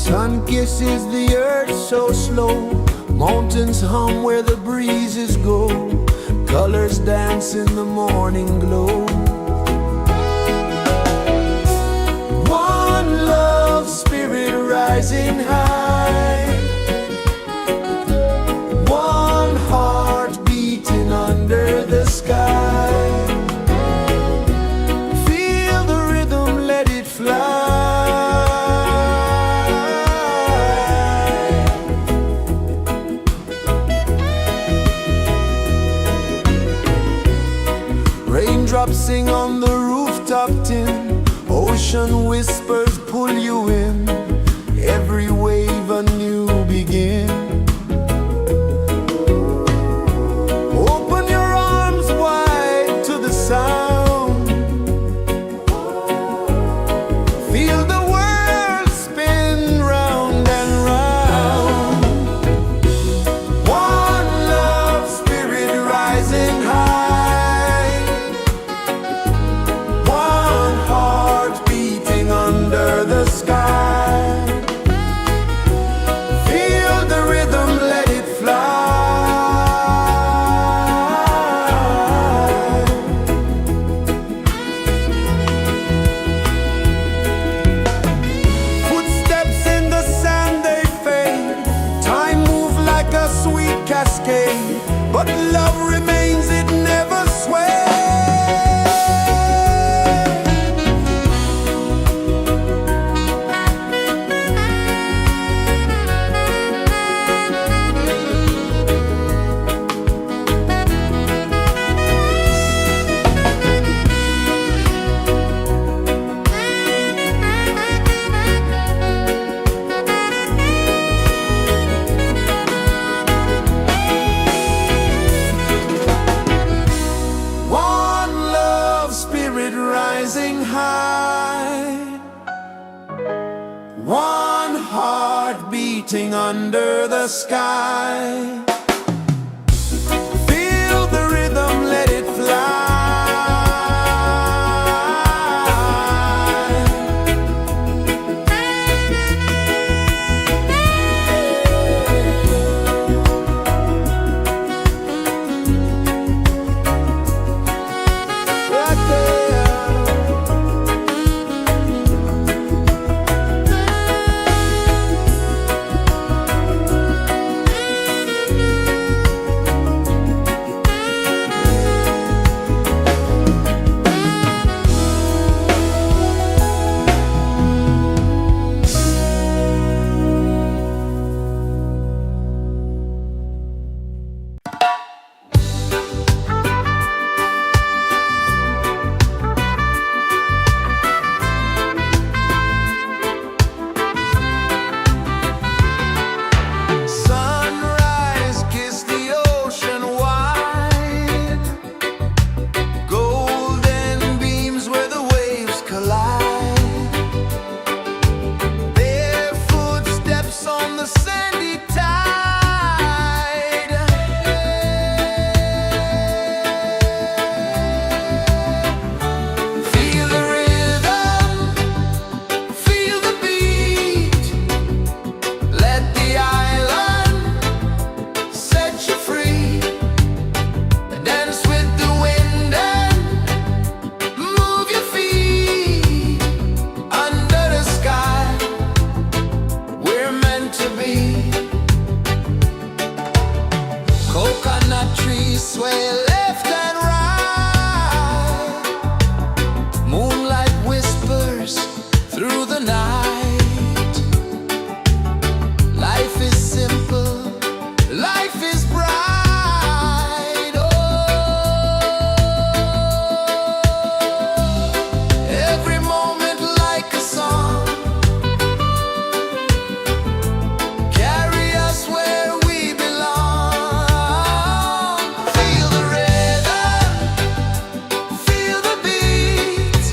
Sun kisses the earth so slow, mountains hum where the breezes go, colors dance in the morning glow. One love spirit rising high, one heart beating under the sky. Feel the rhythm, let it fly. Raindrops sing on the rooftop tin, ocean whispers pull you in, every wave a new begin. Open your arms wide to the sound, feel the world spin round and round. One love spirit rising high, one heart beating under the sky. Feel the rhythm, let it fly. Footsteps in the sand, they fade, time moves like a sweet cascade, but love remains, it never sways. One love spirit rising high, one heart beating under the sky. Feel the rhythm, let it fly. Right there. Sunrise, kiss the ocean wide, golden beams where the waves collide, their footsteps on the sandy tide. Feel the rhythm, feel the beat, let the island set you free. Dance with the wind and move your feet under the sky. We're meant to be. Coconut trees sway left and right, moonlight whispers through the night. Life is simple, life is bright. Oh, every moment like a song, carry us where we belong. Feel the rhythm, feel the beat,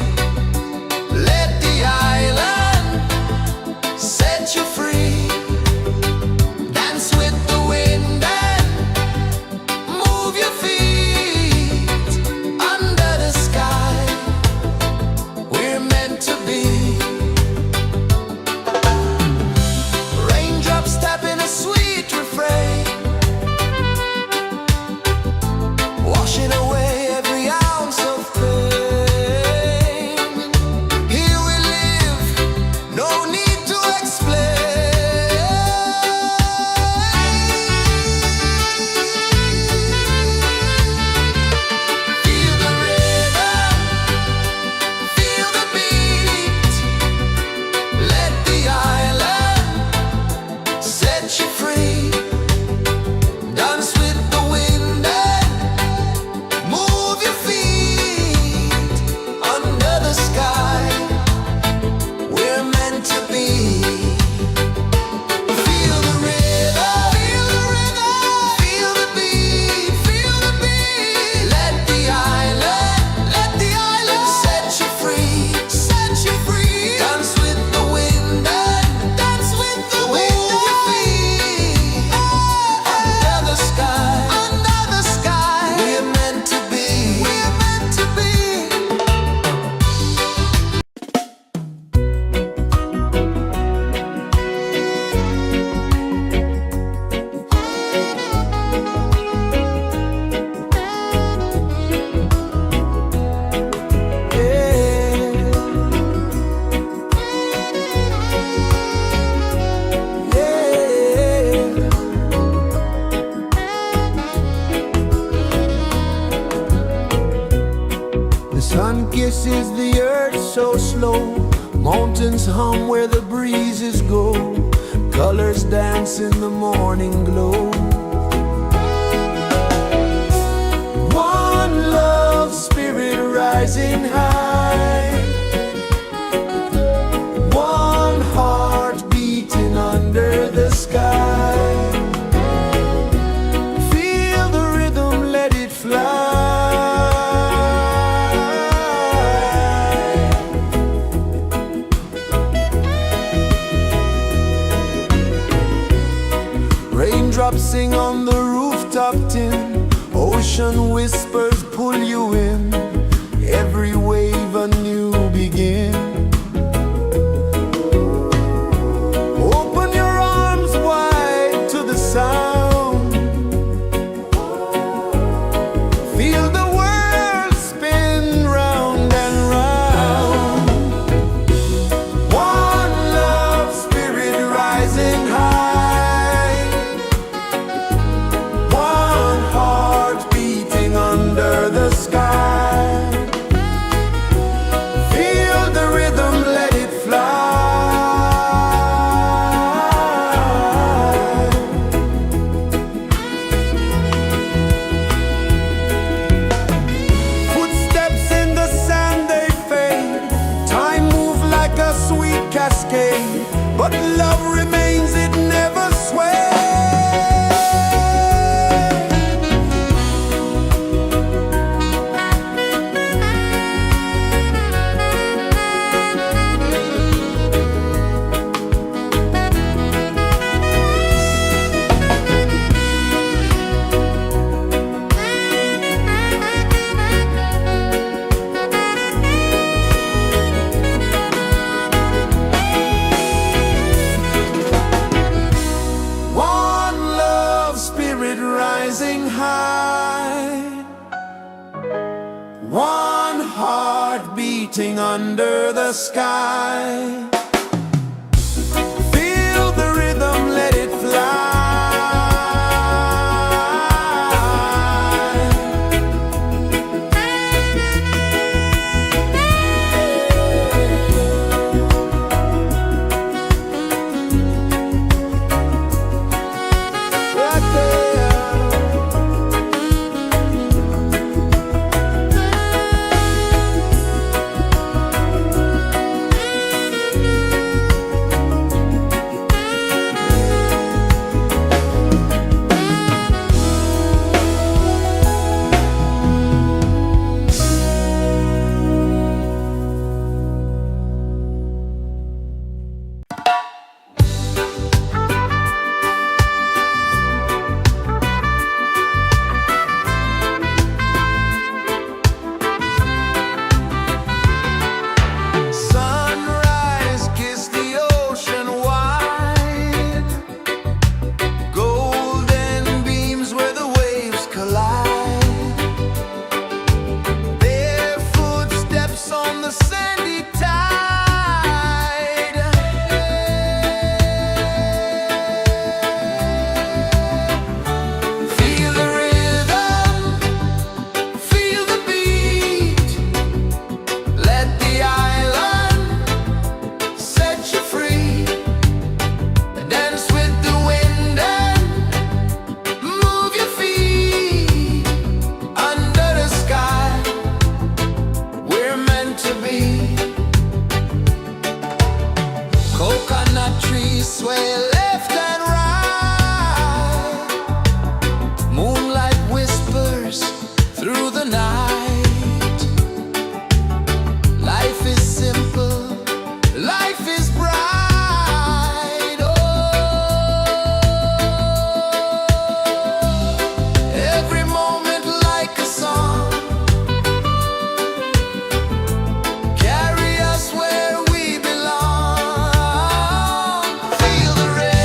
let the island pulses the earth so slow. Mountains hum where the breezes go. Colors dance in the morning glow. One love spirit rising high. One heart beating under the sky. Feel the rhythm, let it fly. Raindrops sing on the rooftop tin. Ocean whispers pull you in. Every wave a new begin. Open your arms wide to the sound. Feel the world spin round and round. One love spirit rising high. One heart beating under the sky. Feel the rhythm, let it fly. Footsteps in the sand, they fade. Time moves like a sweet cascade, but love remains, it never sways. One love spirit rising high. One heart beating under the sky. Feel the rhythm, let it fly. Right there. Sunrise, kiss the ocean wide. Golden beams where the waves collide. Their footsteps on the sandy tide. Feel the rhythm, feel the beat. Let the island set you free. Dance with the wind and move your feet. Under the sky, we're meant to be. Coconut trees sway left and right. Moonlight whispers through the night. Life is simple, life is bright. Oh, every moment like a song. Carry us where we belong. Feel the rhythm.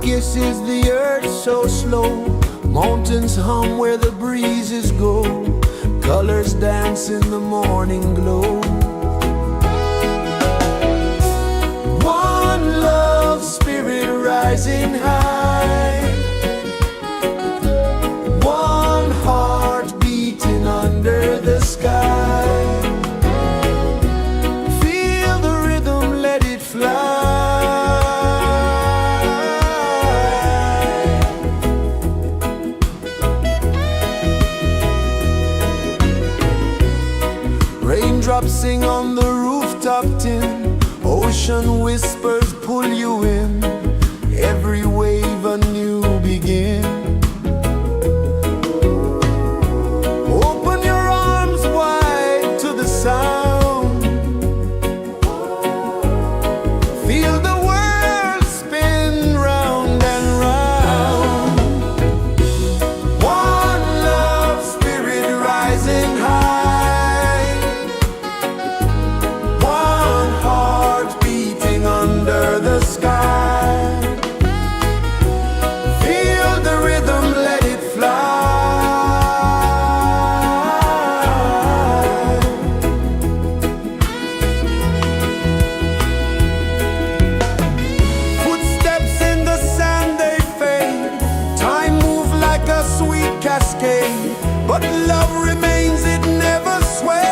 kisses the earth so slow. Mountains hum where the breezes go. Colors dance in the morning glow. One love spirit rising high. One heart beating under the sky. Feel the rhythm, let it fly. Raindrops sing on the rooftop tin. Ocean whispers pull you in. Every wave a new begin. Open your arms wide to the sound. Feel the world spin round and round. One love spirit rising high. One heart beating under the sky. Feel the rhythm, let it fly. Footsteps in the sand, they fade. Time moves like a sweet cascade, but love remains, it never sways.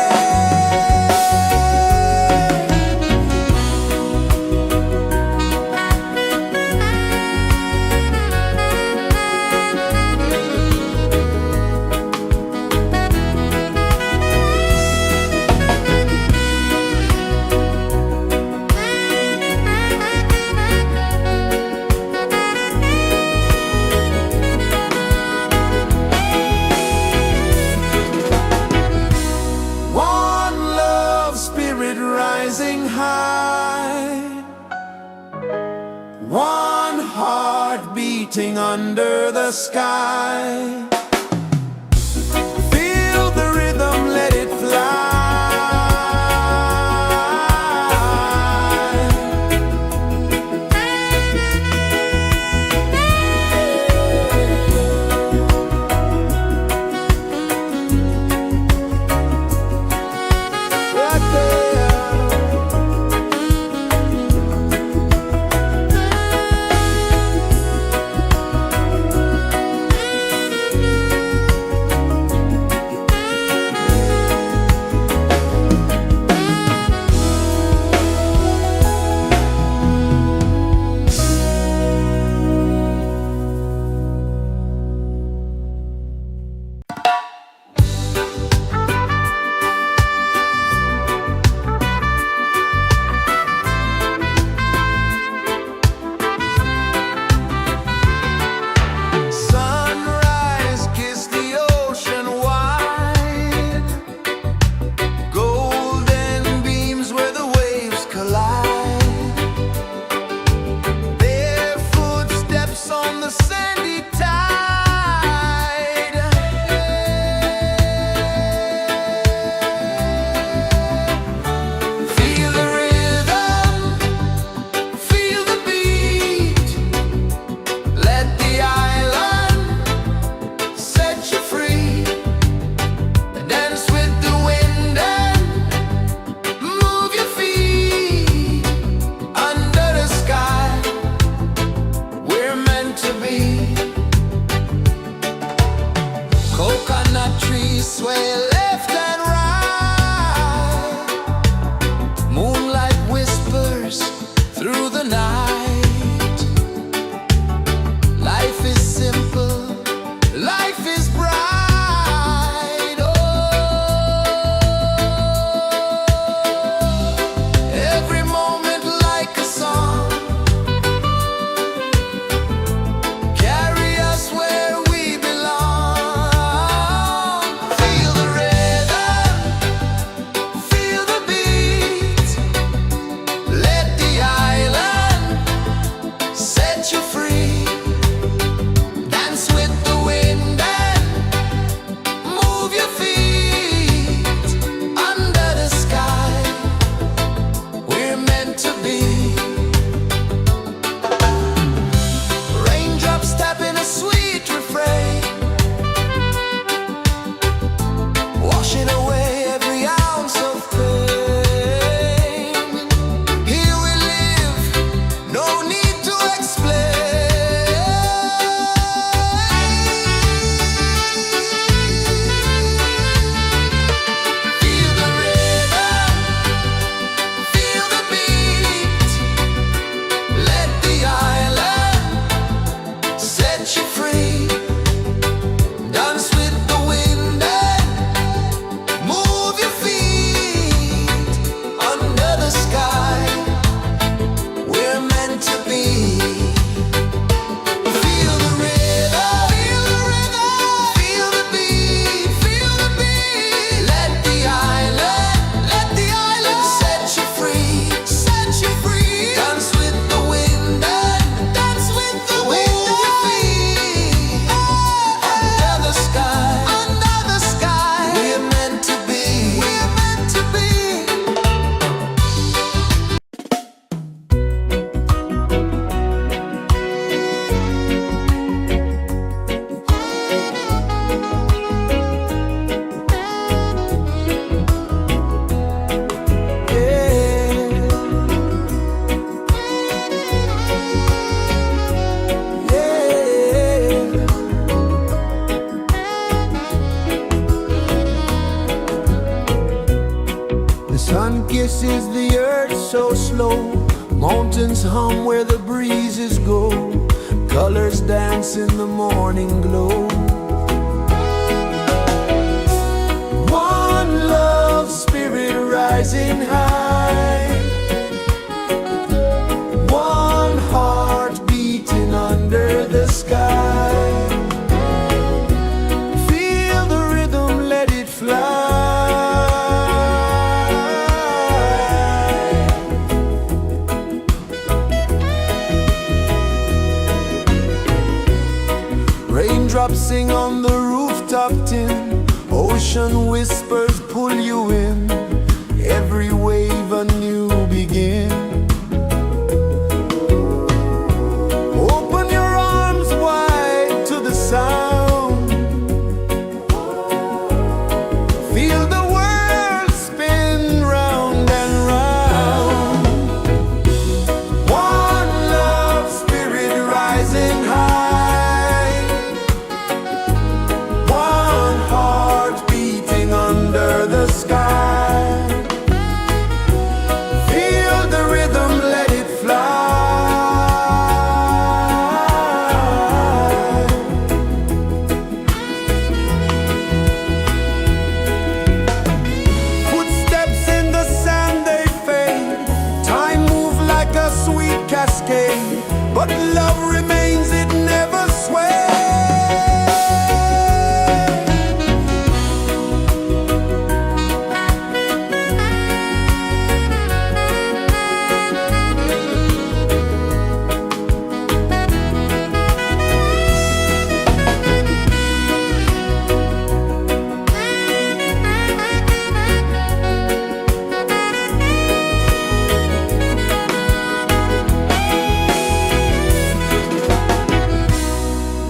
One love spirit rising high. One heart beating under the sky. Feel the rhythm, let it fly. Right there. paces the earth so slow. Mountains hum where the breezes go. Colors dance in the morning glow. One love spirit rising high. One heart beating under the sky. Feel the rhythm, let it fly. Raindrops sing on the rooftop tin. Ocean whispers pull you in. Every wave a new begin. Open your arms wide to the sound. Feel the world spin round and round. One love spirit rising high. One heart beating under the sky. Feel the rhythm, let it fly. Footsteps in the sand, they fade. Time moves like a sweet cascade, but love remains, it never sways.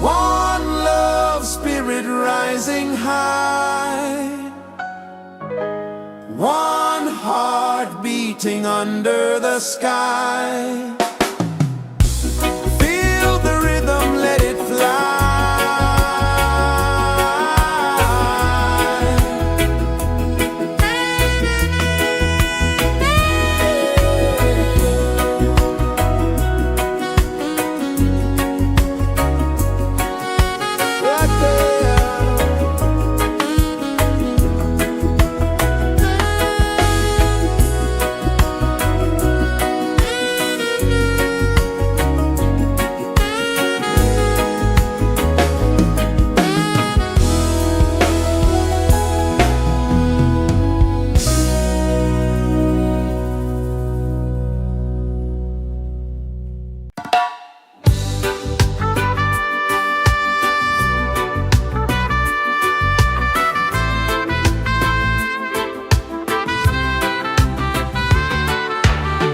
One love spirit rising high. One heart beating under the sky. Feel the rhythm, let it fly. Right there.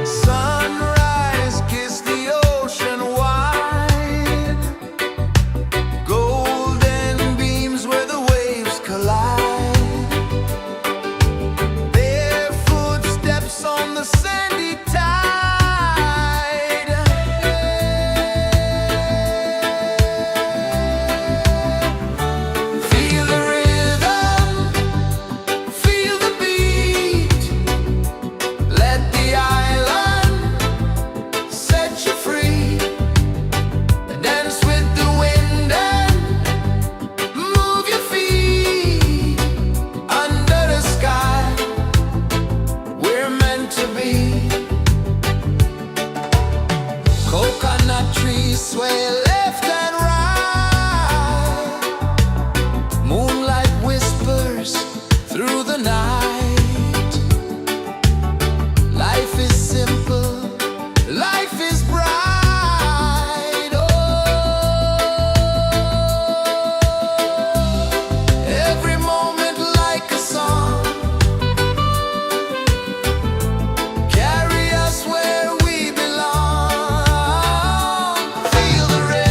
Sunrise, kiss the ocean wide. Golden beams where the waves collide. Bare footsteps on the sandy tide. Feel the rhythm, feel the beat. Let the island set you free. Dance with the wind and move your feet. Under the sky, we're meant to be. Coconut trees sway left and right. Moonlight whispers through the night. Life is simple, life is bright. Oh, every moment like a song. Carry us where we belong. Feel the rhythm.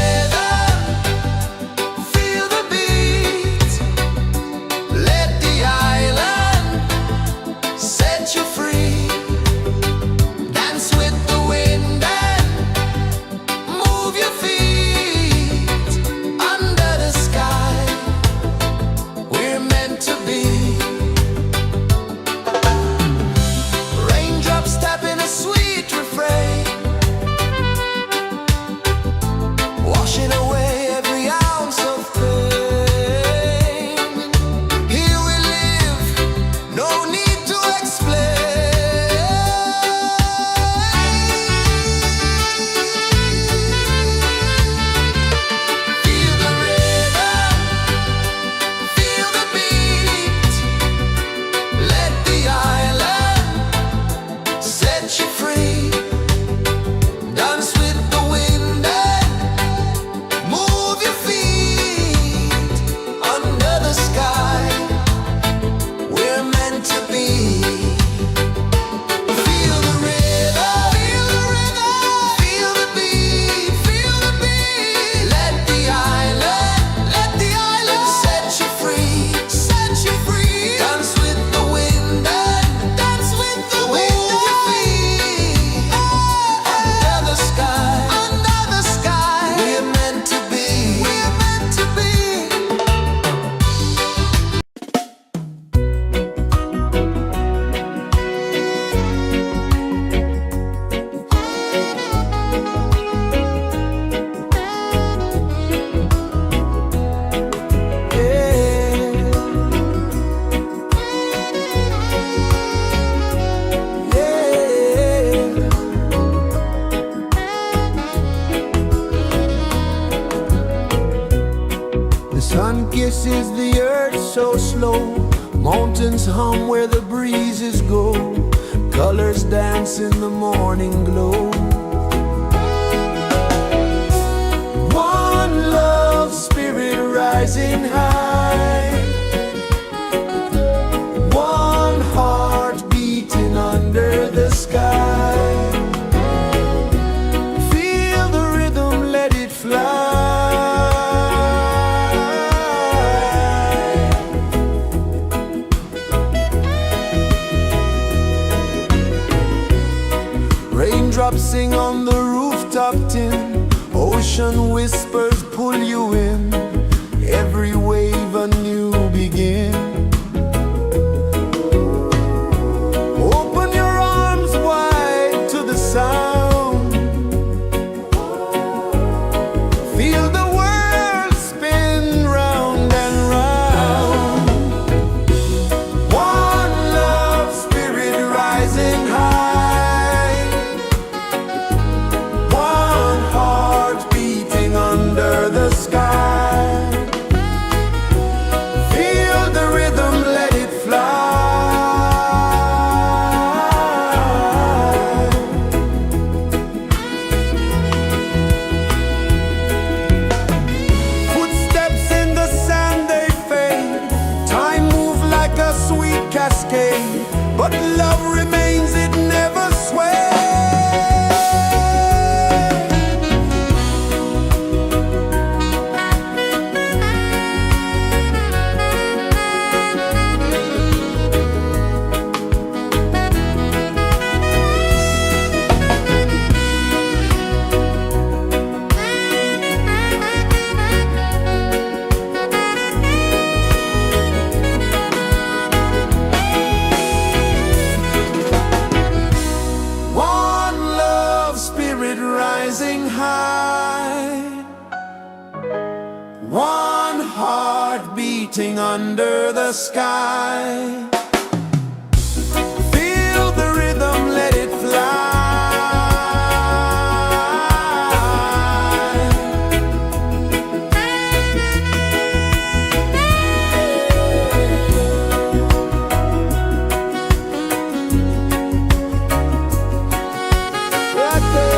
rejoices the earth so slow. Mountains hum where the breezes go. Colors dance in the morning glow. One love spirit rising high. One heart beating under the sky. Feel the rhythm, let it fly. Raindrops sing on the rooftop tin. Ocean whispers pull you in. Every wave a new begin. Open your arms wide to the sound. Feel the world spin round and round. One love spirit rising high. One heart beating under the sky. Feel the rhythm, let it fly. Footsteps in the sand, they fade. Time moves like a sweet cascade, but love remains, it never sways. One love spirit rising high. One heart beating under the sky. Feel the rhythm, let it fly. Right there.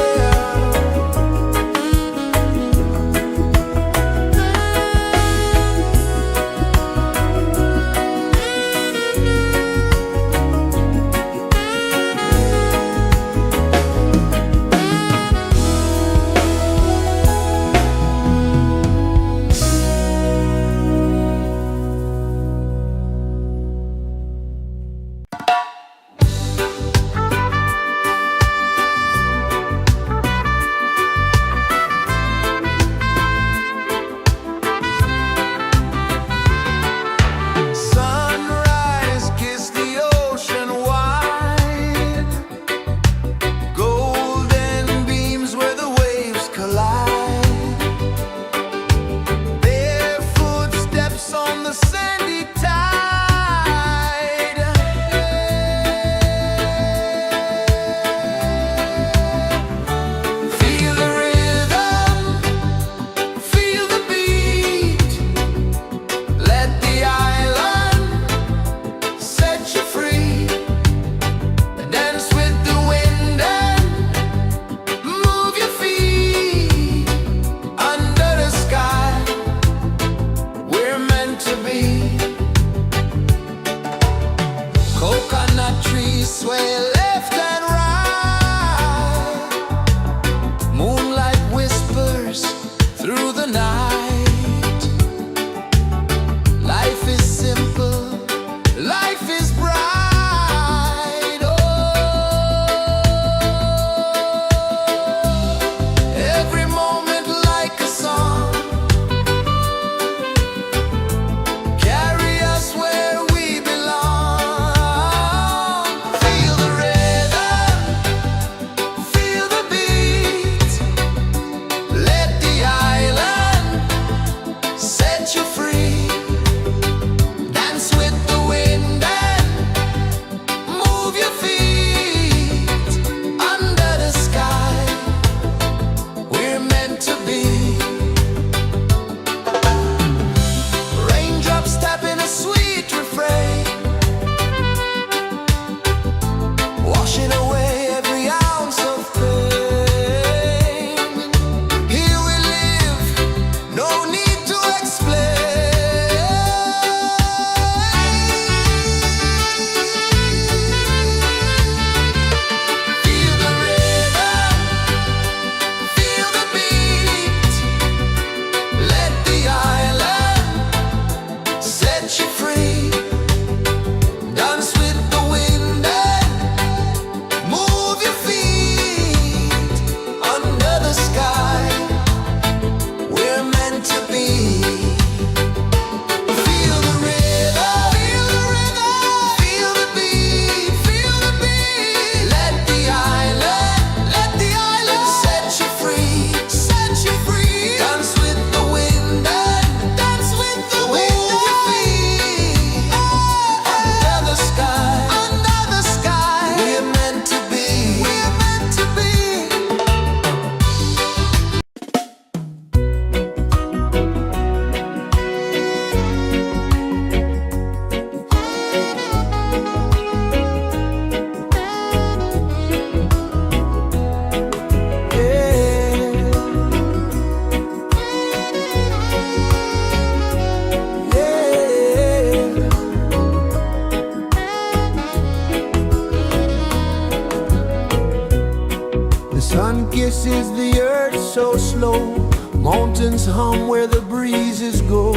Sun kisses the earth so slow, mountains hum where the breezes go,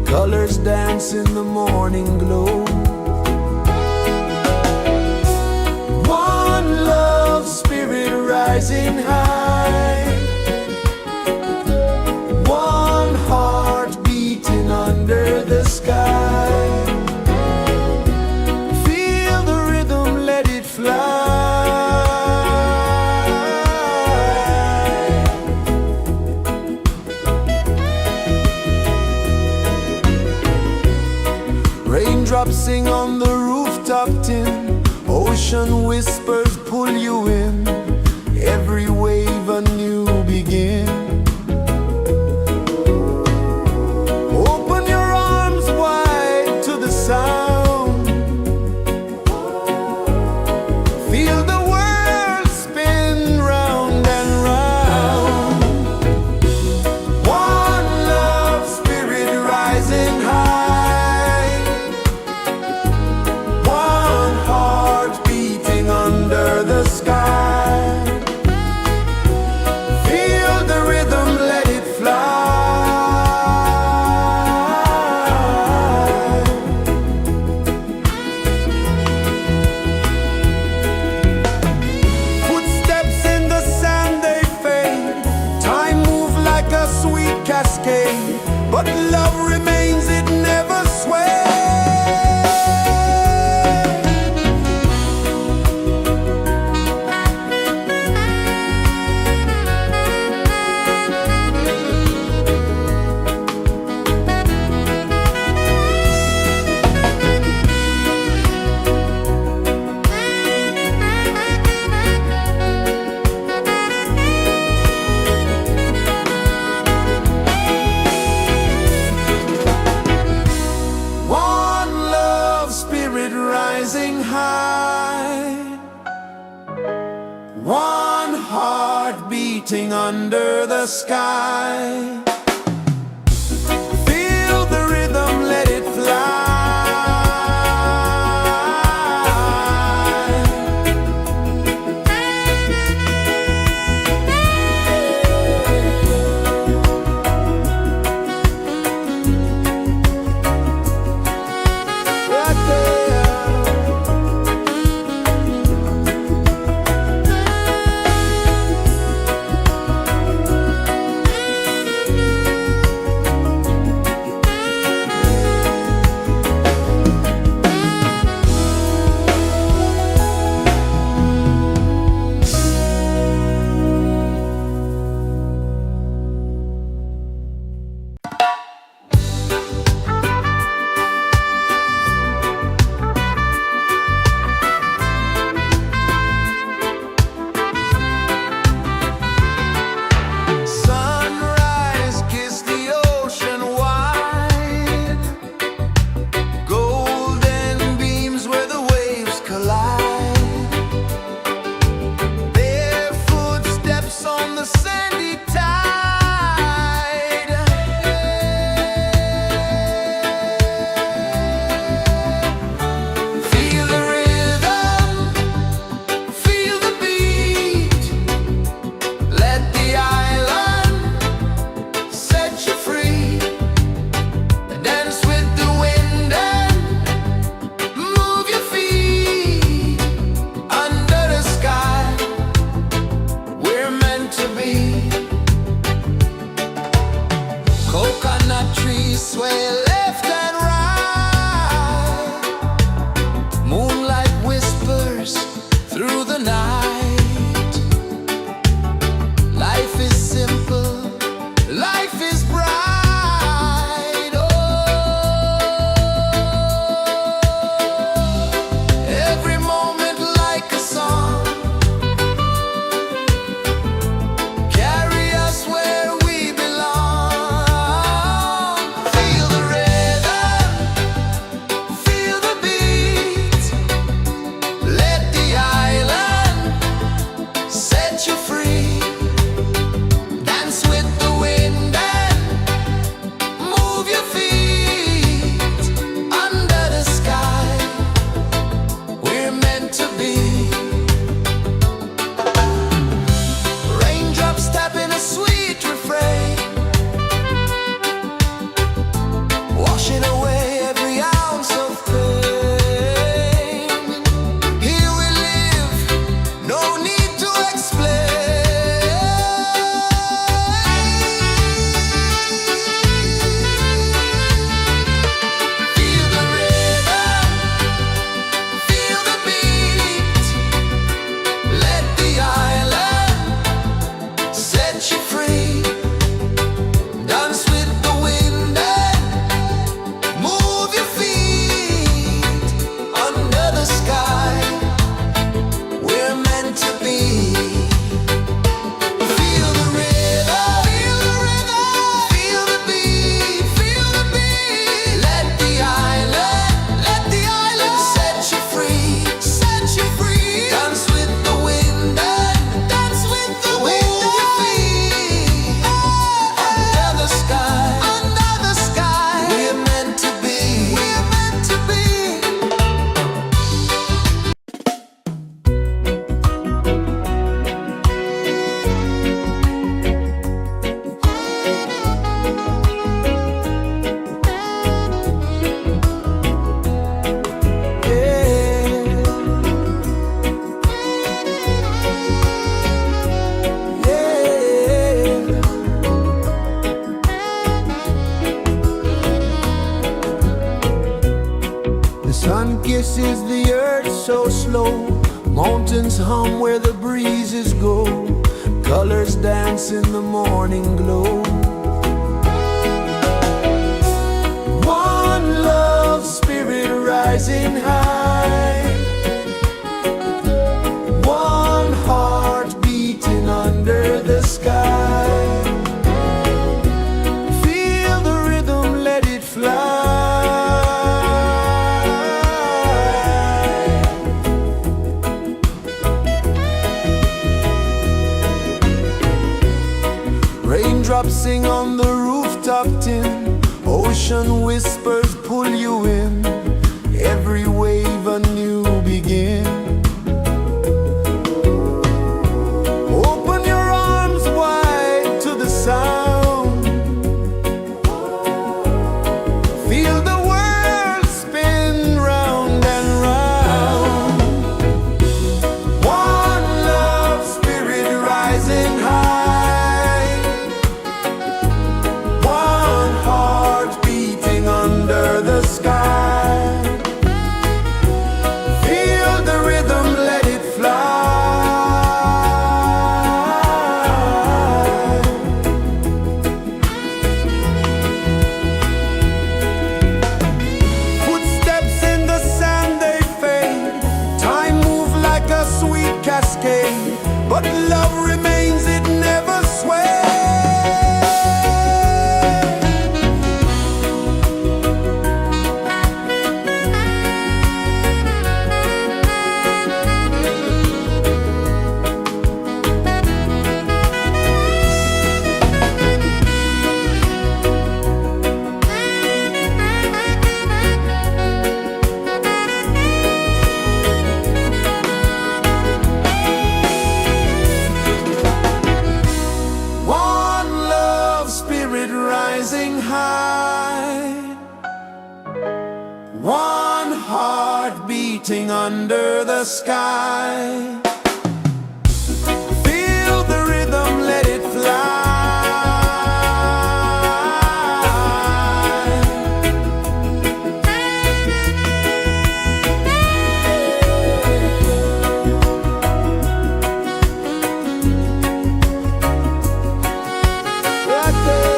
colors dance in the morning glow. One love spirit rising high, one heart beating under the sky. Feel the rhythm, let it fly. Raindrops sing on the rooftop tin, ocean whispers pull you in, every wave a new begin. Open your arms wide to the sound, feel the world spin round and round. One love spirit rising high, one heart beating under the sky. Feel the rhythm, let it fly. Footsteps in the sand, they fade, time moves like a sweet cascade, but love remains, it never sways. One love spirit rising high, one heart beating under the sky. Feel the rhythm, let it fly. Right there. Sunrise, kiss the ocean wide, golden beams where the waves collide, their footsteps on the sandy tide. Feel the rhythm, feel the beat, let the island set you free. Dance with the wind and move your feet. Under the sky, we're meant to be. Coconut trees sway left and right, moonlight whispers through the night. Life is simple, life is bright. Oh, every moment like a song, carry us where we belong. Feel the rhythm, feel the beat, let the island set you free. Dance with the wind and move your feet. Under the sky, we're meant to be. mountains hum where the breezes go, colors dance in the morning glow. One love spirit rising high, one heart beating under the sky. Feel the rhythm, let it fly. Raindrops sing on the rooftop tin, ocean whispers pull you in, every wave a new begin. Open your arms wide to the sound, feel the world spin round and round. One love spirit rising high, one heart beating under the sky. Feel the rhythm, let it fly. Footsteps in the sand, they fade. Time moves like a sweet cascade, but love remains, it never sways. One love spirit rising high, one heart beating under the sky. Feel the rhythm, let it fly. Right there.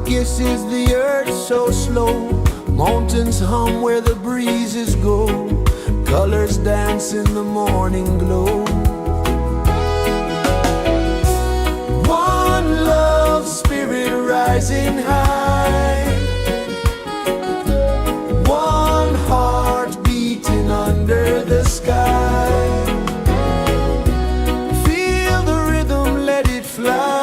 kisses the earth so slow. Mountains hum where the breezes go. Colors dance in the morning glow. One love spirit rising high. One heart beating under the sky. Feel the rhythm, let it fly.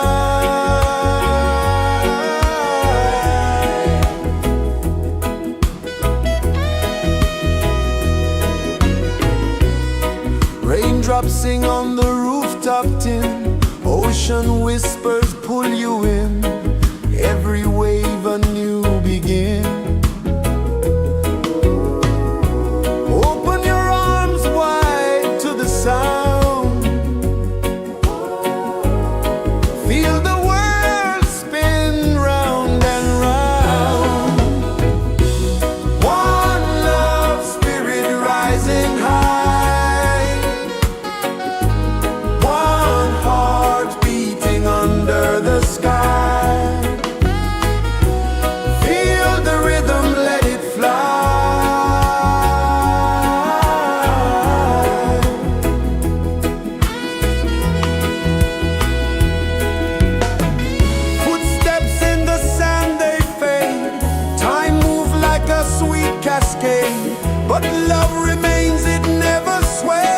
Raindrops sing on the rooftop tin. Ocean whispers pull you in. Every wave a new begin. Open your arms wide to the sound. Feel the world spin round and round. One love spirit rising high. One heart beating under the sky. Feel the rhythm, let it fly. Footsteps in the sand, they fade. Time moves like a sweet cascade. But love remains, it never sways.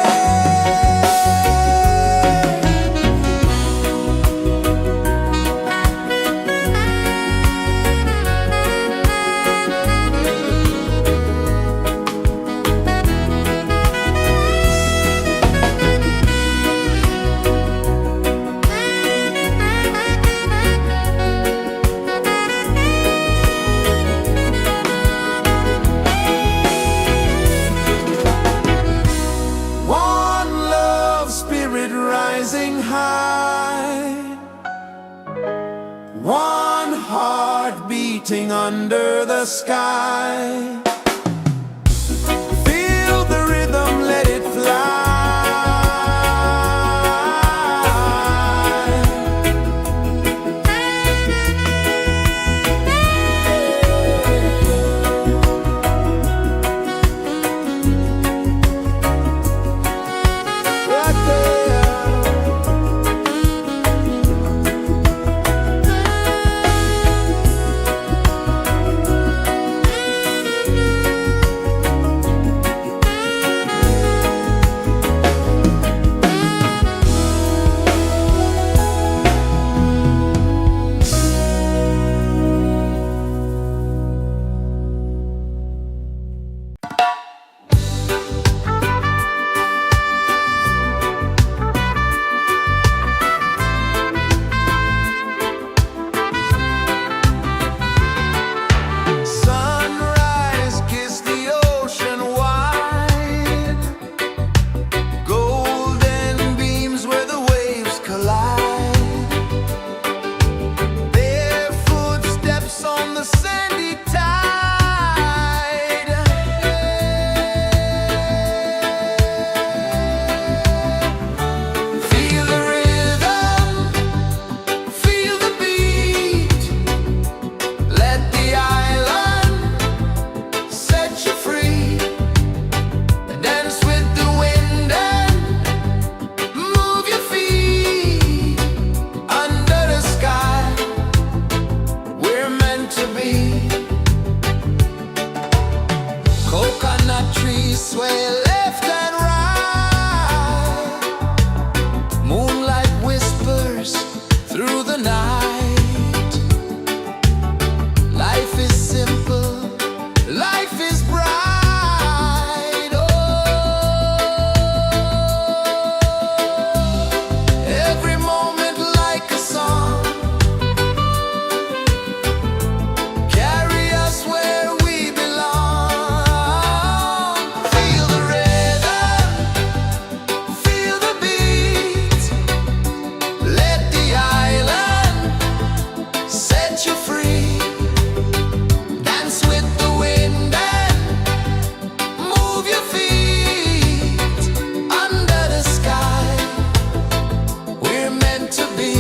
One love spirit rising high. One heart beating under the sky. Feel the rhythm, let it fly. Right there. Sunrise, kiss the ocean wide. Golden beams where the waves collide. Their footsteps on the sandy tide. Feel the rhythm, feel the beat. Let the island set you free. Dance with the wind and move your feet. Under the sky, we're meant to be. Coconut trees sway left and right. Moonlight whispers through the night. Life is simple, life is bright. Oh, every moment like a song. Carry us where we belong. Feel the rhythm, feel the beat. Let the island set you free. Dance with the wind and move your feet. Under the sky, we're meant to be.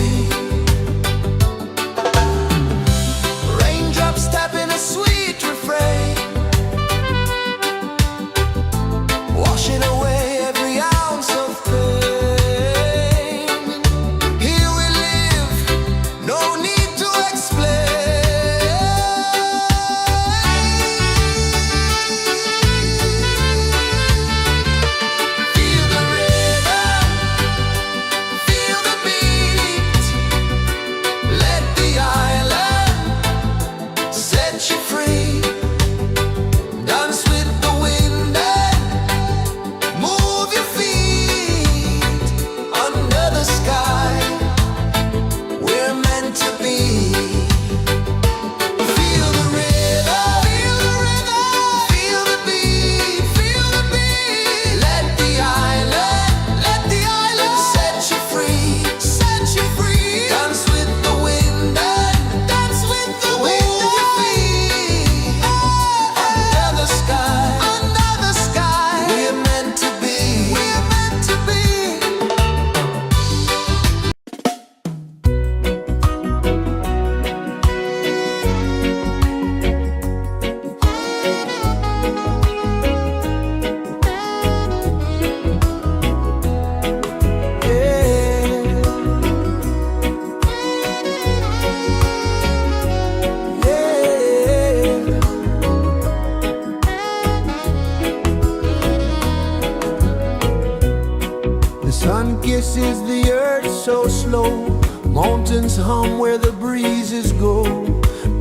rejoices the earth so slow. Mountains hum where the breezes go.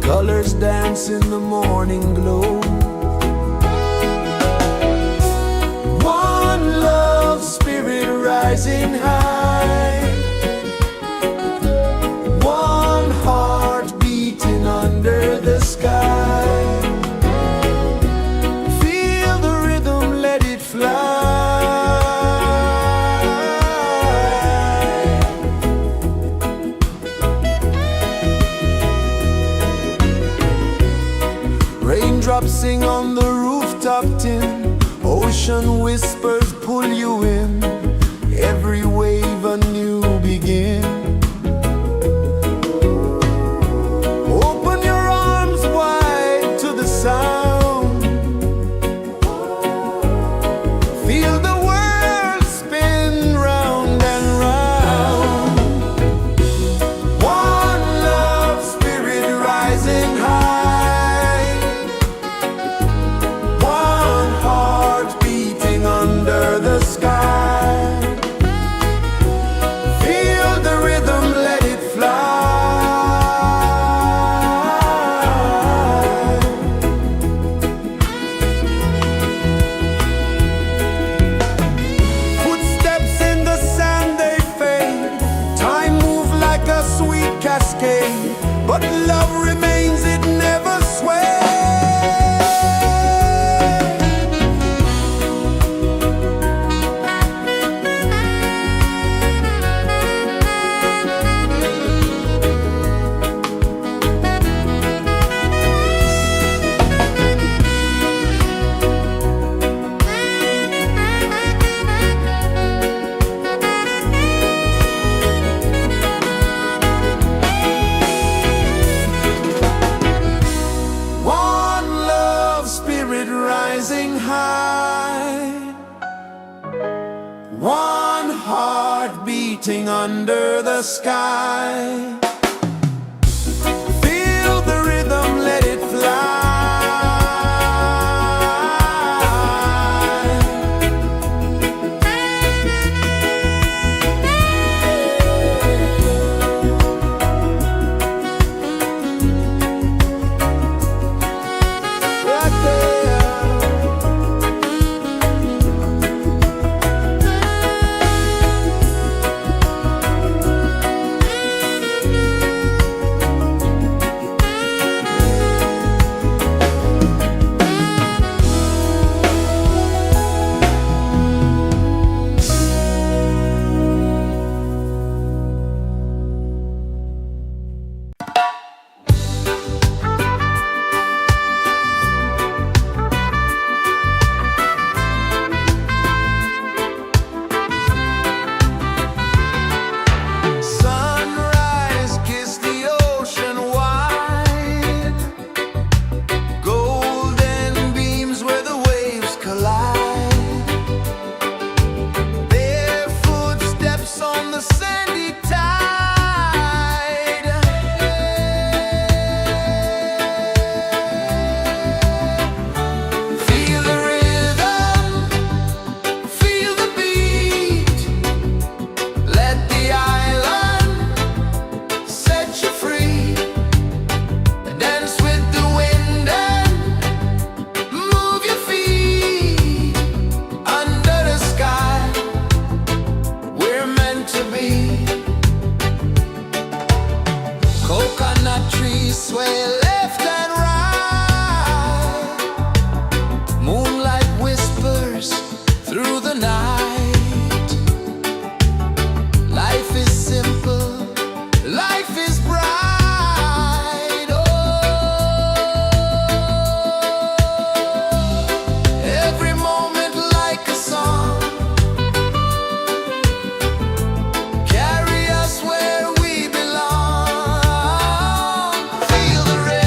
Colors dance in the morning glow. One love spirit rising high. One heart beating under the sky. Feel the rhythm, let it fly. Raindrops sing on the rooftop tin. Ocean whispers pull you in. Every wave a new begin. Open your arms wide to the sound. Feel the world spin round and round. One love spirit rising high. One heart beating under the sky. Feel the rhythm, let it fly. Footsteps in the sand, they fade. Time moves like a sweet cascade, but love remains, it never sways. One love spirit rising high. One heart beating under the sky. Feel the rhythm, let it fly. Right there. Sunrise, kiss the ocean wide. Golden beams where the waves collide. Bare footsteps on the sandy tide. Feel the rhythm, feel the beat. Let the island set you free. Dance with the wind and move your feet. Under the sky, we're meant to be. Coconut trees sway left and right. Moonlight whispers through the night. Life is simple, life is bright. Oh, every moment like a song. Carry us where we belong. Feel the rhythm.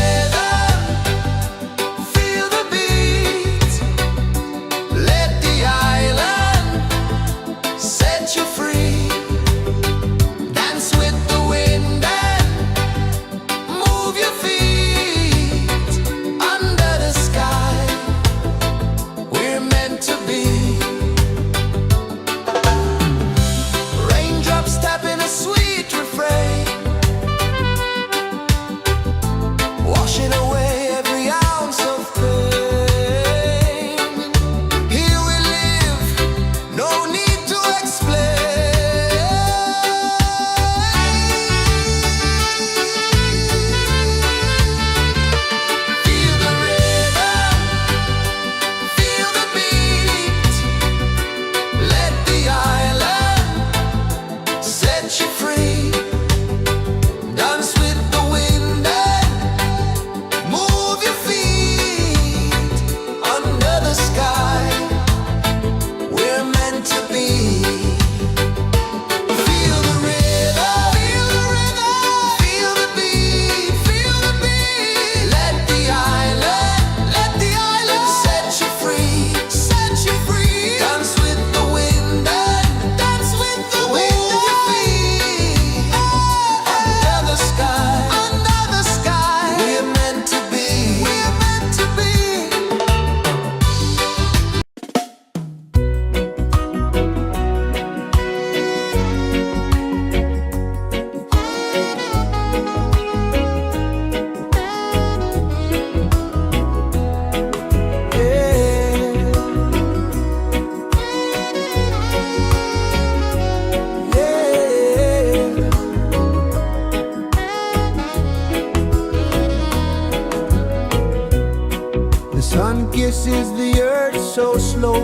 kisses the earth so slow.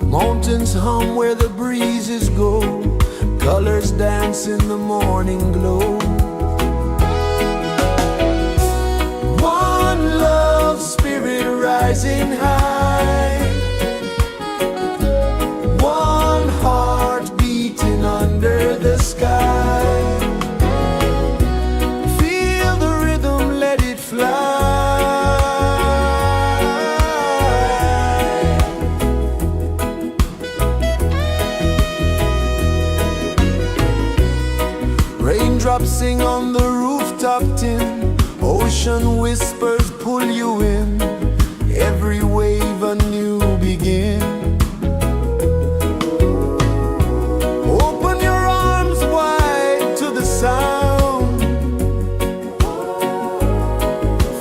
Mountains hum where the breezes go. Colors dance in the morning glow. One love spirit rising high. One heart beating under the sky. Feel the rhythm, let it fly. Raindrops sing on the rooftop tin. Ocean whispers pull you in. Every wave a new begin. Open your arms wide to the sound.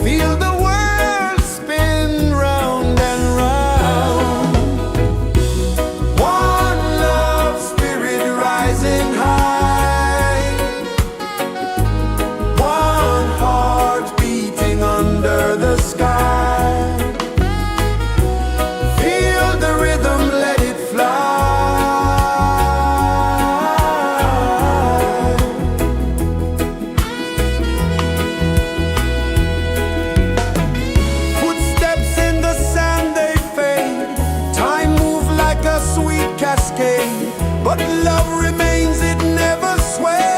Feel the world spin round and round. One love spirit rising high. One heart beating under the sky. Feel the rhythm, let it fly. Footsteps in the sand, they fade. Time moves like a sweet cascade. But love remains, it never sways.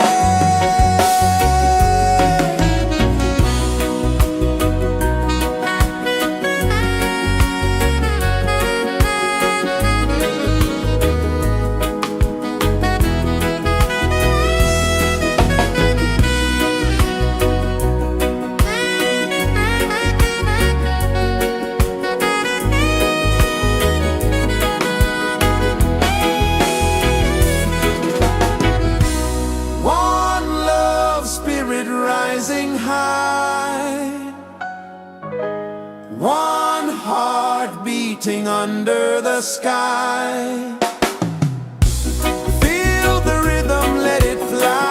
One love spirit rising high. One heart beating under the sky. Feel the rhythm, let it fly.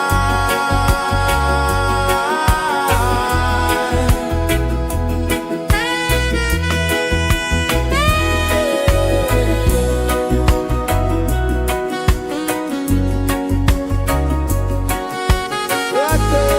Right there.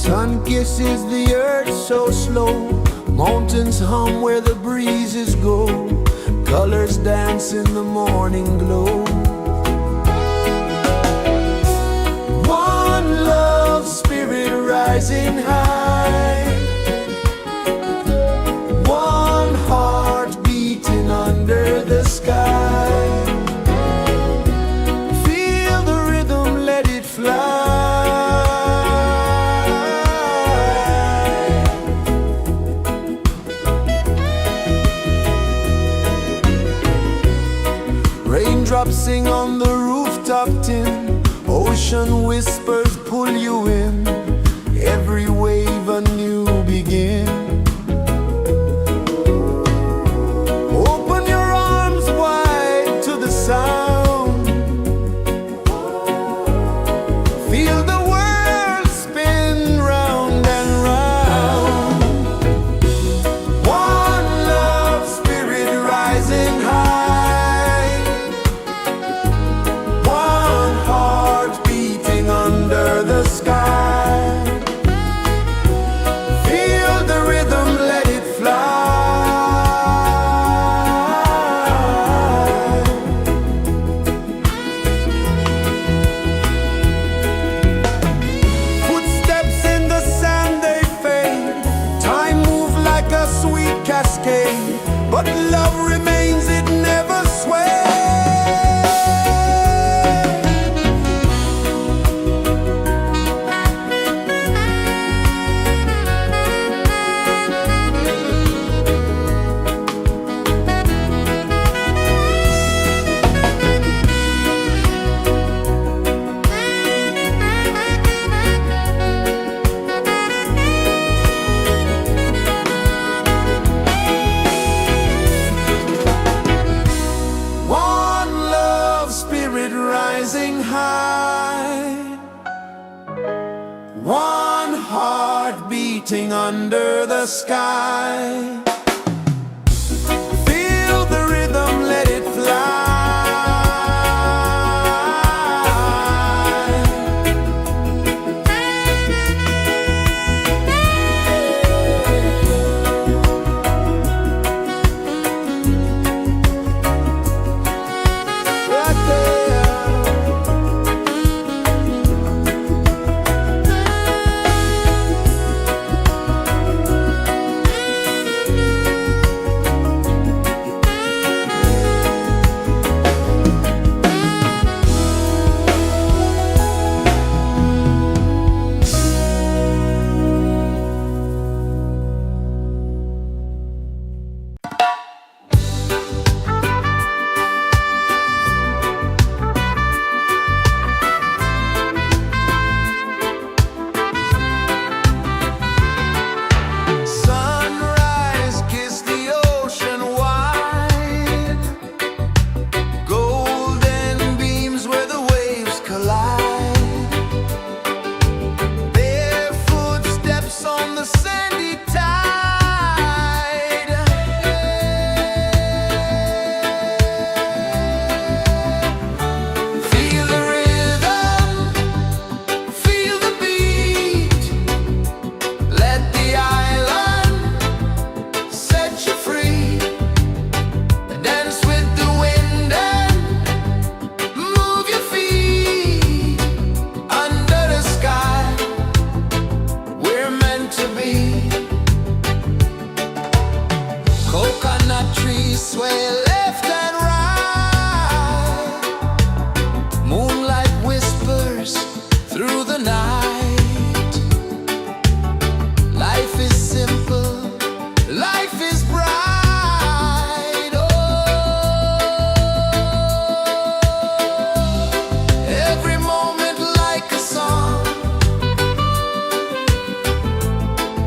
Sun kisses the earth so slow, mountains hum where the breezes go, colors dance in the morning glow. One love spirit rising high, one heart beating under the sky. Feel the rhythm, let it fly. Raindrops sing on the rooftop tin, ocean whispers pull you in, every wave a new begin. Open your arms wide to the sound, feel the world spin round and round. One love spirit rising high, one heart beating under the sky. Feel the rhythm, let it fly. Footsteps in the sand, they fade, time moves like a sweet cascade, but love remains, it never sways. One love spirit rising high, one heart beating under the sky. Feel the rhythm, let it fly. Right there. Sunrise, kiss the ocean wide, golden beams where the waves collide, bare footsteps on the sandy tide. Feel the rhythm, feel the beat, let the island set you free. Dance with the wind and move your feet under the sky. We're meant to be. Coconut trees sway left and right, moonlight whispers through the night. Life is simple, life is bright. Oh, every moment like a song,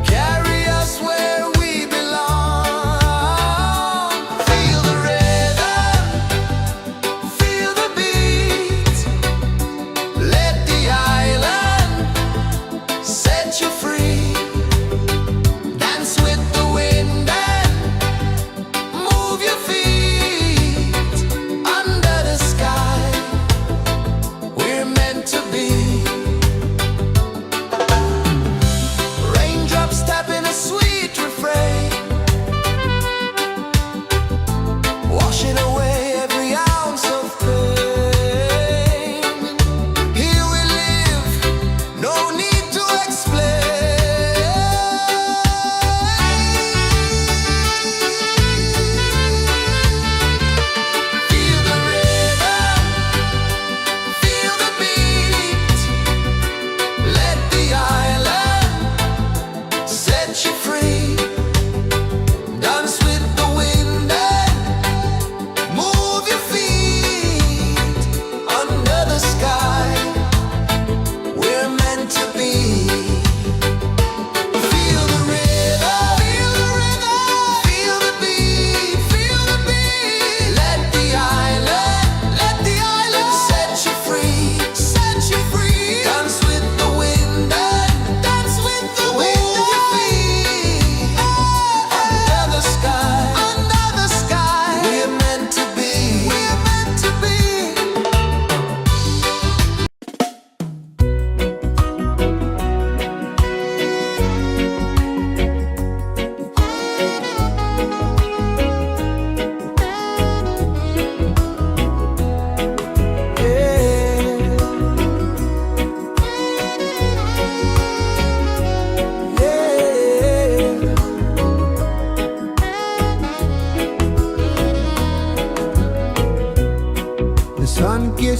carry us where we belong. Feel the rhythm.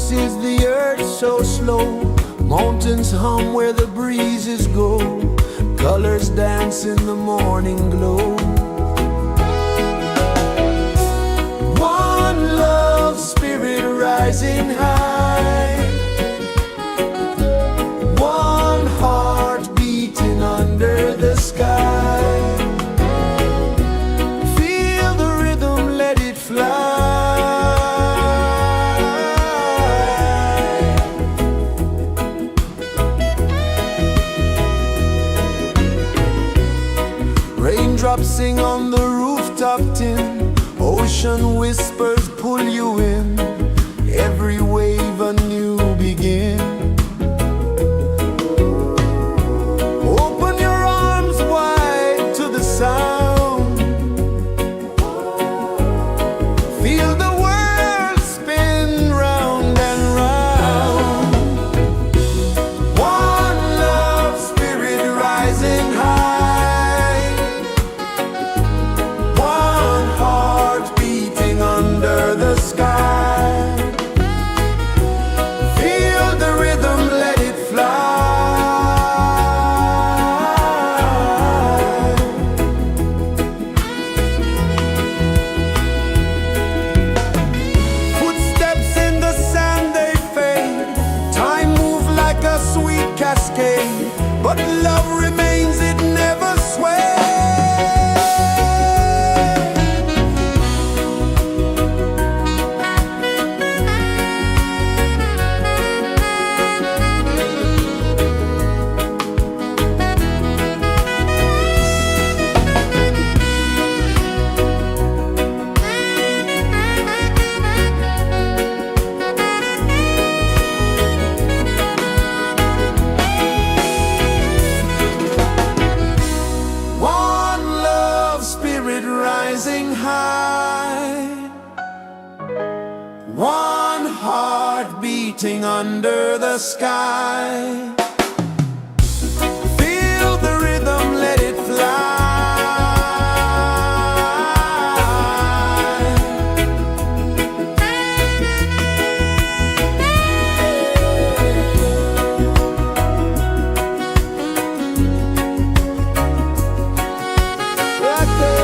pulses the earth so slow. Mountains hum where the breezes go. Colors dance in the morning glow. One love spirit rising high. One heart beating under the sky. Feel the rhythm, let it fly. Raindrops sing on the rooftop tin. Ocean whispers pull you in. Every wave a new begin. Open your arms wide to the sound. Feel the world spin round and round. One love spirit rising high. One heart beating under the sky. Feel the rhythm, let it fly. Footsteps in the sand, they fade. Time moves like a sweet cascade, but love remains, it never sways. One love spirit rising high. One heart beating under the sky. Feel the rhythm, let it fly. Right there.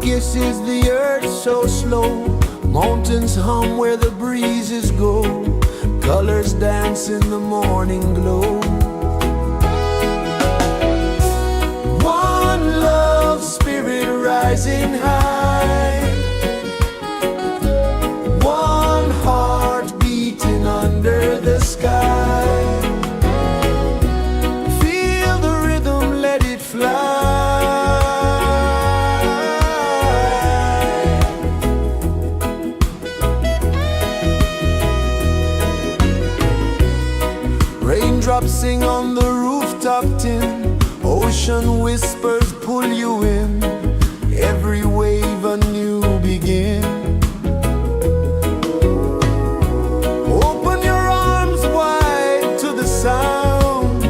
kisses the earth so slow. Mountains hum where the breezes go. Colors dance in the morning glow. One love spirit rising high. One heart beating under the sky. Feel the rhythm, let it fly. Raindrops sing on the rooftop tin. Ocean whispers pull you in. Every wave a new begin. Open your arms wide to the sound.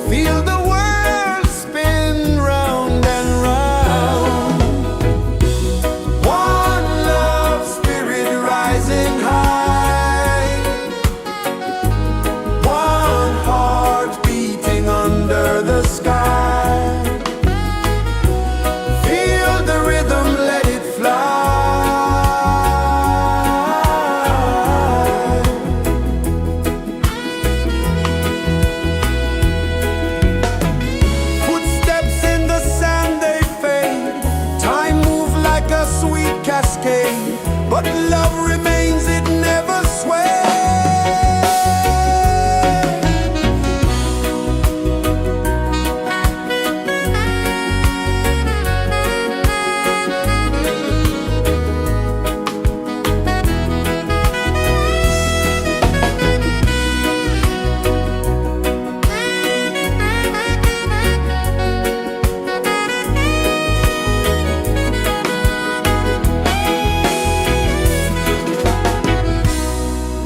Feel the world spin round and round. One love spirit rising high. One heart beating under the sky. Feel the rhythm, let it fly. Footsteps in the sand, they fade. Time moves like a sweet cascade. But love remains, it never sways.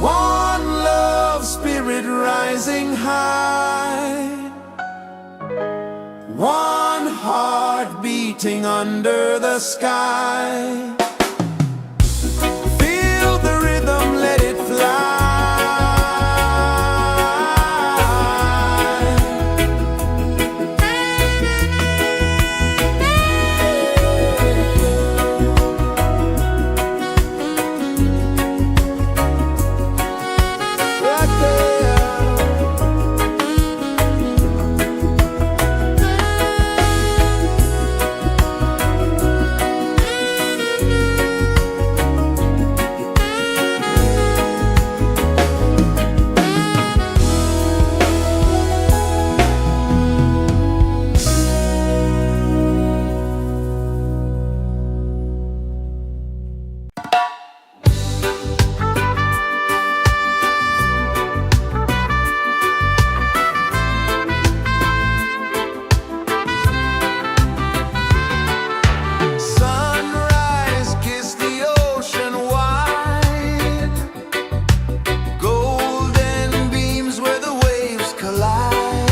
One love spirit rising high. One heart beating under the sky. Feel the rhythm, let it fly. Right there. Sunrise, kiss the ocean wide. Golden beams where the waves collide.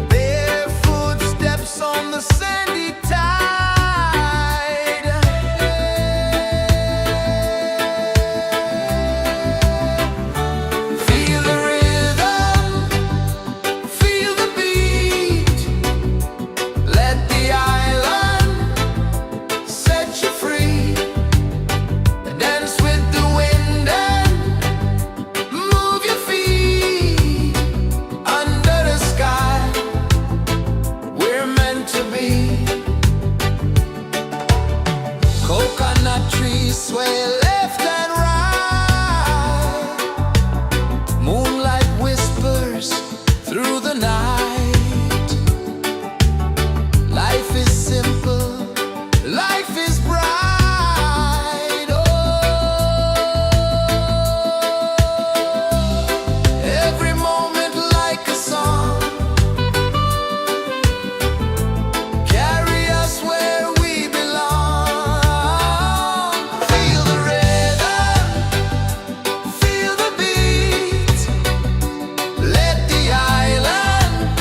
Barefoot steps on the sandy tide. Feel the rhythm, feel the beat. Let the island set you free. Dance with the wind and move your feet. Under the sky, we're meant to be. Coconut trees sway left and right. Moonlight whispers through the night. Life is simple, life is bright. Oh, every moment like a song. Carry us where we belong. Feel the rhythm, feel the beat. Let the island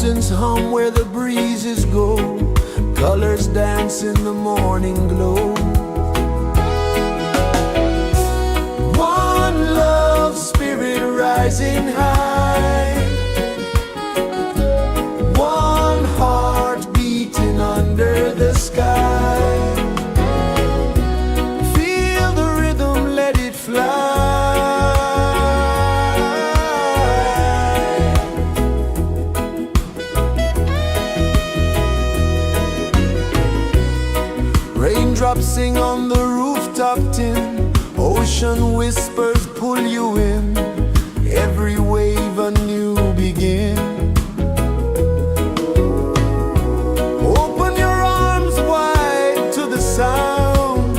mountains hum where the breezes go, colors dance in the morning glow. One love spirit rising high, one heart beating under the sky. Feel the rhythm, let it fly. Raindrops sing on the rooftop tin, ocean whispers pull you in, every wave a new begin. Open your arms wide to the sound,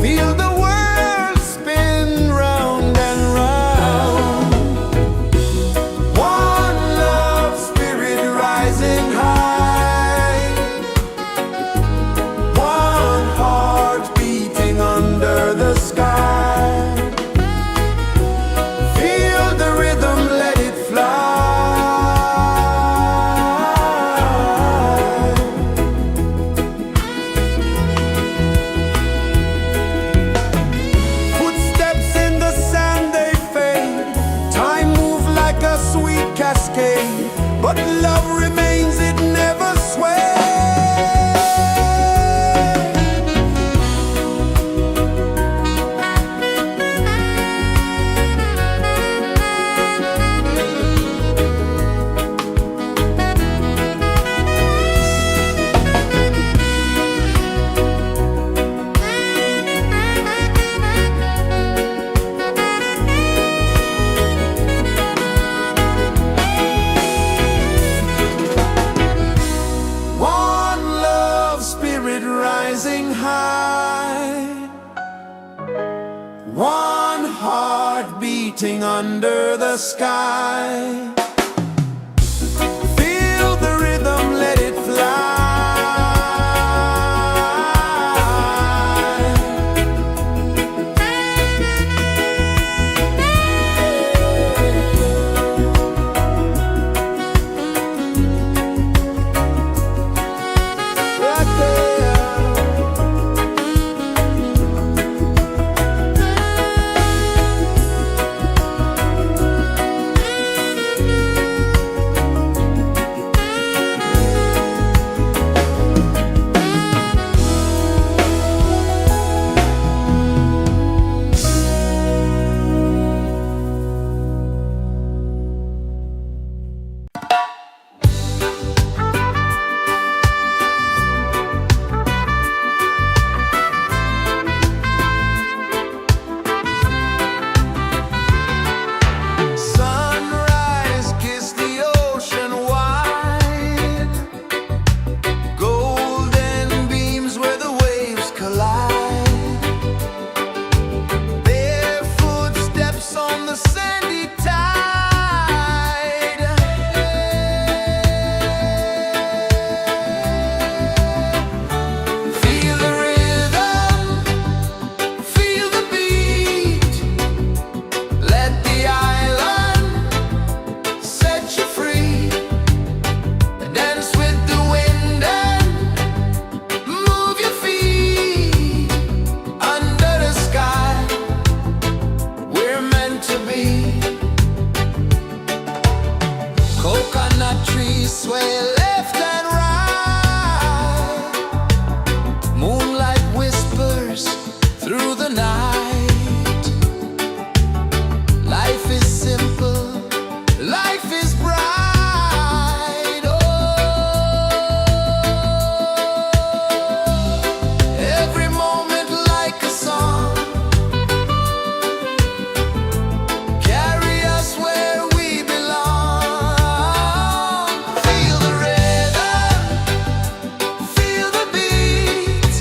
feel the world spin round and round. One love spirit rising high, one heart beating under the sky. Feel the rhythm, let it fly. Footsteps in the sand, they fade. Time moves like a sweet cascade, but love remains, it never sways. One love spirit rising high, one heart beating under the sky. Feel the rhythm, let it fly. Right there. Sunrise, kiss the ocean wide, golden beams where the waves collide, barefoot steps on the sandy tide. Feel the rhythm, feel the beat, let the island set you free. Dance with the wind and move your feet under the sky. We're meant to be. Coconut trees sway left and right, moonlight whispers through the night. Life is simple, life is bright. Oh, every moment like a song, carry us where we belong. Feel the rhythm, feel the beat,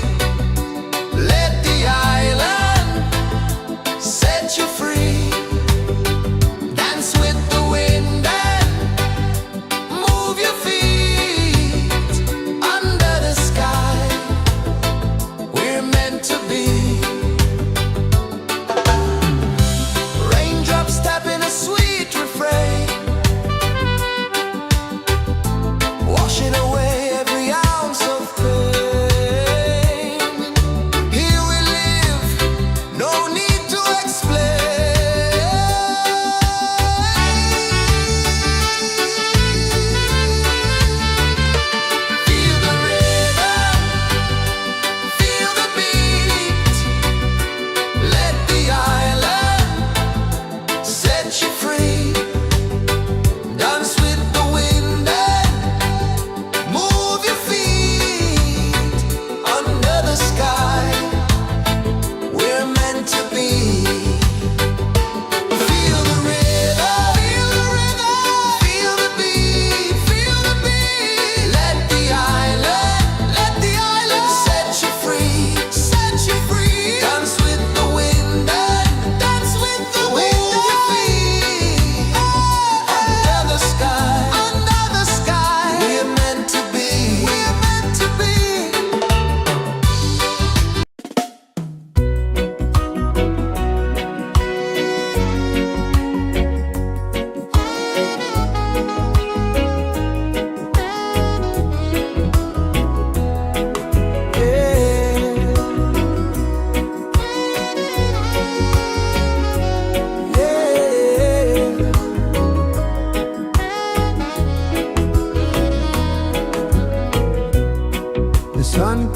let the island set you free. Dance with the wind and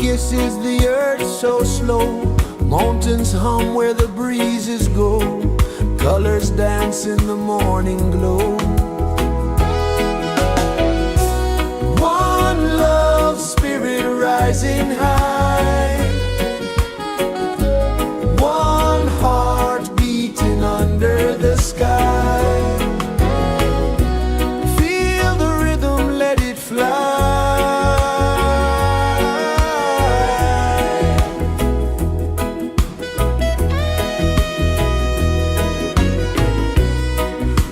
kisses the earth so slow. Mountains hum where the breezes go. Colors dance in the morning glow. One love spirit rising high. One heart beating under the sky. Feel the rhythm, let it fly.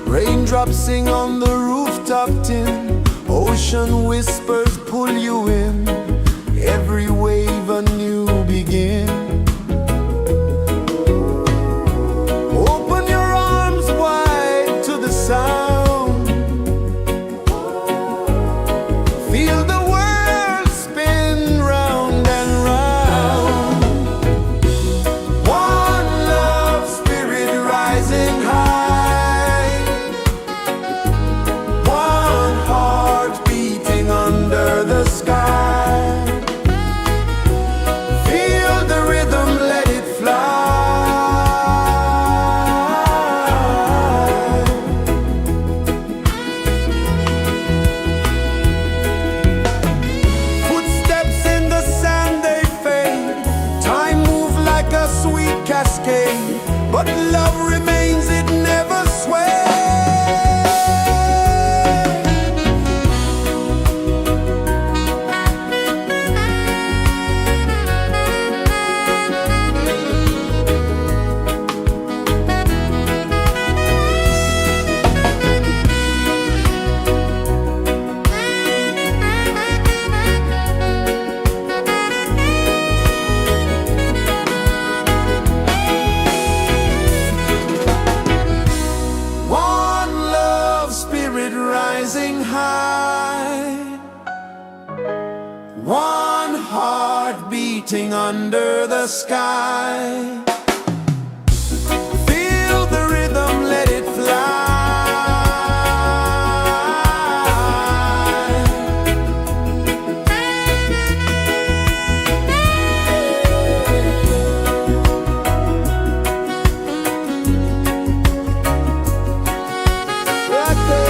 Raindrops sing on the rooftop tin. Ocean whispers pull you in. Every wave a new begin. Open your arms wide to the sound. Feel the world spin round and round. One love spirit rising high. One heart beating under the sky. Feel the rhythm, let it fly. Footsteps in the sand, they fade. Time moves like a sweet cascade, but love remains, it never sways. One love spirit rising high. One heart beating under the sky. Feel the rhythm, let it fly. Right there.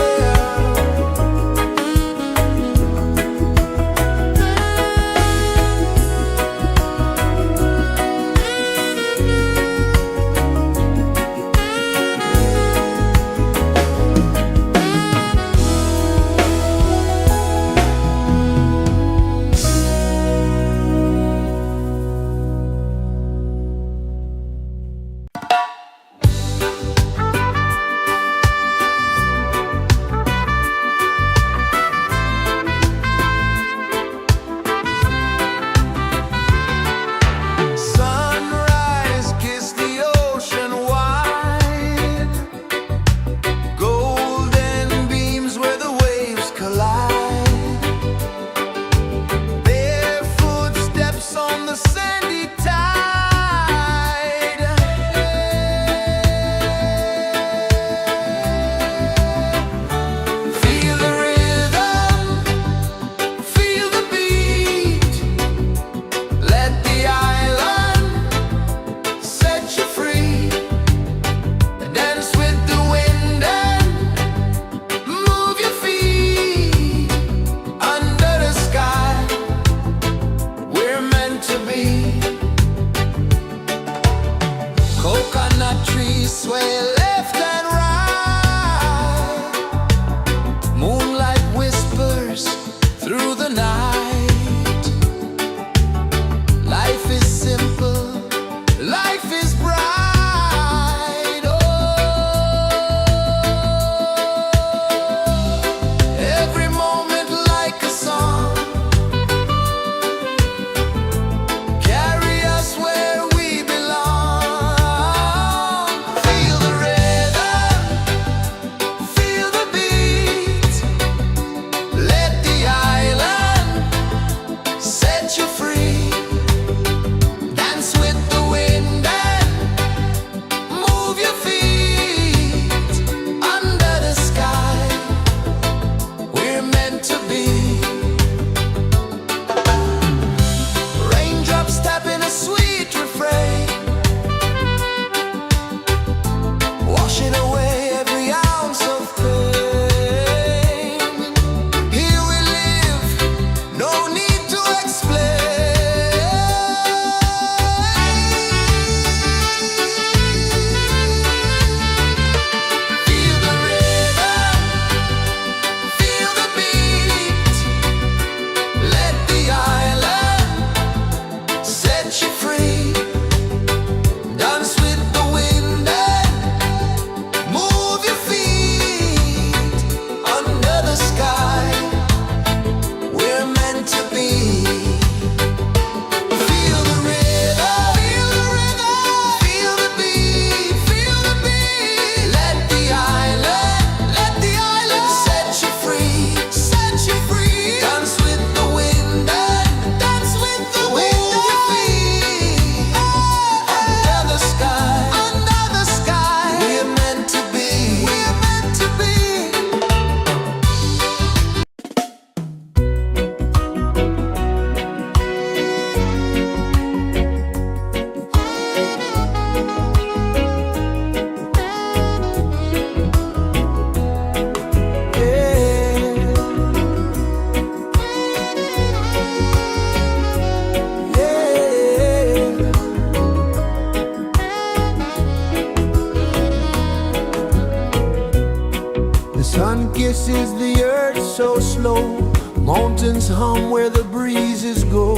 is the earth so slow? Mountains hum where the breezes go.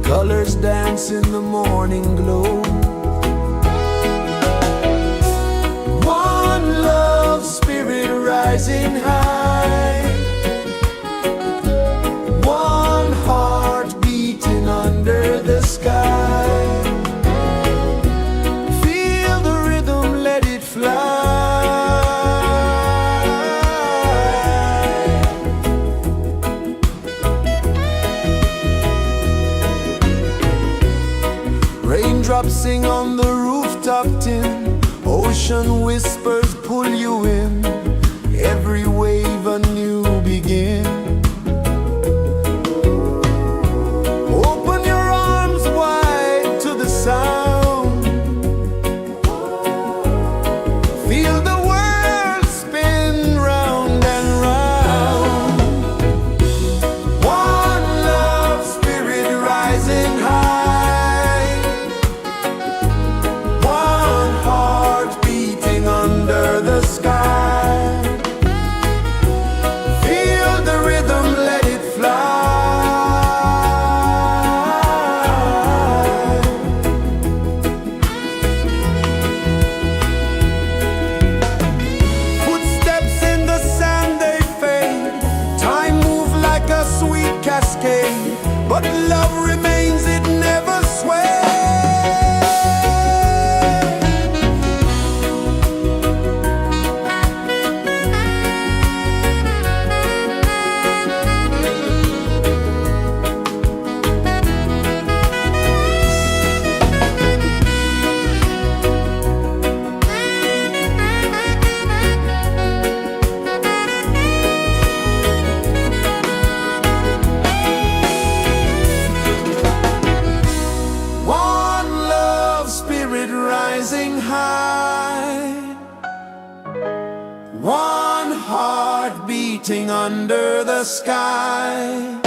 Colors dance in the morning glow. One love, spirit rising high. One heart beating under the sky. Feel the rhythm, let it fly. Raindrops sing on the rooftop tin. Ocean whispers pull you in. Every wave a new begin. Open your arms wide to the sound. Feel the world spin round and round. One love, spirit rising high. One heart beating under the sky. Feel the rhythm, let it fly. Footsteps in the sand, they fade. Time moves like a sweet cascade, but love remains, it never sways. One love, spirit rising high. One heart beating under the sky.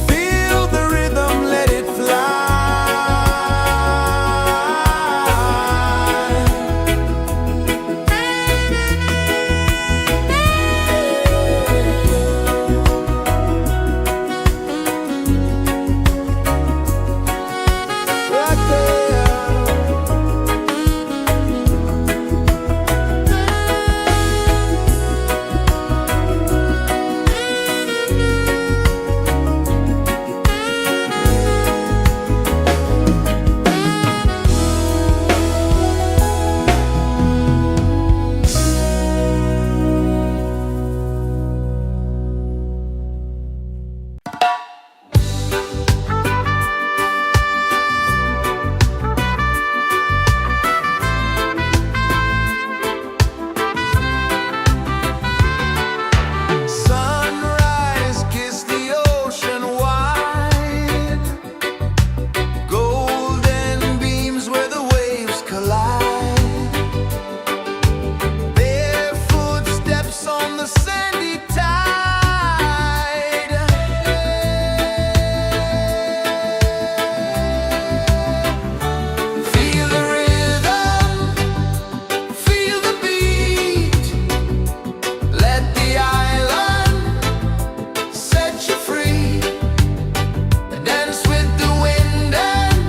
Feel the rhythm, let it fly. Right there. Sunrise, kiss the ocean wide. Golden beams where the waves collide. Barefoot steps on the sandy tide. Feel the rhythm, feel the beat. Let the island set you free. Dance with the wind and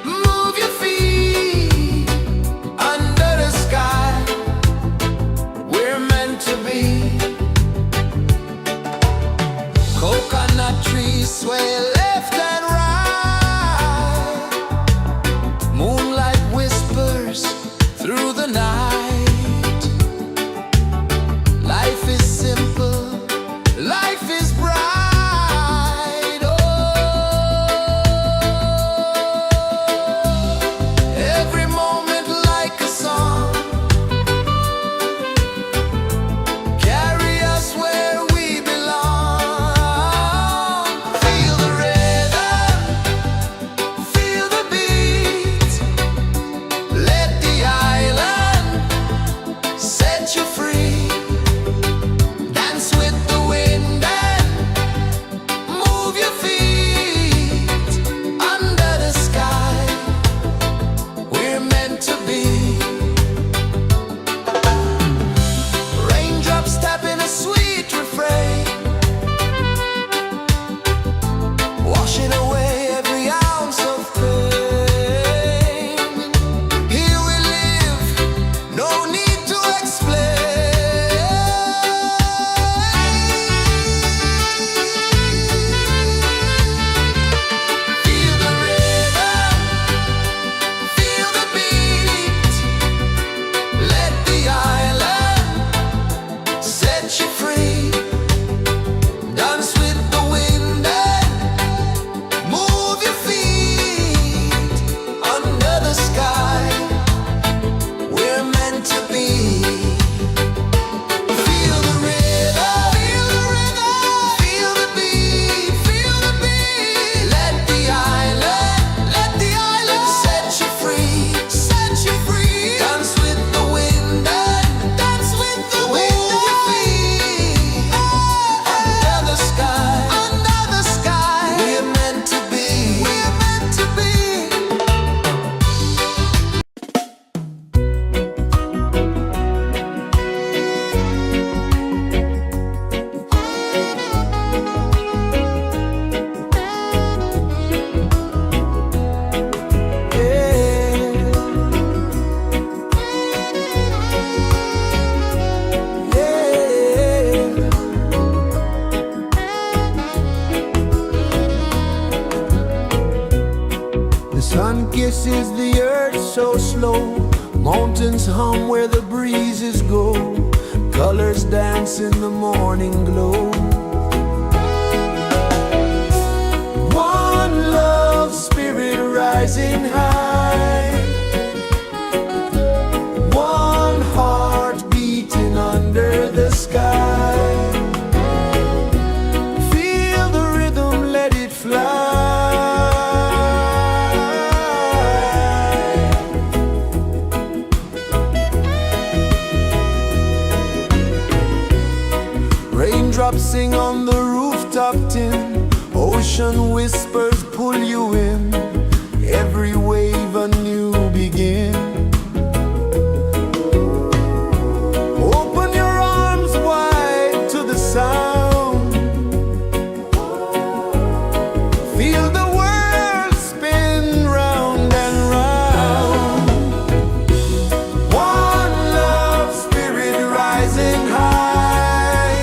move your feet. Under the sky, we're meant to be. Coconut trees sway left and right. Moonlight whispers through the night. Life is simple, life is bright. Oh, every moment like a song. Carry us where we belong. Feel the rhythm. is the earth so slow. Mountains hum where the breezes go. Colors dance in the morning glow. One love spirit rising high. One heart beating under the sky. Feel the rhythm, let it fly. Raindrops sing on the rooftop tin. Ocean whispers pull you in. Every wave a new begin. Open your arms wide to the sound. Feel the world spin round and round. One love spirit rising high.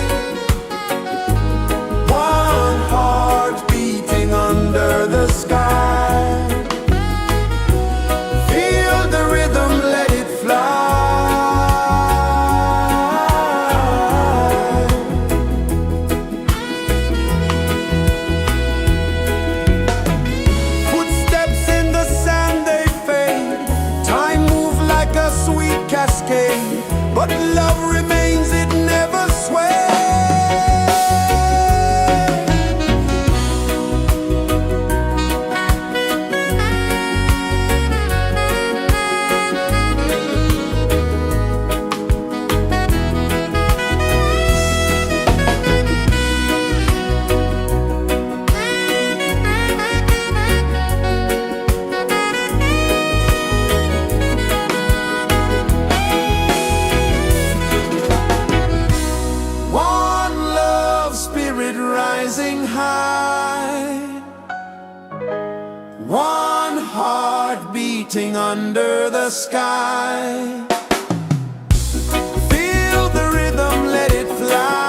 One heart beating under the sky. Feel the rhythm, let it fly. Footsteps in the sand, they fade. Time moves like a sweet cascade, but love remains, it never sways. One love spirit rising high. One heart beating under the sky. Feel the rhythm, let it fly.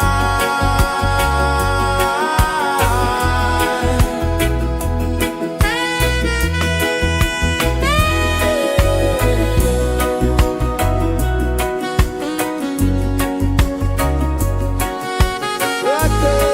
Right there.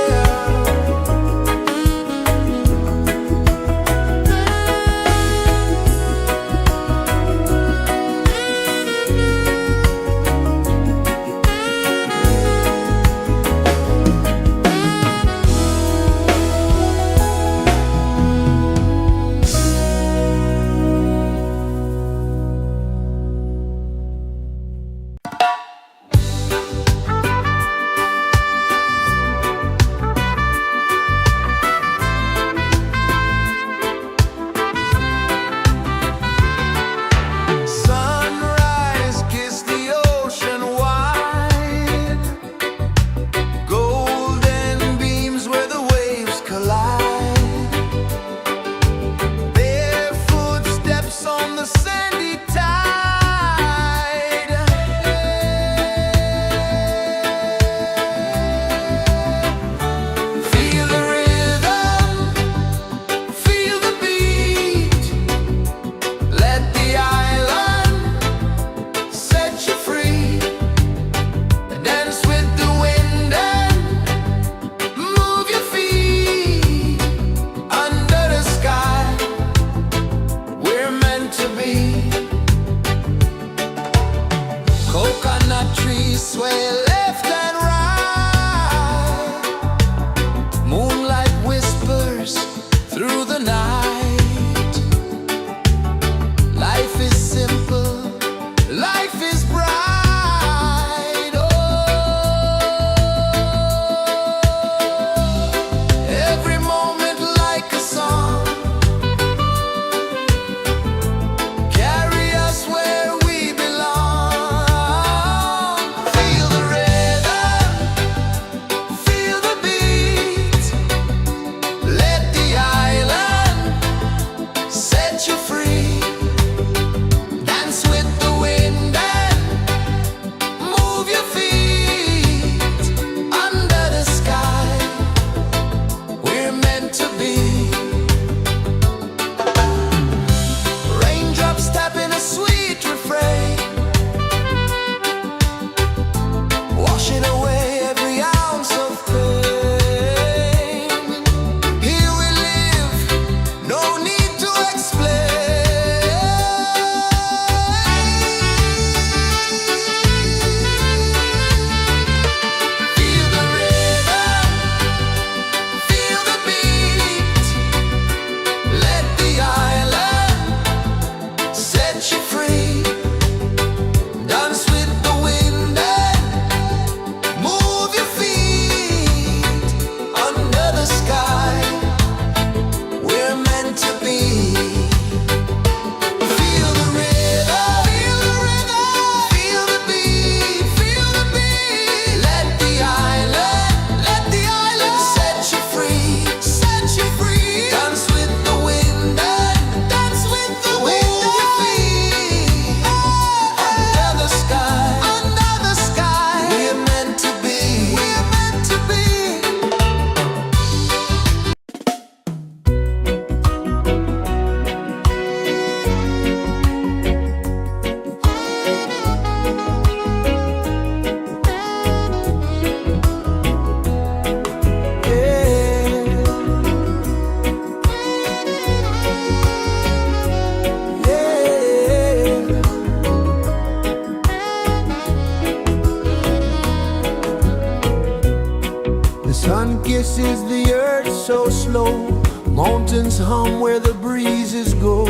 Sun kisses the earth so slow, mountains hum where the breezes go,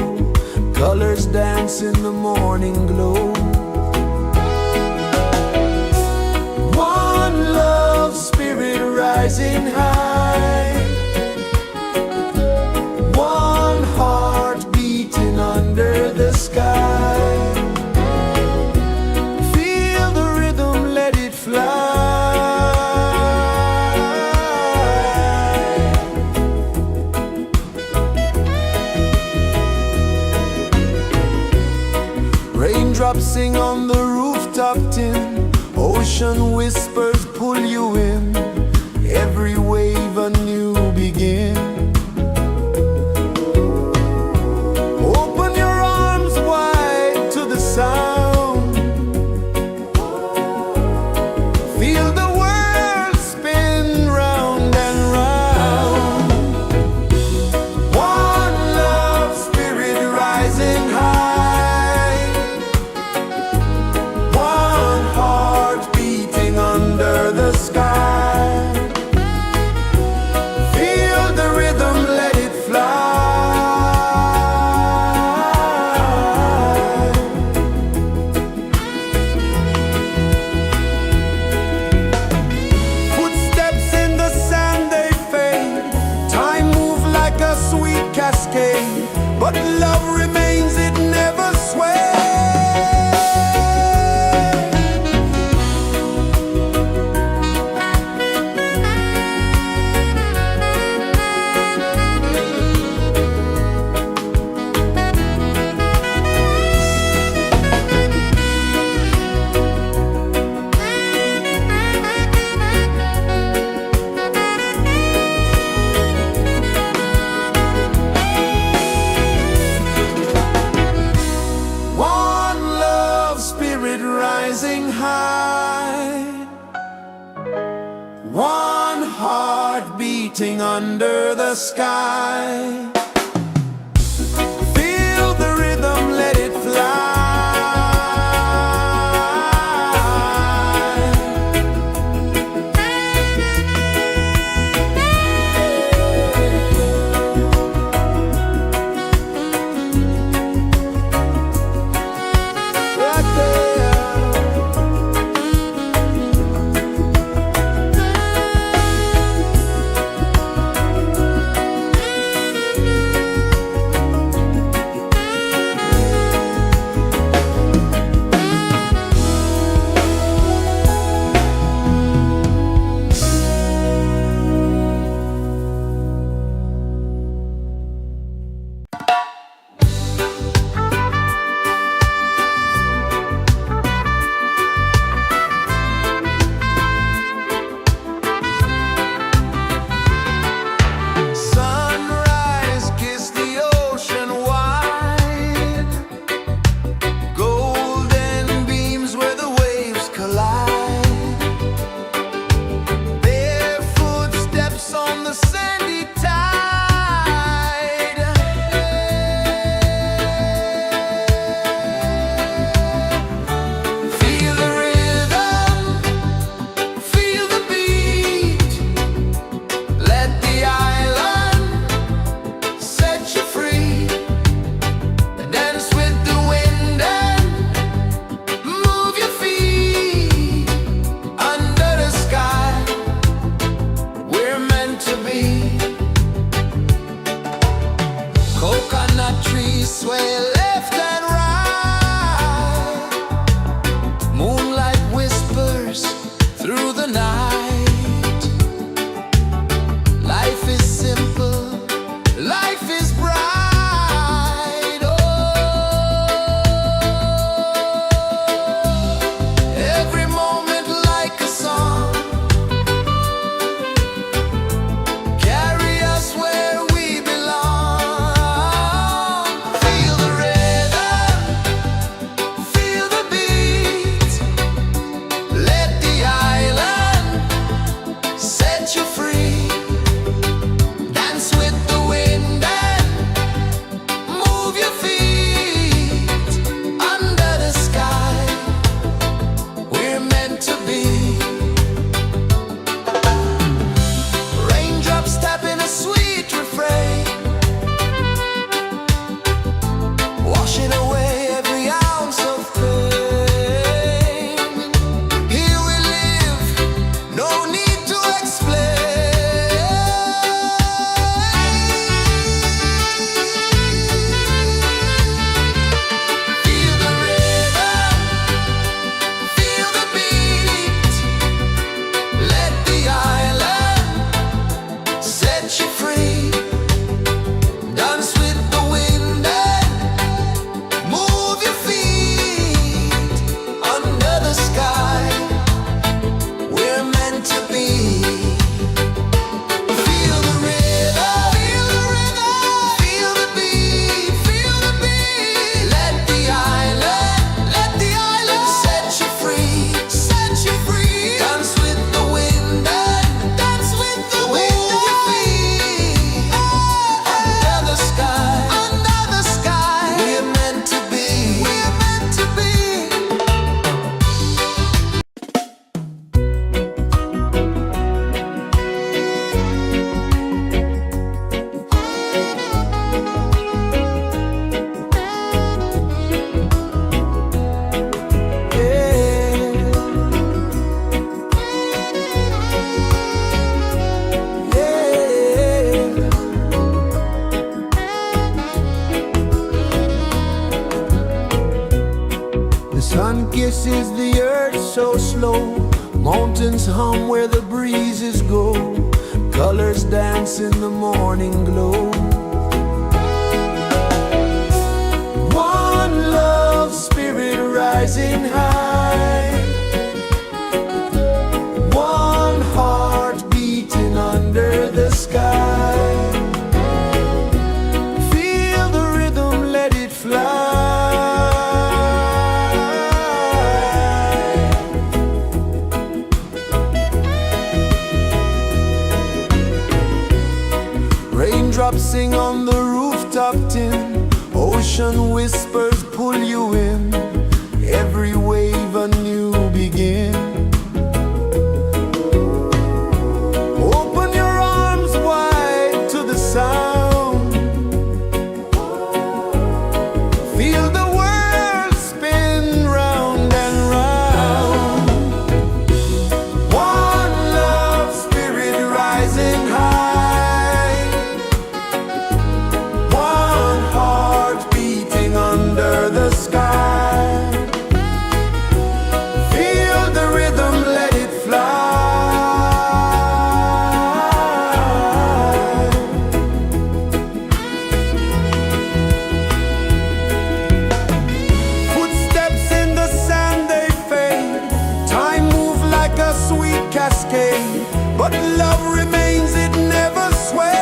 colors dance in the morning glow. One love spirit rising high, one heart beating under the sky. Feel the rhythm, let it fly. Raindrops sing on the rooftop tin, ocean whispers pull you in, every wave a new begin. Open your arms wide to the sound, feel the world spin round and round. One love spirit rising high, one heart beating under the sky. Feel the rhythm, let it fly. Footsteps in the sand, they fade, time moves like a sweet cascade, but love remains, it never sways. One love spirit rising high, one heart beating under the sky. Feel the rhythm, let it fly. Right there. rejoices the earth so slow. Mountains hum where the breezes go. Colors dance in the morning glow. One love spirit rising high. One heart beating under the sky. Feel the rhythm, let it fly. Raindrops sing on the rooftop tin. Ocean whispers pull you in. Every wave a new begin. Open your arms wide to the sound. Feel the world spin round and round. One love spirit rising high. One heart beating under the sky. Feel the rhythm, let it fly. Footsteps in the sand, they fade. Time moves like a sweet cascade, but love remains, it never sways.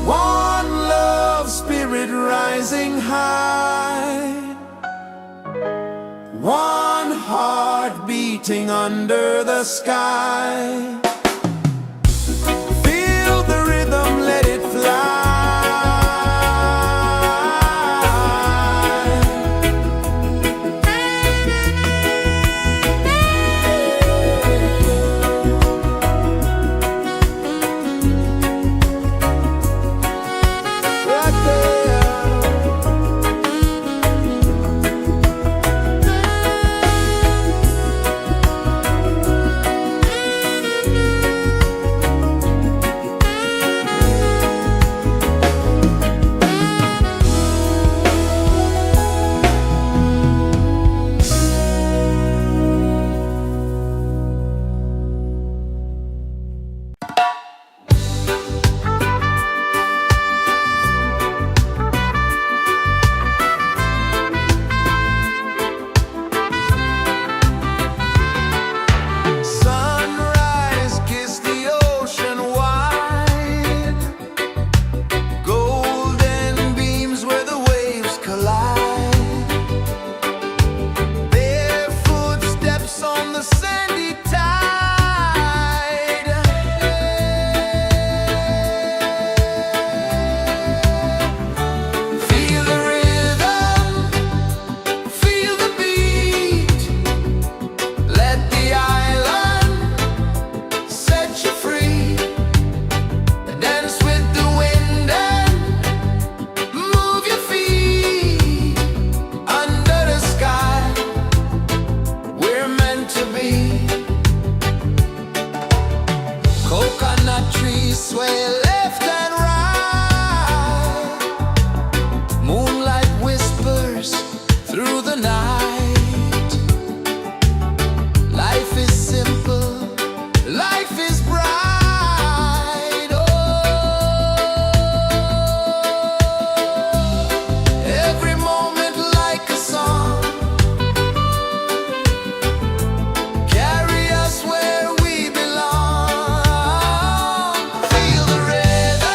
One love spirit rising high. One heart beating under the sky. Feel the rhythm, let it fly. Right there. Sunrise, kiss the ocean wide. Golden beams where the waves collide. Barefoot steps on the sandy tide. Feel the rhythm, feel the beat. Let the island set you free. Dance with the wind and move your feet. Under the sky, we're meant to be. Coconut trees sway left and right. Moonlight whispers through the night. Life is simple, life is bright. Oh, every moment like a song. Carry us where we belong. Feel the rhythm.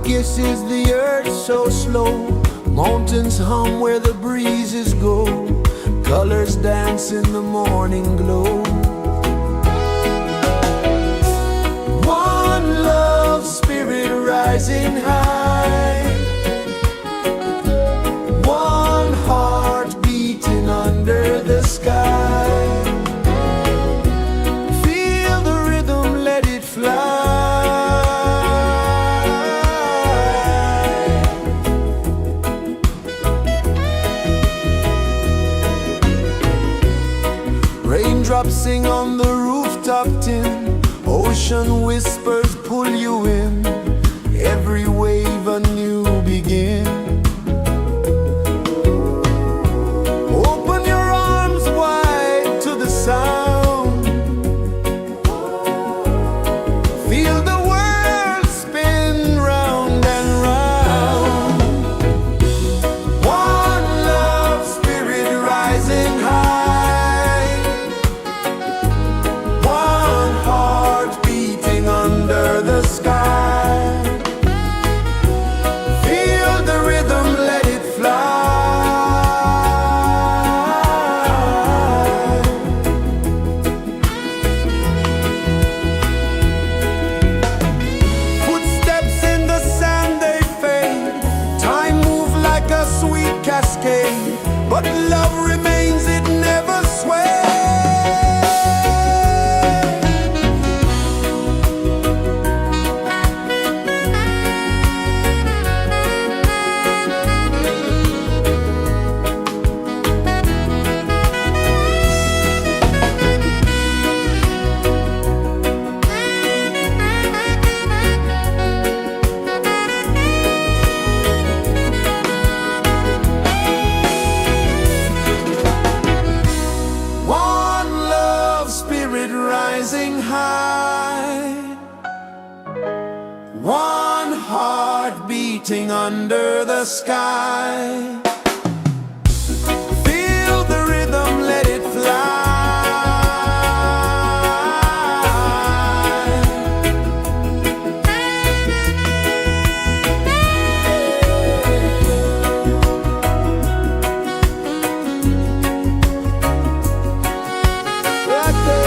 kisses the earth so slow. Mountains hum where the breezes go. Colors dance in the morning glow. One love spirit rising high. One heart beating under the sky. Feel the rhythm, let it fly. Raindrops sing on the rooftop tin. Ocean whispers pull you in. Every wave a new begin. Open your arms wide to the sound. Feel the world spin round and round. One love spirit rising high. One heart beating under the sky. Feel the rhythm, let it fly. Footsteps in the sand, they fade. Time moves like a sweet cascade, but love remains, it never sways. One love spirit rising high. One heart beating under the sky. Feel the rhythm, let it fly. Right there.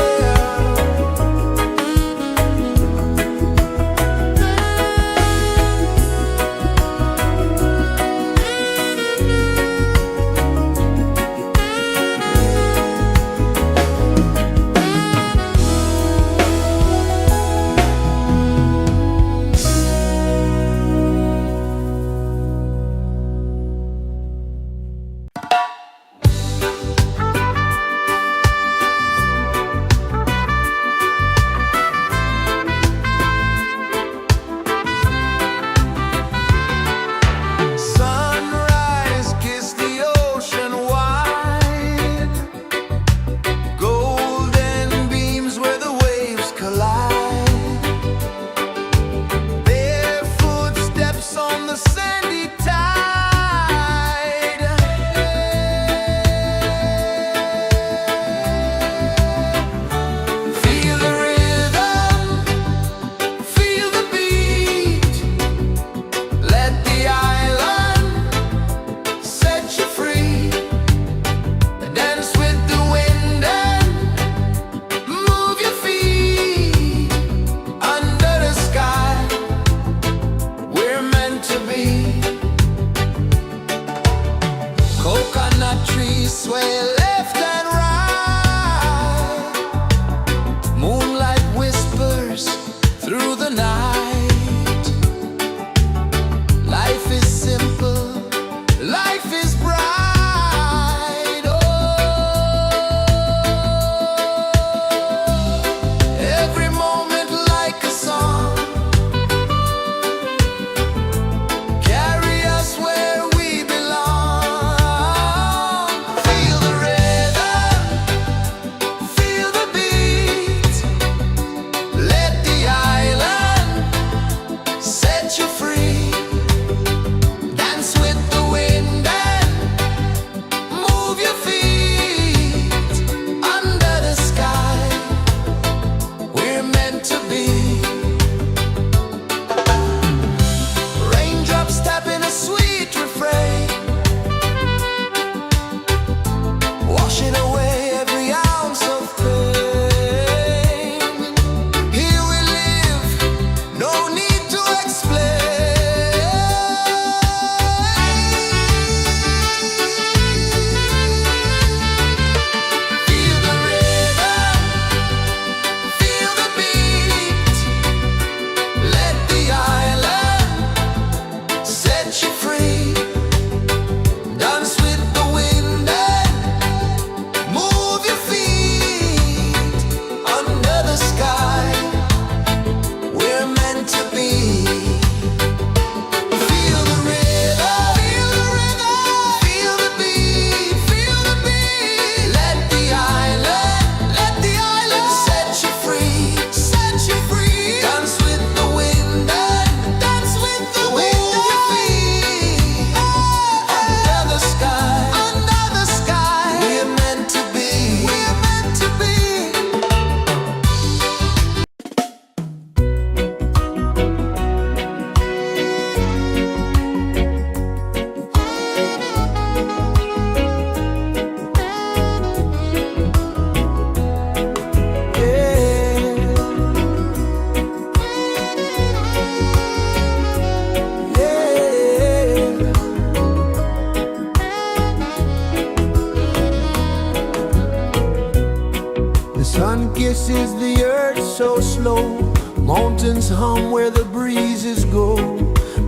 Mountains hum where the breezes go,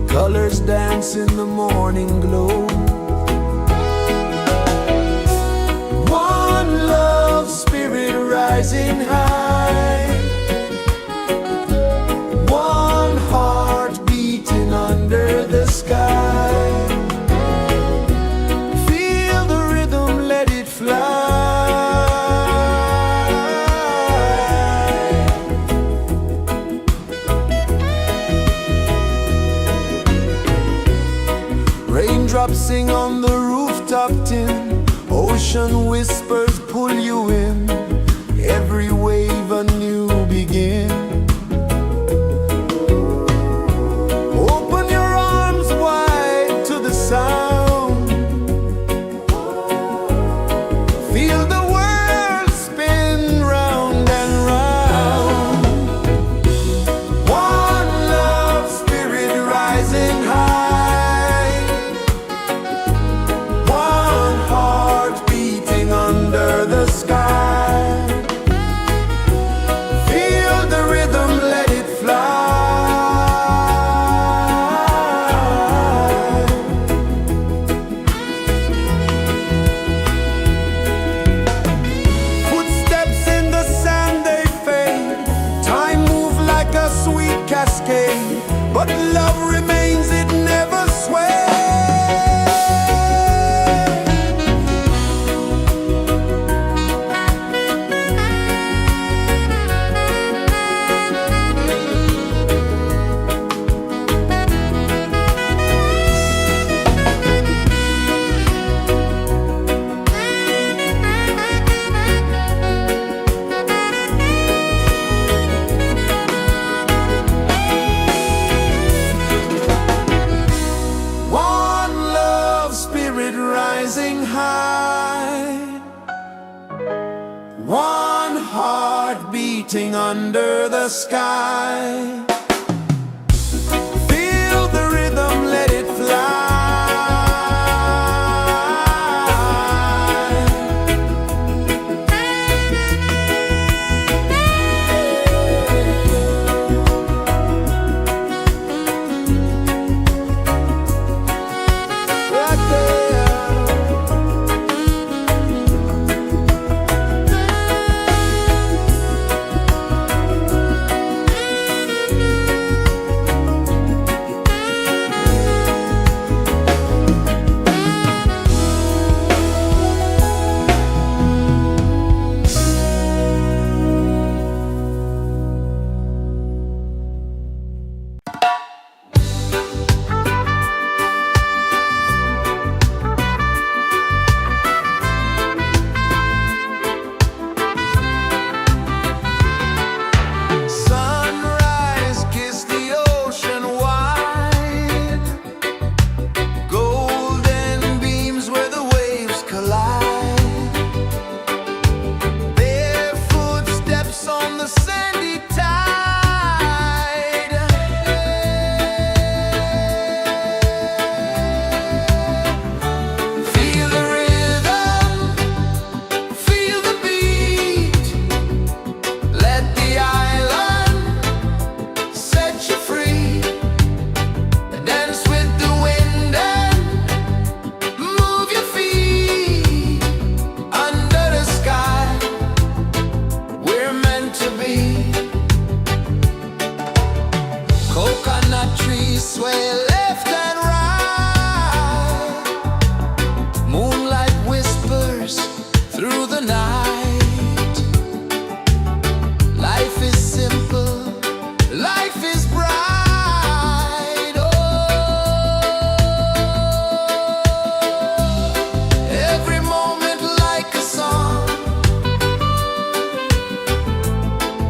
colors dance in the morning glow. One love spirit rising high, one heart beating under the sky. Feel the rhythm, let it fly. Raindrops sing on the rooftop tin, ocean whispers pull you in, every wave a new begin. Open your arms wide to the sound, feel the world spin round and round. One love spirit rising high, one heart beating under the sky. Feel the rhythm, let it fly. Footsteps in the sand, they fade. Time moves like a sweet cascade, but love remains, it never sways. One love spirit rising high, one heart beating under the sky. Feel the rhythm, let it fly. Right there. Sunrise, kiss the ocean wide, golden beams where the waves collide. Their footsteps on the sandy tide. Feel the rhythm, feel the beat, let the island set you free. Dance with the wind and move your feet. Under the sky, we're meant to be. Coconut trees sway left and right, moonlight whispers through the night. Life is simple, life is bright. Oh, every moment like a song,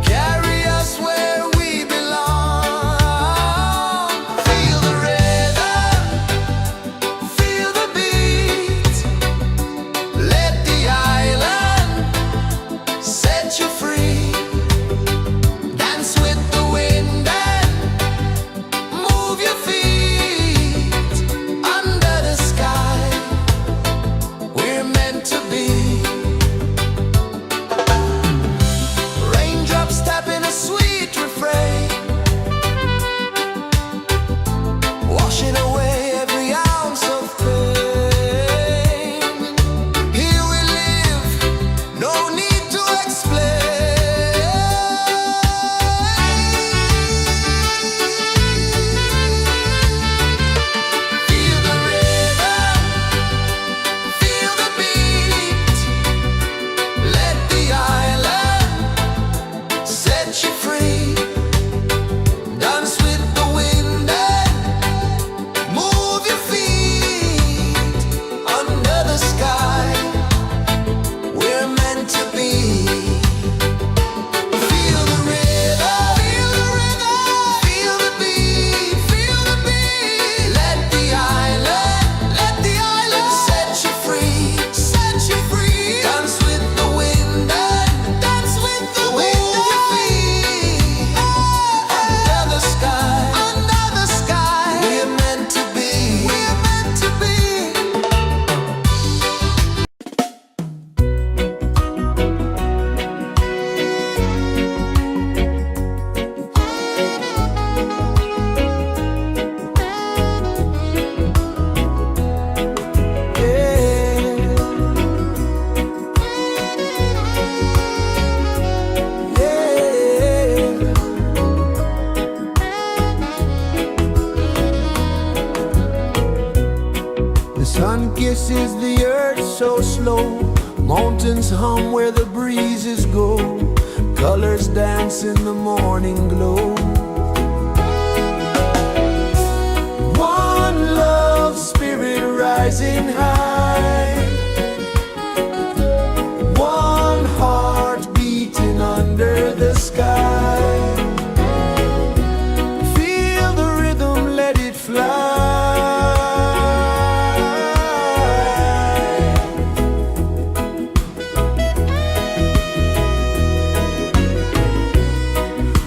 carry us where we belong. Feel the rhythm. is the earth so slow? Mountains hum where the breezes go. Colors dance in the morning glow. One love, spirit rising high. One heart beating under the sky. Feel the rhythm, let it fly.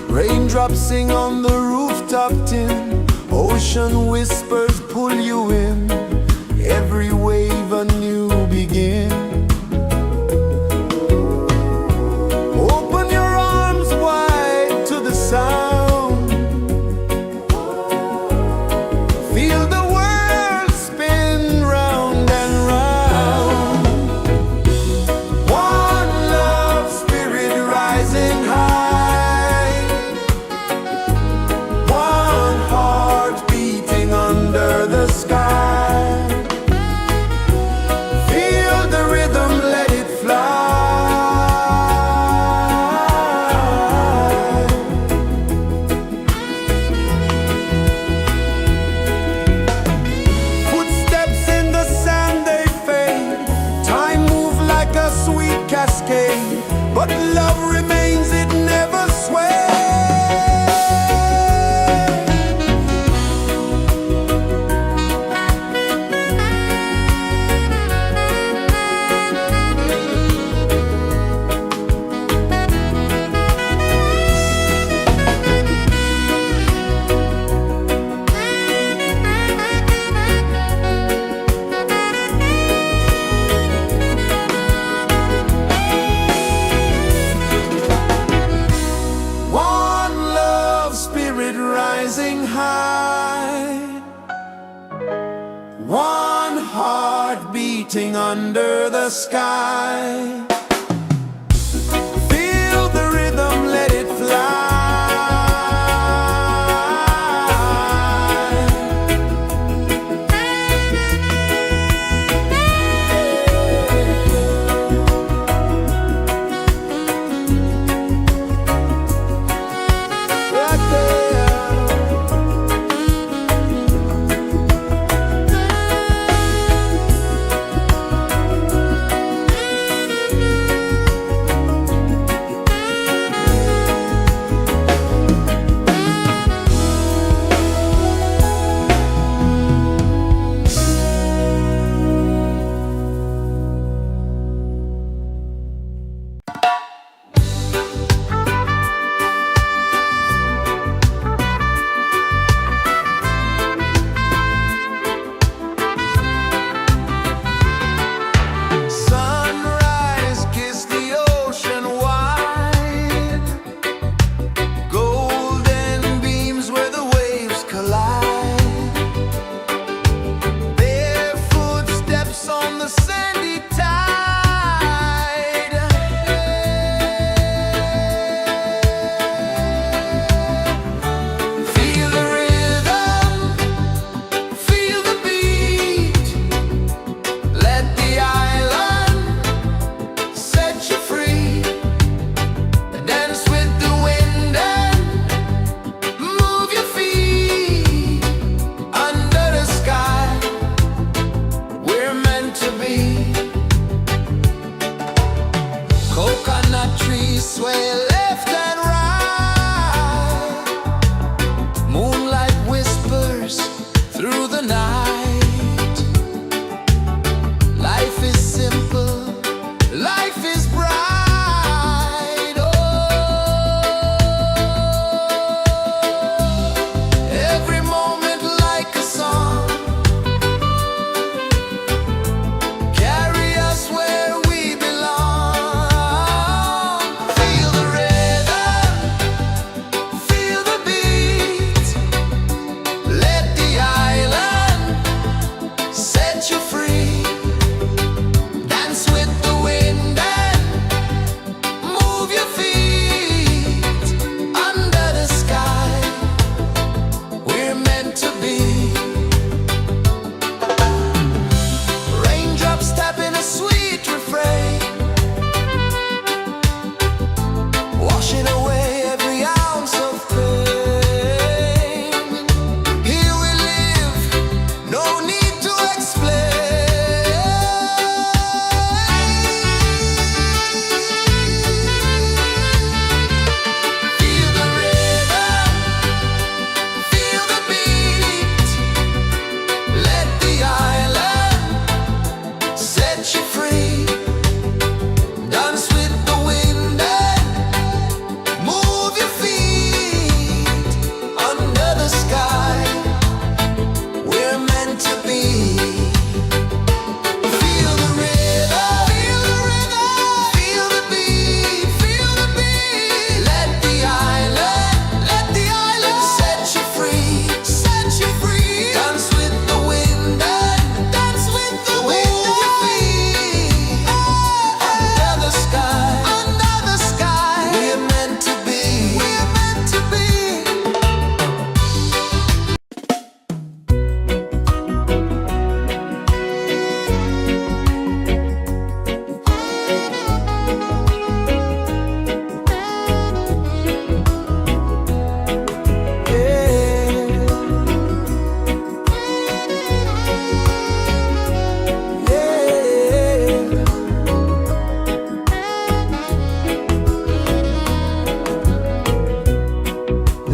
Raindrops sing on the rooftop tin. Ocean whispers pull you in. Every wave a new begin. Open your arms wide to the sound. Feel the world spin round and round. One love, spirit rising high. One heart beating under the sky. Feel the rhythm, let it fly. Footsteps in the sand, they fade. Time moves like a sweet cascade, but love remains, it never sways. One love, spirit rising high. One heart beating under the sky. Feel the rhythm, let it fly. Right there.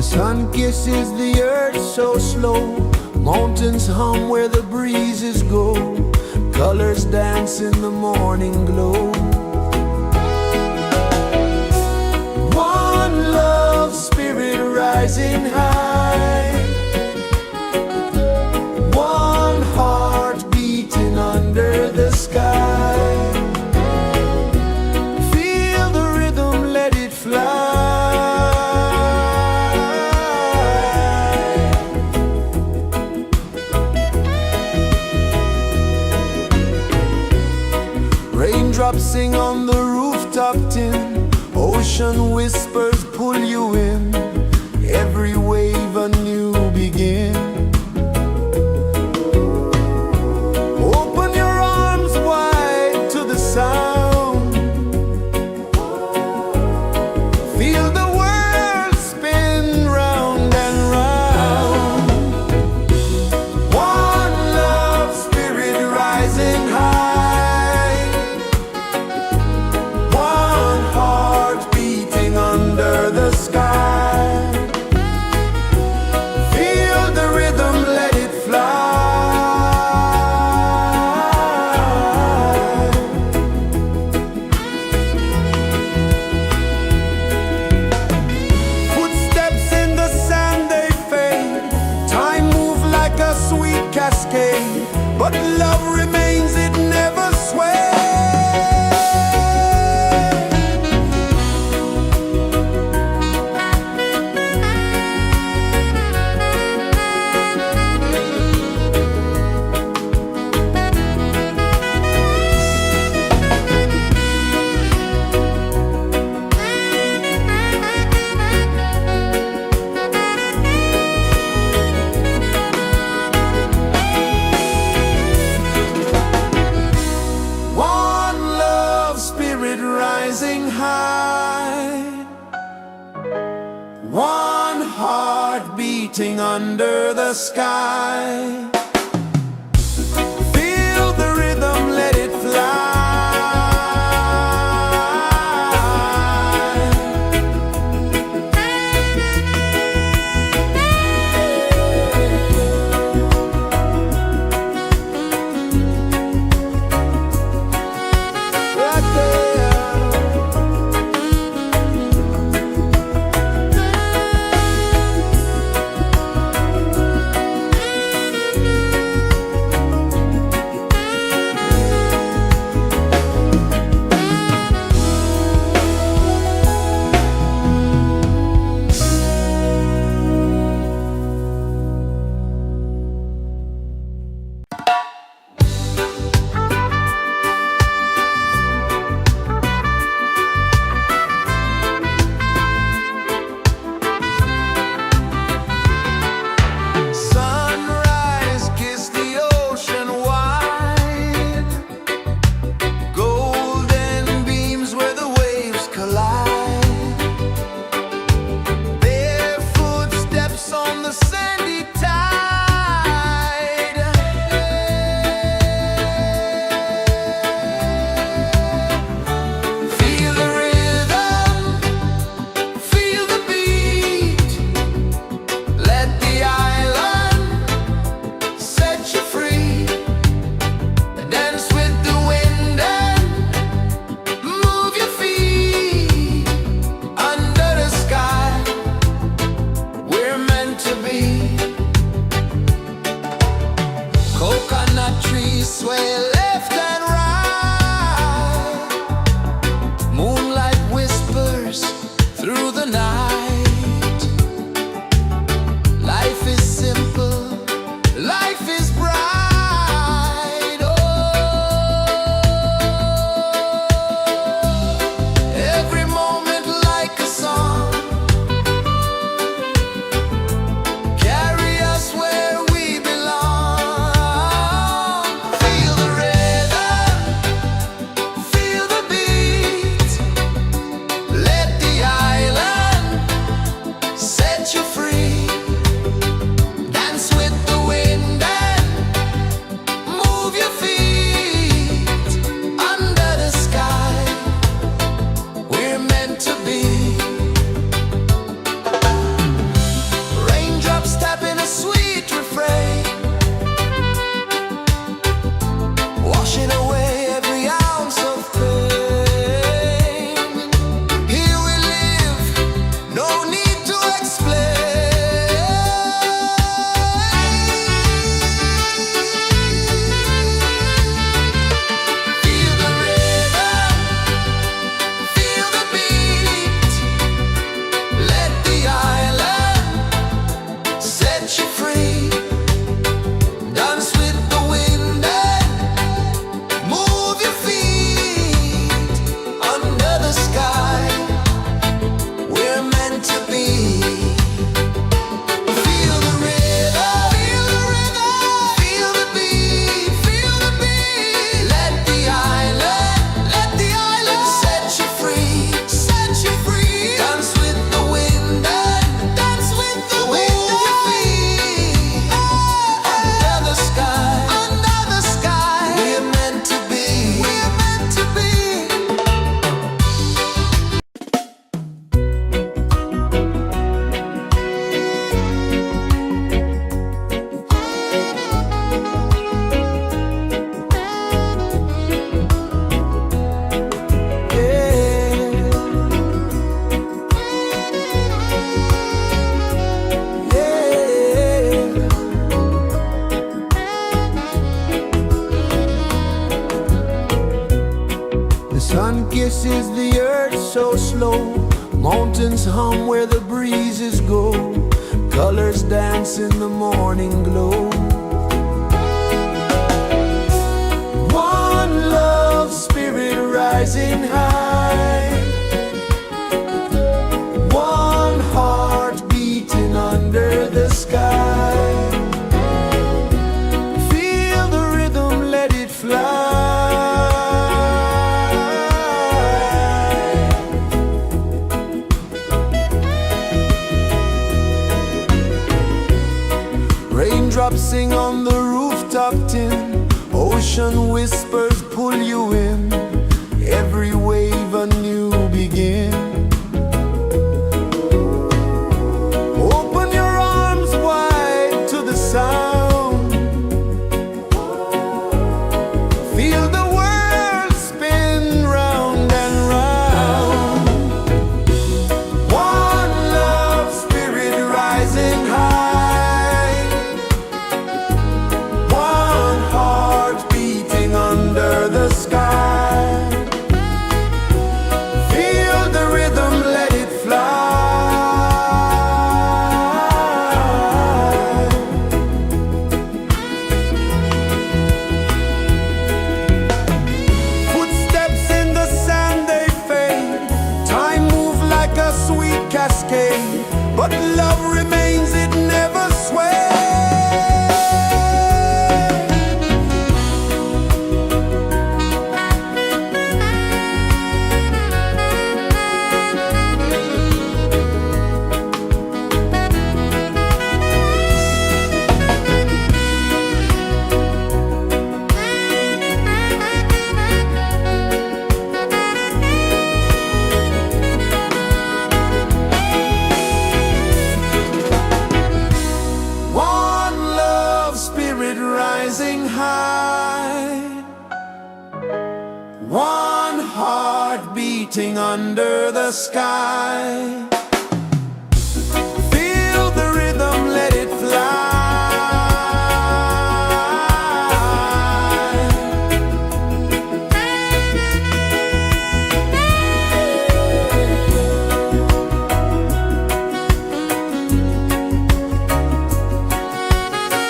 The sun kisses the earth so slow, mountains hum where the breezes go, colors dance in the morning glow. One love spirit rising high, one heart beating under the sky. Feel the rhythm, let it fly. Raindrops sing on the rooftop tin, ocean whispers pull you in, every wave a new begin. Open your arms wide to the sound, feel the world spin round and round. One love spirit rising high, one heart beating under the sky. Feel the rhythm, let it fly. Footsteps in the sand, they fade, time moves like a sweet cascade, but love remains, it never sways. Rising high, one heart beating under the sky. Feel the rhythm, let it fly. is the earth so slow? Mountains hum where the breezes go. Colors dance in the morning glow. One love spirit rising high. One heart beating under the sky. Feel the rhythm, let it fly. Raindrops sing on the rooftop tin. Ocean whispers pull you in. Every wave a new begin. Open your arms wide to the sound. Feel the world spin round and round. One love spirit rising high. One heart beating under the sky. Feel the rhythm, let it fly. Footsteps in the sand, they fade. Time moves like a sweet cascade, but love remains, it never sways. One love spirit rising high. One heart beating under the sky. Feel the rhythm, let it fly.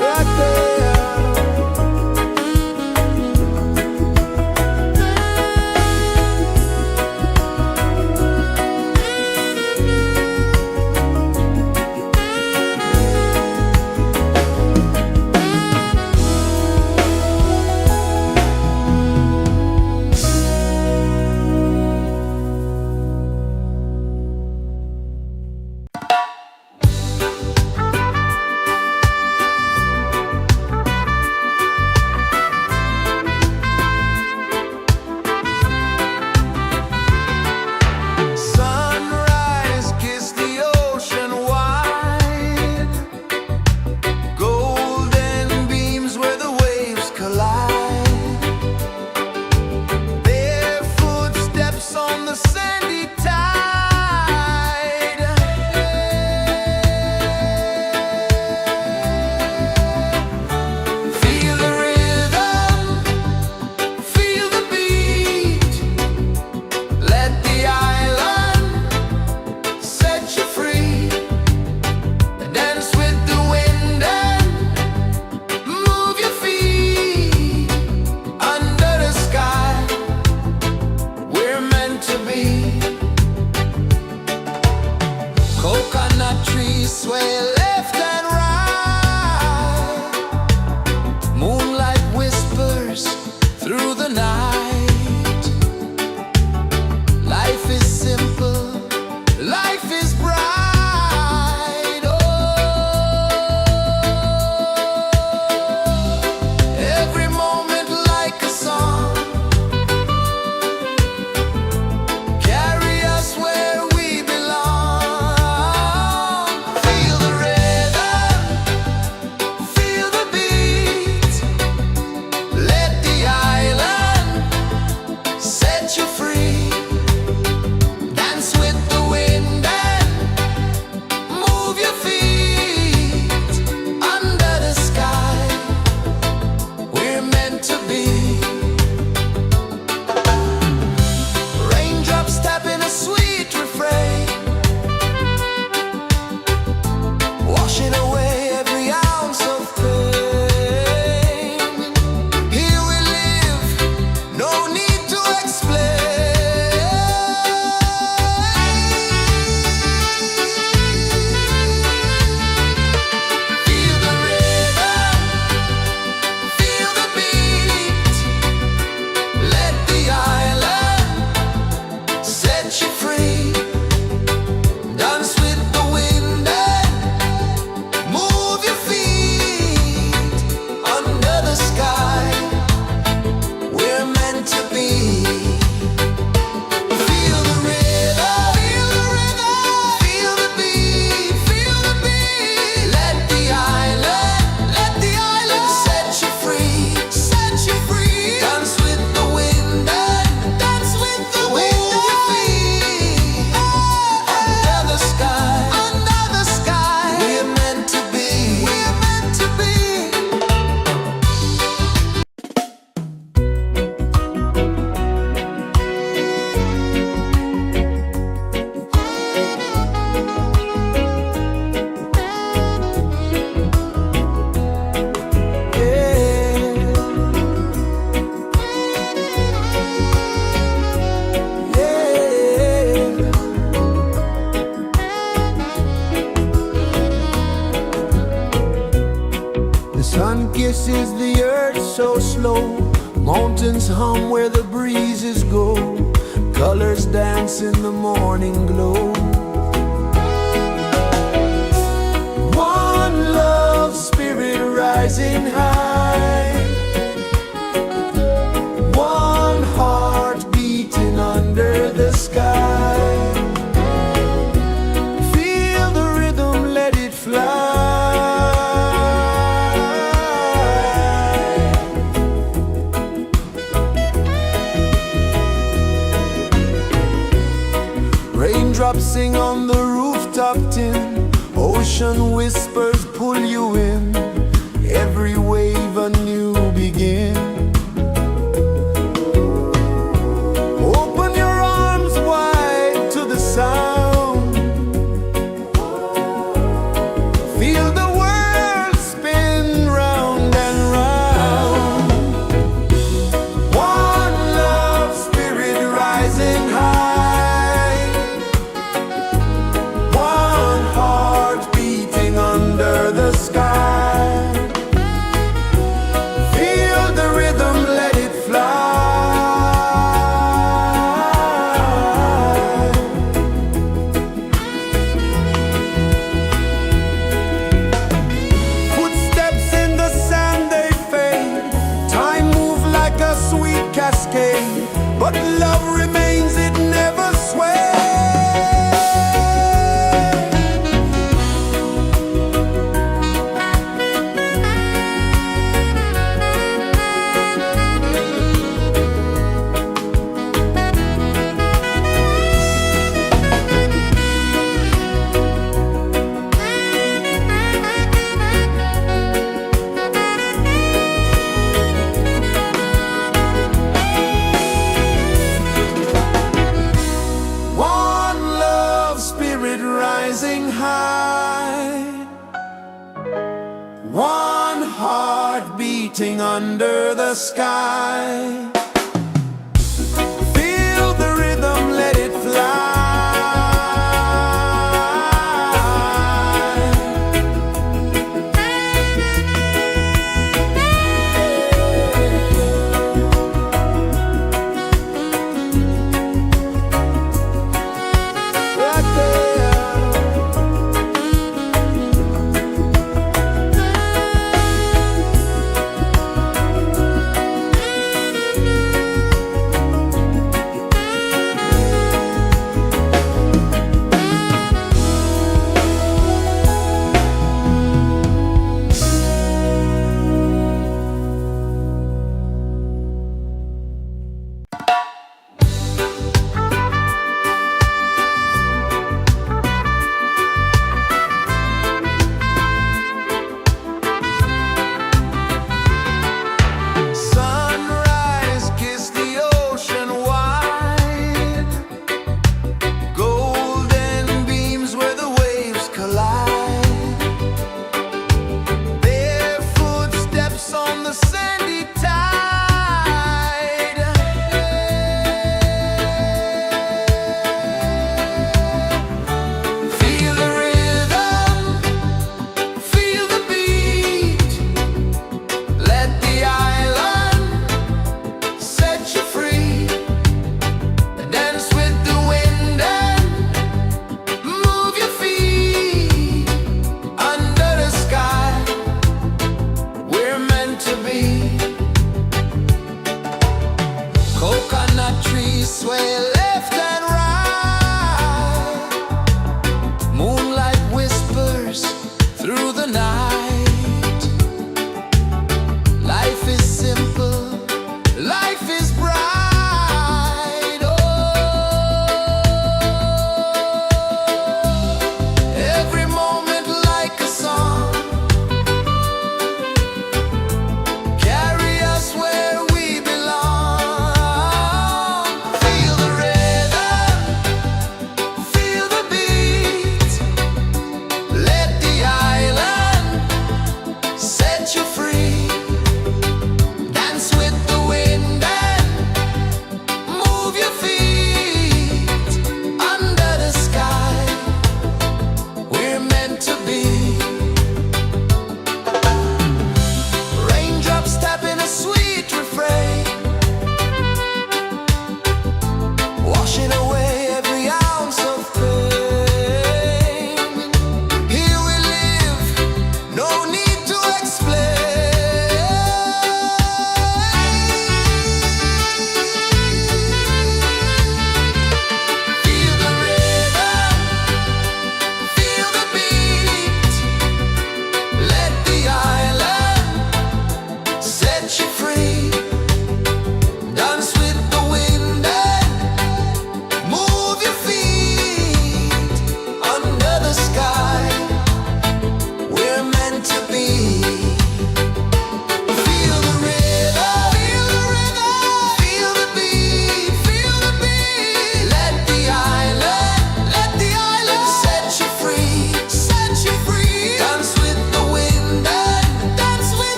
Right there. Sun kisses the earth so slow, mountains hum where the breezes go, colors dance in the morning glow. One love spirit rising high, one heart beating under the sky. Feel the rhythm, let it fly. Raindrops sing on the rooftop tin, ocean whispers pull you in, every wave a new begin. Open your arms wide to the sound, feel the world spin round and round. One love spirit rising high, one heart beating under the sky. Feel the rhythm, let it fly. Footsteps in the sand, they fade, time moves like a sweet cascade, but love remains, it never sways. One love spirit rising high, one heart beating under the sky. Feel the rhythm, let it fly. Right there.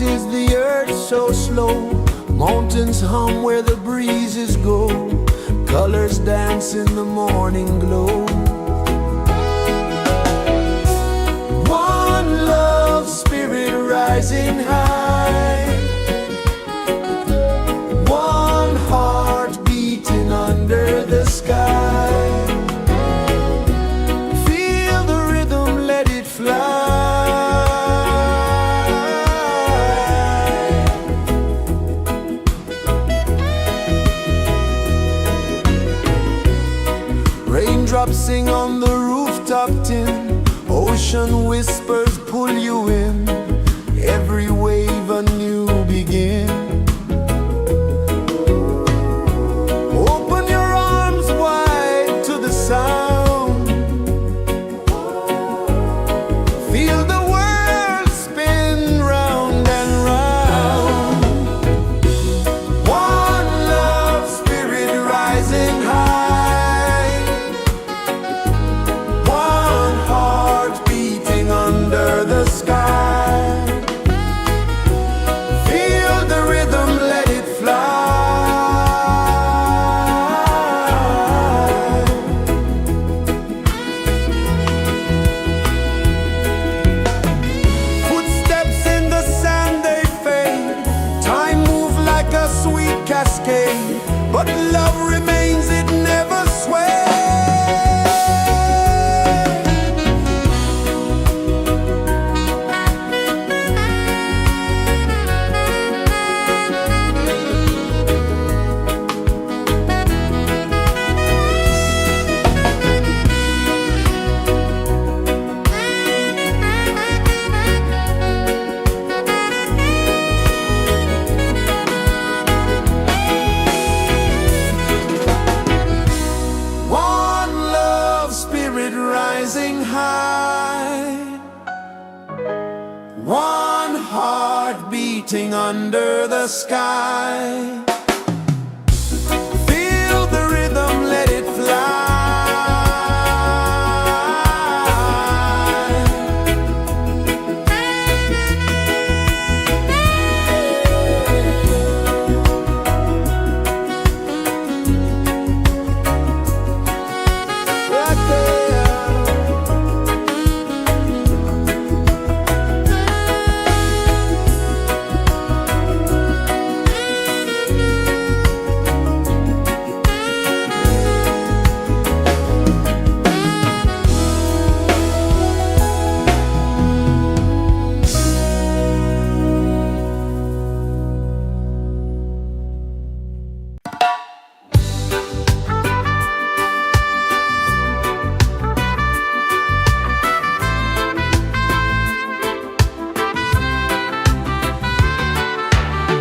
is the earth so slow? Mountains hum where the breezes go. Colors dance in the morning glow. One love, spirit rising high. One heart beating under the sky. Feel the rhythm, let it fly. Raindrops sing on the rooftop tin. Ocean whispers pull you in. Every wave a new begin. Open your arms wide to the sound. Feel the world spin round and round. One love, spirit rising high. One heart beating under the sky. Feel the rhythm, let it fly. Footsteps in the sand, they fade. Time moves like a sweet cascade, but love remains, it never sways. One love, spirit rising high. One heart beating under the sky. Feel the rhythm, let it fly. Right there.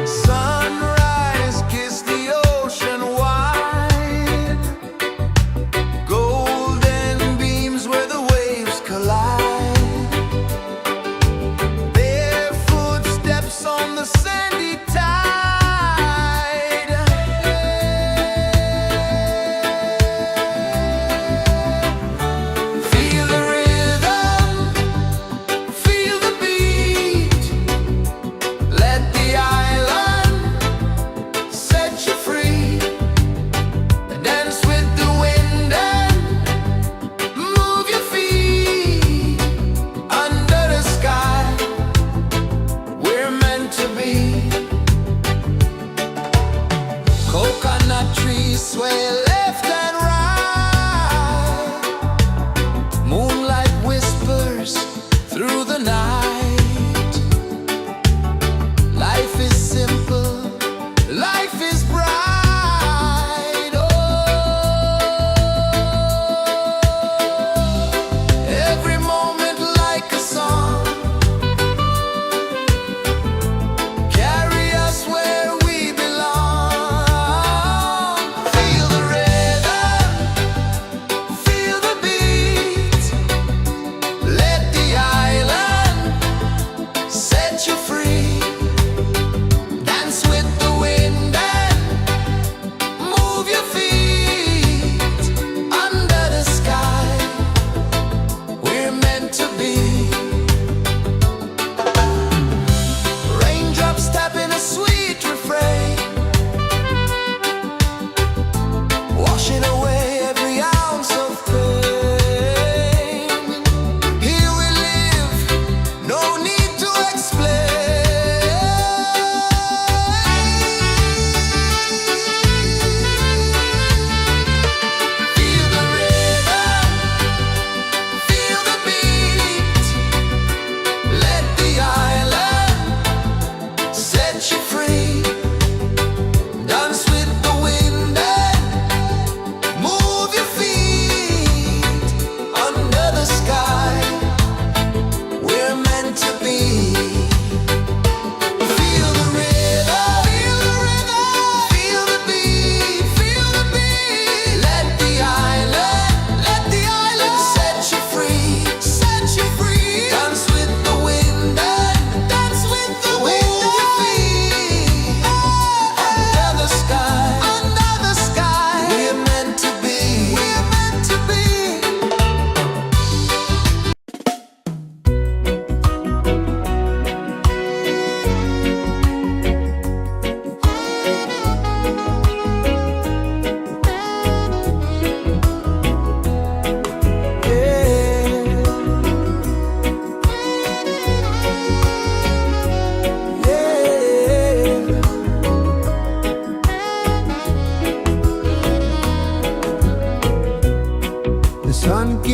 Sunrise, kiss the ocean wide. Golden beams where the waves collide. Their footsteps on the sandy tide. Feel the rhythm, feel the beat. Let the island set you free. Dance with the wind and move your feet. Under the sky, we're meant to be. Coconut trees sway left and right. Moonlight whispers through the night. Life is simple, life is bright. Oh, every moment like a song. Carry us where we belong. Feel the rhythm,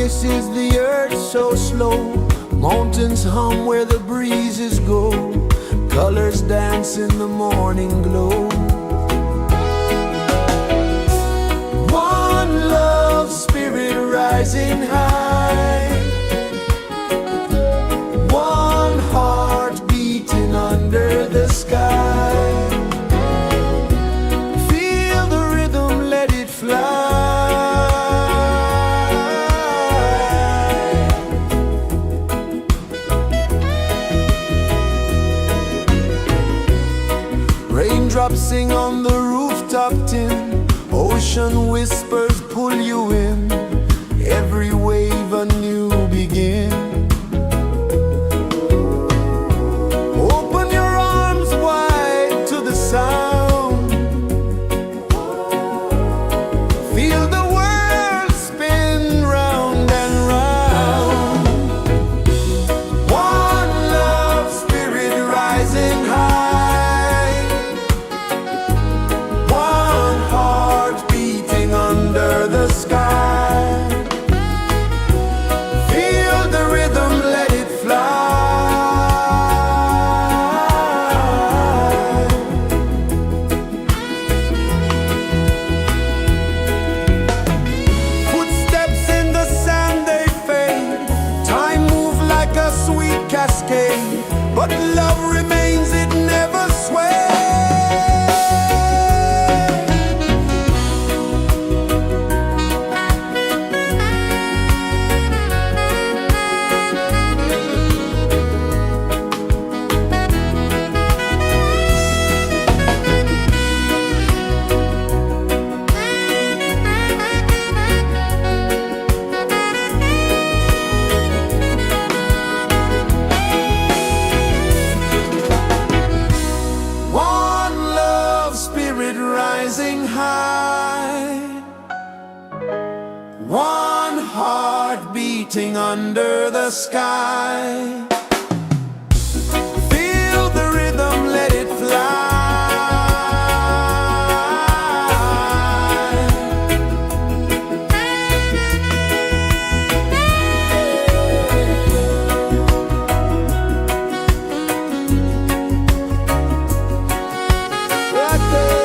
kisses the earth so slow. Mountains hum where the breezes go. Colors dance in the morning glow. One love spirit rising high. One heart beating under the sky. Feel the rhythm, let it fly. Raindrops sing on the rooftop tin. Ocean whispers pull you in. Every wave a new begin. Open your arms wide to the sound. Feel the world spin round and round. One love spirit rising high. One heart beating under the sky. Feel the rhythm, let it fly. Footsteps in the sand, they fade. Time moves like a sweet cascade, but love remains, it never sways. One love spirit rising high. One heart beating under the sky. Feel the rhythm, let it fly. Right there.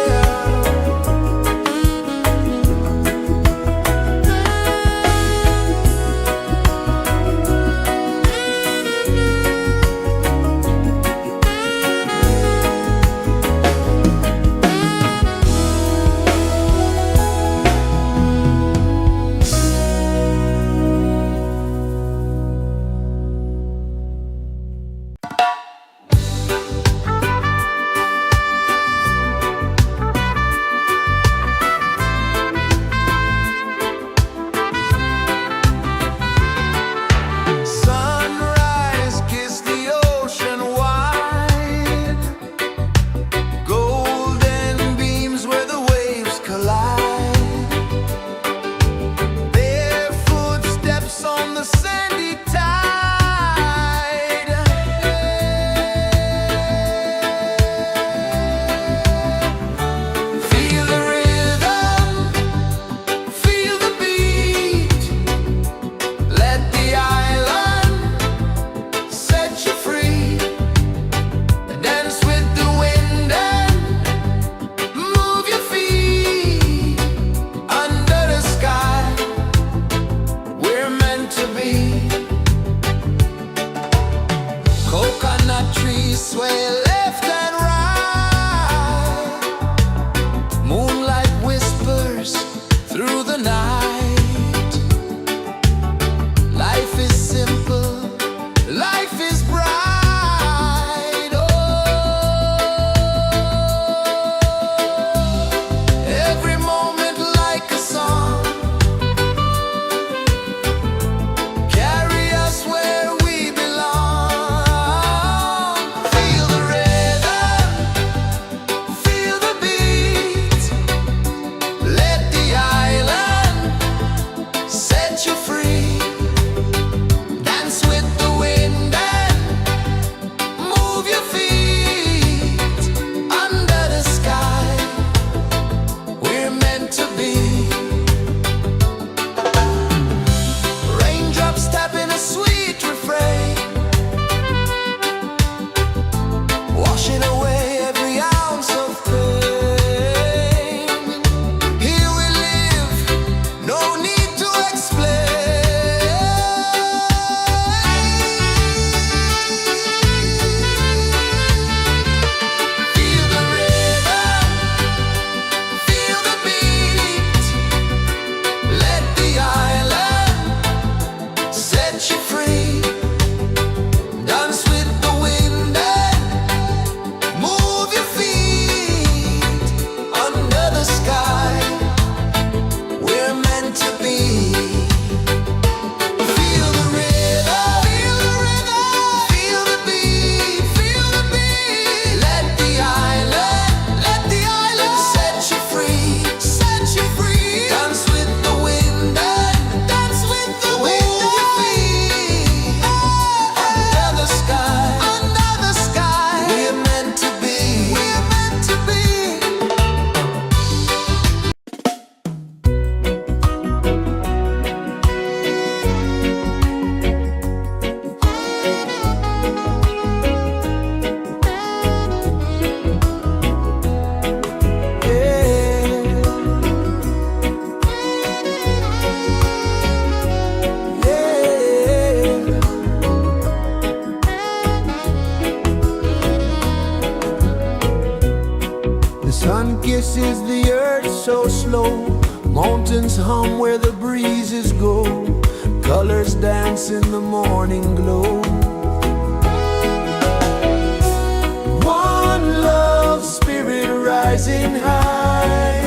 is the earth so slow. Mountains hum where the breezes go. Colors dance in the morning glow. One love, spirit rising high.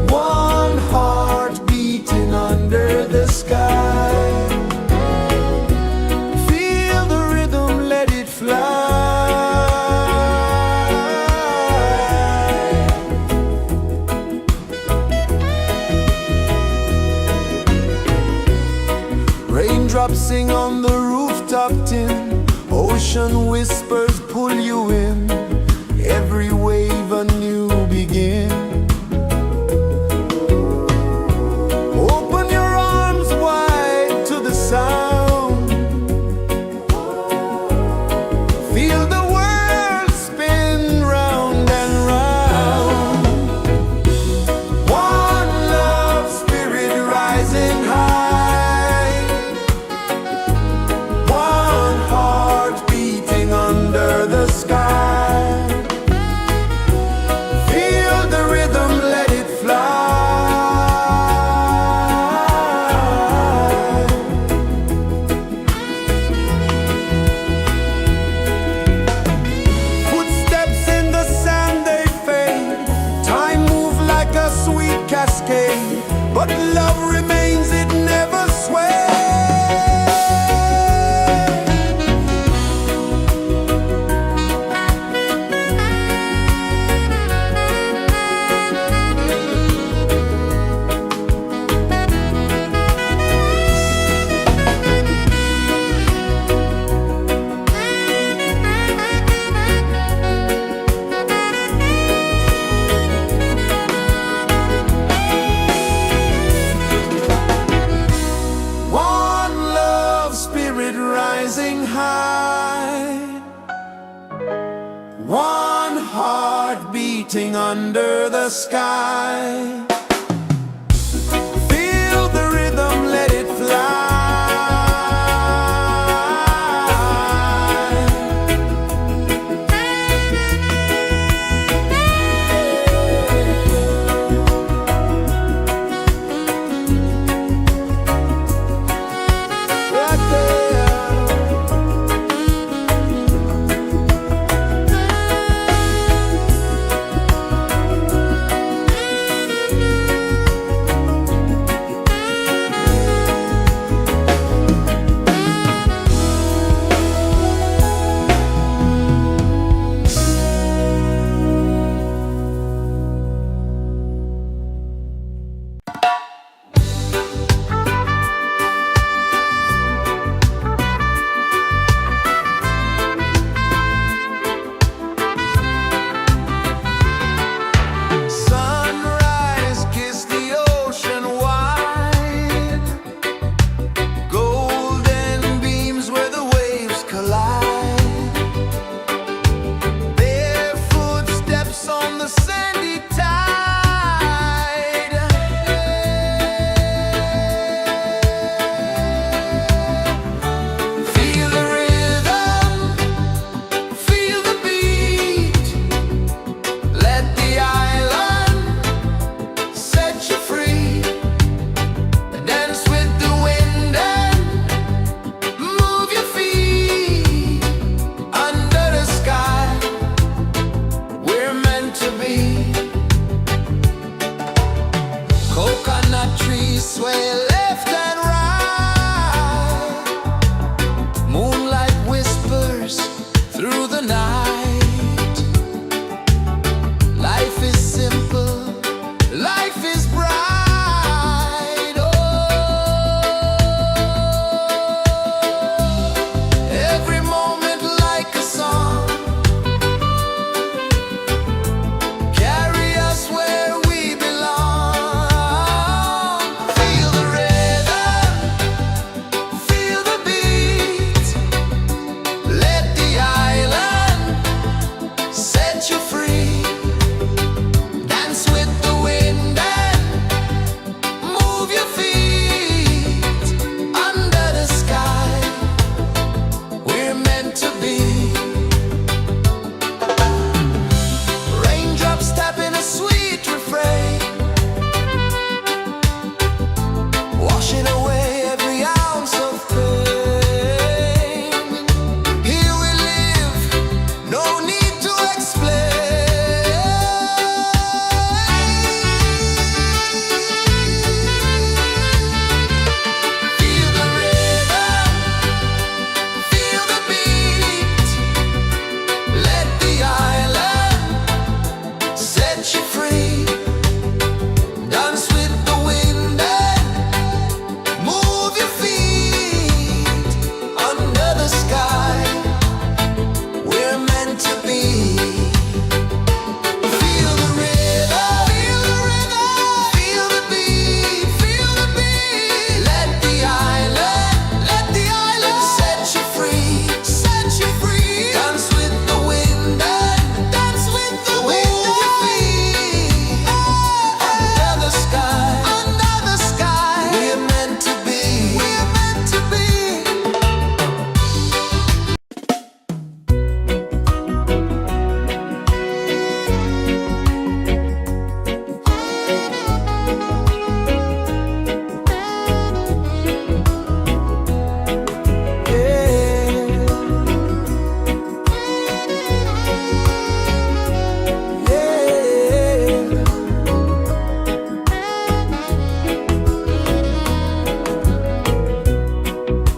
One heart beating under the sky. Feel the rhythm, let it fly. Raindrops sing on the rooftop tin. Ocean whispers pull you in. Every wave a new begin. Open your arms wide to the sound. Feel the world spin round and round. One love, spirit rising high. One heart beating under the sky. Feel the rhythm, let it fly. Footsteps in the sand, they fade. Time moves like a sweet cascade, but love remains, it never sways. One love, spirit rising high. One heart beating under the sky. Feel the rhythm, let it fly. Right there. Sunrise, kiss the ocean wide. Golden beams where the waves collide. Bare footsteps on the sandy tide. Feel the rhythm, feel the beat. Let the island set you free. Dance with the wind and move your feet. Under the sky, we're meant to be. Coconut trees sway left and right. Moonlight whispers through the night. Life is simple, life is bright. Oh, every moment like a song. Carry us where we belong. Feel the rhythm. set you free. Dance with the wind and move your feet under the sky. We're meant to be. Feel the rhythm, feel the rhythm, feel the beat, feel the beat. Let the island set you free, set you free. Dance with the wind and dance with the wind. Move your feet under the sky, under the sky. We're meant to be, we're meant to be.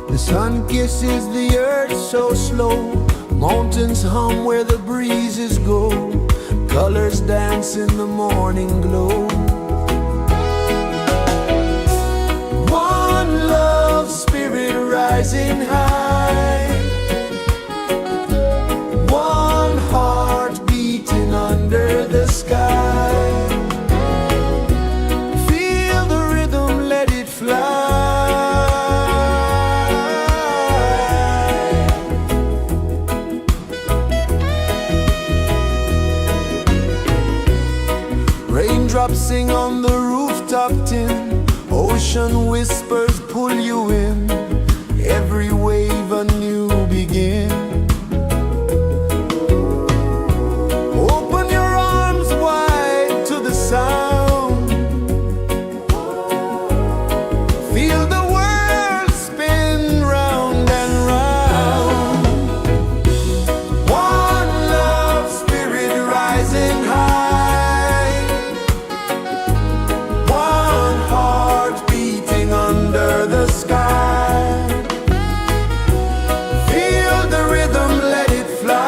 The sun kisses the earth so slow. Mountains hum where the breezes go. Colors dance in the morning glow. One love spirit rising high. One heart beating under the sky. Feel the rhythm, let it fly. Raindrops sing on the rooftop tin. Ocean whispers pull you in. Every wave a new begin. Open your arms wide to the sound. Feel the world spin round and round. One love spirit rising high. One heart beating under the sky. Feel the rhythm, let it fly.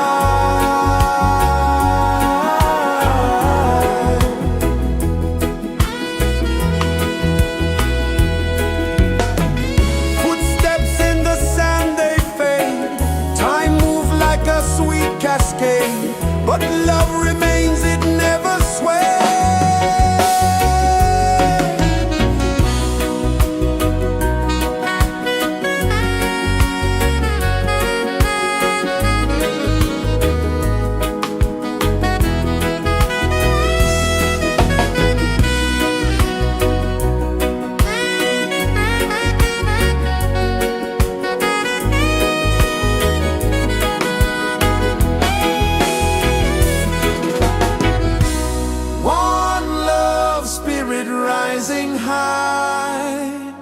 Footsteps in the sand, they fade. Time moves like a sweet cascade, but love remains, it never sways. One love spirit rising high.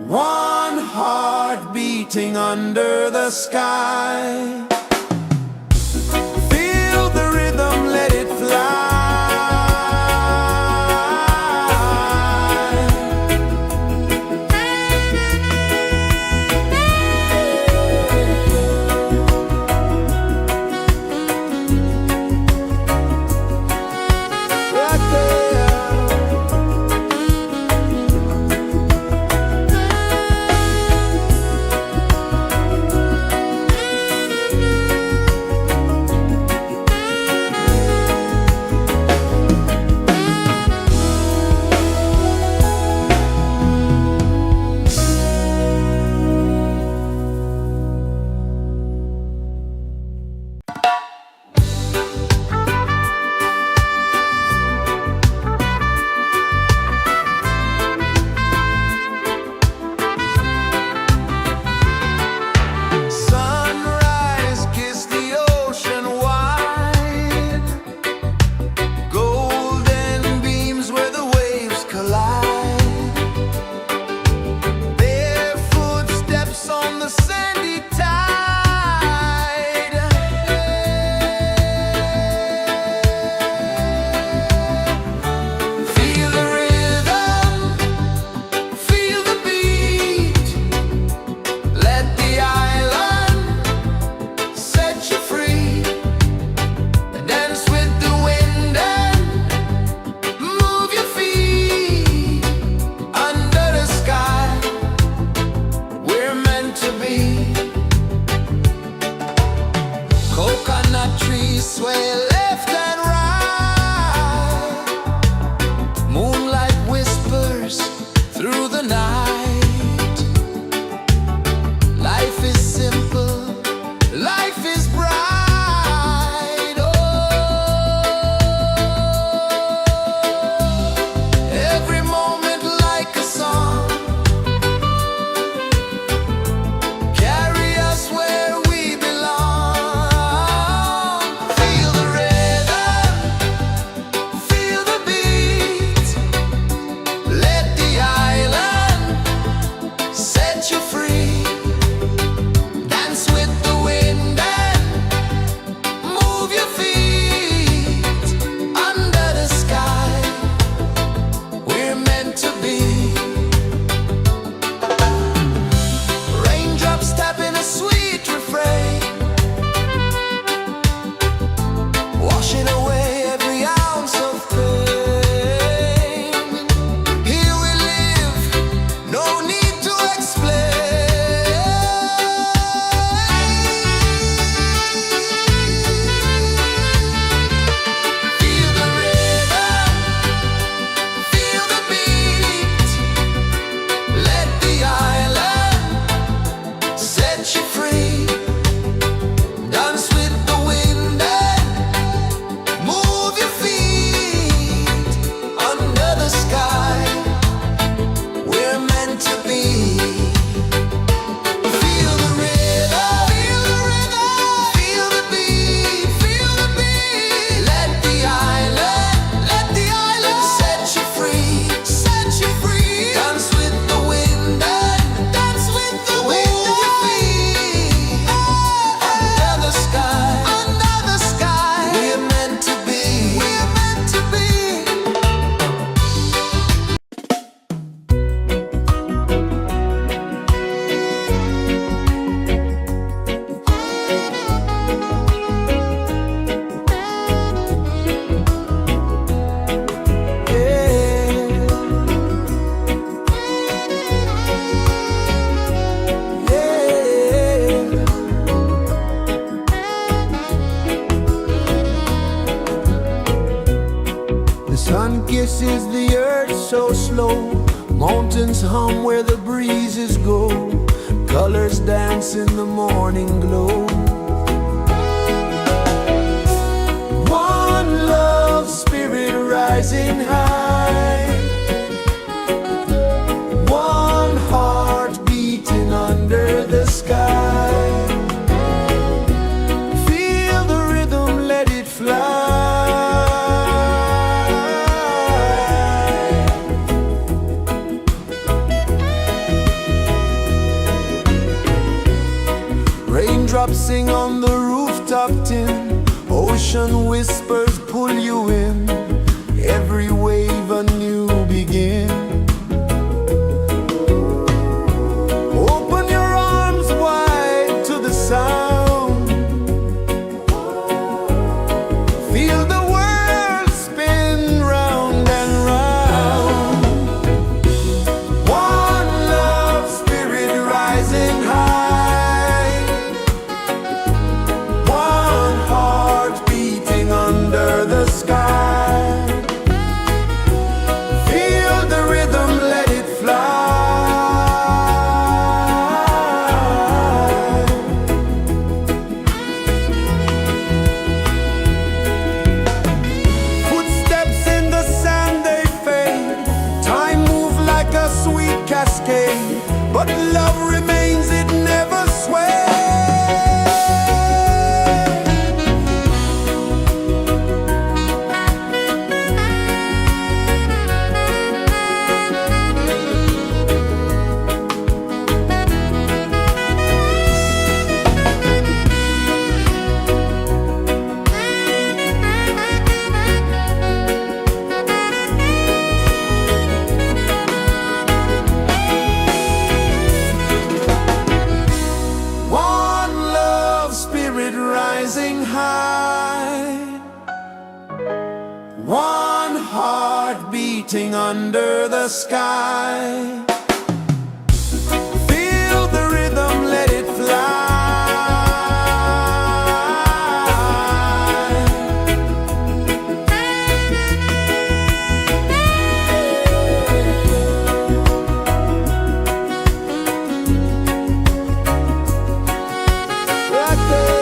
One heart beating under the sky. Feel the rhythm, let it fly. Sun kisses the earth so slow, mountains hum where the breezes go, colors dance in the morning glow. One love spirit rising high, one heart beating under the sky. Feel the rhythm, let it fly. Raindrops sing on the rooftop tin, ocean whispers pull you in, every wave a new begin. Open your arms wide to the sound, feel the world spin round and round. One love spirit rising high, one heart beating under the sky. Feel the rhythm, let it fly. Footsteps in the sand, they fade, time moves like a sweet cascade, but love remains, it never sways. One love spirit rising high, one heart beating under the sky. Feel the rhythm, let it fly. Right there.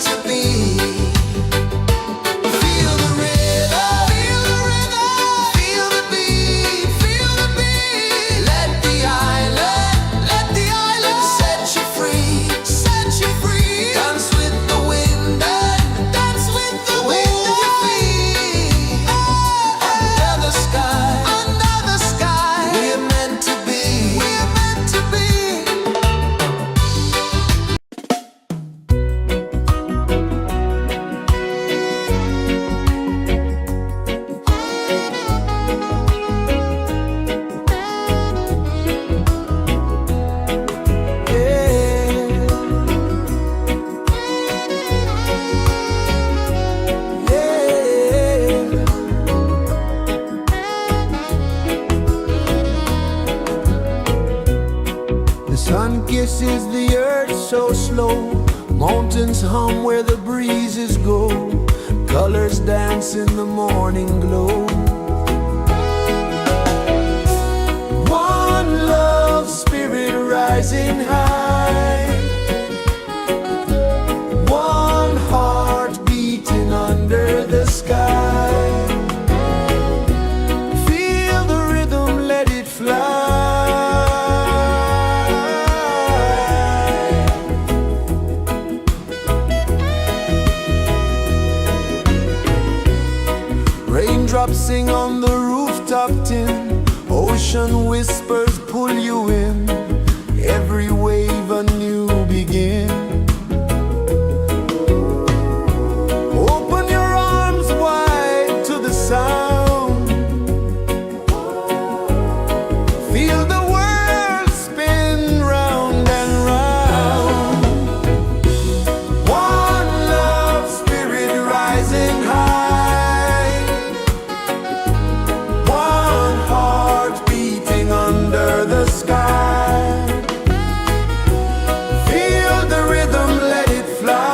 to be. Feel the rhythm, feel the rhythm, feel the beat, feel the beat. Let the island set you free, set you free. Dance with the wind and dance with the wind of your feet. Under the sky, we're meant to be, we're meant to be. The sun kisses the earth so slow. Mountains hum where the breezes go. Colors dance in the morning glow. One love spirit rising high. One heart beating under the sky. Feel the rhythm, let it fly. Raindrops sing on the rooftop tin. Ocean whispers pull you in. Every wave a new begin. Open your arms wide to the sound. Feel the world spin round and round. One love spirit rising high. One heart beating under the sky. Feel the rhythm, let it fly.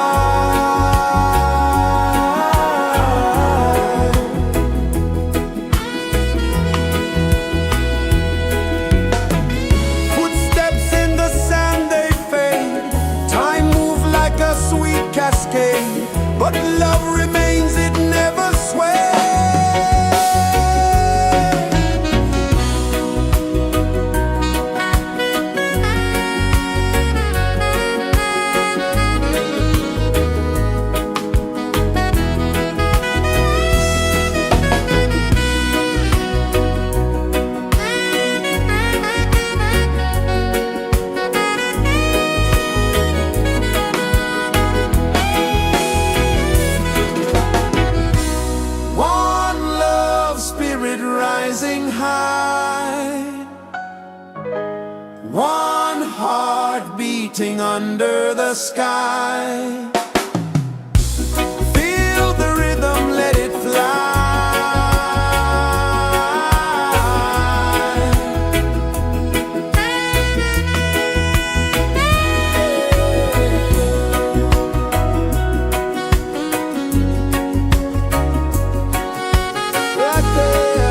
Footsteps in the sand, they fade. Time moves like a sweet cascade, but love remains, it never sways. One love spirit rising high. One heart beating under the sky. Feel the rhythm, let it fly. Right there.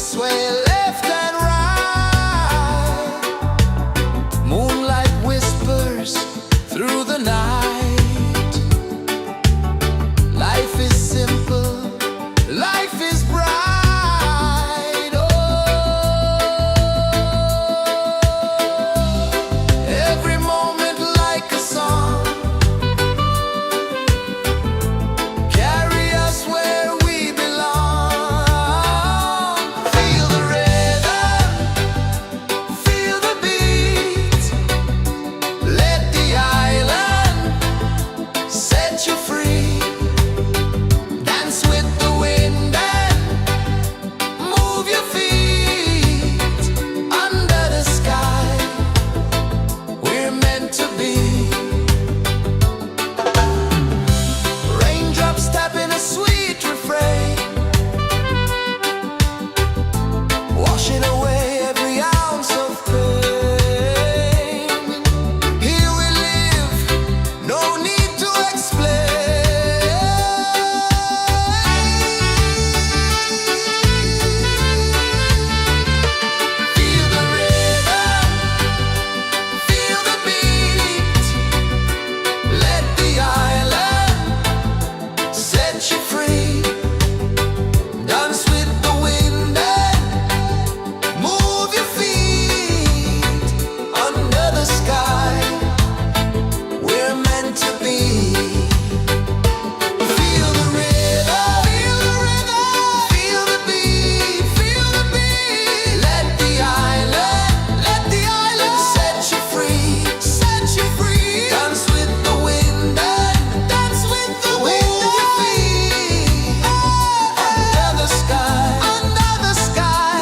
sway left and right. Moonlight whispers through the night. Life is simple, life is bright. Oh, every moment like a song. Carry us where we belong. Feel the rhythm, feel the beat. Let the island set you free. Dance with the wind and move your feet. Under the sky, we're meant to be. Raindrops tapping a sweet refrain, washing away every ounce of pain. Here we live, no need to explain. Feel the rhythm, feel the beat. Let the island set you free. Dance with the wind and move your feet. Under the sky, we're meant to be. Feel the rhythm, feel the beat, feel the beat. Let the island set you free, set you free. Dance with the wind and dance with the wind of your feet. Under the sky,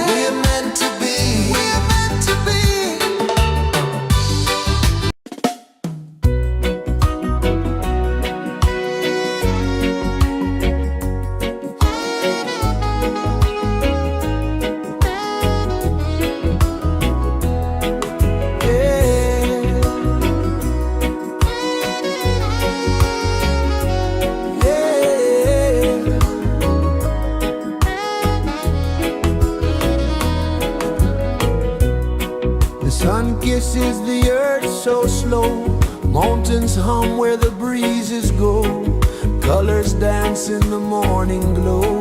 we're meant to be, we're meant to be. The sun kisses the earth so slow. Mountains hum where the breezes go. Colors dance in the morning glow.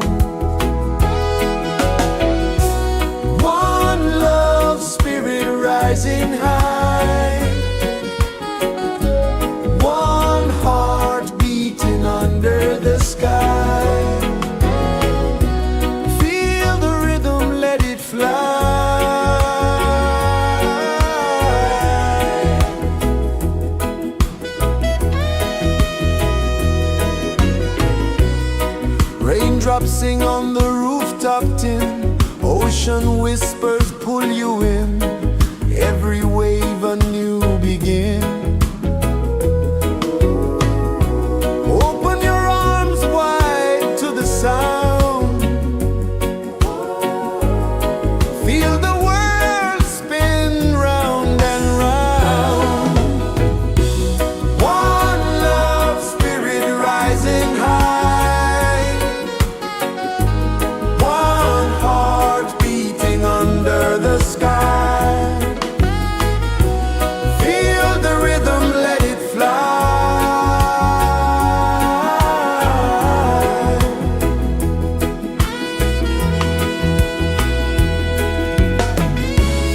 One love spirit rising high. One heart beating under the sky. Feel the rhythm, let it fly. Raindrops sing on the rooftop tin. Ocean whispers pull you in. Every wave a new begin. Open your arms wide to the sound. Feel the world spin round and round. One love spirit rising high. One heart beating under the sky. Feel the rhythm, let it fly.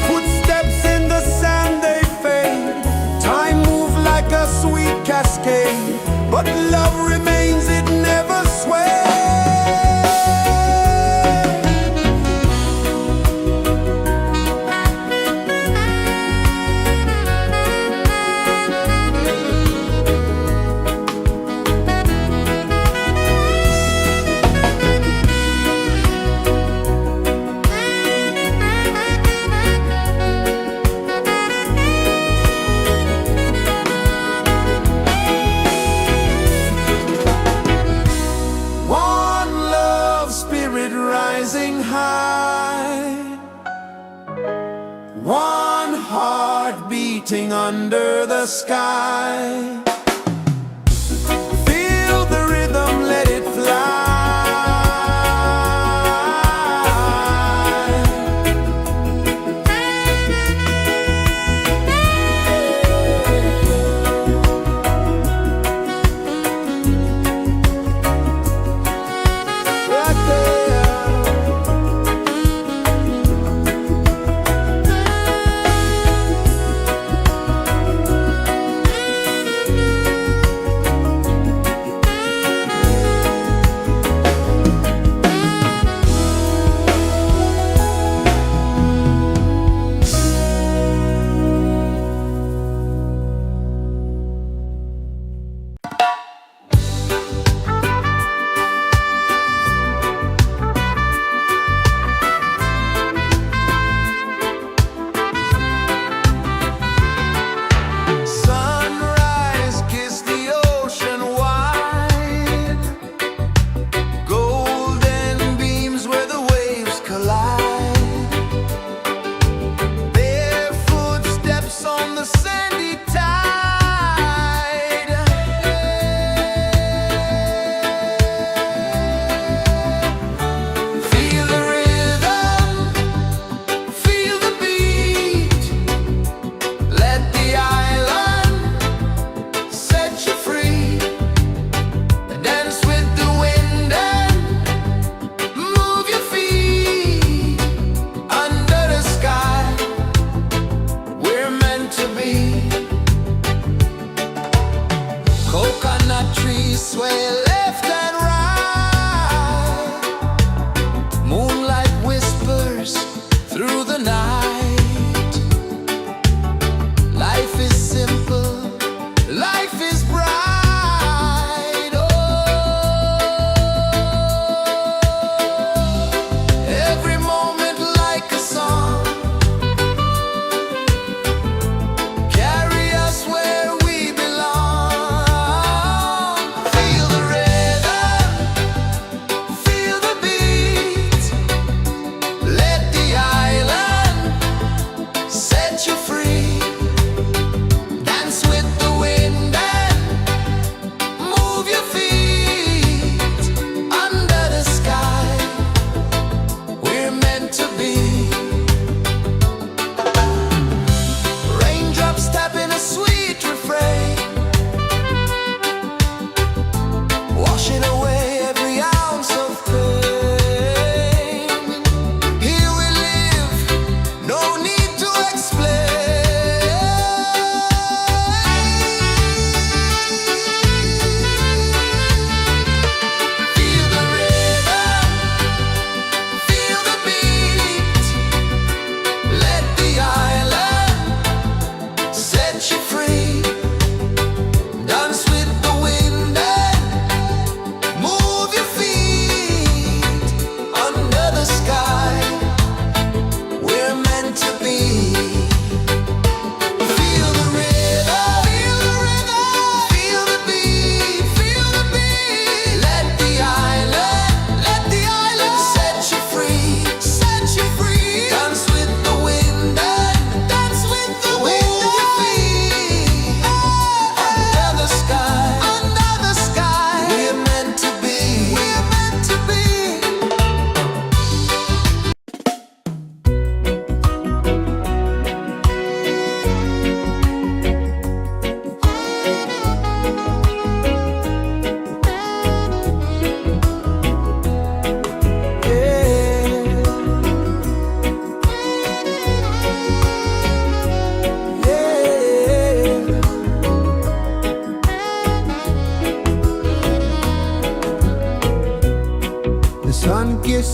Footsteps in the sand, they fade. Time moves like a sweet cascade, but love remains, it never sways. Rising high, one heart beating under the sky. Feel the rhythm, let it fly.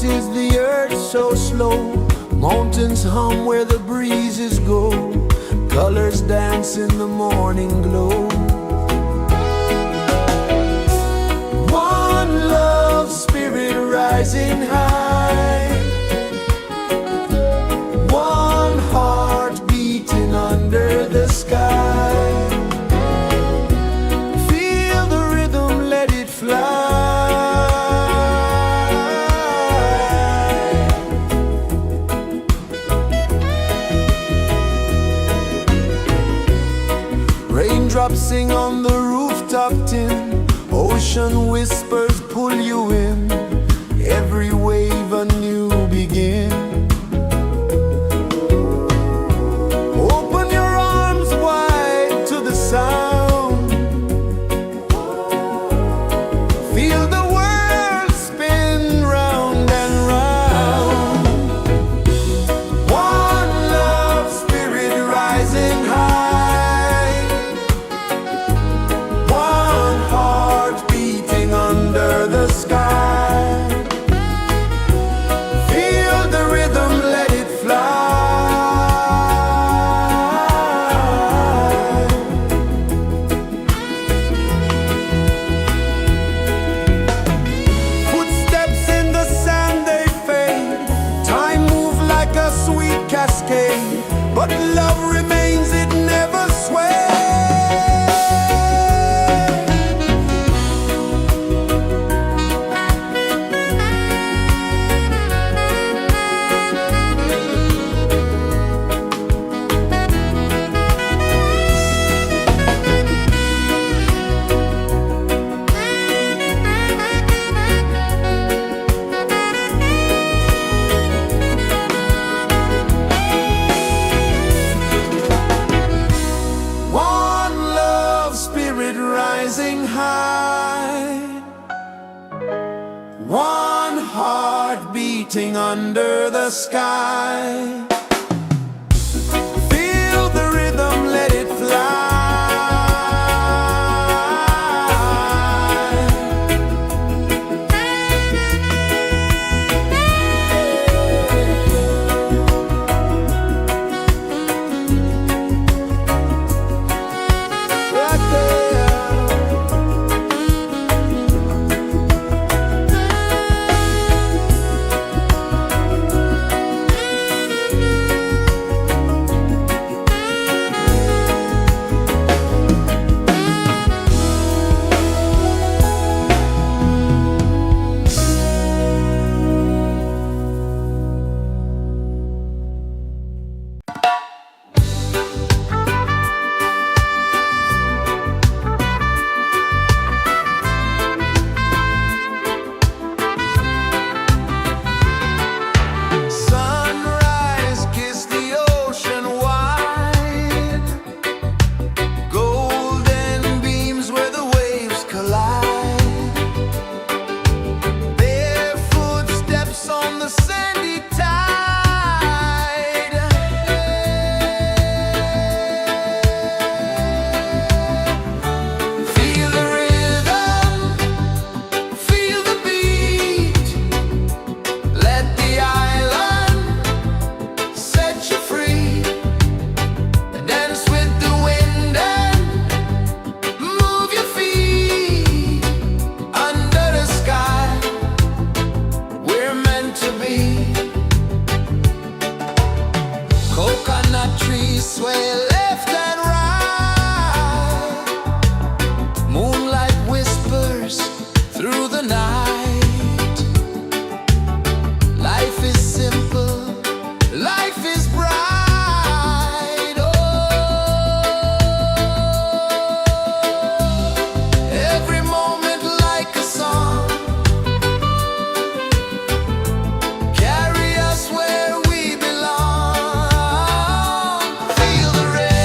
is the earth so slow. Mountains hum where the breezes go. Colors dance in the morning glow. One love, spirit rising high. One heart beating under the sky. Feel the rhythm, let it fly. Raindrops sing on the rooftop tin. Ocean whispers pull you in. Every wave a new begin. Open your arms wide to the sound. Feel the world spin round and round. One love, spirit rising high. One heart beating under the sky. Feel the rhythm, let it fly. Footsteps in the sand, they fade. Time moves like a sweet cascade, but love remains, it never sways. One love, spirit rising high. One heart beating under the sky. Feel the rhythm, let it fly. Right there. Sunrise, kiss the ocean wide. Golden beams where the waves collide. Barefoot steps on the sandy tide. Feel the rhythm, feel the beat. Let the island set you free. Dance with the wind and move your feet. Under the sky, we're meant to be. Coconut trees sway left and right. Moonlight whispers through the night. Life is simple, life is bright. Oh, every moment like a song. Carry us where we belong. Feel the rhythm.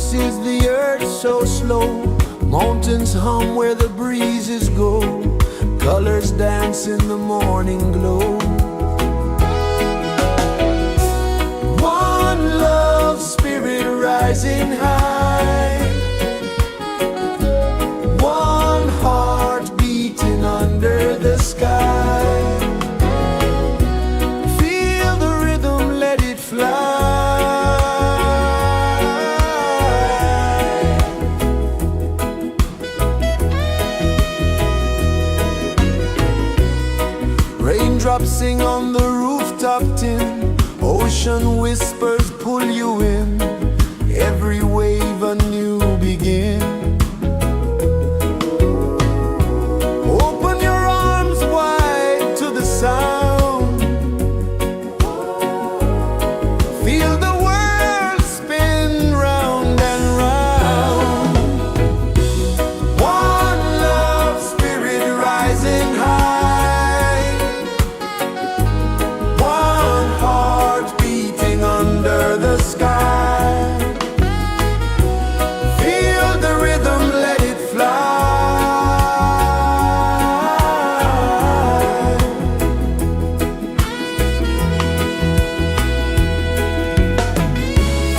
rejoices the earth so slow. Mountains hum where the breezes go. Colors dance in the morning glow. One love spirit rising high. One heart beating under the sky. Feel the rhythm, let it fly. Raindrops sing on the rooftop tin. Ocean whispers pull you in. Every wave a new begin. Open your arms wide to the sound. Feel the world spin round and round. One love spirit rising high. One heart beating under the sky. Feel the rhythm, let it fly.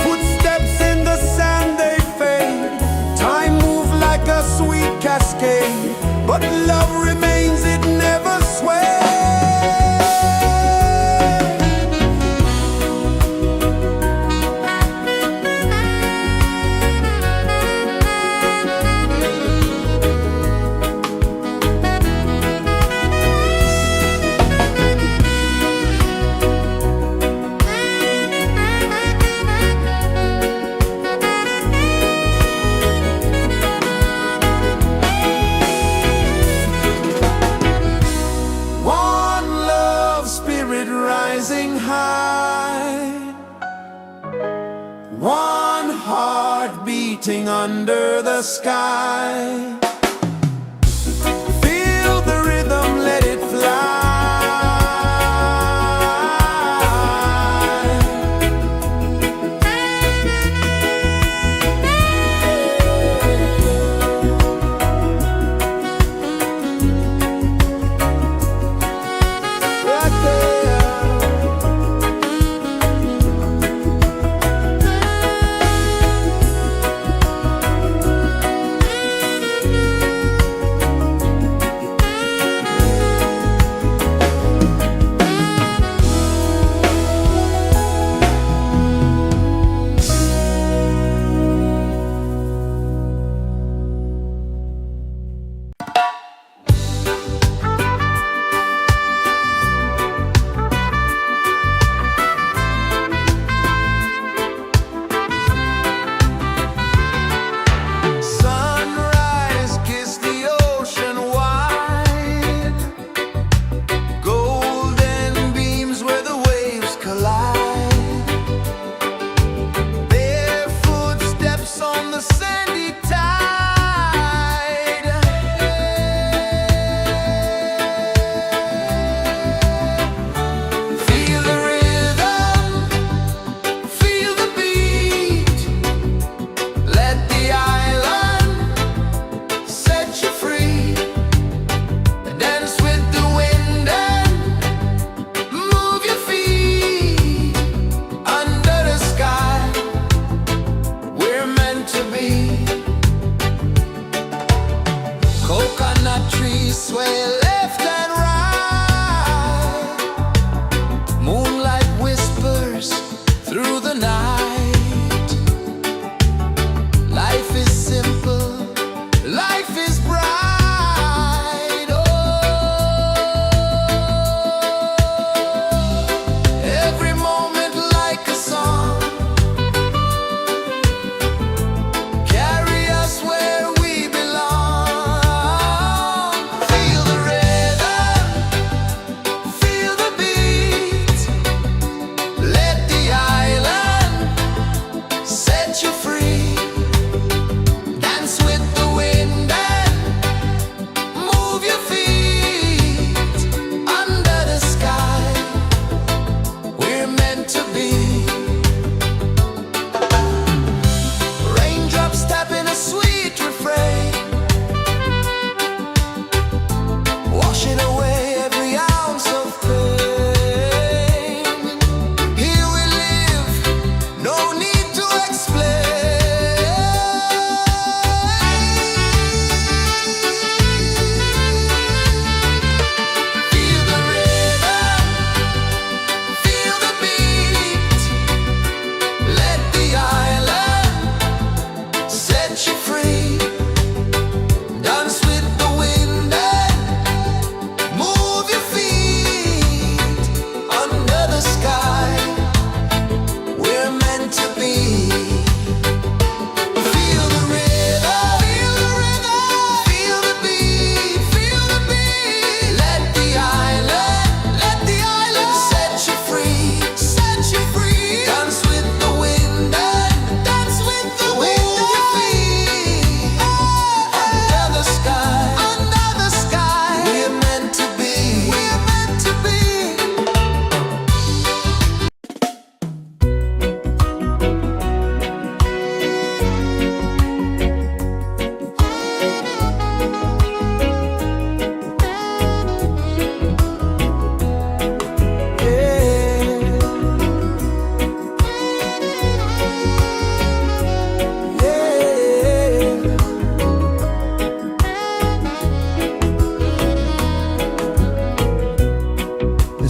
Footsteps in the sand, they fade. Time moves like a sweet cascade, but love remains, it never sways. One love spirit rising high. One heart beating under the sky. Feel the rhythm, let it fly. Right there.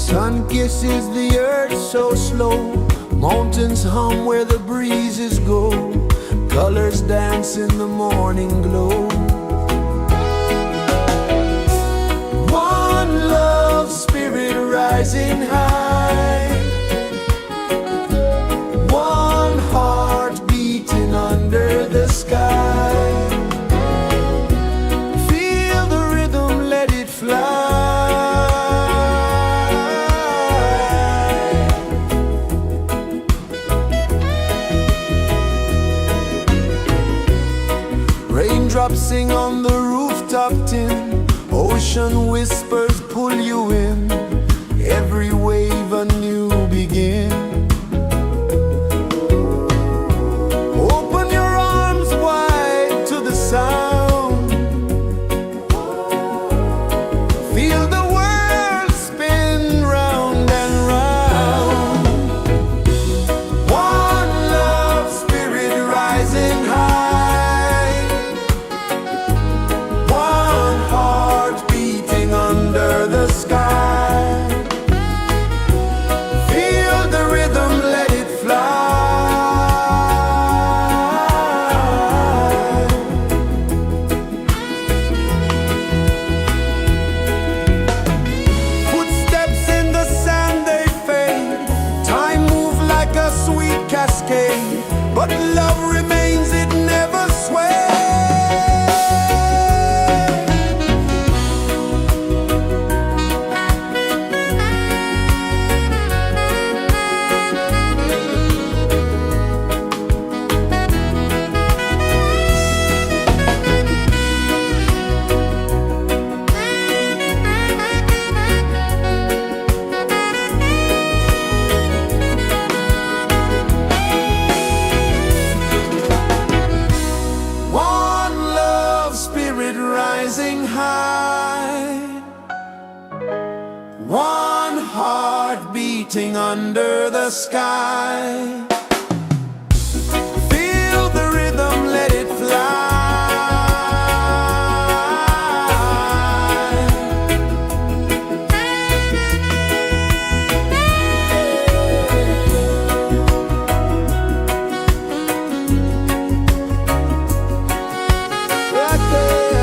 Sun kisses the earth so slow, mountains hum where the breezes go, colors dance in the morning glow. One love spirit rising high, one heart beating under the sky. Feel the rhythm, let it fly. Raindrops sing on the rooftop tin, ocean whispers pull you in, every wave a new begin. Open your arms wide to the sound, feel the world spin round and round. One love spirit rising high, one heart beating under the sky. Feel the rhythm, let it fly. Footsteps in the sand, they fade, time moves like a sweet cascade, but love remains, it never sways. One love spirit rising high, one heart beating under the sky. Feel the rhythm, let it fly. Right there.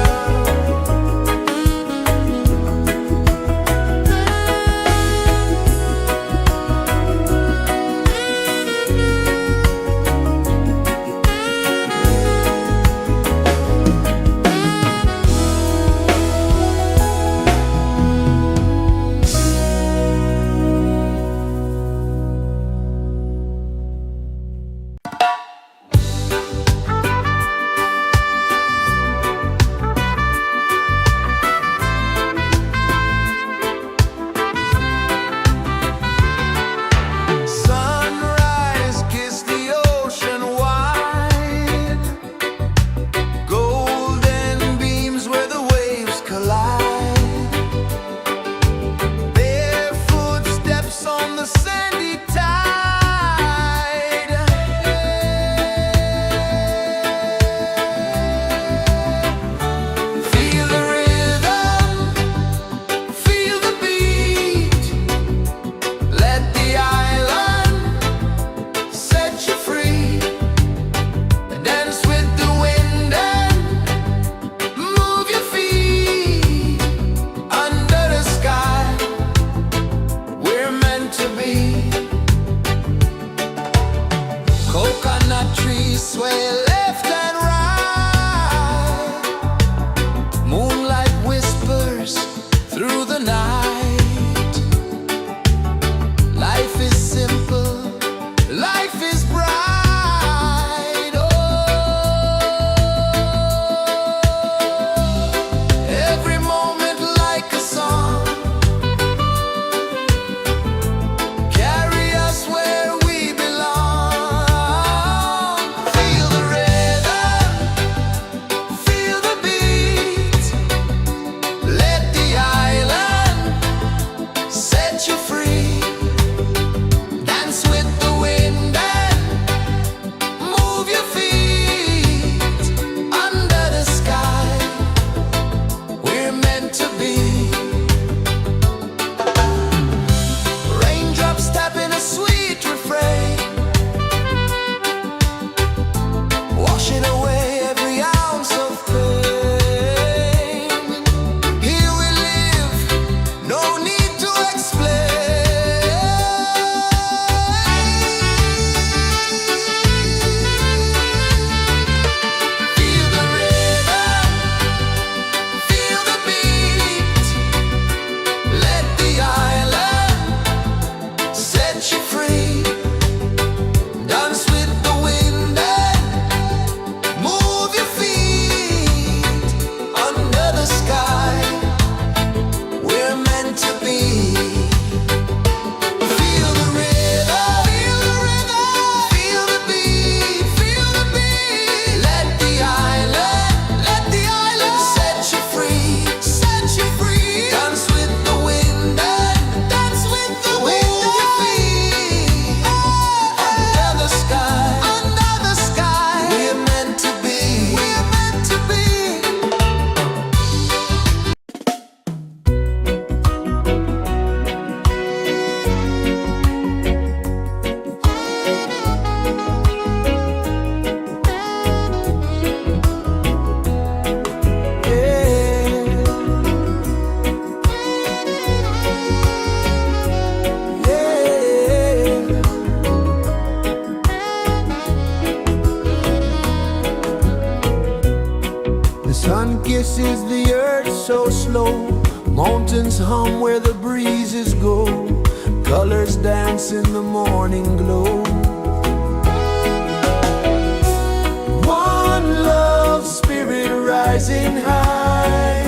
Sunrise, kiss the ocean wide, golden beams where the waves collide, bare footsteps on the sandy tide. Feel the rhythm, feel the beat, let the island set you free. Dance with the wind and move your feet. Under the sky, we're meant to be. Coconut trees sway left and right, moonlight whispers through the night. Life is simple, life is bright. Oh, every moment like a song, carry us where we belong. Feel the rhythm, feel the beat, let the island set you free. Dance with the wind and move your feet. Under the sky, we're meant to be. is the earth so slow? Mountains hum where the breezes go. Colors dance in the morning glow. One love, spirit rising high.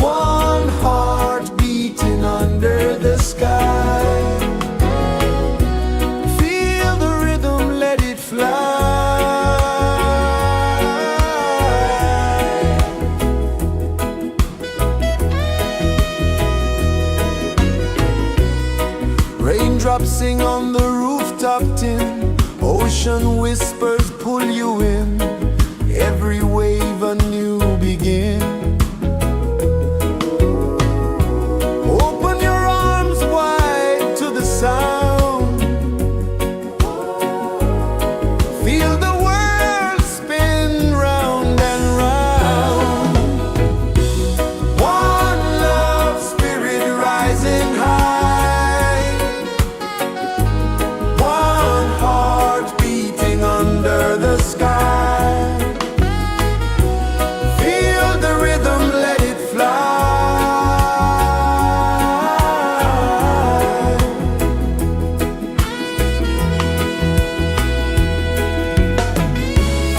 One heart beating under the sky. Feel the rhythm, let it fly. Raindrops sing on the rooftop tin. Ocean whispers pull you in. Every wave a new begin. Open your arms wide to the sound. Feel the world spin round and round. One love, spirit rising high. One heart beating under the sky. Feel the rhythm, let it fly.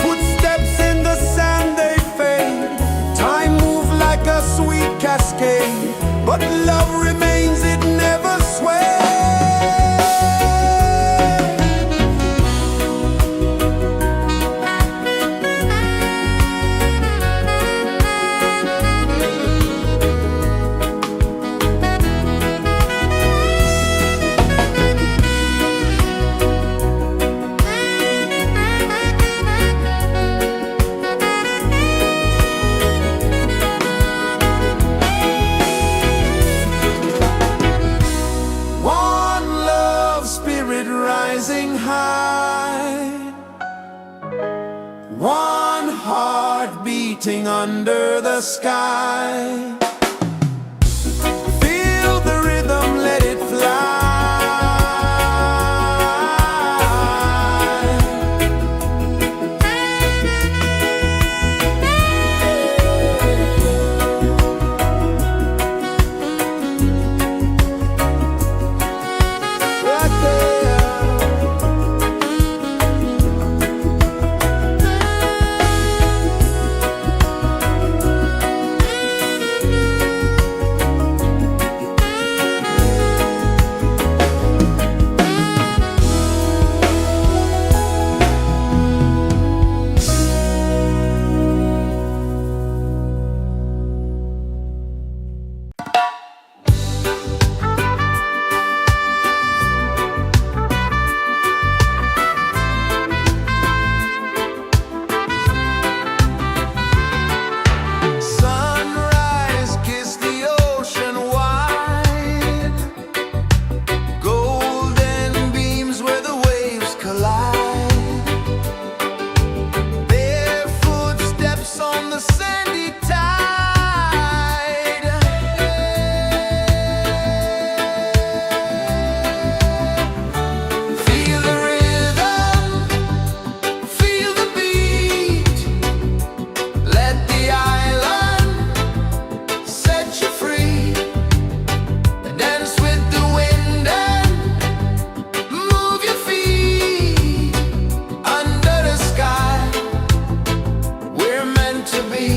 Footsteps in the sand, they fade. Time moves like a sweet cascade, but love remains, it never sways. One love, spirit rising high. One heart beating under the sky. Feel the rhythm, let it fly. Right there. Sunrise, kiss the ocean wide. Golden beams where the waves collide. Bare footsteps on the sandy tide. Feel the rhythm, feel the beat. Let the island set you free. Dance with the wind and move your feet. Under the sky, we're meant to be.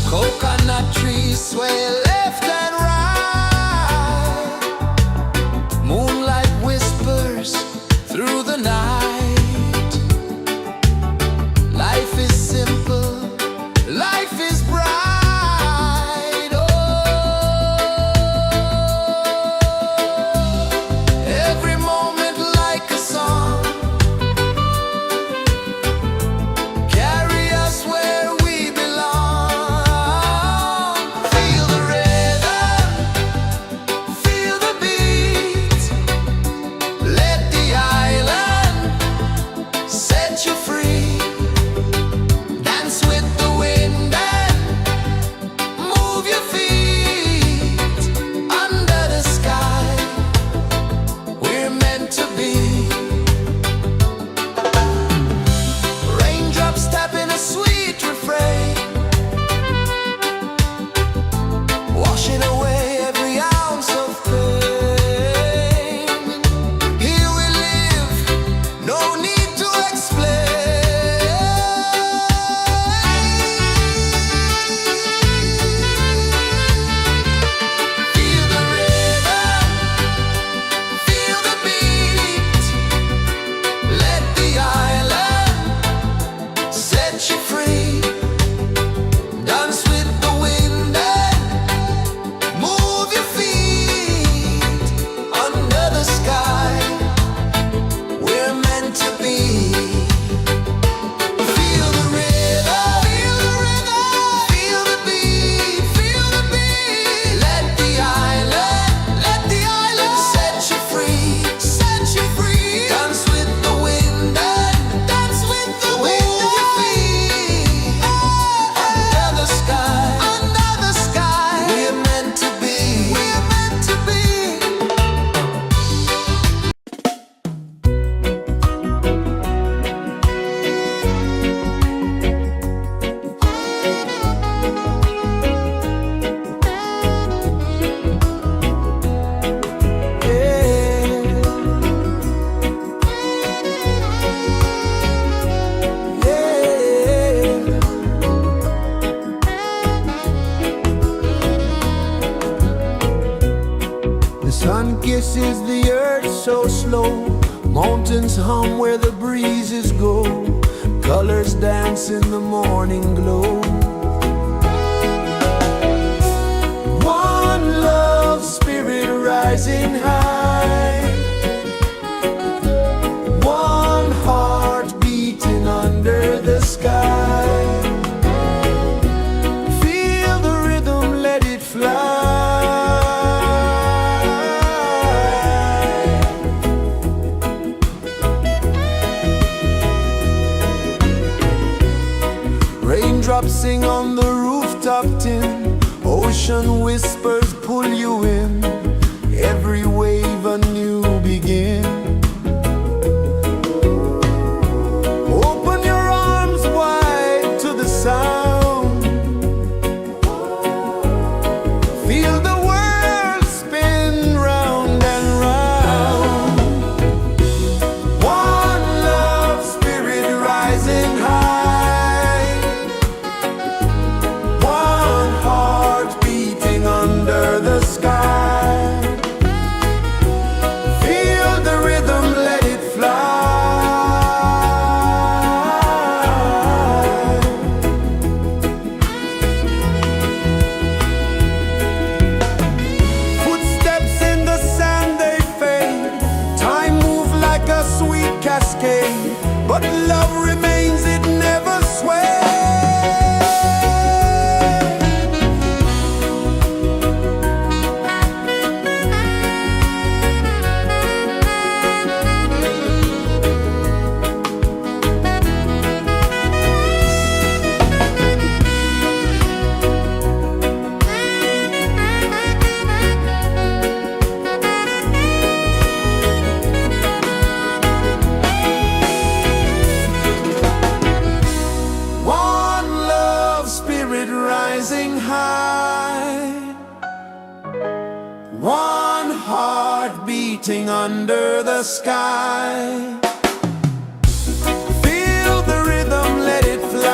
Coconut trees sway left and right. Moonlight whispers through the night. Life is simple, life is bright. Oh, every moment like a song. Carry us where we belong. Feel the rhythm, feel the beat. Let the island set you free. Dance with the wind and move your feet. Under the sky, we're meant to be. Raindrops kisses the earth so slow. Mountains hum where the breezes go. Colors dance in the morning glow. One love spirit rising high. One heart beating under the sky. Feel the rhythm, let it fly. Raindrops sing on the rooftop tin. Ocean whispers pull you in. Every wave a new begin. Open your arms wide to the sound. Feel the world spin round and round. One love spirit rising high. One heart beating under the sky. Feel the rhythm, let it fly. Footsteps in the sand, they fade. Time moves like a sweet cascade, but love remains, it never sways. One love spirit rising high. One heart beating under the sky. Feel the rhythm, let it fly.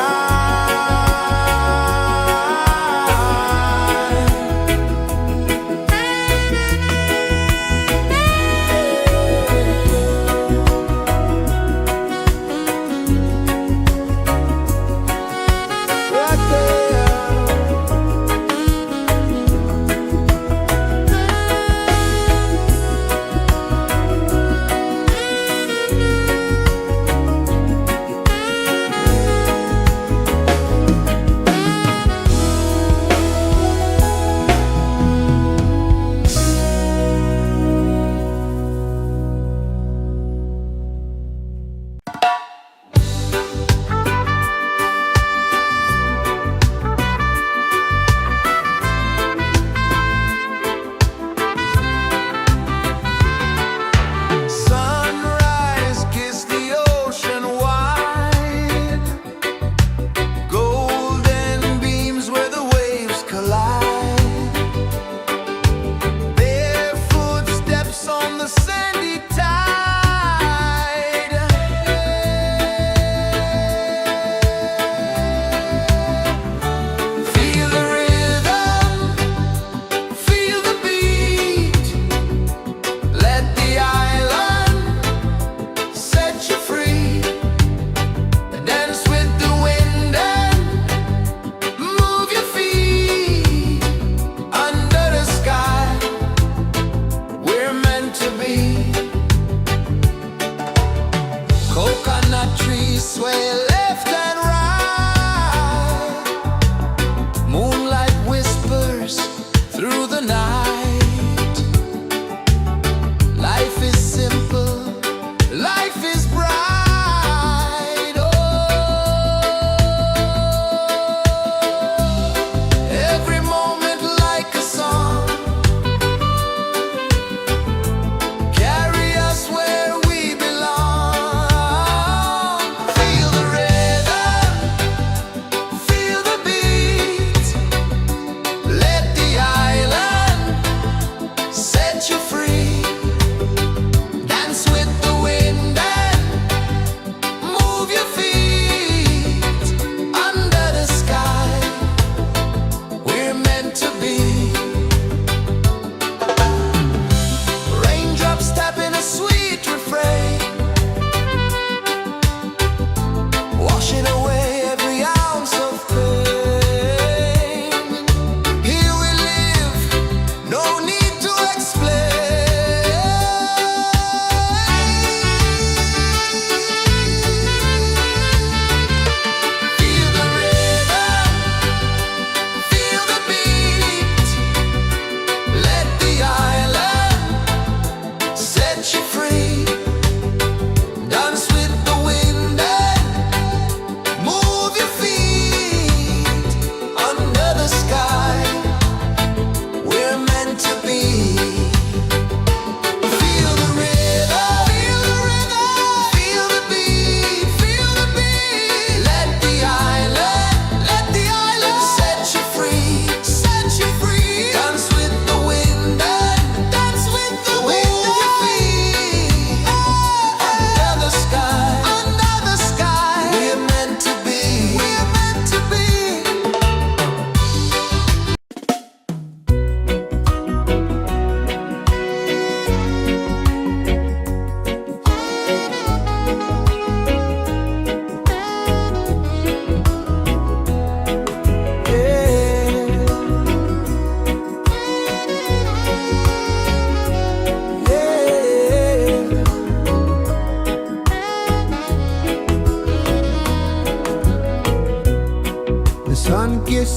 Right there.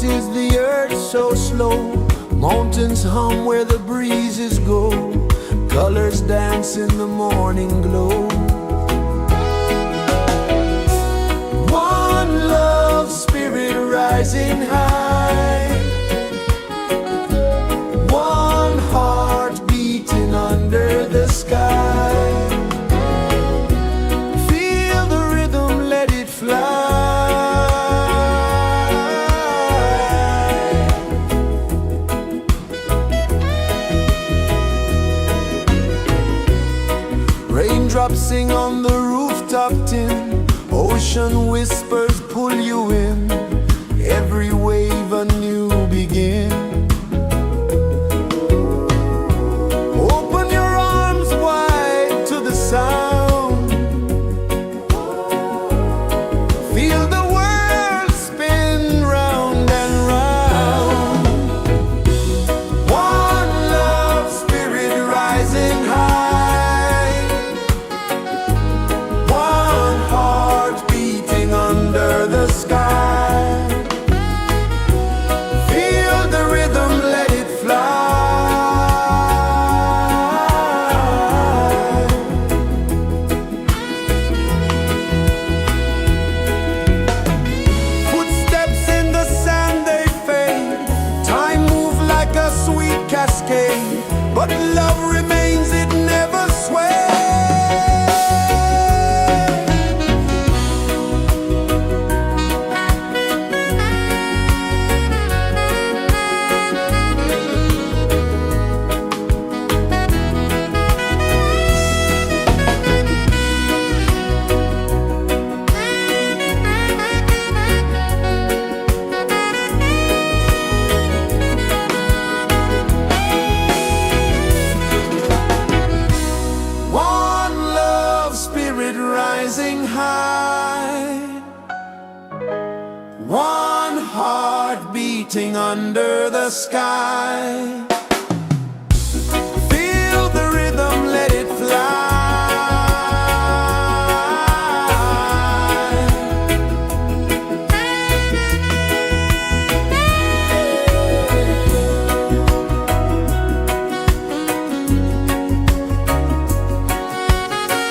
is the earth so slow. Mountains hum where the breezes go. Colors dance in the morning glow. One love spirit rising high. One heart beating under the sky. Feel the rhythm, let it fly. Raindrops sing on the rooftop tin. Ocean whispers pull you in. Every wave a new begin. Open your arms wide to the sound. Feel the world spin round and round. One love spirit rising high. One heart beating under the sky. Feel the rhythm, let it fly. Footsteps in the sand, they fade. Time moves like a sweet cascade, but love remains, it never sways. One love spirit rising high. One heart beating under the sky. Feel the rhythm, let it fly.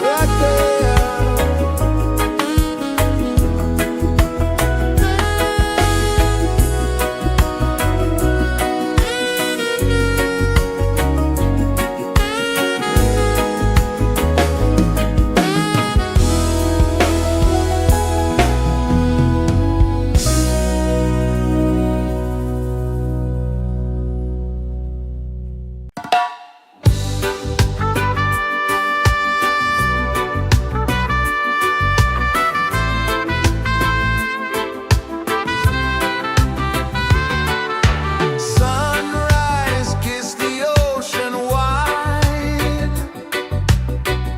Right there. Sunrise, kiss the ocean wide.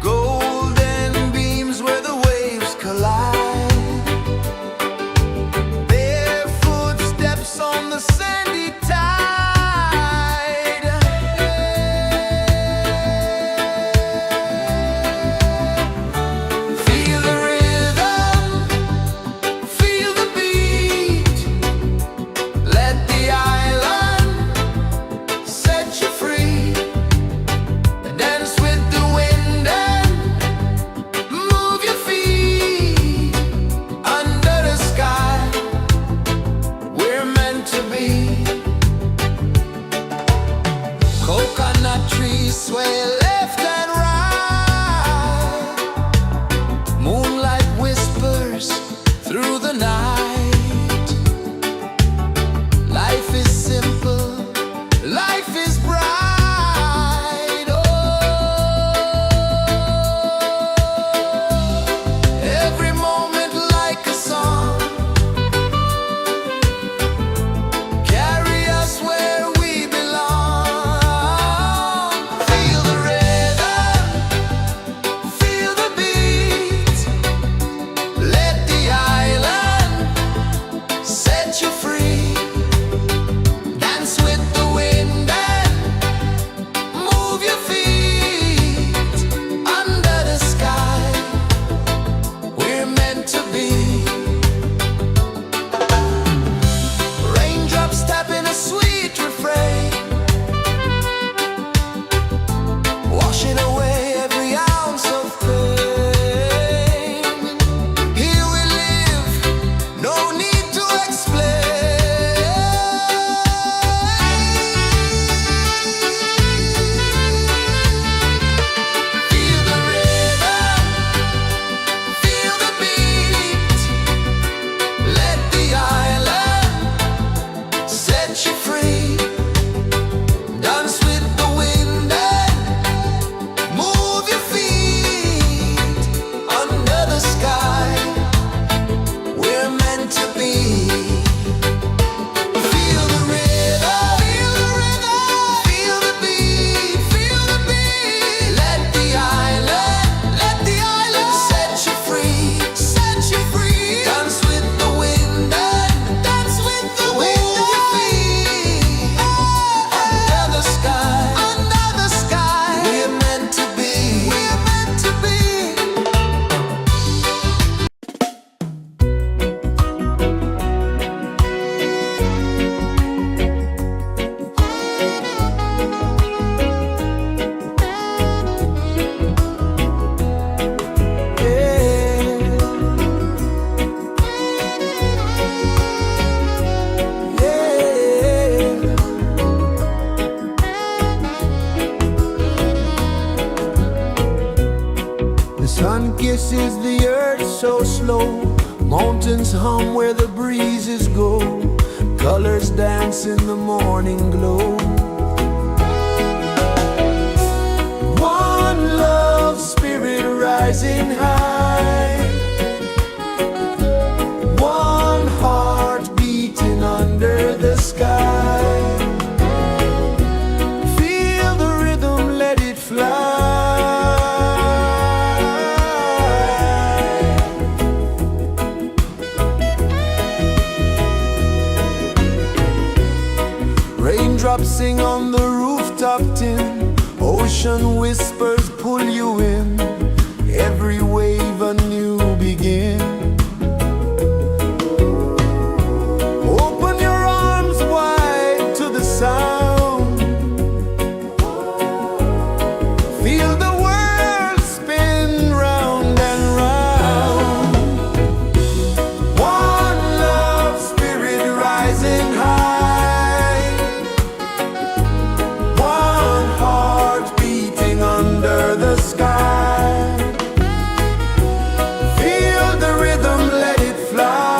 Golden beams where the waves collide. Barefoot steps on the sandy tide. Feel the rhythm, feel the beat. Let the island set you free. Dance with the wind and move your feet. Under the sky, we're meant to be. Coconut trees sway left and right. Moonlight whispers through the night. Life is simple, life is bright. Oh, every moment like a song. Carry us where we belong. Feel the rhythm, kisses the earth so slow. Mountains hum where the breezes go. Colors dance in the morning glow. One love spirit rising high. One heart beating under the sky. Feel the rhythm, let it fly. Raindrops sing on the rooftop tin. Ocean whispers pull you in. Every wave a new begin. Open your arms wide to the sound. Feel the world spin round and round. One love spirit rising high. One heart beating under the sky. Feel the rhythm, let it fly.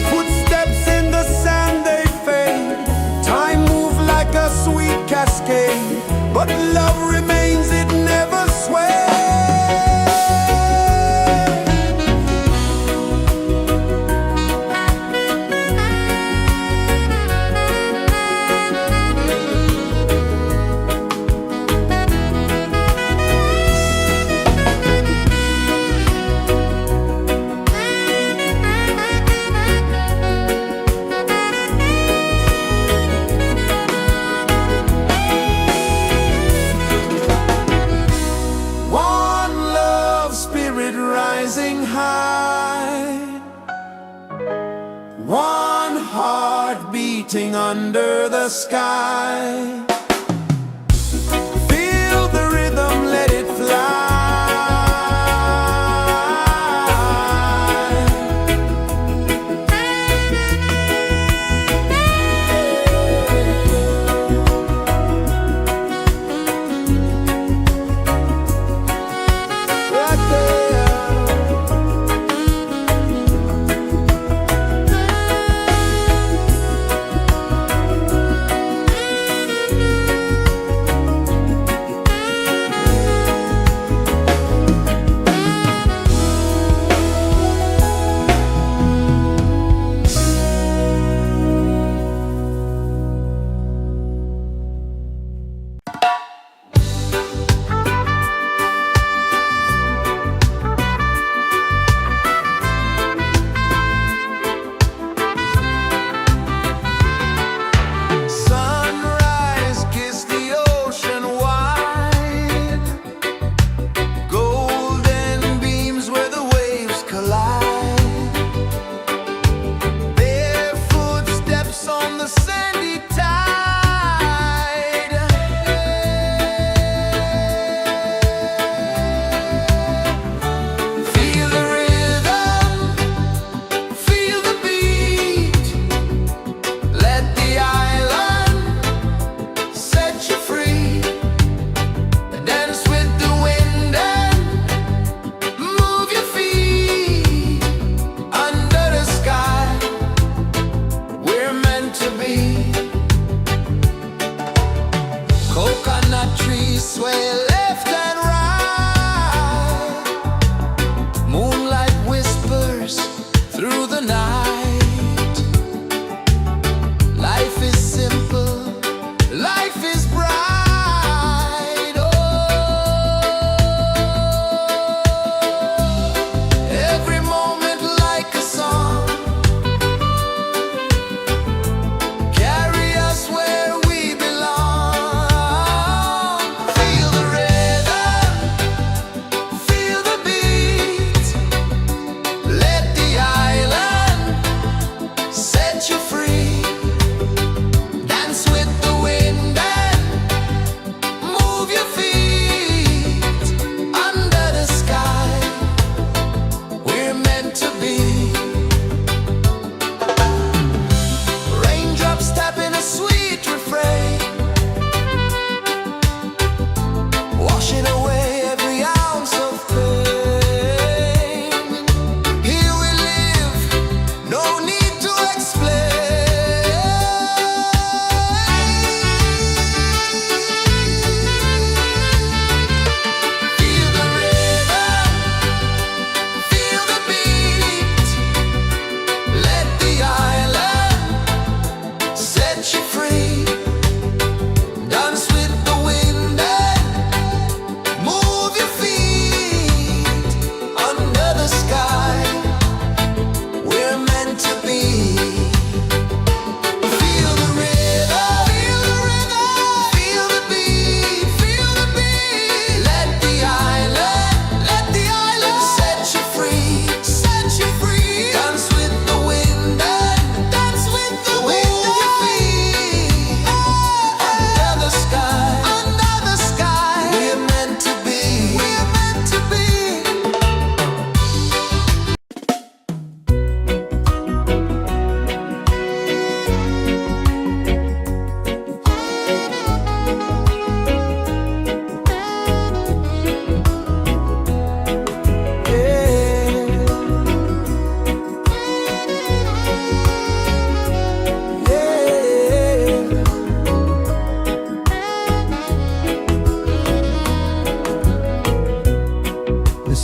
Footsteps in the sand, they fade. Time moves like a sweet cascade, but love remains, it never sways. One love spirit rising high. One heart beating under the sky. Feel the rhythm, let it fly. Right there.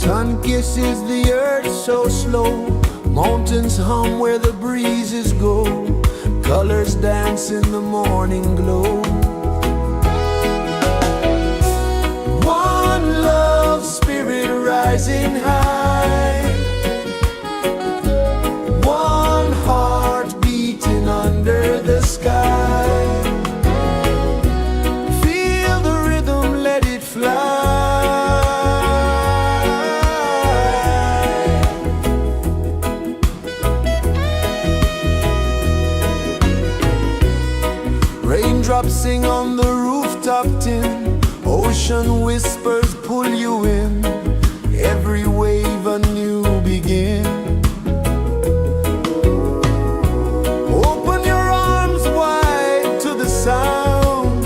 Sun kisses the earth so slow, mountains hum where the breezes go, colors dance in the morning glow. One love spirit rising high, one heart beating under the sky. Feel the rhythm, let it fly. Raindrops sing on the rooftop tin, ocean whispers pull you in, every wave a new begin. Open your arms wide to the sound,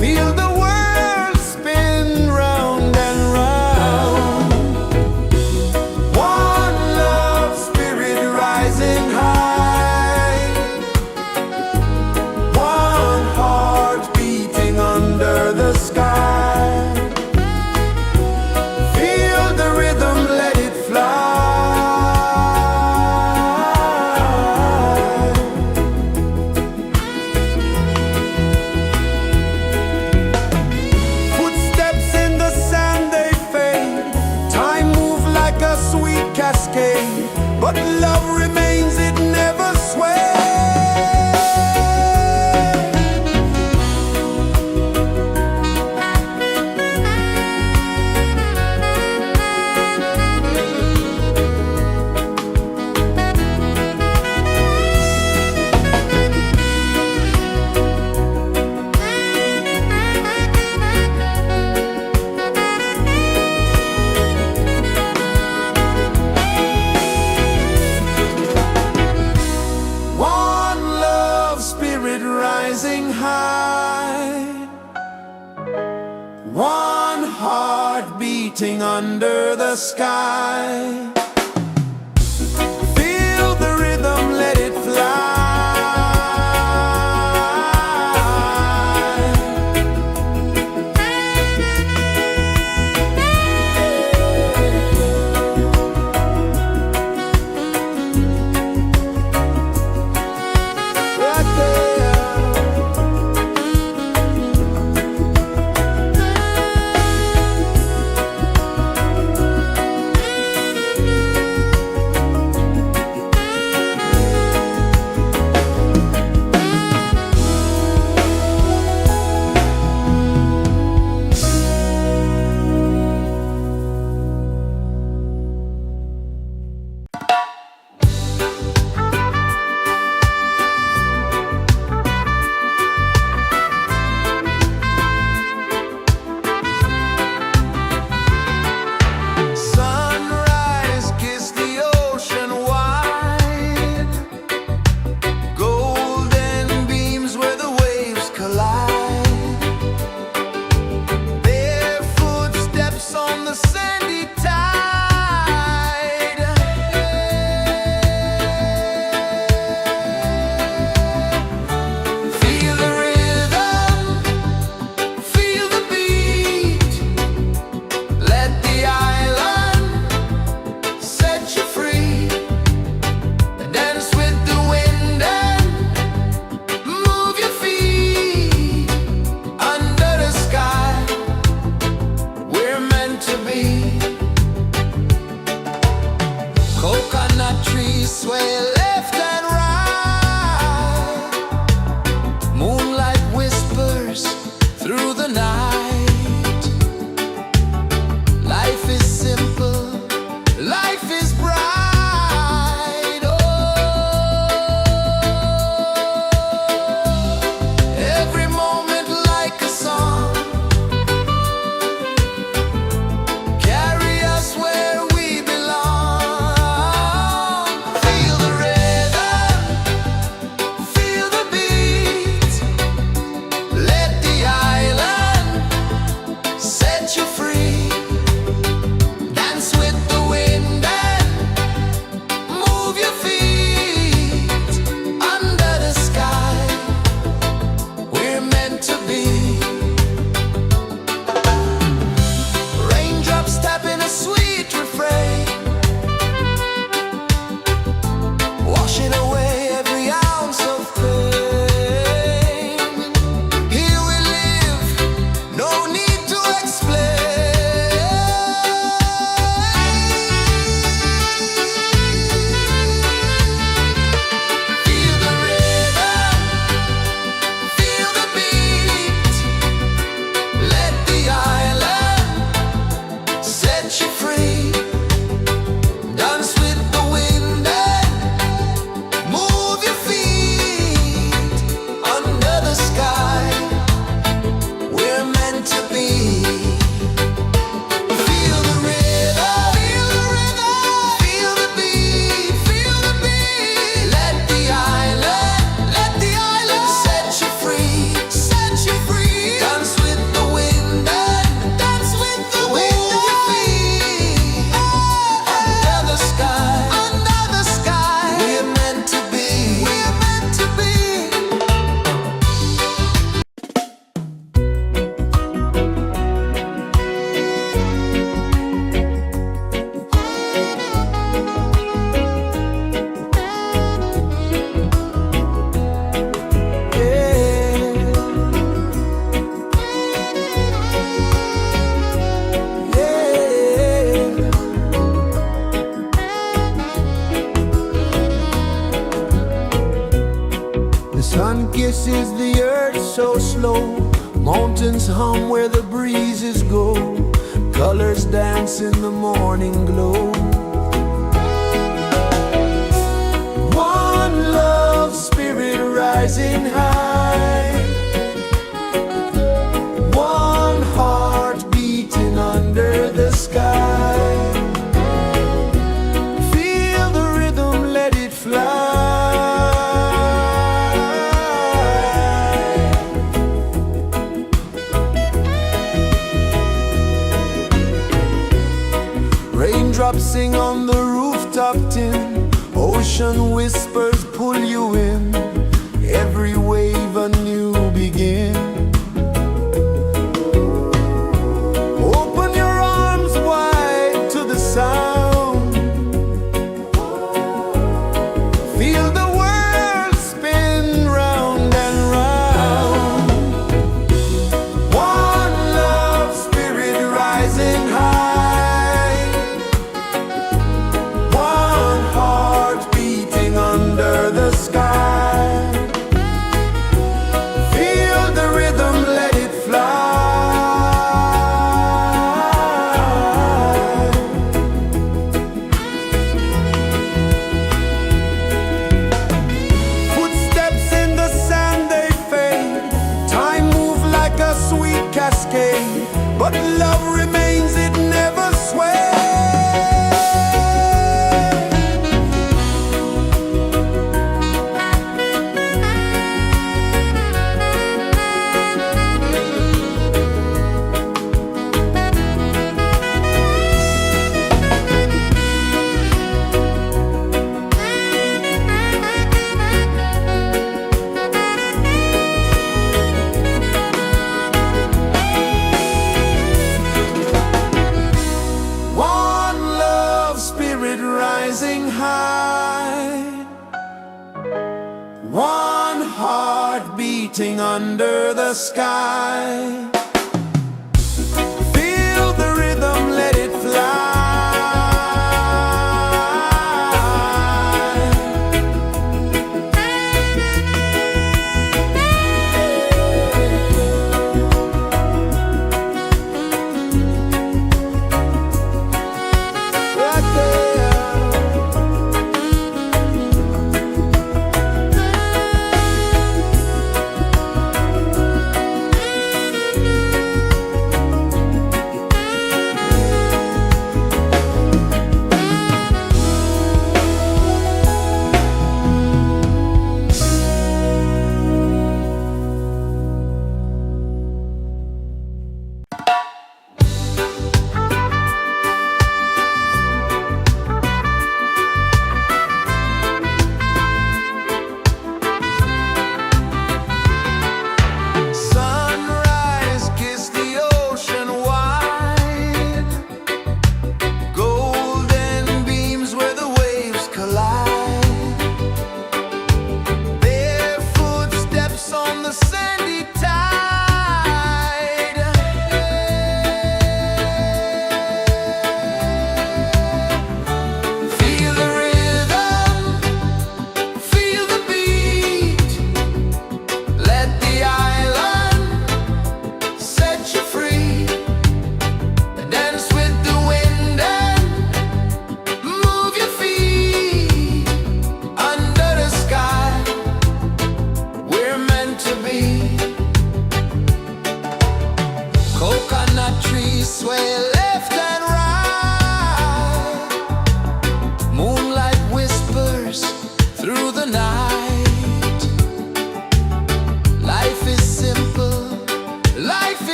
feel the world spin round and round. One love spirit rising high, one heart beating under the sky. Feel the rhythm, let it fly. Footsteps in the sand, they fade, time moves like a sweet cascade, but love remains, it never sways. One love spirit rising high, one heart beating under the sky. Feel the rhythm, let it fly. Right there. Sunrise, kiss the ocean wide, golden beams where the waves collide, bare footsteps on the sandy tide. Feel the rhythm, feel the beat, let the island set you free. Dance with the wind and move your feet under the sky. We're meant to be. Coconut trees sway left and right, moonlight whispers through the night. Life is simple, life is bright. Oh, every moment like a song, carry us where we belong. Feel the rhythm. pulses the earth so slow. Mountains hum where the breezes go. Colors dance in the morning glow. One love spirit rising high. One heart beating under the sky. Feel the rhythm, let it fly. Raindrops sing on the rooftop tin. Ocean whispers pull you in. Every wave a new begin. Open your arms wide to the sound. Feel the world spin round and round. One love spirit rising high. One heart beating under the sky. Feel the rhythm, let it fly. Footsteps in the sand, they fade. Time moves like a sweet cascade, but love remains, it never sways. One love spirit rising high. One heart beating under the sky. Feel the rhythm, let it fly. Right there.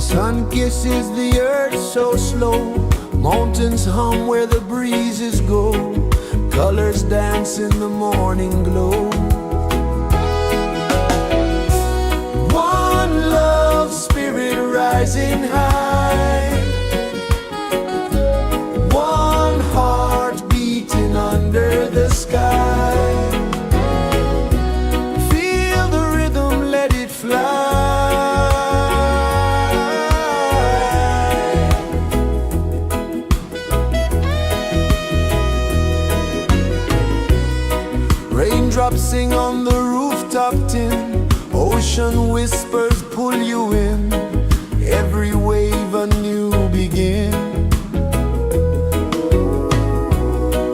Sun kisses the earth so slow, mountains hum where the breezes go, colors dance in the morning glow. One love spirit rising high, one heart beating under the sky. Feel the rhythm, let it fly. Raindrops sing on the rooftop tin, ocean whispers pull you in, every wave a new begin.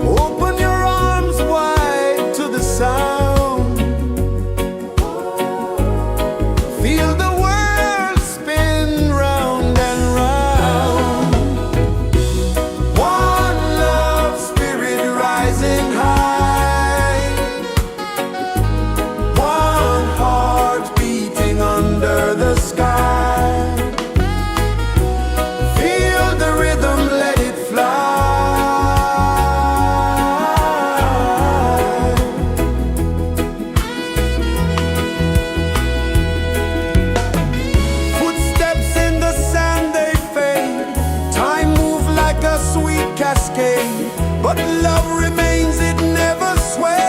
Open your arms wide to the sound, feel the world spin round and round. One love spirit rising high, one heart beating under the sky. Feel the rhythm, let it fly. Footsteps in the sand, they fade, time moves like a sweet cascade, but love remains, it never sways.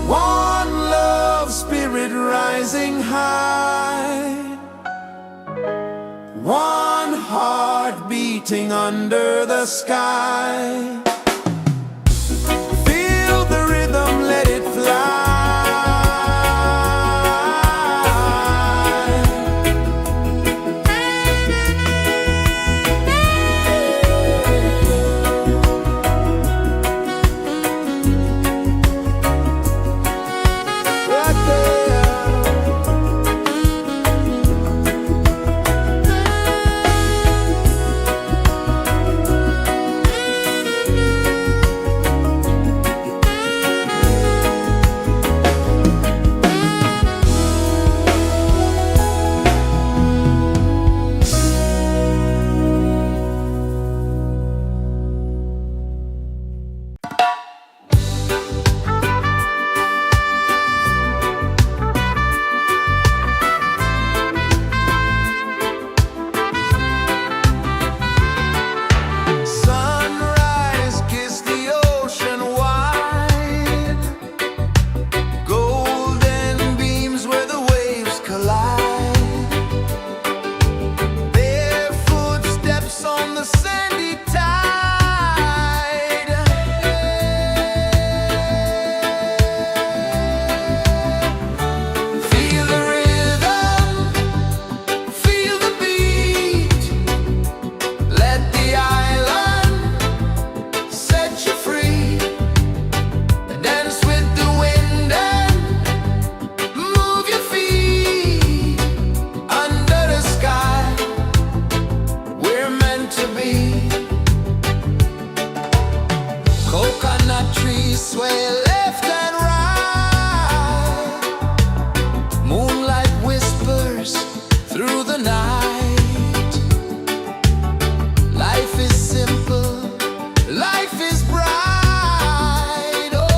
One love spirit rising high, one heart beating under the sky. Feel the rhythm, let it fly. Right there. Sunrise, kiss the ocean wide, golden beams where the waves collide, bare footsteps on the sandy tide. Feel the rhythm, feel the beat, let the island set you free. Dance with the wind and move your feet. Under the sky, we're meant to be. Coconut trees sway left and right, moonlight whispers through the night. Life is simple, life is bright. Oh,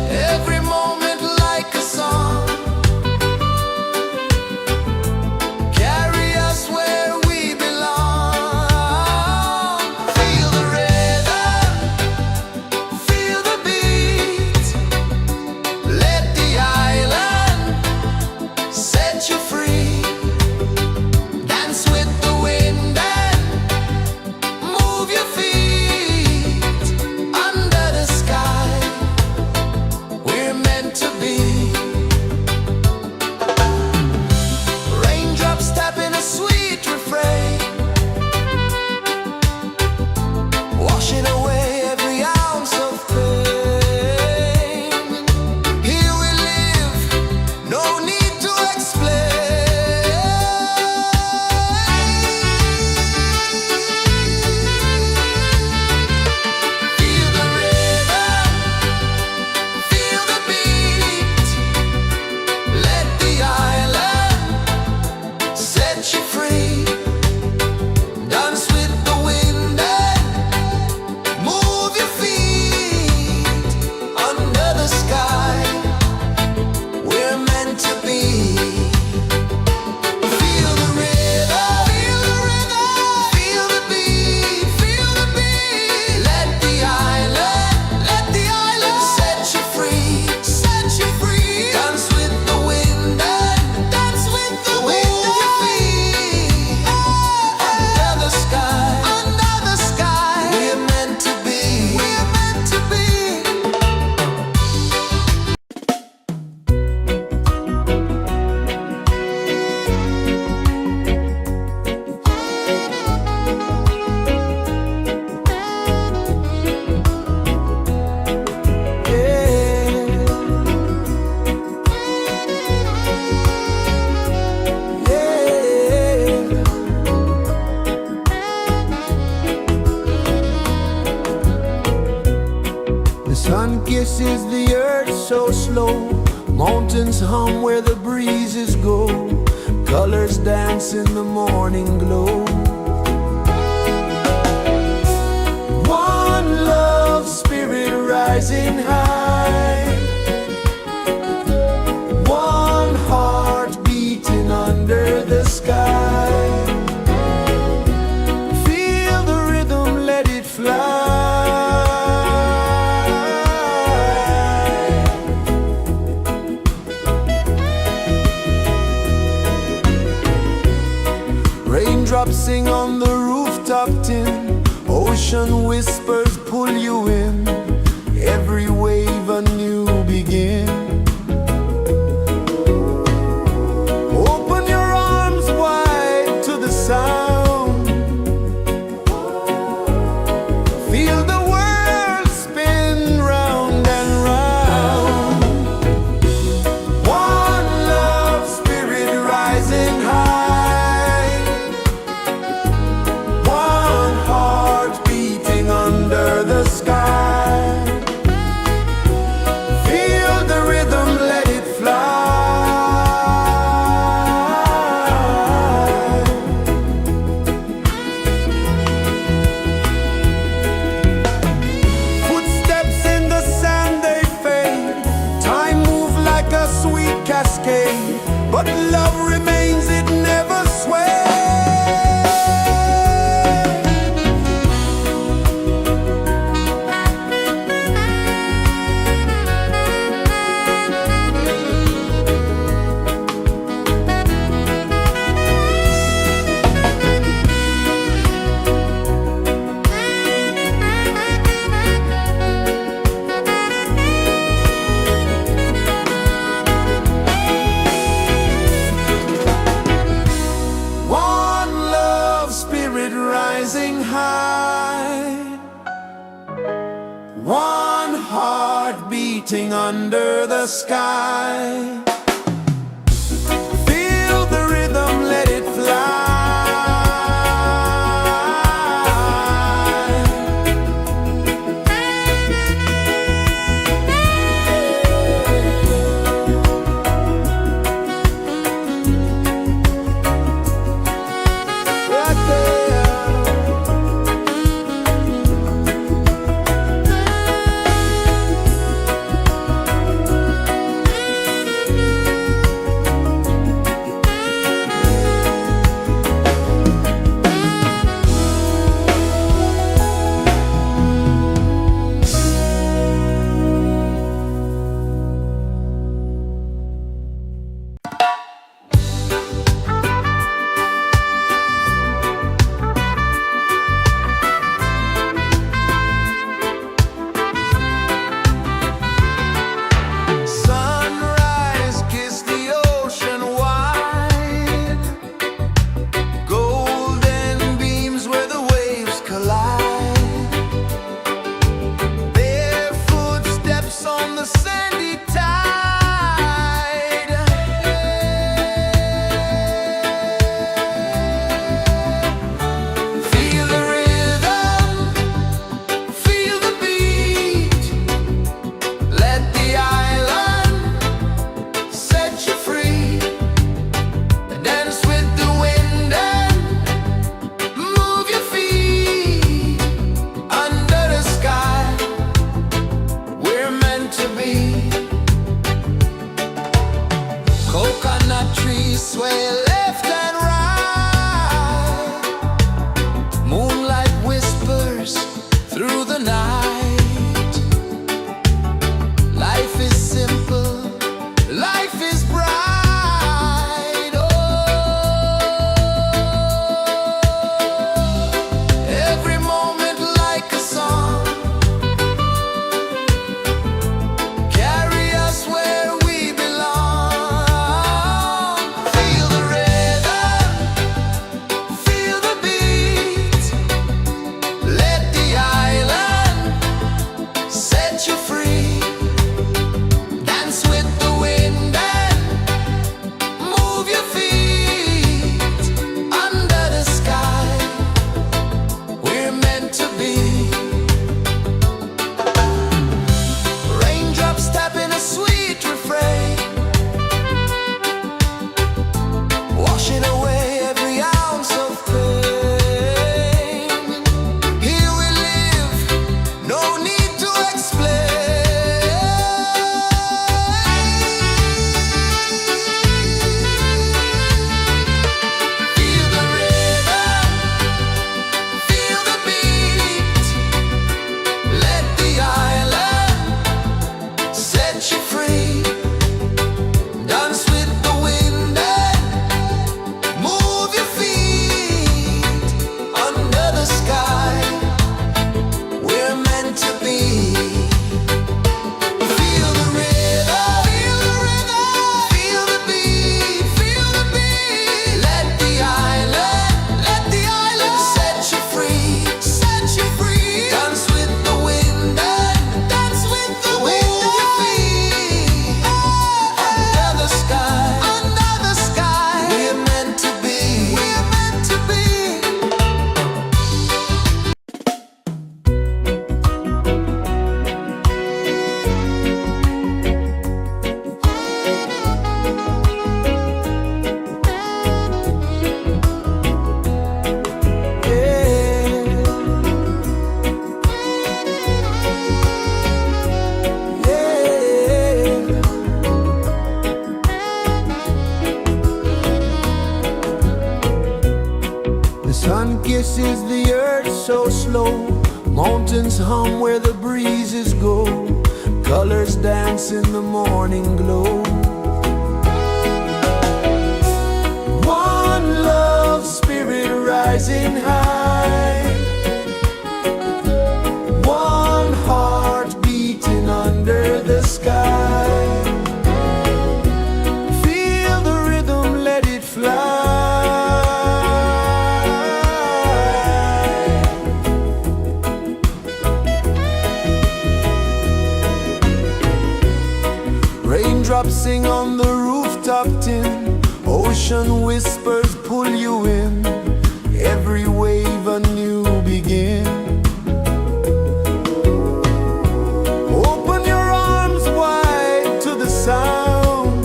every moment like a song, carry us where we belong. Feel the rhythm. so slow. Mountains hum where the breezes go. Colors dance in the morning glow. One love, spirit rising high. One heart beating under the sky. Feel the rhythm, let it fly. Raindrops sing on the rooftop tin. Ocean whispers pull you in. Every wave a new begin. Open your arms wide to the sound. Feel the world spin round and round. One love, spirit rising high. One heart beating under the sky. Feel the rhythm, let it fly. Footsteps in the sand, they fade. Time moves like a sweet cascade, but love remains, it never sways. One love, spirit rising high. One heart beating under the sky. Feel the rhythm, let it fly. Right there. Sunrise, kiss the ocean wide. Golden beams where the waves collide. Bare footsteps on the sandy tide. Feel the rhythm, feel the beat. Let the island set you free. Dance with the wind and move your feet. Under the sky, we're meant to be. Coconut trees sway left and right. Moonlight whispers through the night. Life is simple, life is bright. Oh, every moment like a song. Carry us where we belong. Feel the rhythm. kisses the earth so slow. Mountains hum where the breezes go. Colors dance in the morning glow. One love spirit rising high. One heart beating under the sky. Feel the rhythm, let it fly. Raindrops sing on the rooftop tin. Ocean whispers pull you in. Every wave a new begin. Open your arms wide to the sound.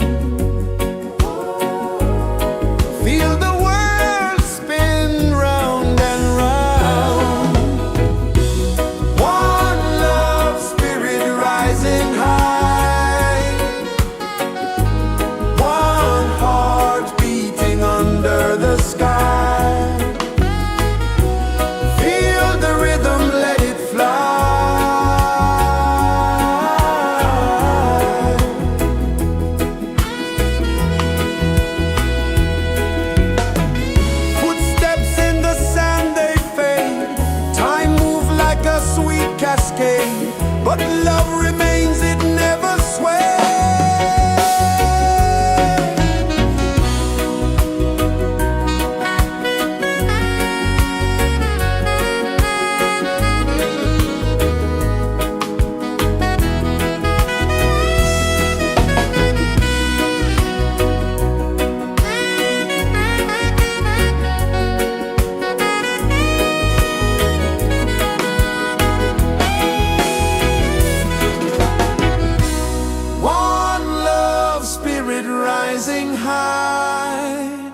Feel the world spin round and round. One love spirit rising high. One heart beating under the sky. Feel the rhythm, let it fly. Footsteps in the sand, they fade. Time moves like a sweet cascade, but love remains, it never sways. One love spirit rising high.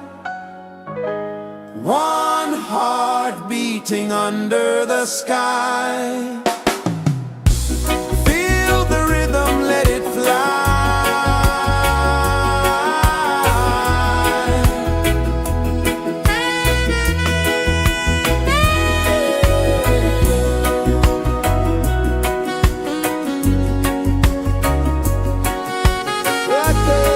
One heart beating under the sky. Feel the rhythm, let it fly. Right there.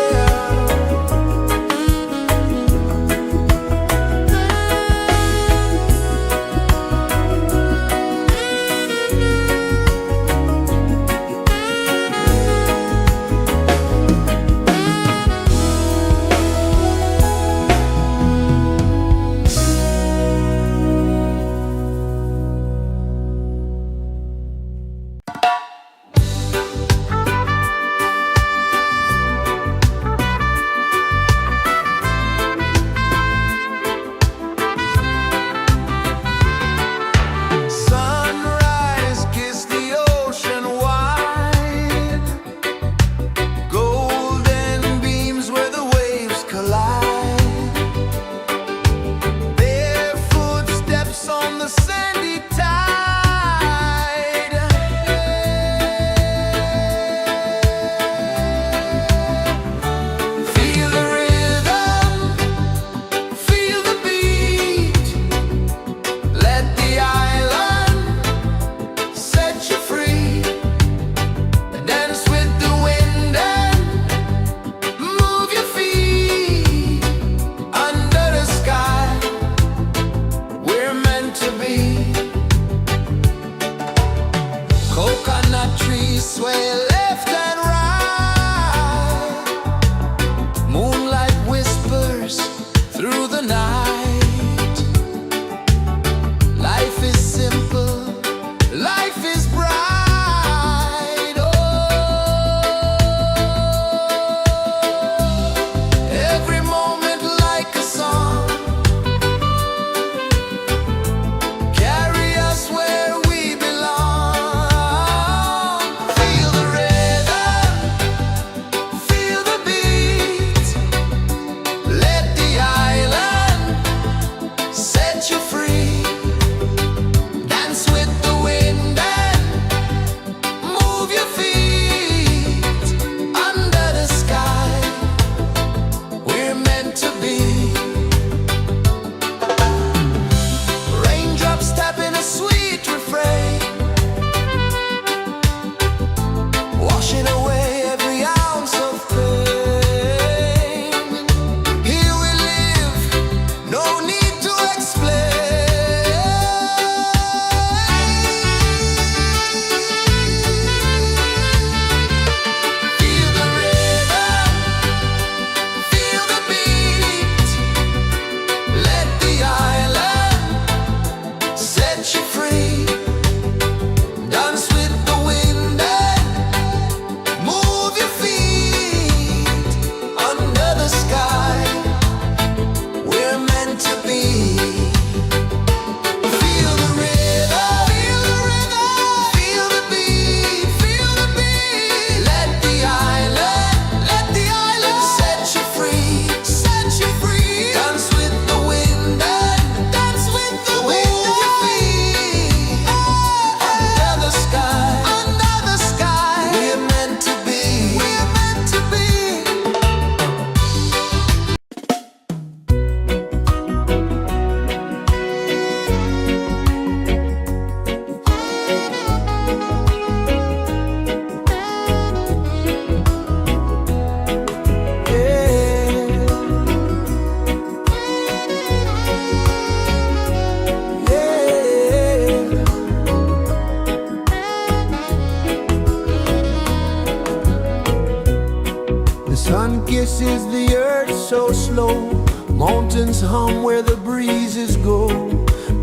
dances the earth so slow. Mountains hum where the breezes go.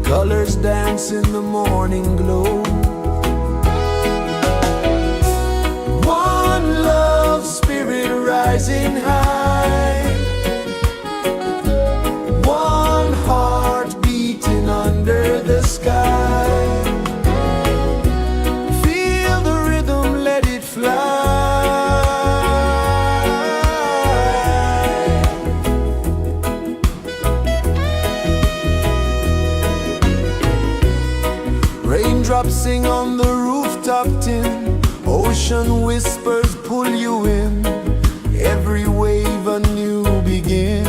Colors dance in the morning glow. One love, spirit rising high. One heart beating under the sky. Feel the rhythm, let it fly. Raindrops sing on the rooftop tin. Ocean whispers pull you in. Every wave a new begin.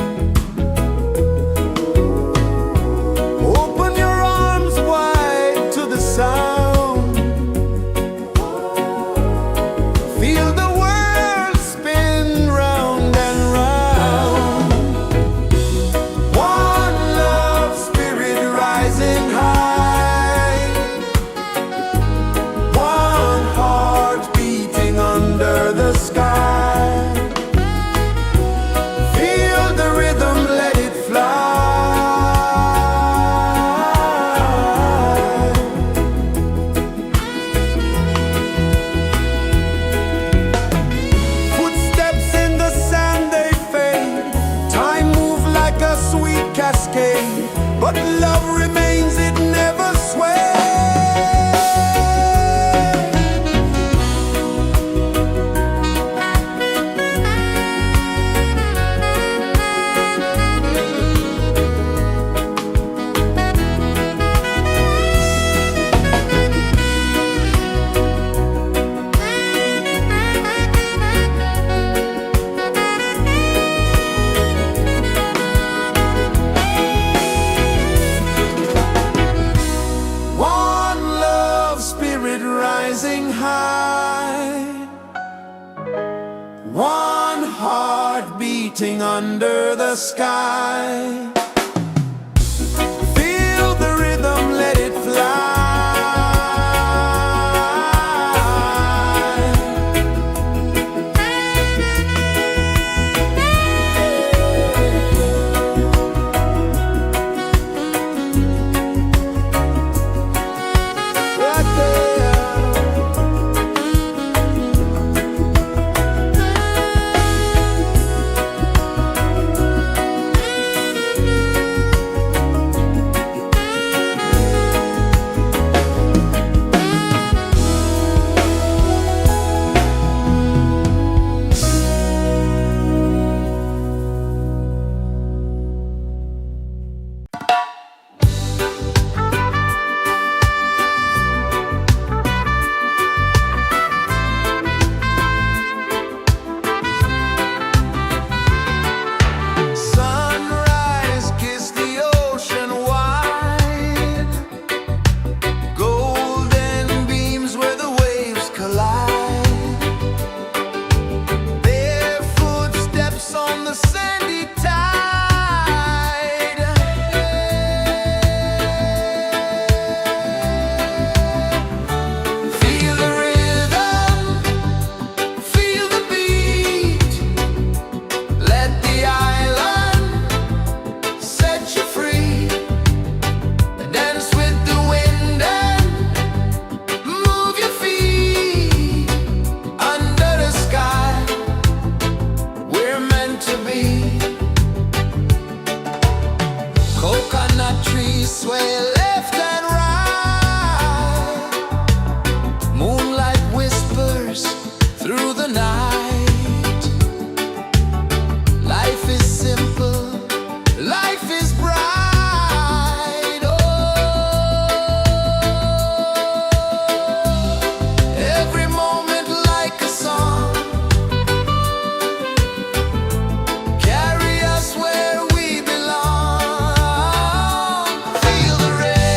Open your arms wide to the sound. Feel the world spin round and round. One love, spirit rising high. One heart beating under the sky. Feel the rhythm, let it fly. Footsteps in the sand, they fade. Time moves like a sweet cascade, but love remains, it never sways. One love, spirit rising high. One heart beating under the sky. Feel the rhythm, let it fly. Right there. Sunrise, kiss the ocean wide. Golden beams where the waves collide. Their footsteps on the sandy tide. Feel the rhythm, feel the beat. Let the island set you free. Dance with the wind and move your feet. Under the sky, we're meant to be. Coconut trees sway left and right. Moonlight whispers through the night. Life is simple, life is bright. Oh, every moment like a song. Carry us where we belong. Feel the rain.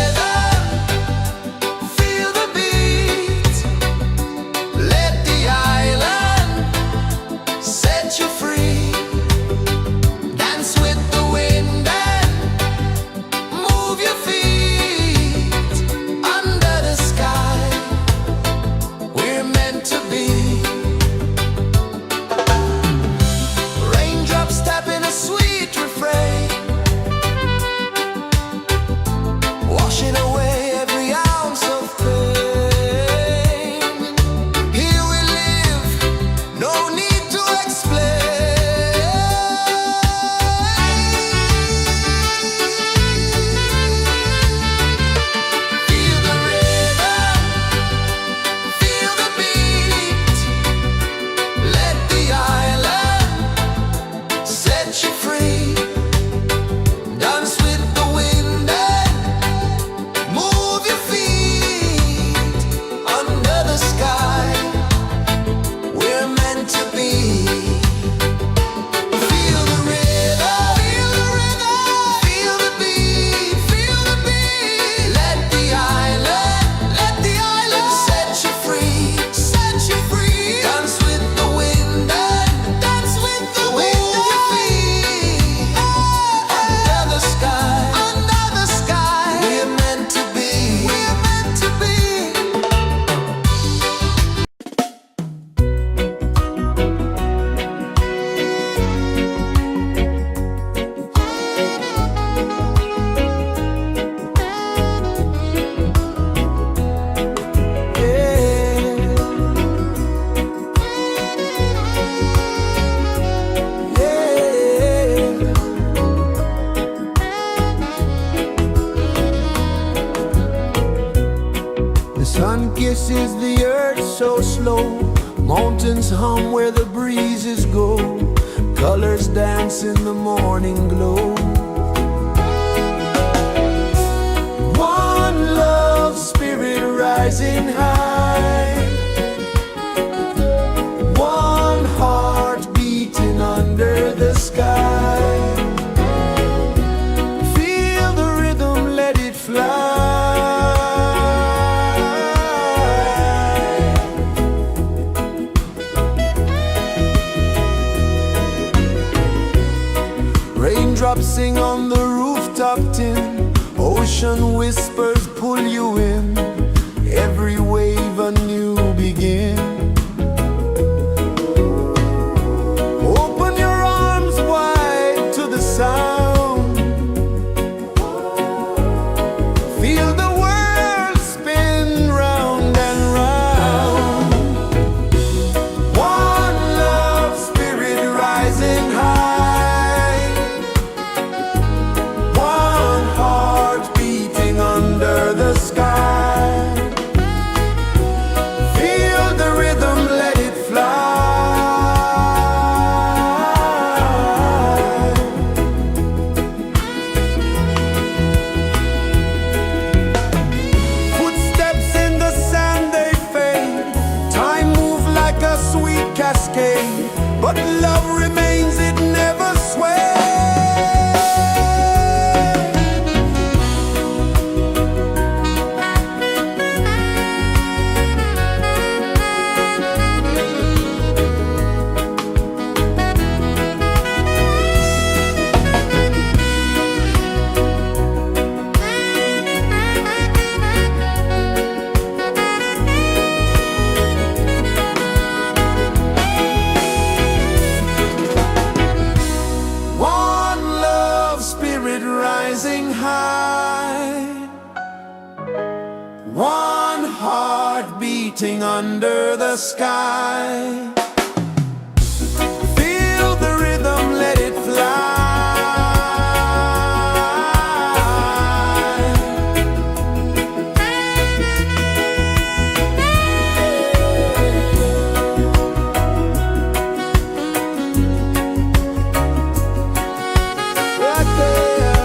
pulses the earth so slow. Mountains hum where the breezes go. Colors dance in the morning glow. One love, spirit rising high. One heart beating under the sky. Feel the rhythm, let it fly. Raindrops sing on the rooftop tin. Ocean whispers pull you in. Every wave a new begin. Open your arms wide to the sound. Feel the world spin round and round. One love, spirit rising high. One heart beating under the sky. Feel the rhythm, let it fly. Footsteps in the sand, they fade. Time moves like a sweet cascade, but love remains, it never sways. One love, spirit rising high. One heart beating under the sky. Feel the rhythm, let it fly. Right there.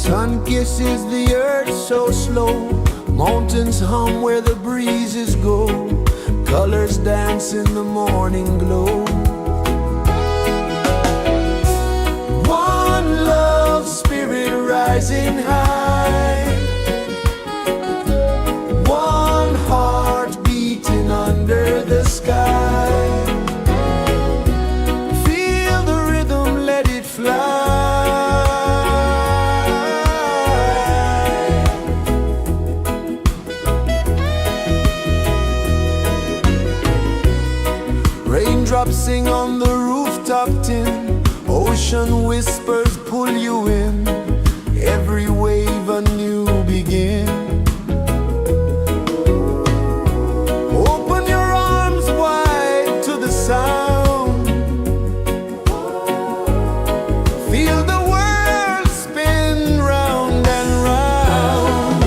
Sun kisses the earth so slow, mountains hum where the breezes go, colors dance in the morning glow. One love spirit rising high, one heart beating under the sky. Feel the rhythm, let it fly. Raindrops sing on the rooftop tin, ocean whispers pull you in, every wave a new begin. Open your arms wide to the sound, feel the world spin round and round.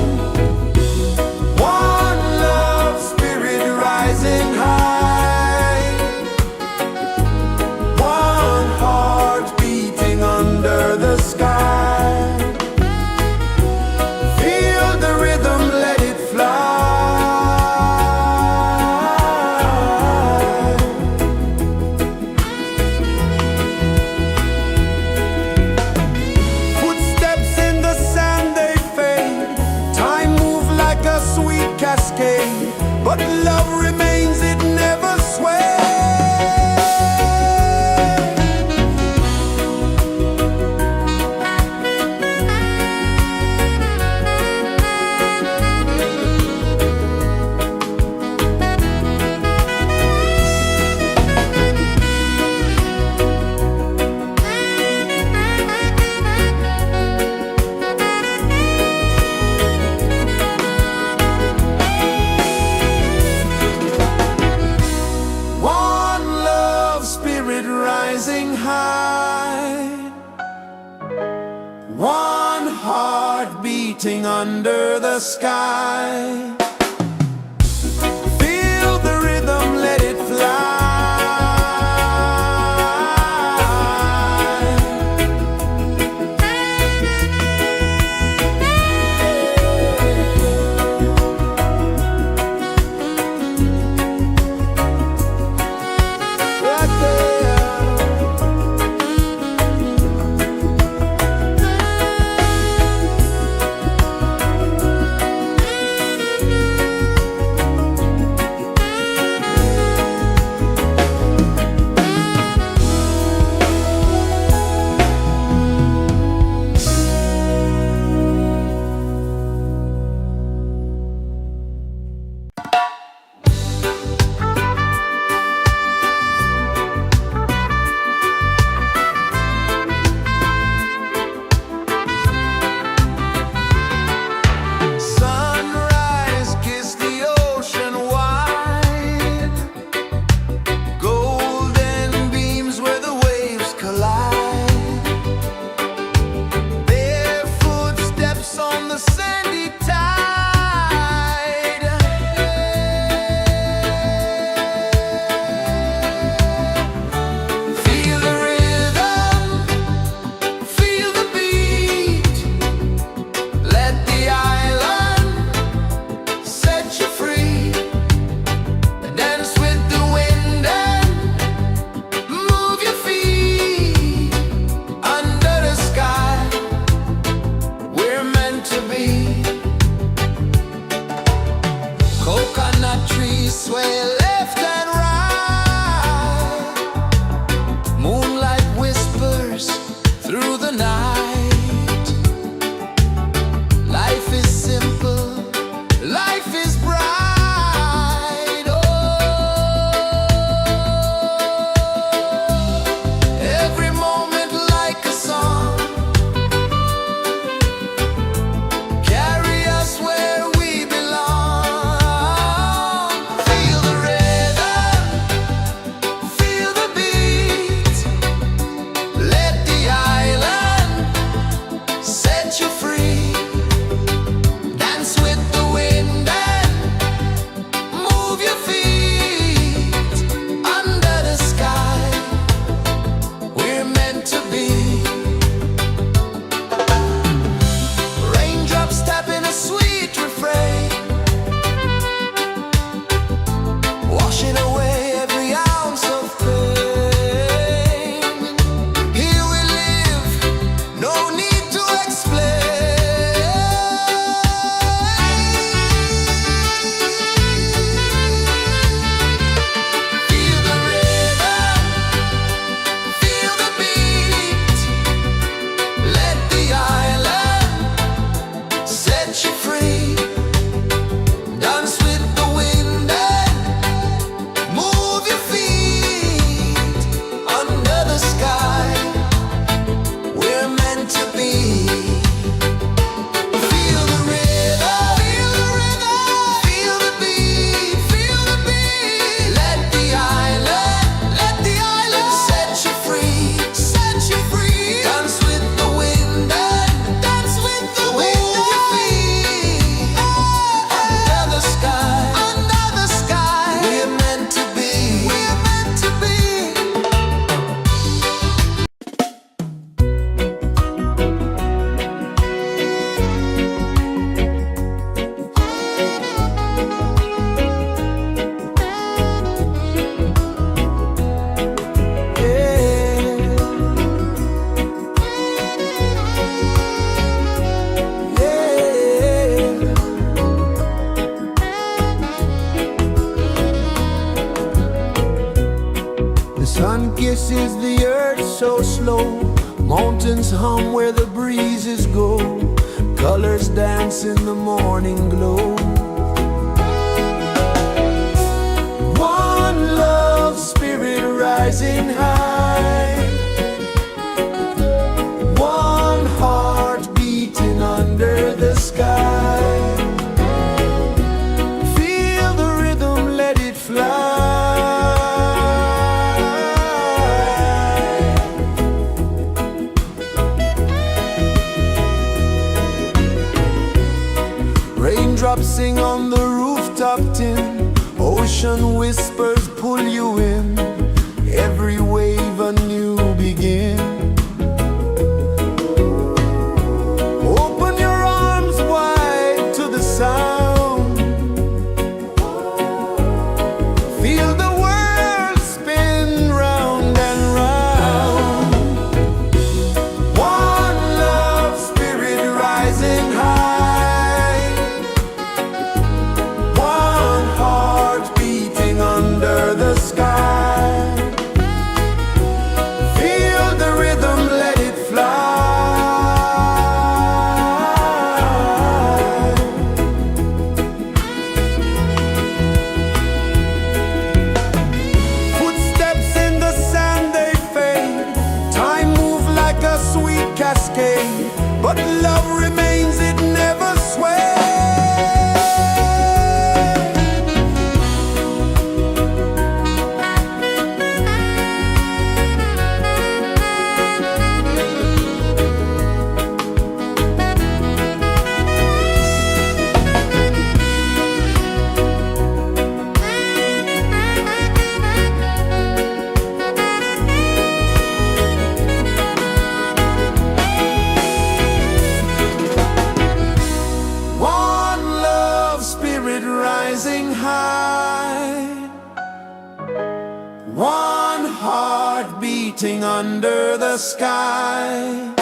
One love spirit rising high, one heart beating under the sky. Feel the rhythm, let it fly. Footsteps in the sand, they fade, time move like a sweet cascade, but love remains, it never sways. One love spirit rising high, one heart beating under the sky. Feel the rhythm, let it fly. Right there. Sunrise, kiss the ocean wide, golden beams where the waves collide, bare footsteps on the sandy tide. Feel the rhythm, feel the beat, let the island set you free. Dance with the wind and move your feet. Under the sky, we're meant to be. Coconut trees sway left and right, moonlight whispers through the night. Life is simple, life is bright. Oh, every moment like a song, carry us where we belong. Feel the rhythm. is the earth so slow. Mountains hum where the breezes go. Colors dance in the morning glow. One love spirit rising high. One heart beating under the sky. Feel the rhythm, let it fly. Raindrops sing on the rooftop tin. Ocean whispers pull you in. Every wave a new begin. Open your arms wide to the sound. Feel the world spin round and round. One love spirit rising high. One heart beating under the sky. Feel the rhythm, let it fly. Footsteps in the sand, they fade. Time moves like a sweet cascade, but love remains, it never sways. One love spirit rising high. One heart beating under the sky.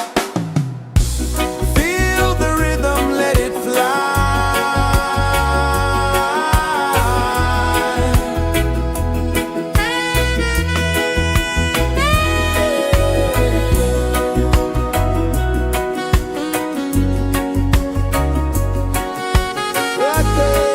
Feel the rhythm, let it fly. Right there.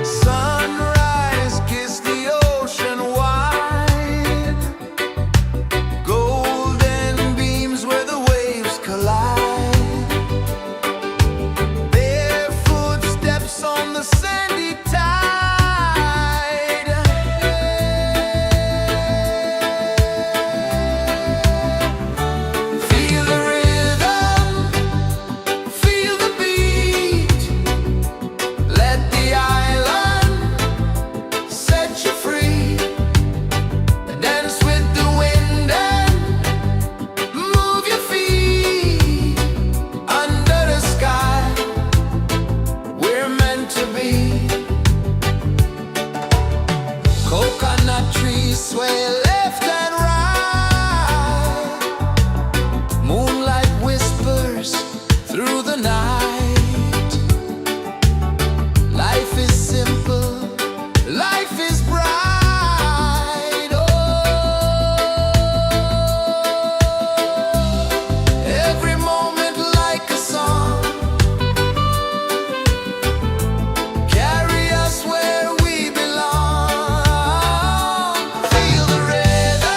Sunrise, kiss the ocean wide. Golden beams where the waves collide. Bare footsteps on the sandy tide. Feel the rhythm, feel the beat. Let the island set you free. Dance with the wind and move your feet. Under the sky, we're meant to be. Coconut trees sway left and right. Moonlight whispers through the night. Life is simple, life is bright. Oh, every moment like a song. Carry us where we belong. Feel the rhythm.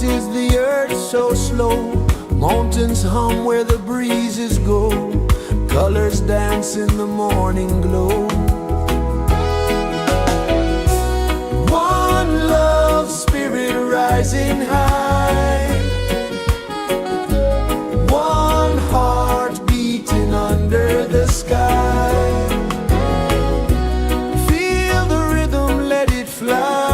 pulses the earth so slow. Mountains hum where the breezes go. Colors dance in the morning glow. One love spirit rising high. One heart beating under the sky. Feel the rhythm, let it fly.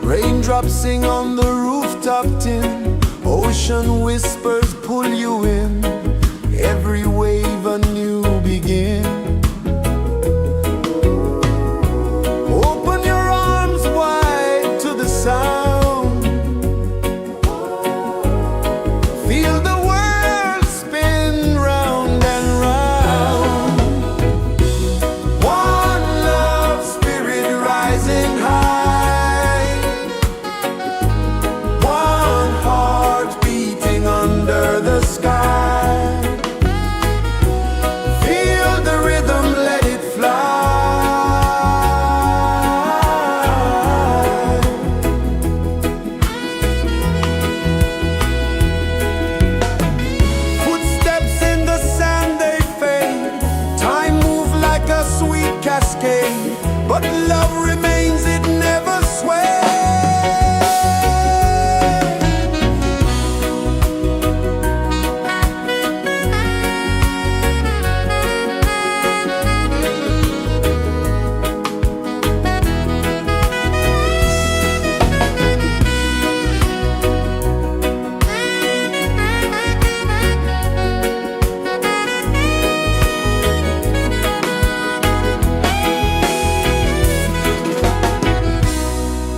Raindrops sing on the rooftop tin. Ocean whispers pull you in. Every wave a new begin. Open your arms wide to the sound. Feel the world spin round and round. One love spirit rising high. One heart beating under the sky. Feel the rhythm, let it fly. Footsteps in the sand, they fade. Time moves like a sweet cascade, but love remains, it never sways.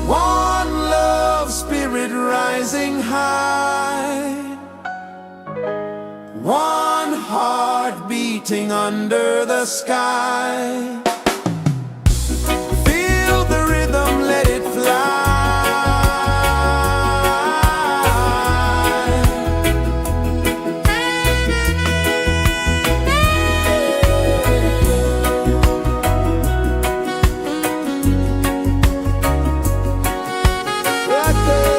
One love spirit rising high. One heart beating under the sky. Feel the rhythm, let it fly. Right there.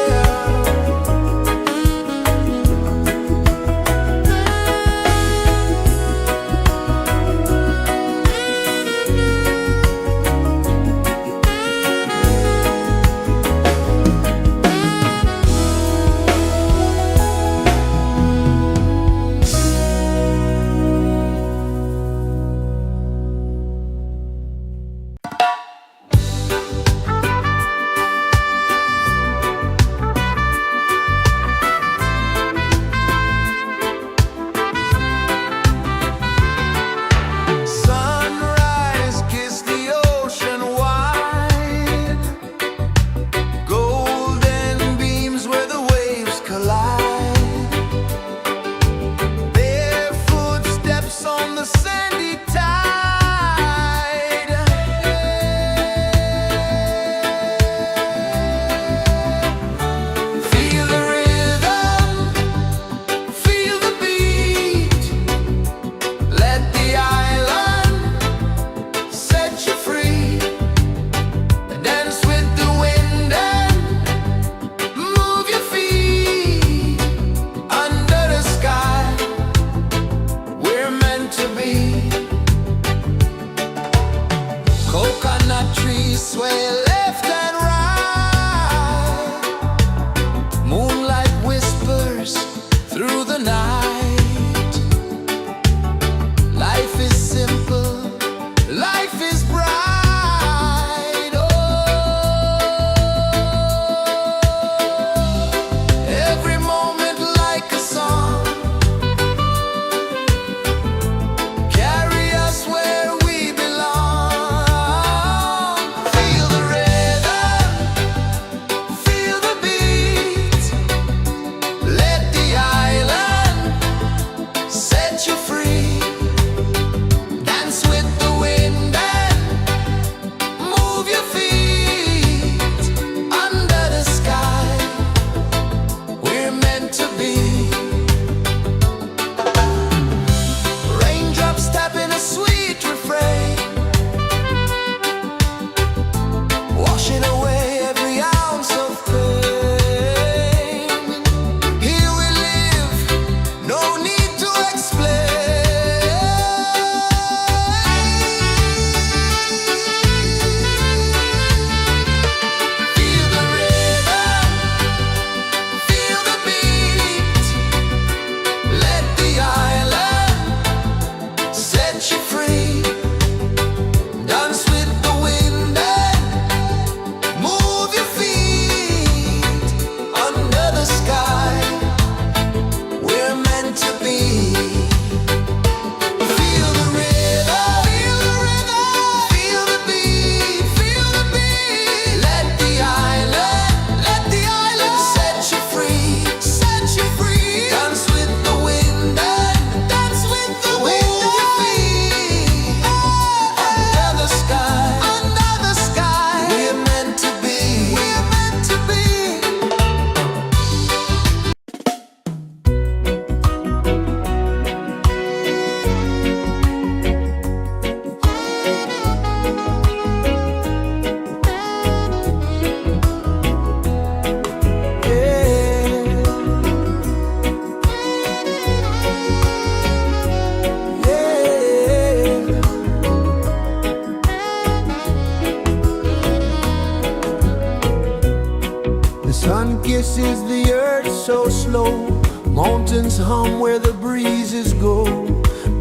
Mountains hum where the breezes go,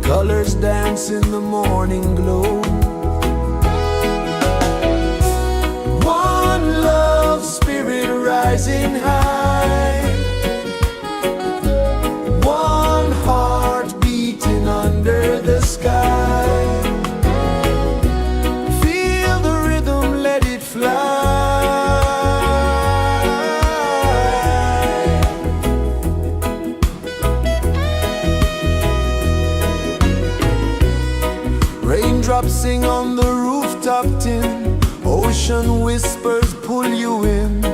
colors dance in the morning glow. One love spirit rising high, one heart beating under the sky. Feel the rhythm, let it fly. Raindrops sing on the rooftop tin, ocean whispers pull you in,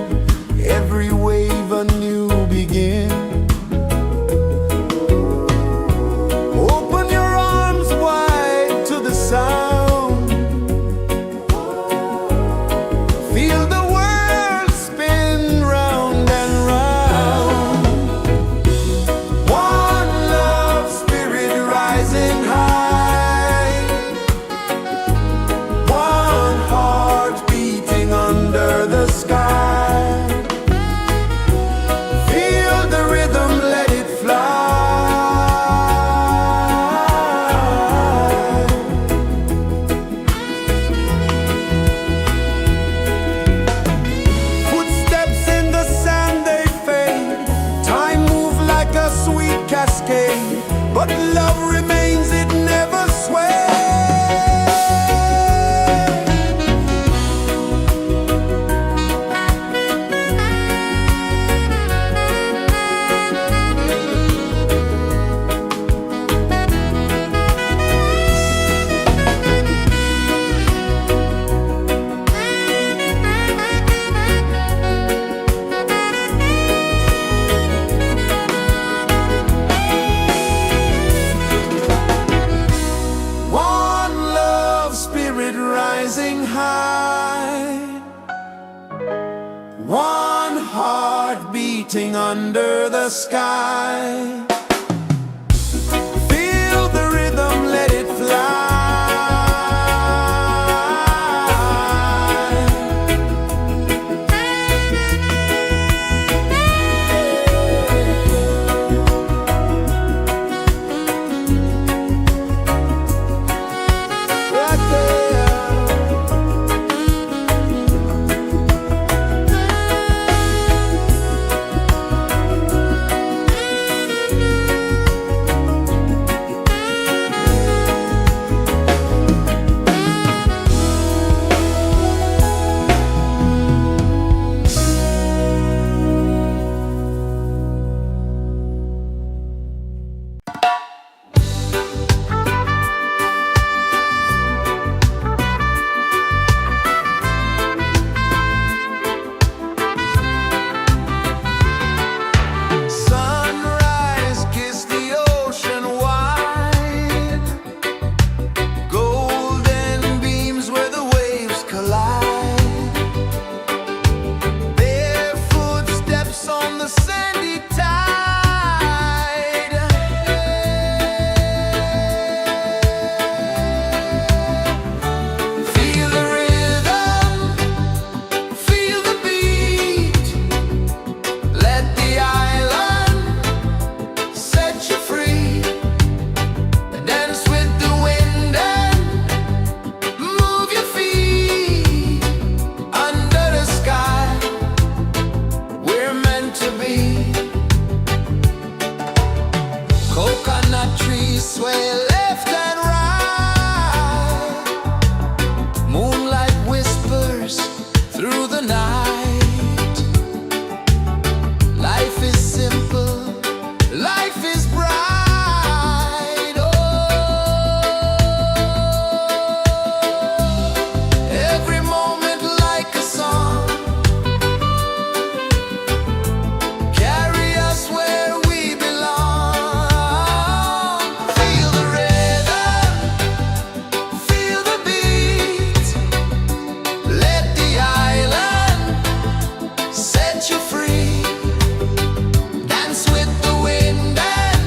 every wave a new begin. Open your arms wide to the sound, feel the world spin round and round. One love spirit rising high, one heart beating under the sky. Feel the rhythm, let it fly. Footsteps in the sand, they fade. Time moves like a sweet cascade, but love remains, it never sways. One love spirit rising high, one heart beating under the sky. Feel the rhythm, let it fly. Right there. Sunrise, kiss the ocean wide, golden beams where the waves collide. Their footsteps on the sandy tide. Feel the rhythm, feel the beat. Let the island set you free. Dance with the wind and move your feet. Under the sky, we're meant to be. Coconut trees sway left and right. Moonlight whispers through the night. Life is simple, life is bright. Oh, every moment like a song. Carry us where we belong. Feel the rhythm, feel the beat. Let the island set you free. Dance with the wind and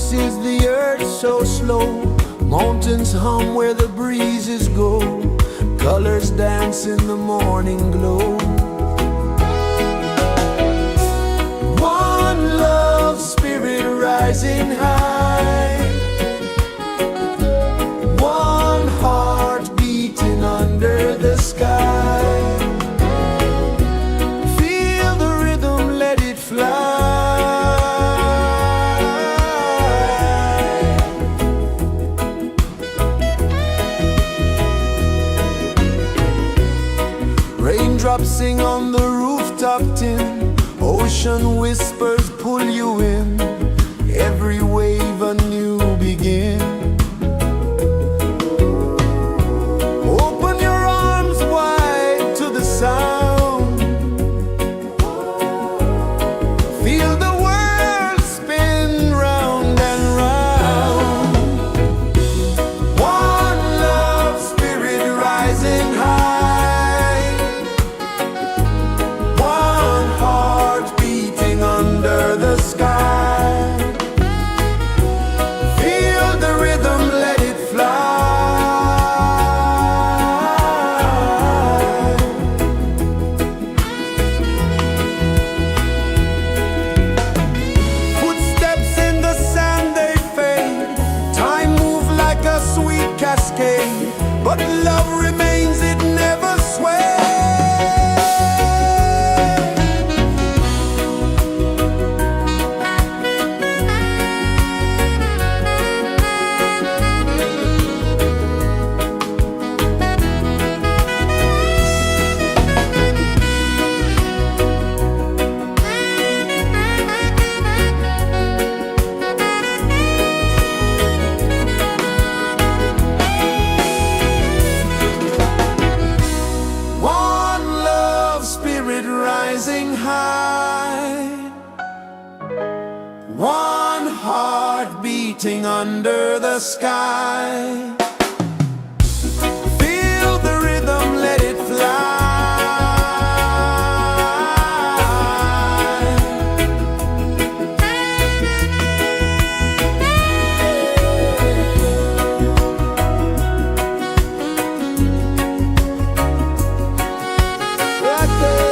pulses the earth so slow. Mountains hum where the breezes go. Colors dance in the morning glow. One love, spirit rising high. One heart beating under the sky. Feel the rhythm, let it fly. Raindrops sing on the rooftop tin. Ocean whispers pull you in. Every wave a new begin. Open your arms wide to the sound. Feel the world spin round and round. One love, spirit rising high. One heart beating under the sky. Feel the rhythm, let it fly. Footsteps in the sand, they fade. Time moves like a sweet cascade, but love remains, it never sways. One love, spirit rising high. One heart beating under the sky. Feel the rhythm, let it fly. Right there.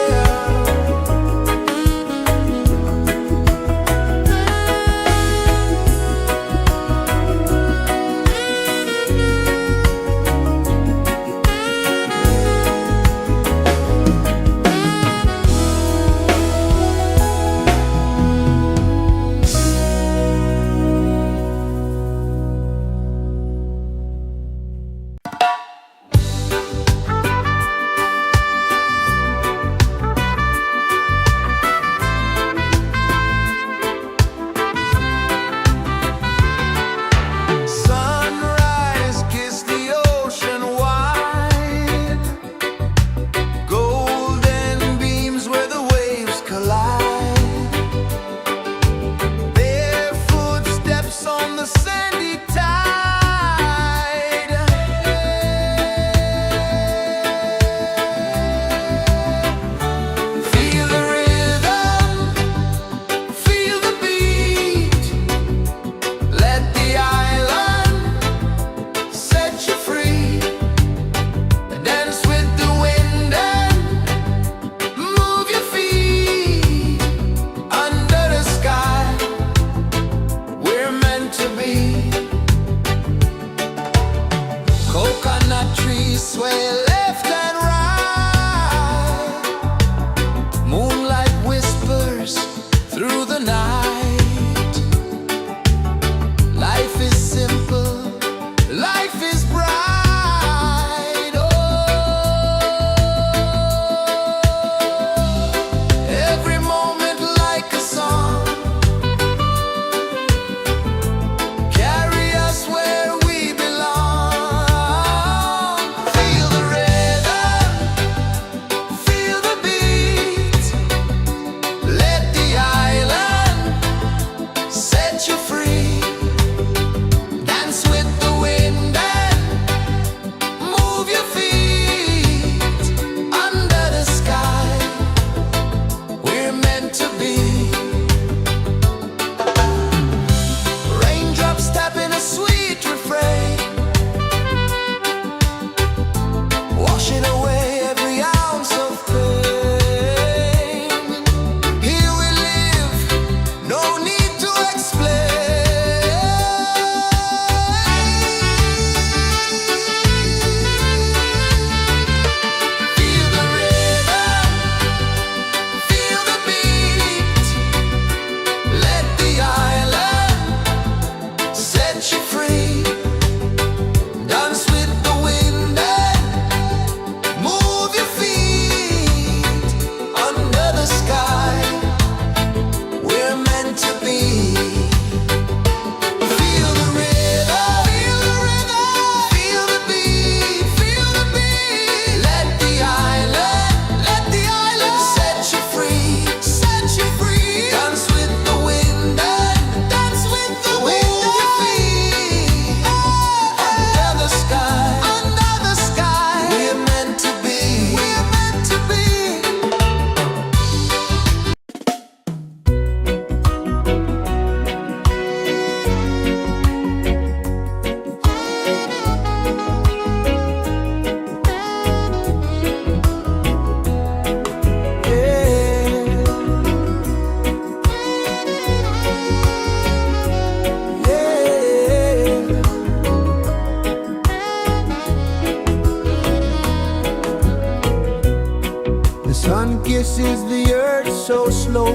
kisses the earth so slow.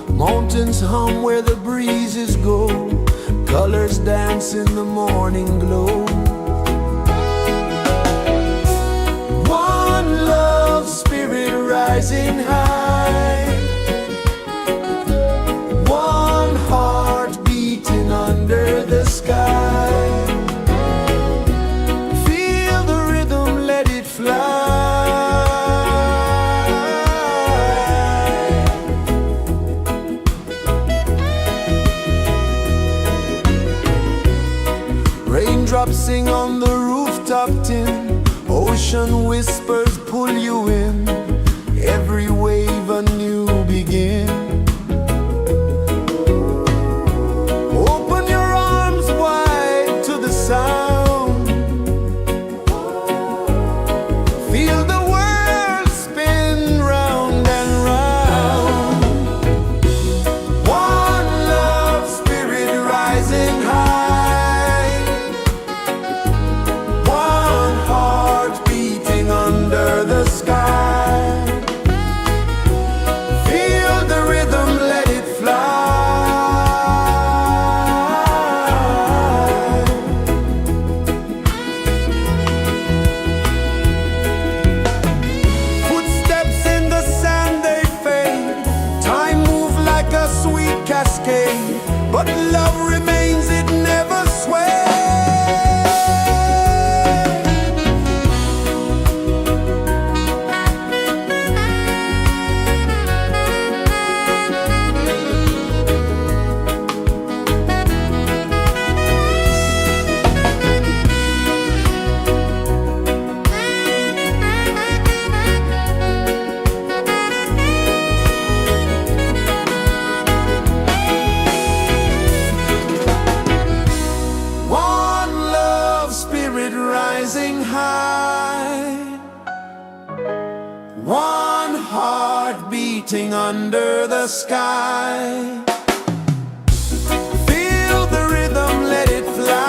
Mountains hum where the breezes go. Colors dance in the morning glow. One love spirit rising high. One heart beating under the sky. Feel the rhythm, let it fly. Raindrops sing on the rooftop tin. Ocean whispers pull you in. Every wave a new begin. Open your arms wide to the sound. Feel the world spin round and round. One love spirit rising high. One heart beating under the sky. Feel the rhythm, let it fly. Footsteps in the sand, they fade. Time moves like a sweet cascade, but love remains, it never sways. One love spirit rising high. One heart beating under the sky. Feel the rhythm, let it fly.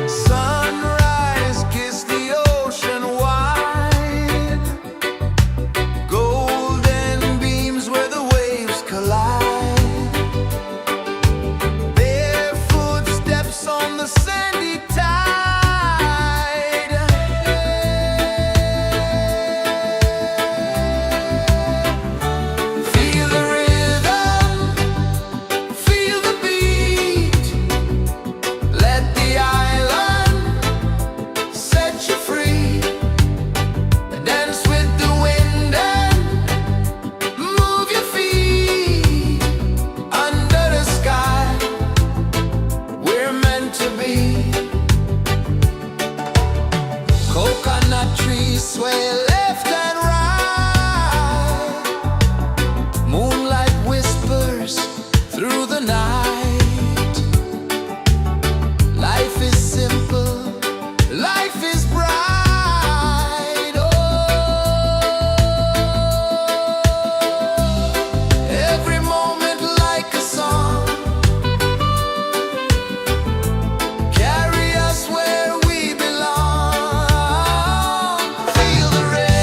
Sunrise, kiss the ocean wide. Golden beams where the waves collide. Barefoot steps on the sandy tide. Feel the rhythm, feel the beat. Let the island set you free. Dance with the wind and move your feet. Under the sky, we're meant to be. Coconut trees sway left and right. Moonlight whispers through the night. Life is simple, life is bright. Oh, every moment like a song. Carry us where we belong. Feel the rhythm.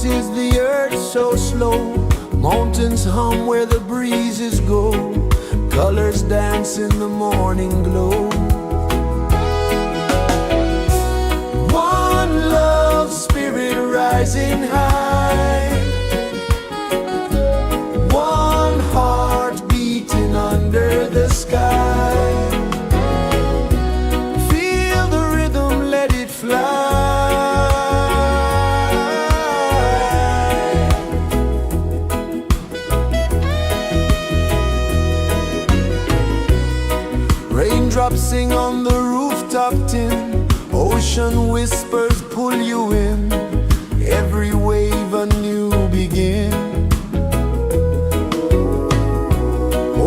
pulses the earth so slow. Mountains hum where the breezes go. Colors dance in the morning glow. One love spirit rising high. One heart beating under the sky. Feel the rhythm, let it fly. Raindrops sing on the rooftop tin. Ocean whispers pull you in. Every wave a new begin.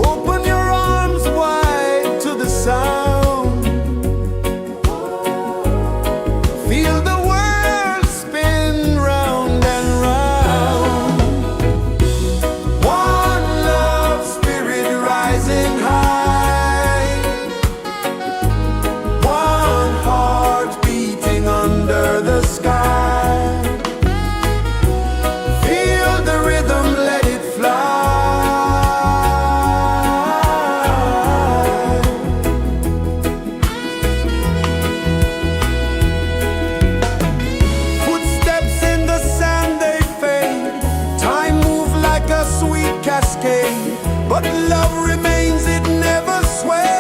Open your arms wide to the sound. Feel the world spin round and round. One love spirit rising high. One heart beating under the sky. Feel the rhythm, let it fly. Footsteps in the sand, they fade. Time moves like a sweet cascade, but love remains, it never sways.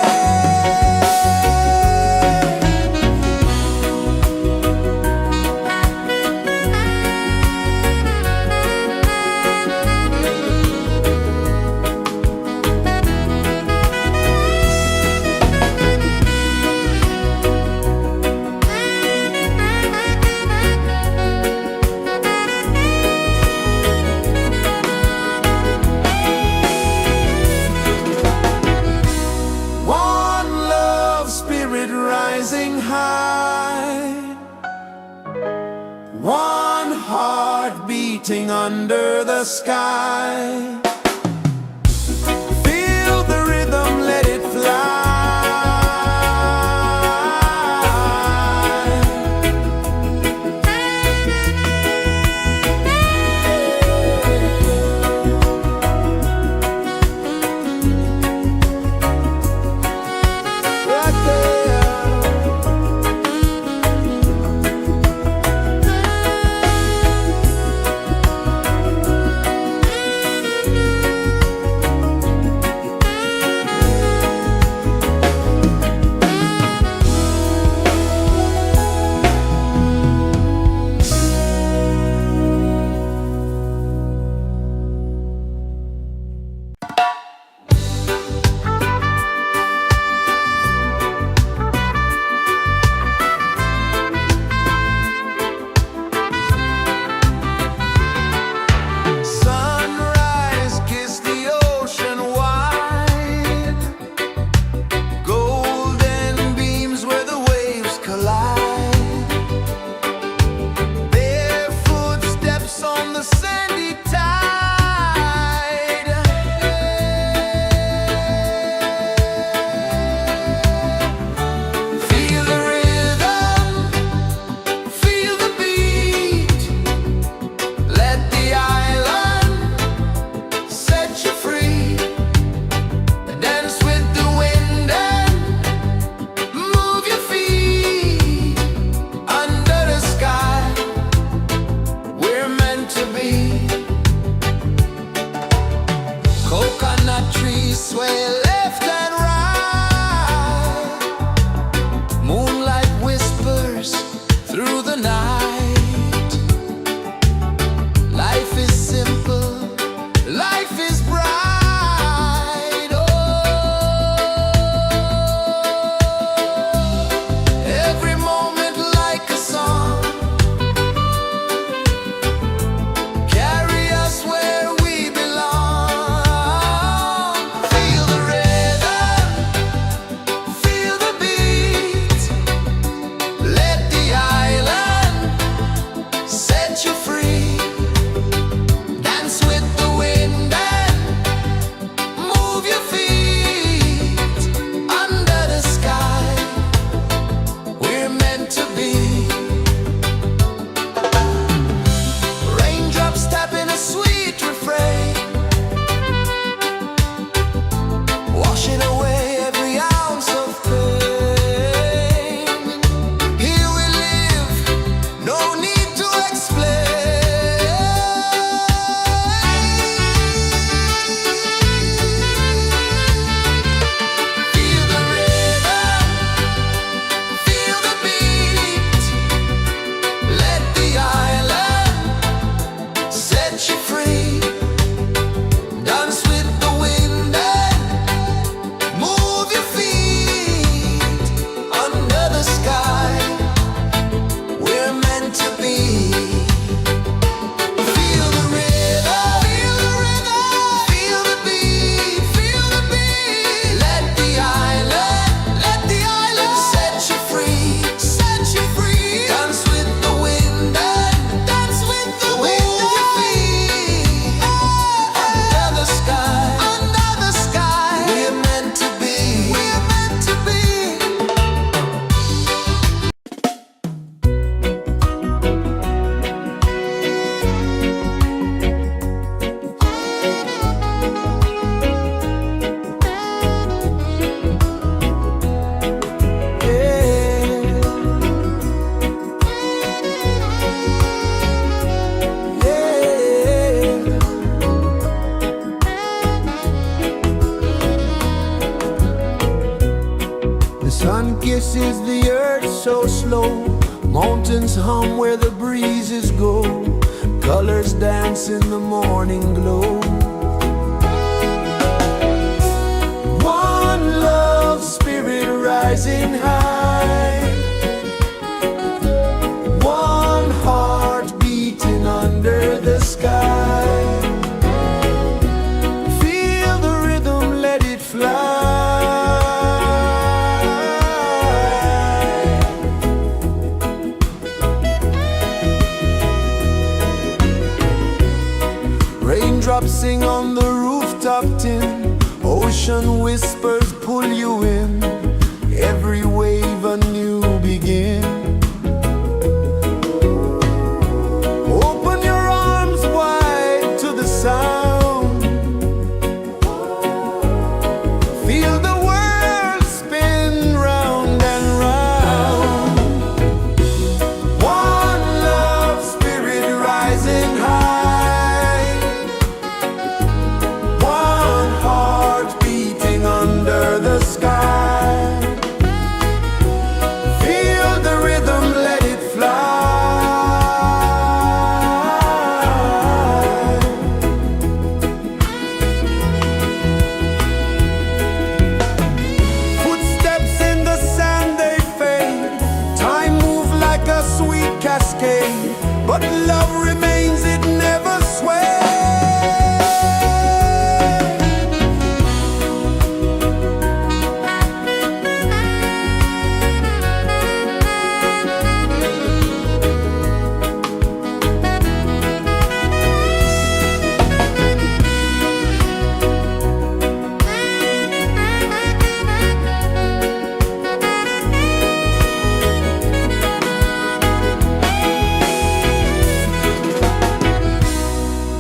One love spirit rising high. One heart beating under the sky. Feel the rhythm, let it fly. Right there. Sun kisses the earth so slow, mountains hum where the breezes go, colors dance in the morning glow. One love spirit rising high, one heart beating under the sky. Feel the rhythm, let it fly. Raindrops sing on the rooftop tin, ocean whispers pull you in, every wave a new begin. Open your arms wide to the sound, feel the world spin round and round. One love spirit rising high, one heart beating under the sky. Feel the rhythm, let it fly. Footsteps in the sand, they fade, time moves like a sweet cascade, but love remains, it never sways.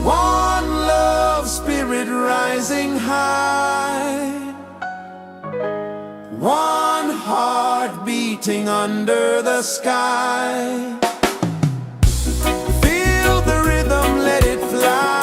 One love spirit rising high, one heart beating under the sky. Feel the rhythm, let it fly.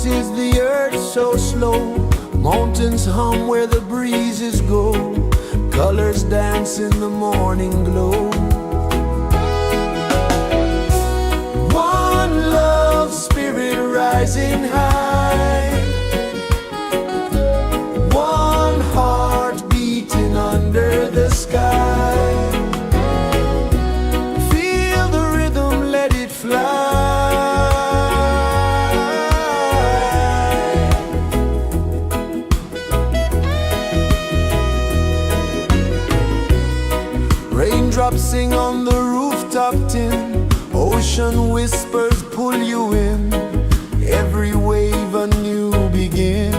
pulses the earth so slow. Mountains hum where the breezes go. Colors dance in the morning glow. One love, spirit rising high. One heart beating under the sky. Feel the rhythm, let it fly. Raindrops sing on the rooftop tin. Ocean whispers pull you in. Every wave a new begin.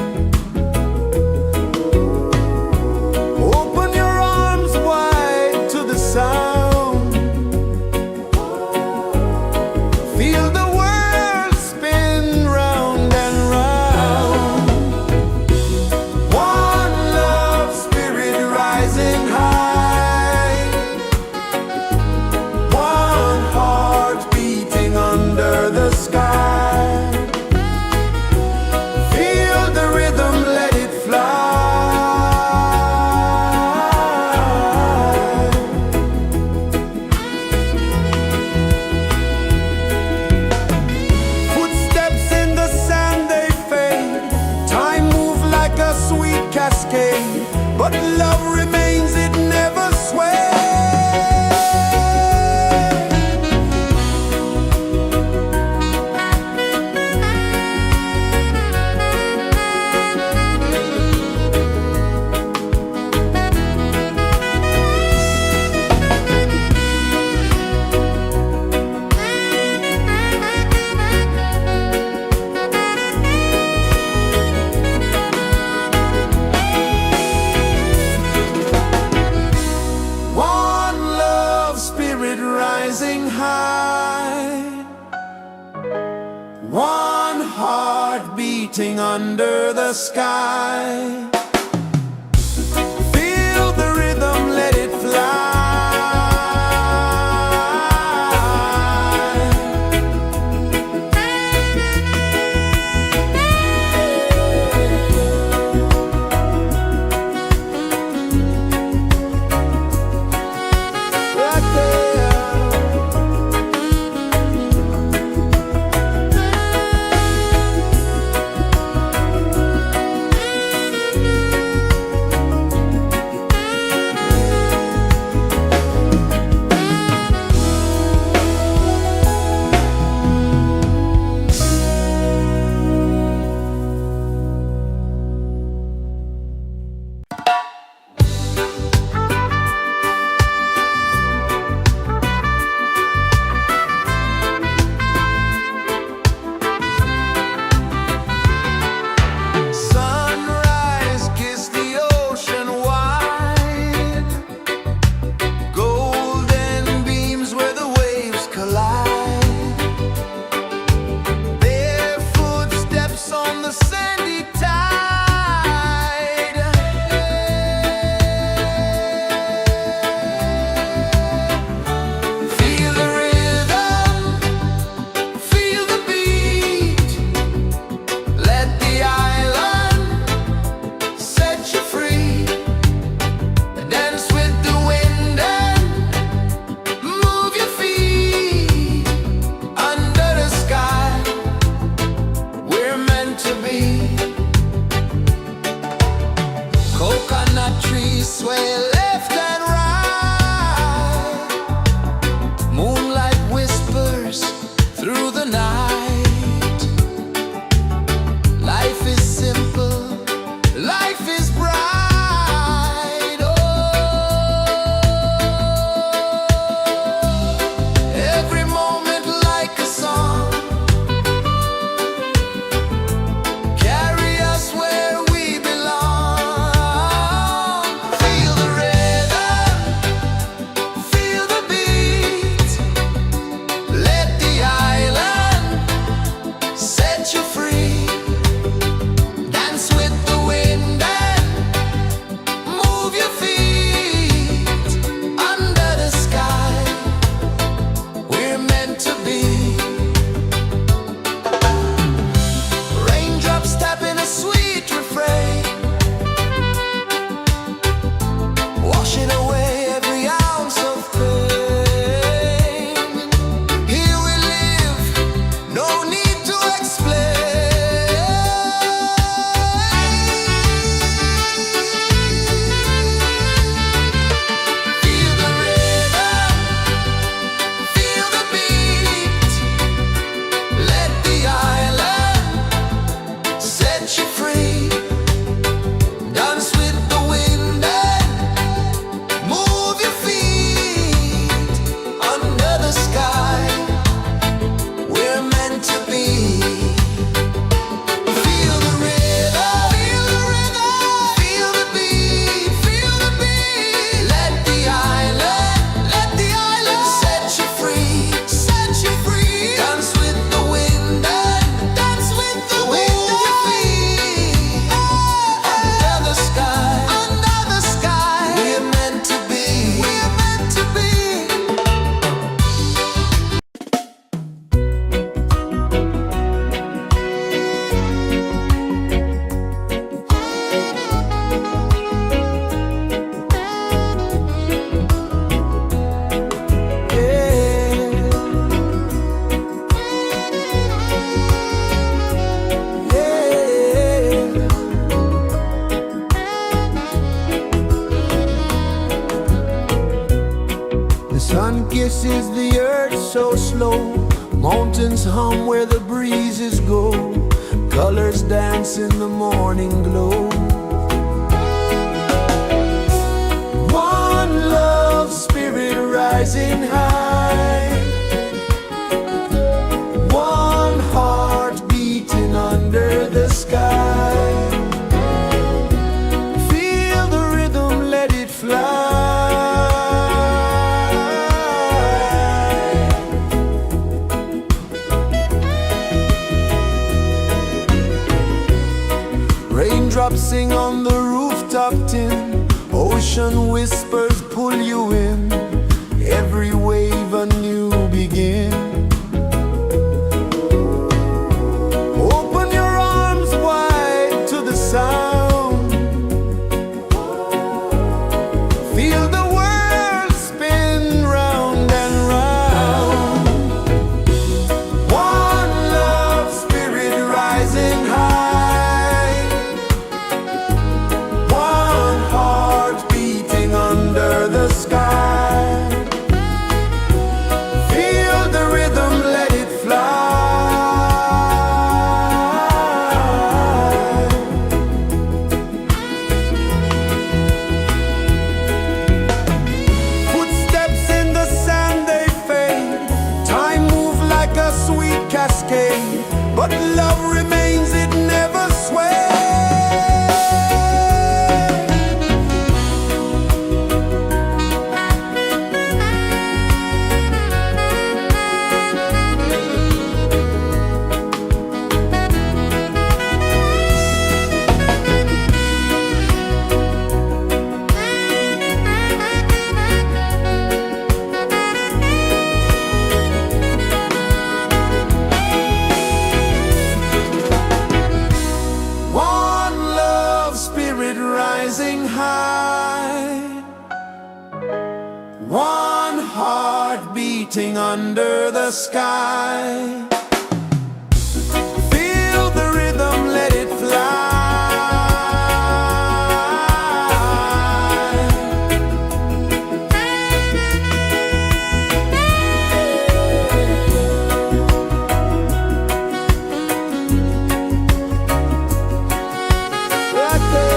Open your arms wide to the sound. Feel the world spin round and round. One love, spirit rising high. One heart beating under the sky. Feel the rhythm, let it fly. Footsteps in the sand, they fade. Time moves like a sweet cascade, but love remains, it never sways. One love, spirit rising high. One heart beating under the sky. Feel the rhythm, let it fly. Right there. Sunrise, kiss the ocean wide. Golden beams where the waves collide. Their footsteps on the sandy tide. Feel the rhythm, feel the beat. Let the island set you free. Dance with the wind and move your feet. Under the sky, we're meant to be. Coconut trees sway left and right. Moonlight whispers through the night. Life is simple, life is bright. Oh, every moment like a song. Carry us where we belong. Feel the rhythm. kisses the earth so slow. Mountains hum where the breezes go. Colors dance in the morning glow. One love spirit rising high. One heart beating under the sky. Feel the rhythm, let it fly. Raindrops sing on the rooftop tin. Ocean whispers pull you in. Every wave a new begin. Open your arms wide to the sound. Feel the world spin round and round. One love spirit rising high. One heart beating under the sky. Feel the rhythm, let it fly. Footsteps in the sand, they fade. Time moves like a sweet cascade. But love remains, it never sways. One love spirit rising high. One heart beating under the sky. Feel the rhythm, let it fly. Right there.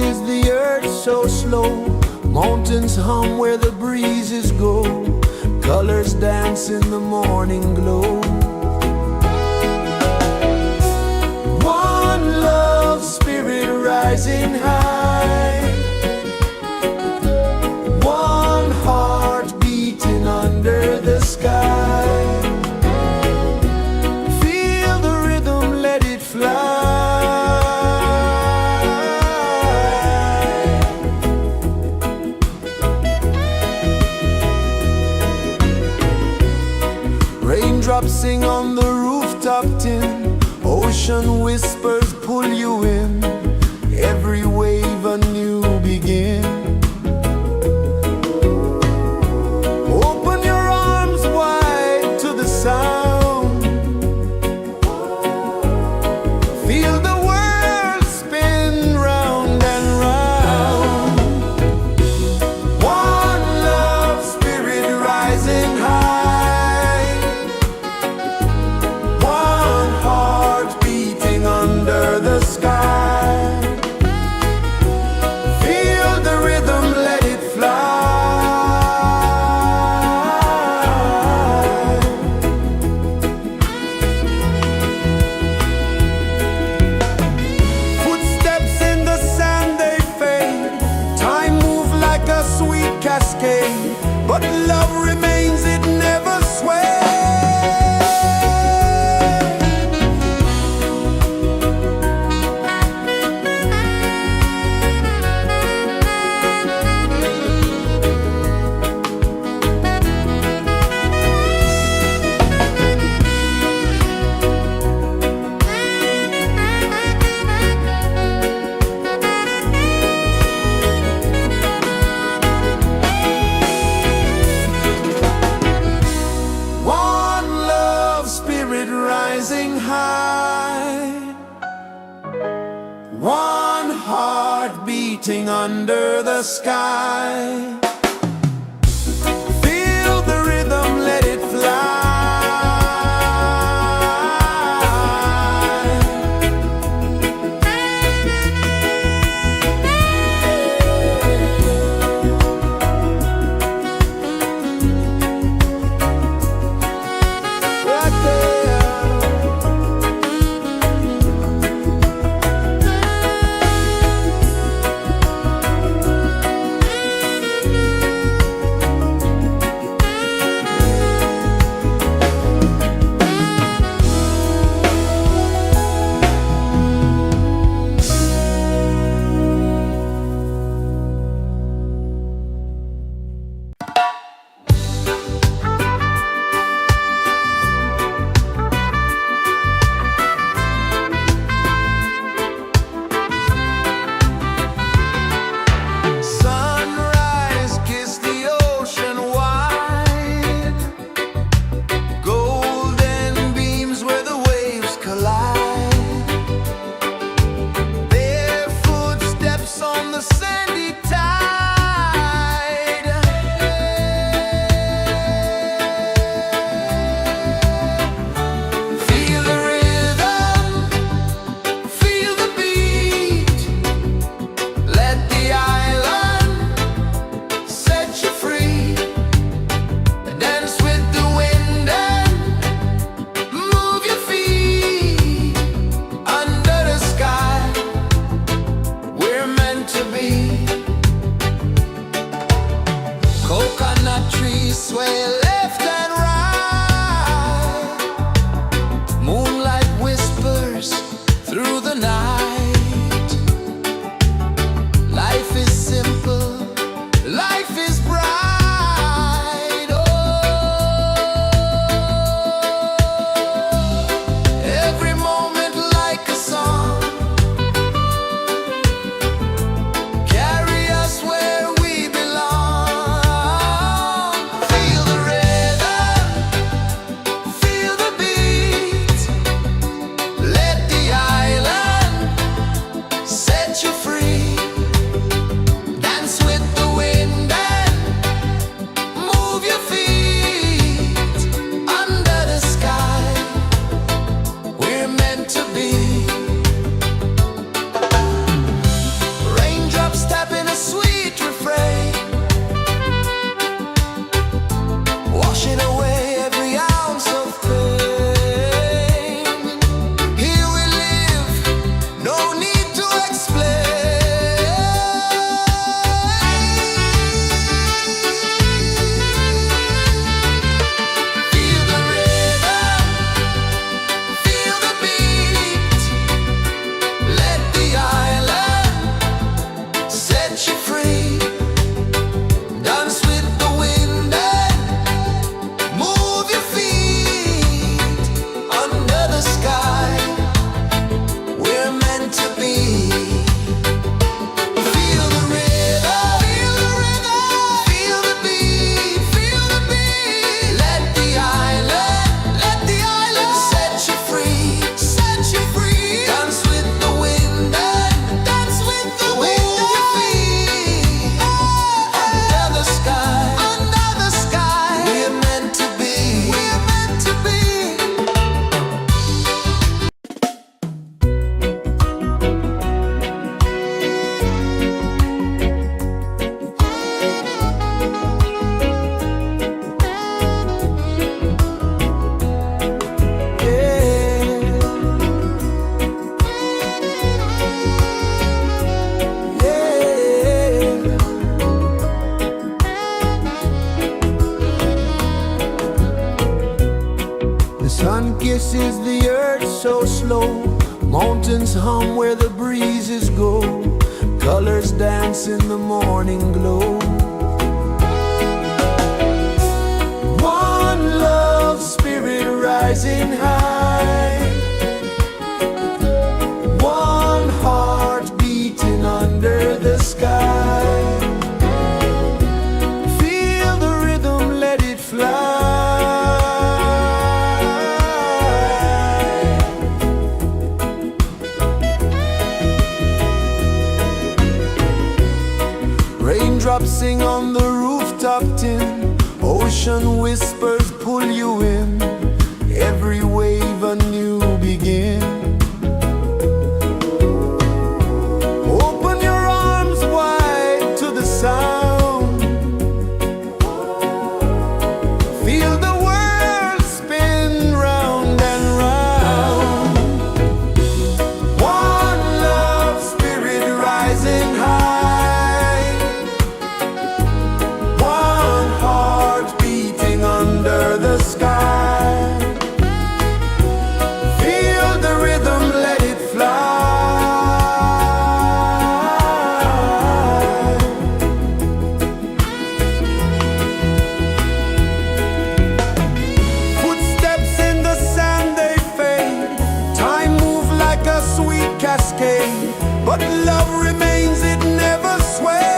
is the earth so slow? Mountains hum where the breezes go. Colors dance in the morning glow. One love, spirit rising high. One heart beating under the sky. Feel the rhythm, let it fly. Raindrops sing on the rooftop tin. Ocean whispers pull you in. Every wave a new begin. Open your arms wide to the sound. Feel the world spin round and round. One love, spirit rising high. One heart beating under the sky. Feel the rhythm, let it fly. Footsteps in the sand, they fade. Time moves like a sweet cascade, but love remains, it never sways. One love, spirit rising high. One heart beating under the sky. Feel the rhythm, let it fly. Right there. rejoices the earth so slow. Mountains hum where the breezes go. Colors dance in the morning glow. One love spirit rising high. One heart beating under the sky. Feel the rhythm, let it fly. Raindrops sing on the rooftop tin. Ocean whispers pull you in. Every wave a new begin. Open your arms wide to the sound. Feel the world spin round and round. One love spirit rising high. One heart beating under the sky. Feel the rhythm, let it fly. Footsteps in the sand, they fade. Time moves like a sweet cascade, but love remains, it never sways.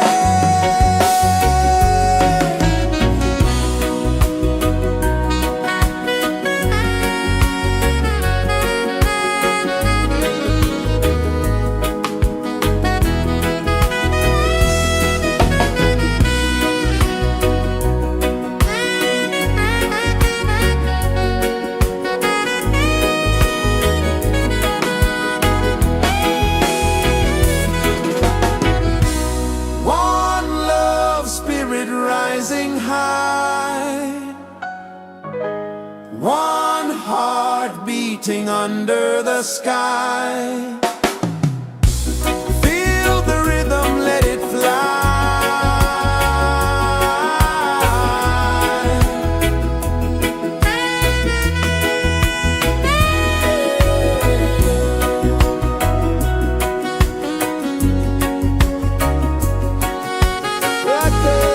One love spirit rising high. One heart beating under the sky. Feel the rhythm, let it fly. Right there.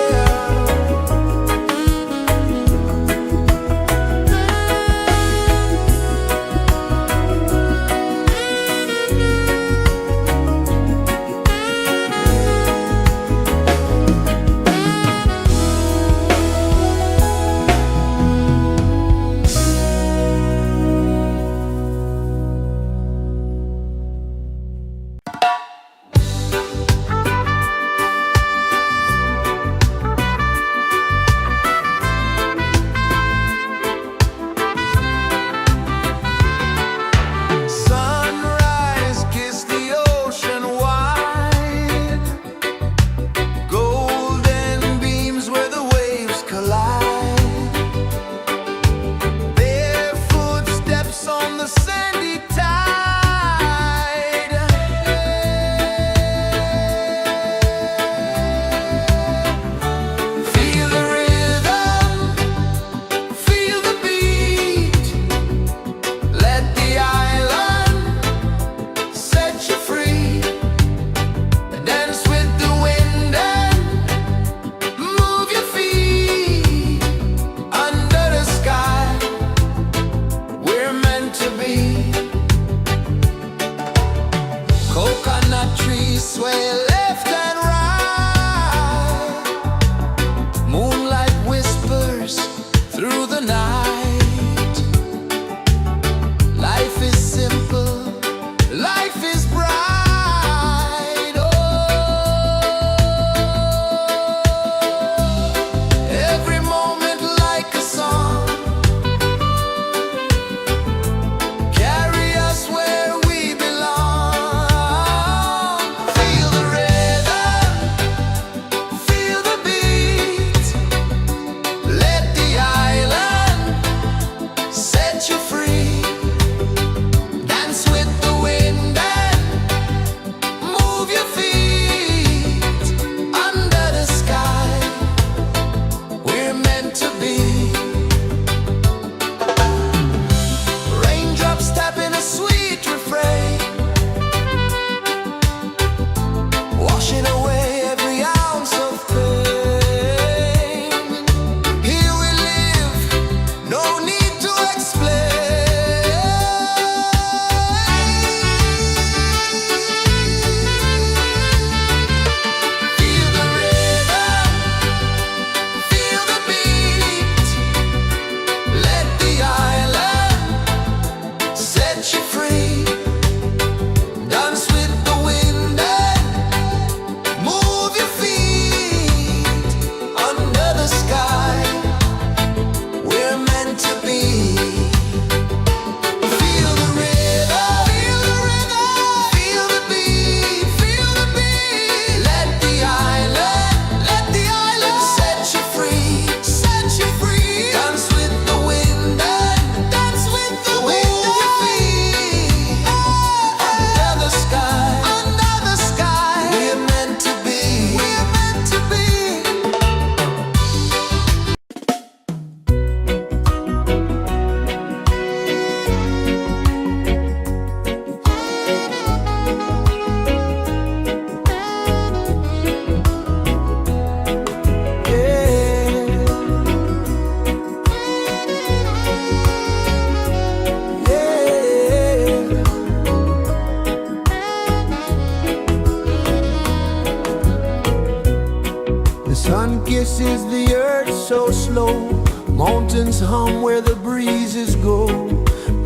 Sun kisses the earth so slow, mountains hum where the breezes go,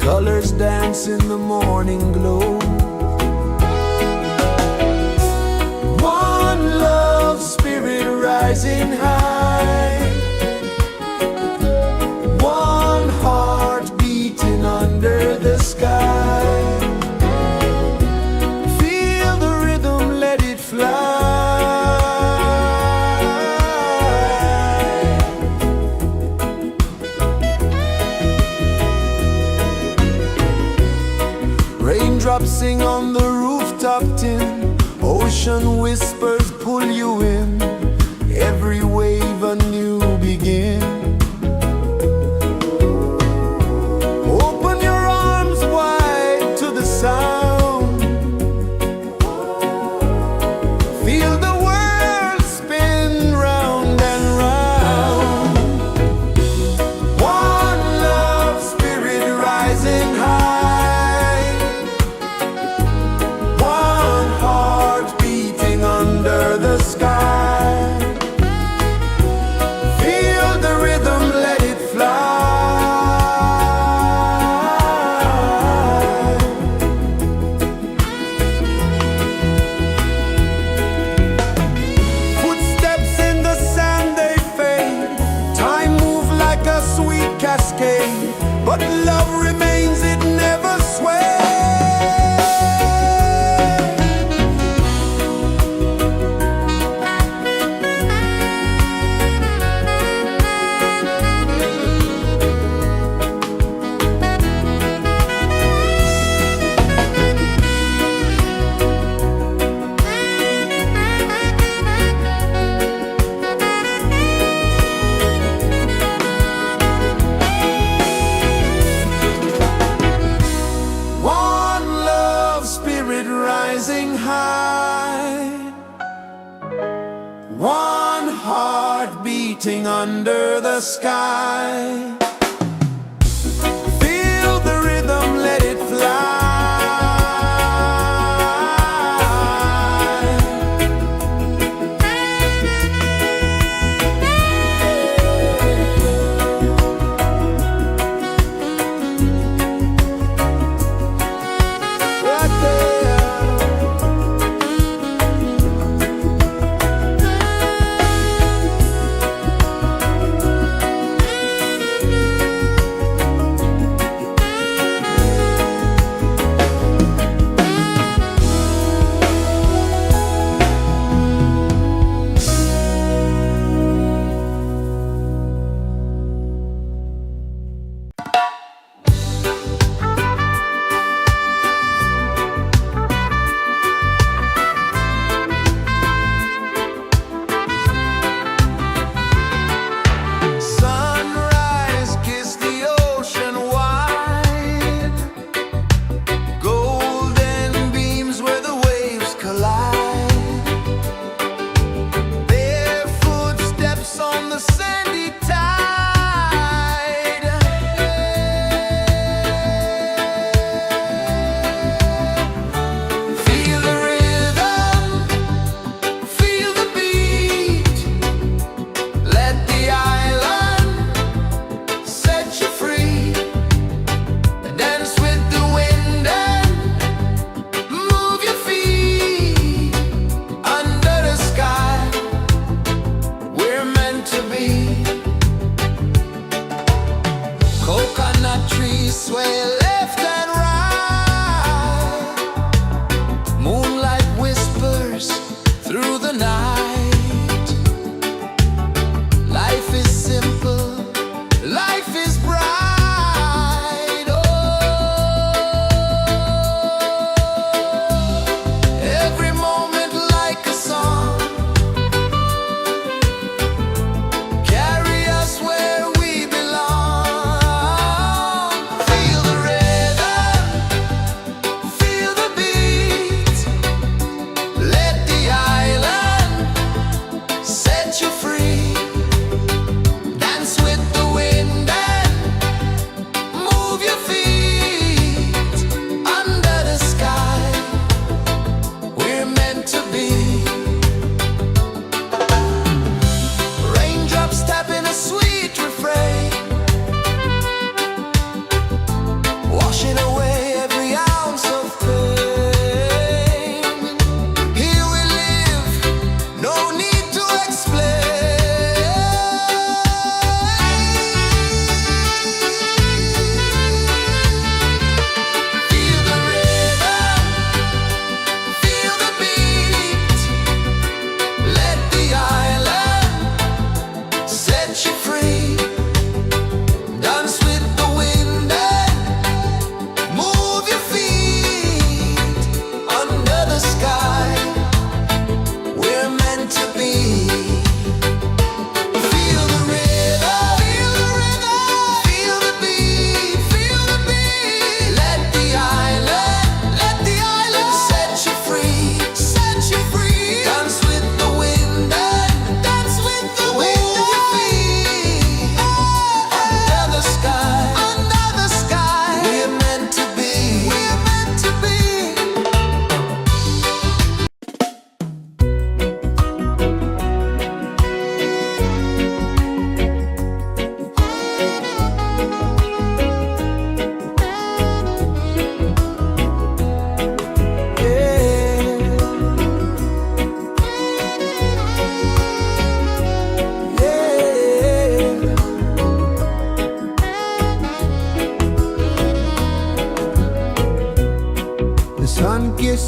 colors dance in the morning glow. One love spirit rising high, one heart beating under the sky. Feel the rhythm, let it fly. Raindrops sing on the rooftop tin, ocean whispers pull you in, every wave a new begin. Open your arms wide to the sound, feel the world spin round and round. One love spirit rising high, one heart beating under the sky. Feel the rhythm, let it fly. Footsteps in the sand, they fade, time moves like a sweet cascade, but love remains, it never sways. One love spirit rising high, one heart beating under the sky. Feel the rhythm, let it fly. Right there.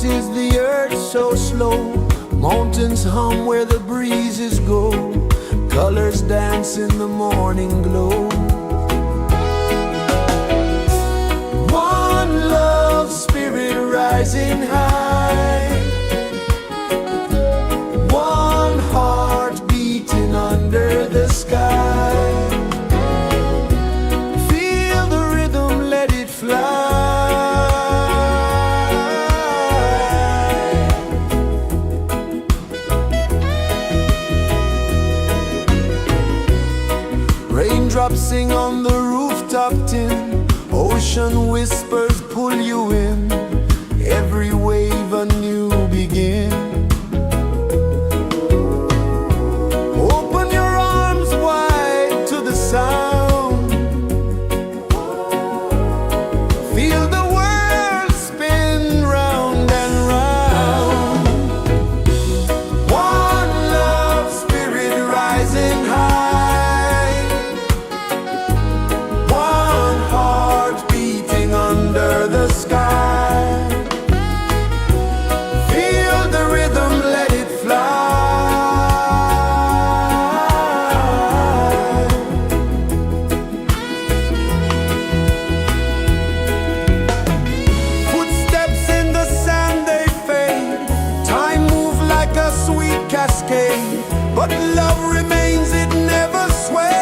is the earth so slow? Mountains hum where the breezes go. Colors dance in the morning glow. One love, spirit rising high. One heart beating under the sky. Feel the rhythm, let it fly. Raindrops sing on the rooftop tin. Ocean whispers pull you in. Every wave a new begin. Open your arms wide to the sound. Feel the world spin round and round. One love, spirit rising high. One heart beating under the sky. Feel the rhythm, let it fly. Footsteps in the sand, they fade. Time moves like a sweet cascade, but love remains, it never sways.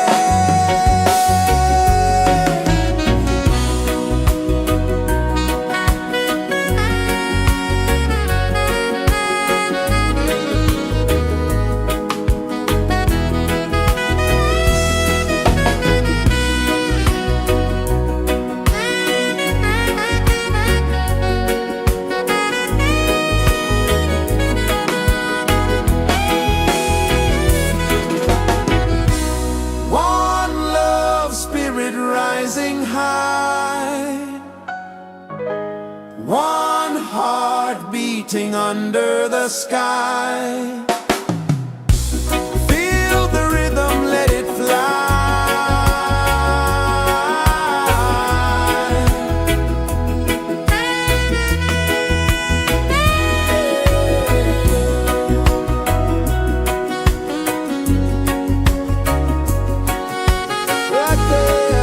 One love, spirit rising high. One heart beating under the sky. Feel the rhythm, let it fly. Right there.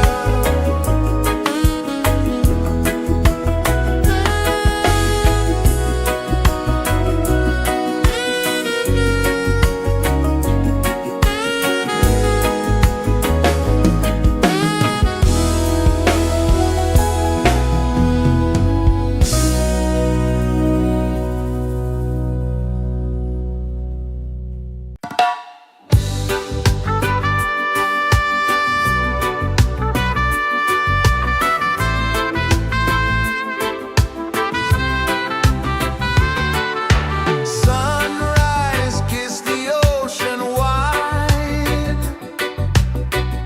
Sunrise, kiss the ocean wide.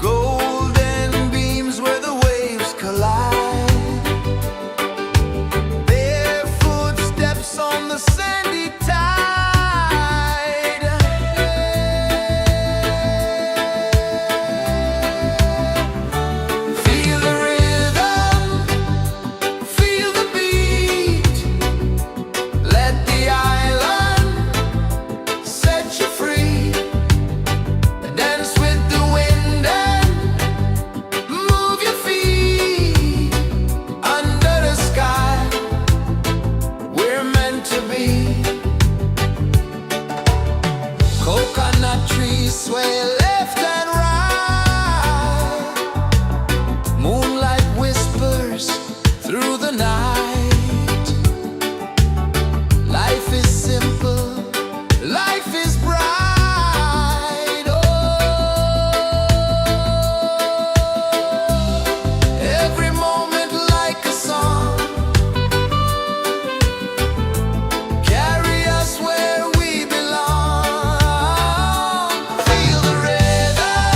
Golden beams where the waves collide. Their footsteps on the sandy tide. Feel the rhythm, feel the beat. Let the island set you free. Dance with the wind and move your feet. Under the sky, we're meant to be. Coconut trees sway left and right. Moonlight whispers through the night. Life is simple, life is bright. Oh, every moment like a song. Carry us where we belong. Feel the rhythm,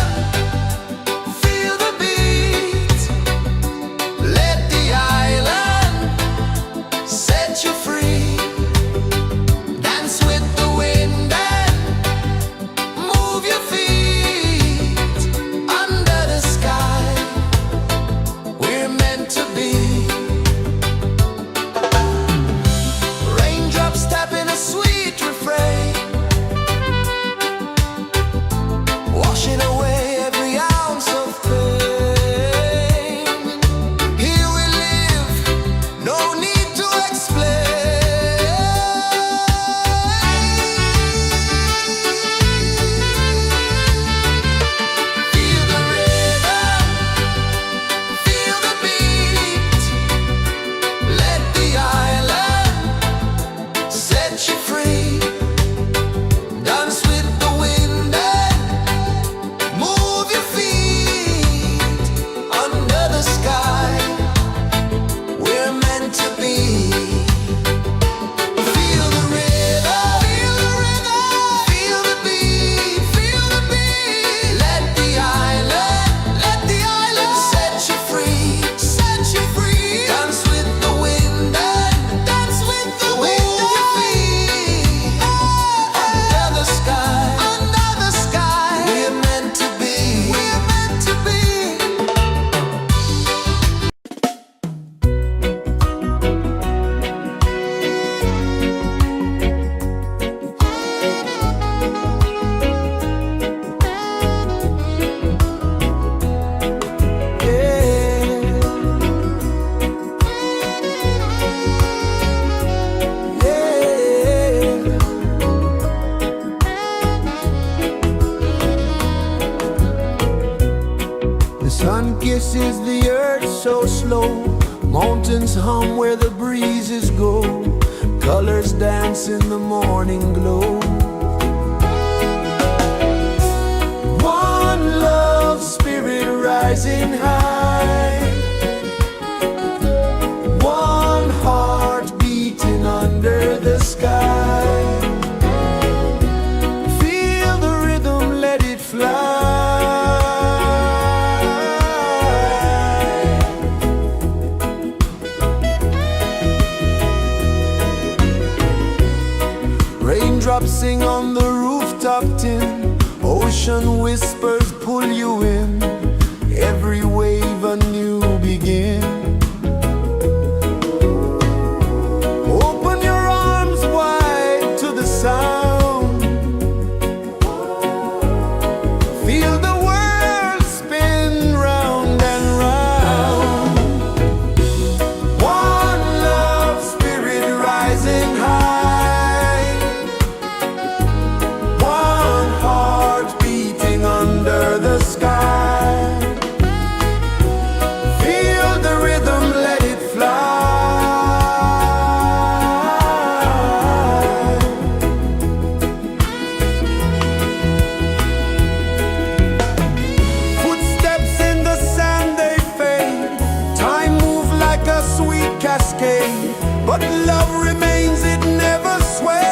Sun kisses the earth so slow, mountains hum where the breezes go, colors dance in the morning glow. One love, spirit rising high, one heart beating under the sky. Feel the rhythm, let it fly. Raindrops sing on the rooftop tin, ocean whispers pull you in, every wave a new begin. Open your arms wide to the sound, feel the world spin round and round. One love, spirit rising high, one heart beating under the sky. Feel the rhythm, let it fly. Footsteps in the sand, they fade, time moves like a sweet cascade, but love remains, it never sways.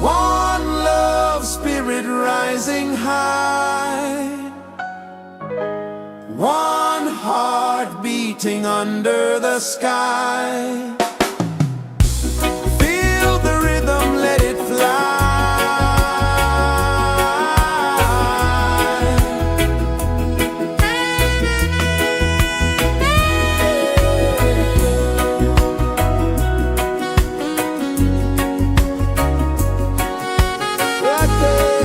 One love, spirit rising high, one heart beating under the sky. Feel the rhythm, let it fly. Right there.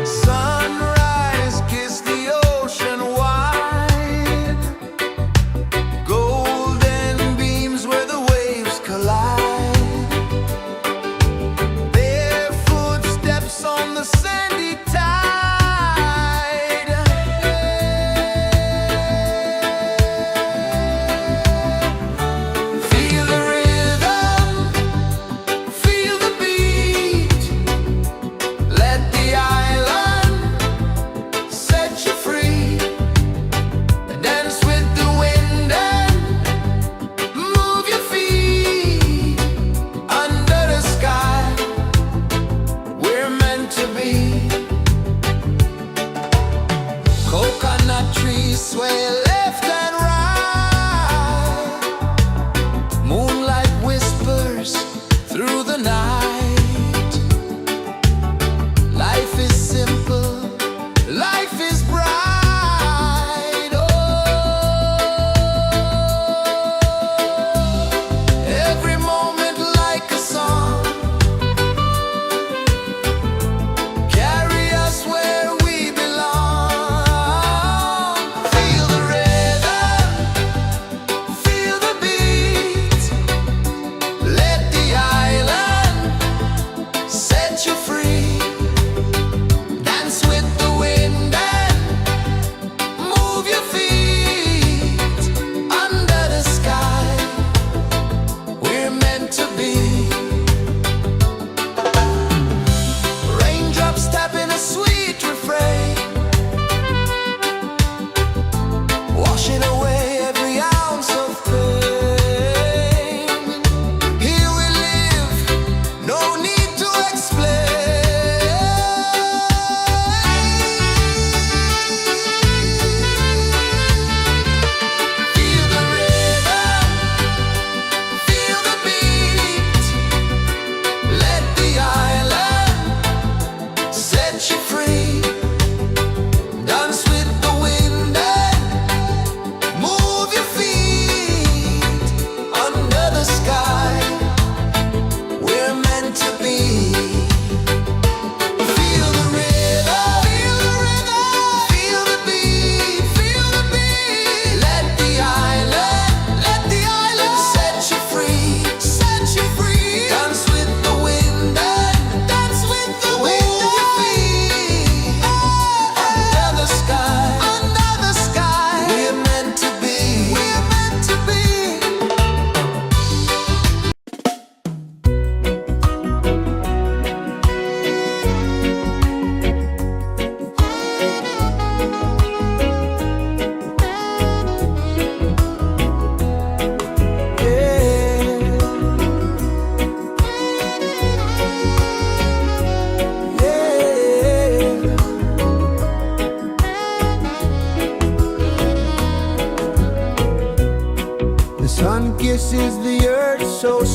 Sunrise, kiss the ocean wide, golden beams where the waves collide, bare footsteps on the sandy tide. Feel the rhythm, feel the beat, let the island set you free. Dance with the wind and move your feet. Under the sky, we're meant to be. Coconut trees sway left and right, moonlight whispers through the night. Life is simple, life is bright. Oh, every moment like a song, carry us where we belong. Feel the rhythm, feel the beat, let the island set you free. Dance with the wind and move your feet. Under the sky, we're meant to be.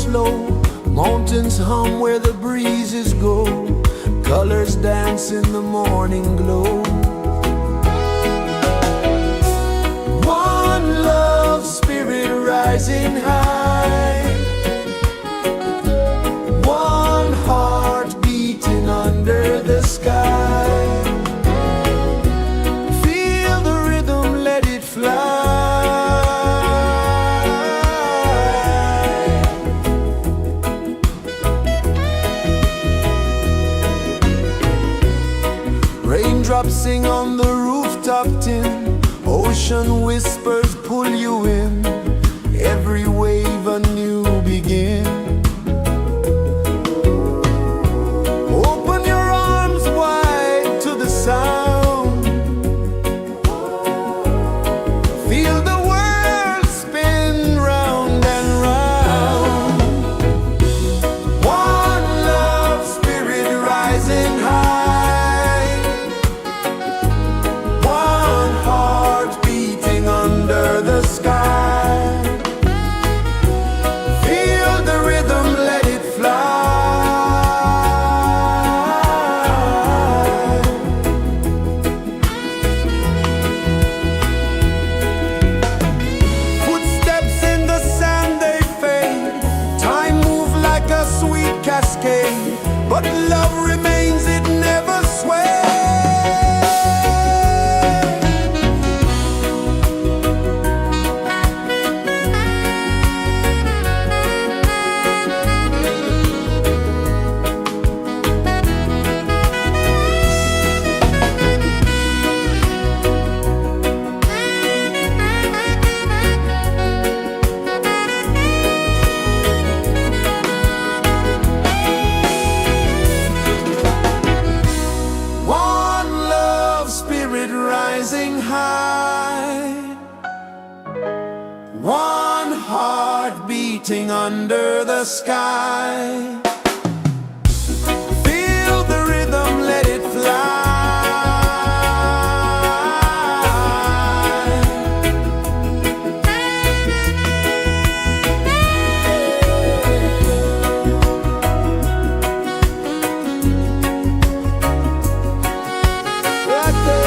slow. Mountains hum where the breezes go. Colors dance in the morning glow. One love, spirit rising high. One heart beating under the sky. Feel the rhythm, let it fly. Raindrops sing on the rooftop tin. Ocean whispers pull you in. Every wave a new begin. Open your arms wide to the sound. Feel the world spin round and round. One love, spirit rising high. One heart beating under the sky. Feel the rhythm, let it fly. Footsteps in the sand, they fade. Time moves like a sweet cascade, but love remains, it never sways. One love, spirit rising high. One heart beating under the sky. Feel the rhythm, let it fly. Right there.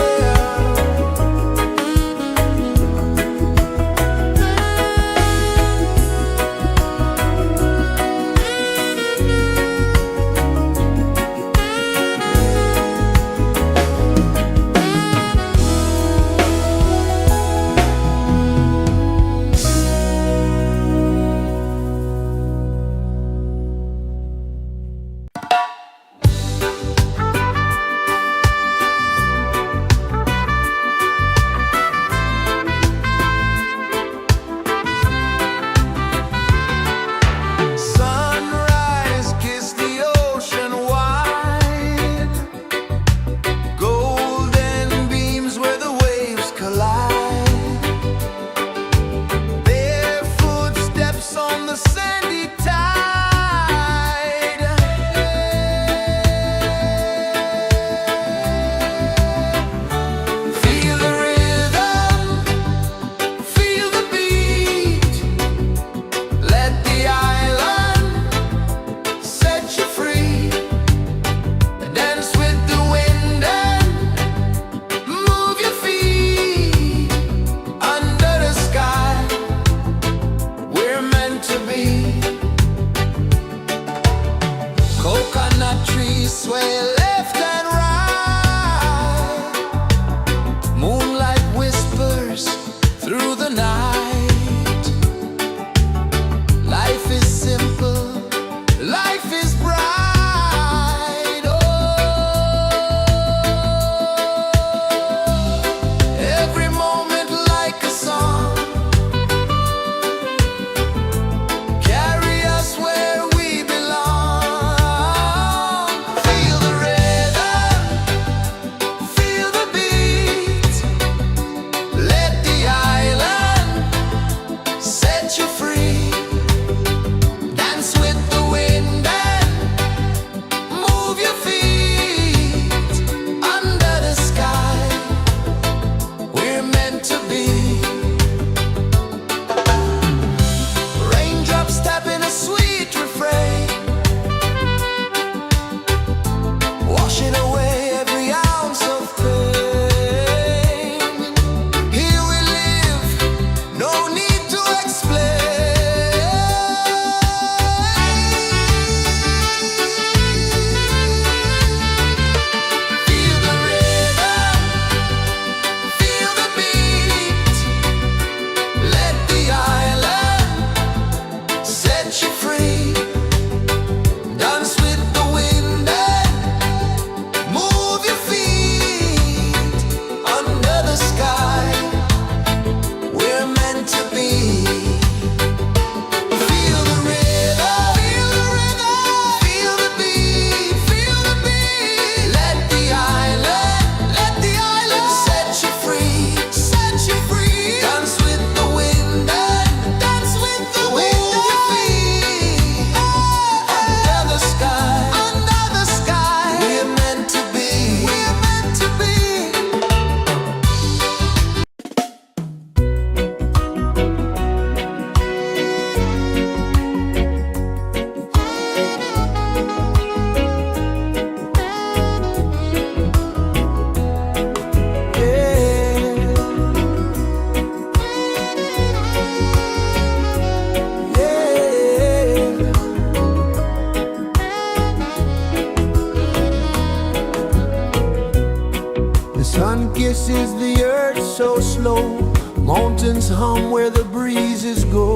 pulses the earth so slow. Mountains hum where the breezes go.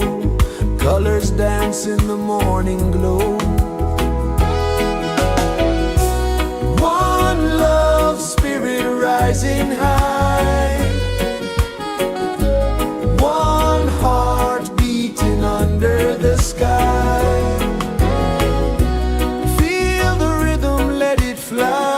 Colors dance in the morning glow. One love, spirit rising high. One heart beating under the sky. Feel the rhythm, let it fly.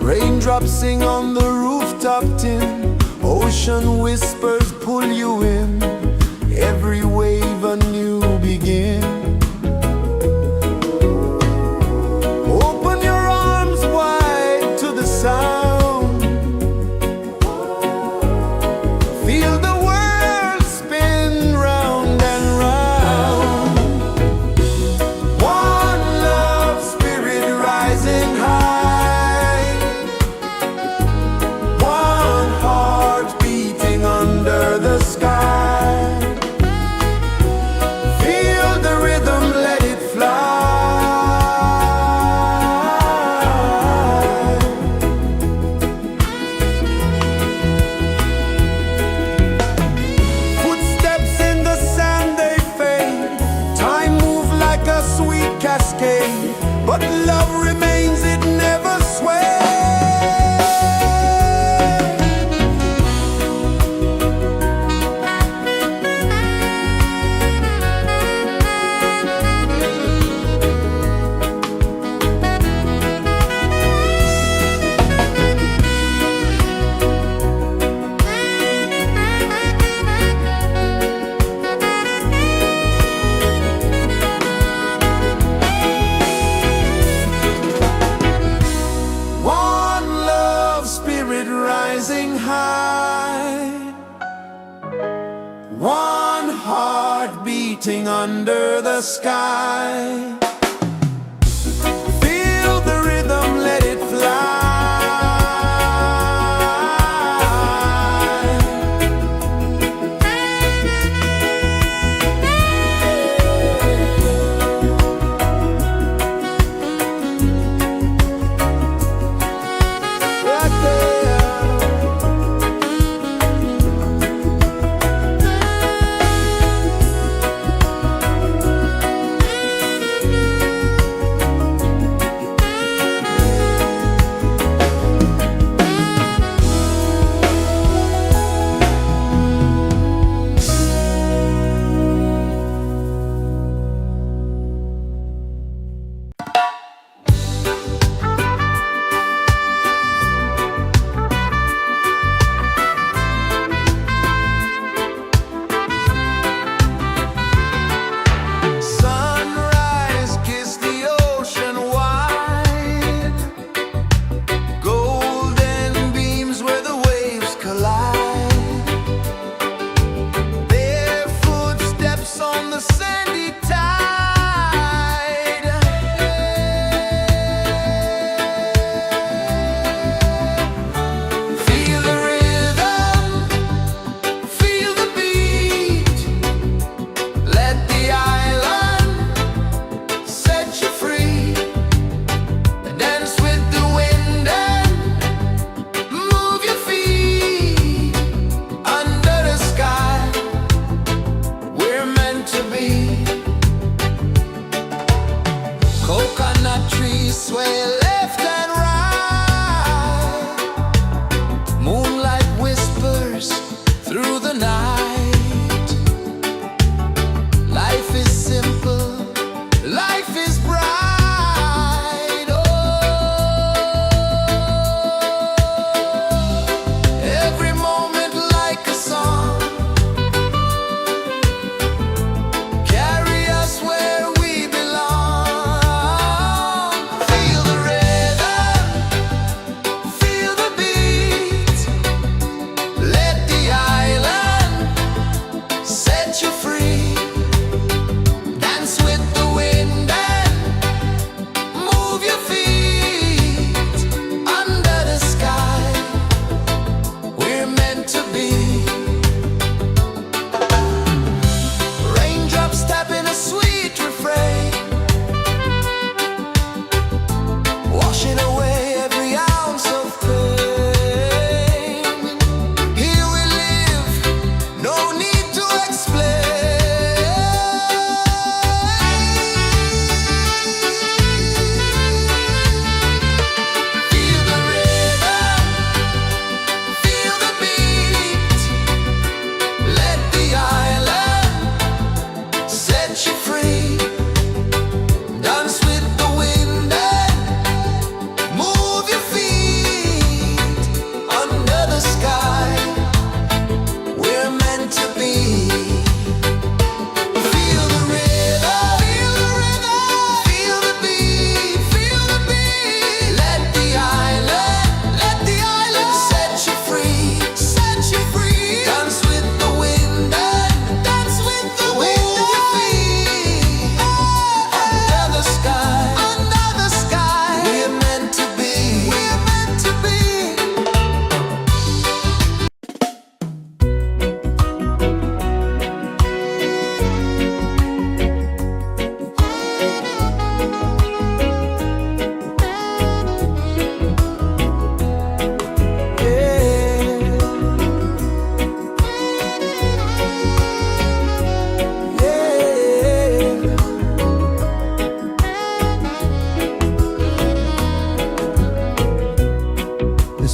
Raindrops sing on the rooftop tin. Ocean whispers pull you in. Every wave a new begin. Open your arms wide to the sound. Feel the world spin round and round. One love, spirit rising high. One heart beating under the sky. Feel the rhythm, let it fly. Footsteps in the sand, they fade. Time moves like a sweet cascade, but love remains, it never sways. One love, spirit rising high. One heart beating under the sky. Feel the rhythm, let it fly. Right there.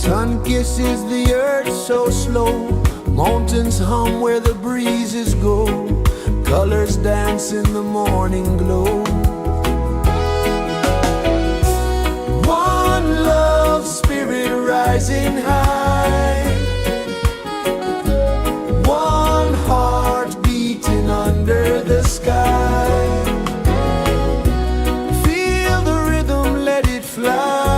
Sun kisses the earth so slow, mountains hum where the breezes go, colors dance in the morning glow. One love, spirit rising high, one heart beating under the sky. Feel the rhythm, let it fly.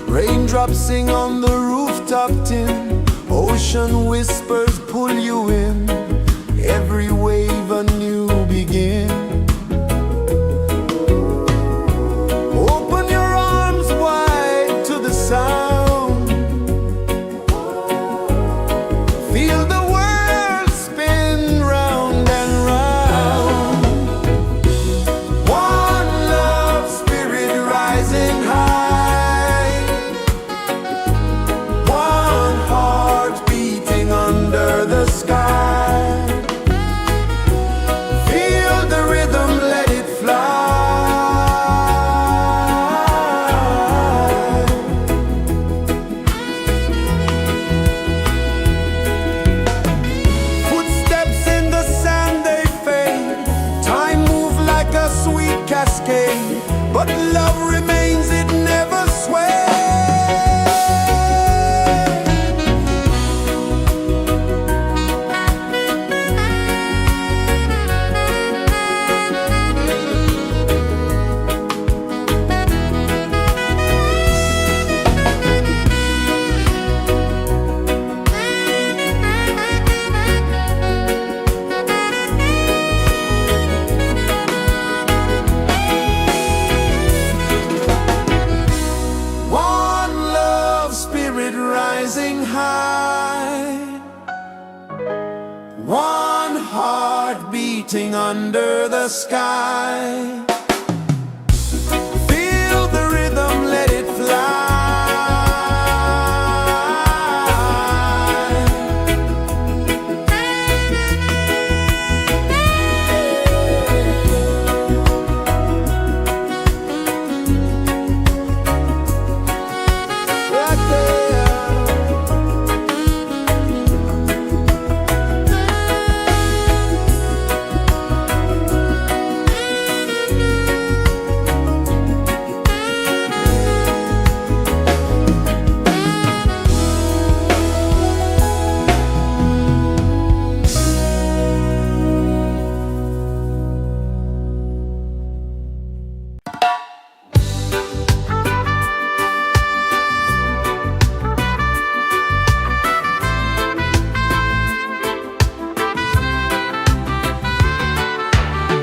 Raindrops sing on the rooftop tin, ocean whispers pull you in, every wave a new begin. Open your arms wide to the sound, feel the world spin round and round. One love, spirit rising high, one heart beating under the sky. Feel the rhythm, let it fly. Footsteps in the sand, they fade, time move like a sweet cascade, but love remains, it never sways. One love, spirit rising high, one heart beating under the sky. Feel the rhythm, let it fly. Right there.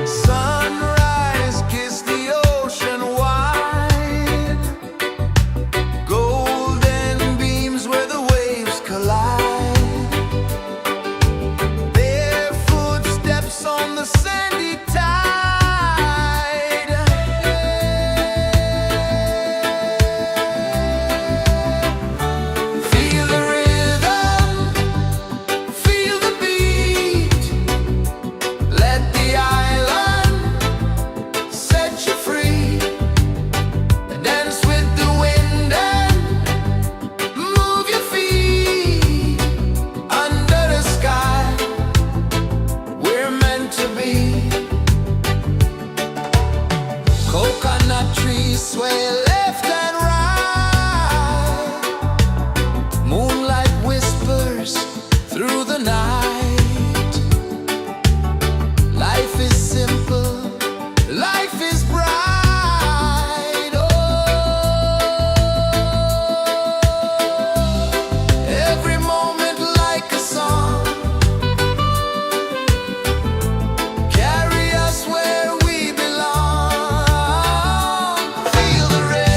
Sunrise, kiss the ocean wide, golden beams where the waves collide, their footsteps on the sandy tide. Feel the rhythm, feel the beat, let the island set you free. Dance with the wind and move your feet under the sky. We're meant to be. Coconut trees sway left and right, moonlight whispers through the night. Life is simple, life is bright. Oh, every moment like a song, carry us where we belong. Feel the rhythm.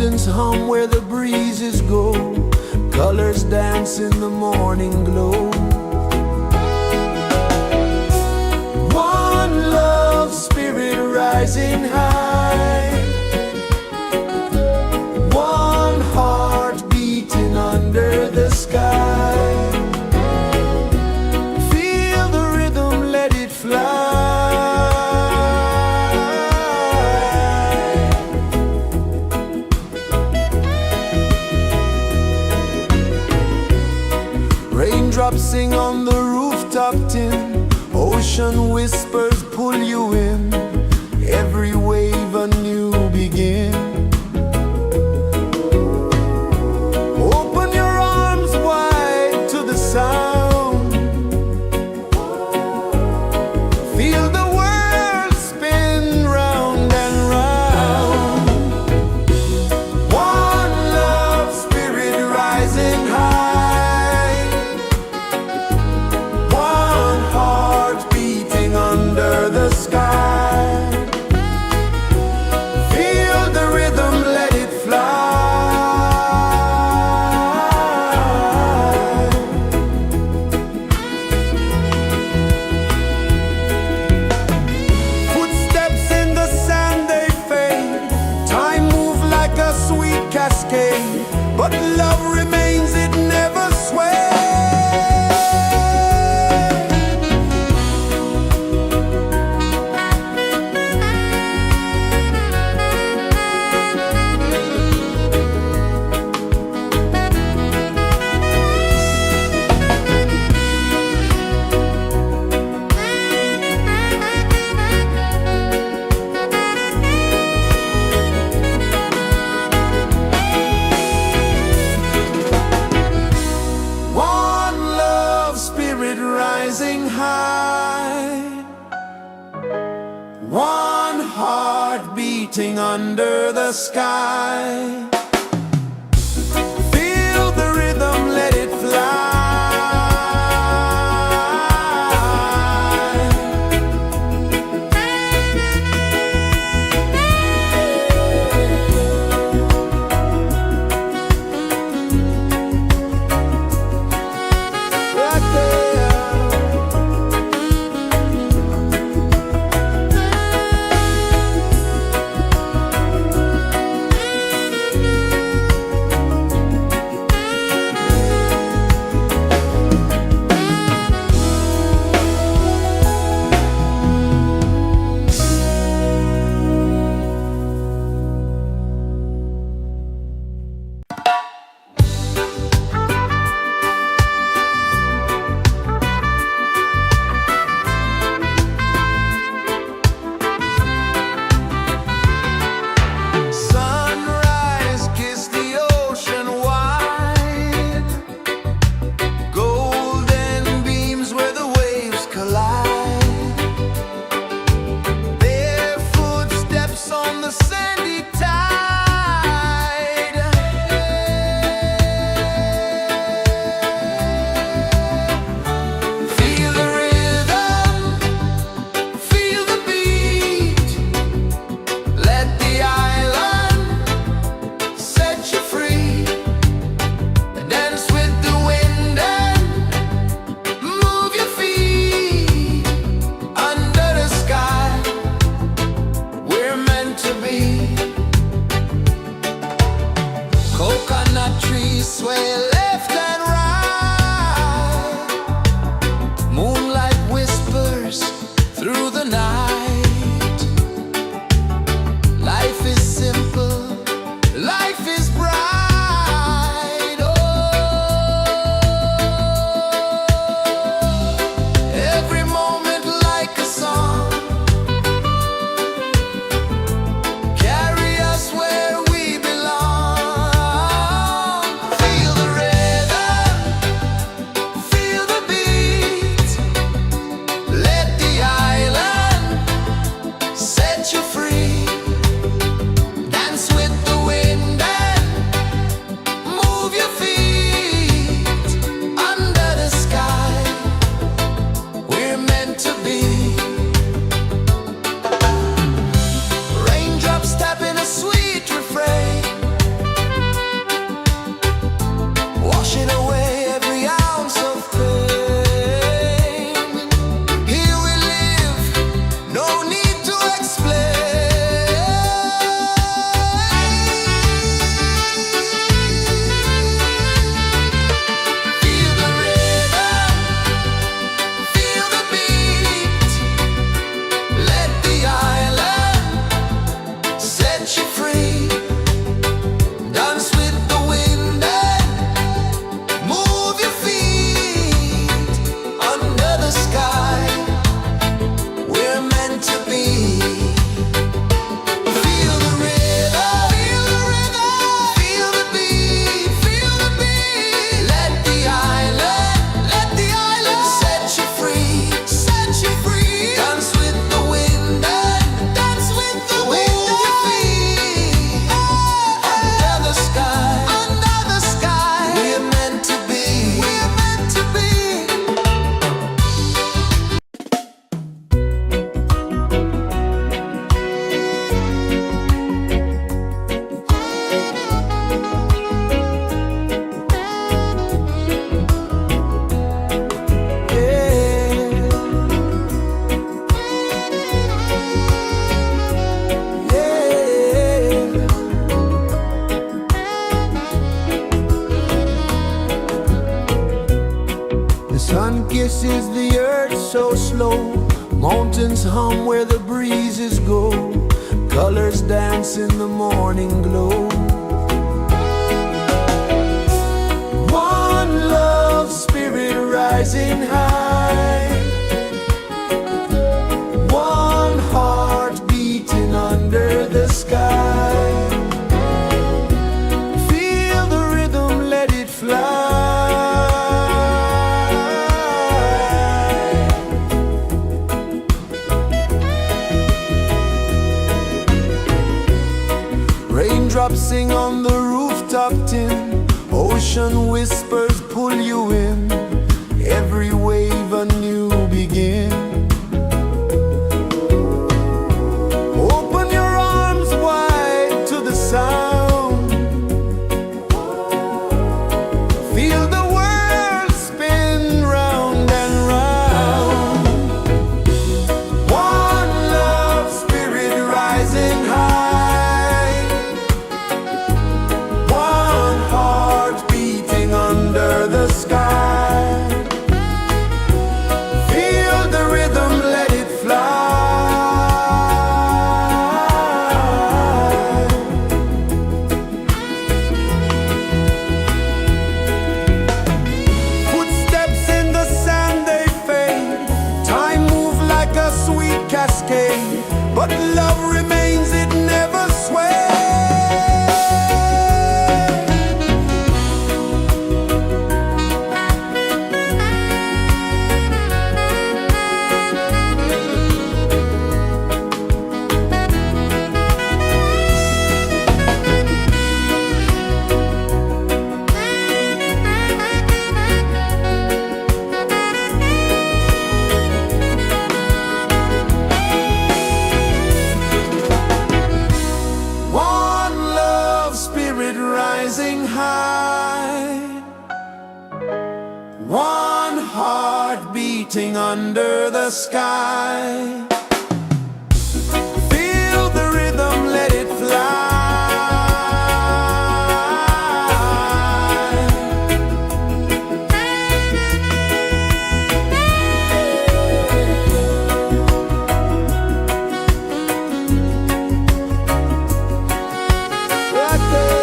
Mountains hum where the breezes go, colors dance in the morning glow. One love spirit rising high, one heart beating under the sky. Feel the rhythm, let it fly. Raindrops sing on the rooftop tin, ocean whispers pull you in, every wave a new begin. Open your arms wide to the sound, feel the world spin round and round. One love spirit rising high, one heart beating under the sky. Feel the rhythm, let it fly. Footsteps in the sand, they fade. Time moves like a sweet cascade, but love remains, it never sways. One love spirit rising high, one heart beating under the sky. Feel the rhythm, let it fly. Sunrise, kiss the ocean wide, golden beams where the waves collide, bare footsteps on the sandy tide. Feel the rhythm, feel the beat, let the island set you free. Dance with the wind and move your feet under the sky. We're meant to be. Coconut trees sway left and right, moonlight whispers through the night. Life is simple, life is bright. Oh, every moment like a song, carry us where we belong. Feel the rhythm. Sun kisses the earth so slow, mountains hum where the breezes go, colors dance in the morning glow. One love spirit rising high, one heart beating under the sky. Feel the rhythm, let it fly. Raindrops sing on the rooftop tin, ocean whispers pull you in, every wave a new begin. Open your arms wide to the sound, feel the world spin round and round. One love spirit rising high, one heart beating under the sky. Feel the rhythm, let it fly. Footsteps in the sand, they fade, time moves like a sweet cascade, but love remains, it never sways. One love spirit rising high, one heart beating under the sky. Feel the rhythm, let it fly. Right there.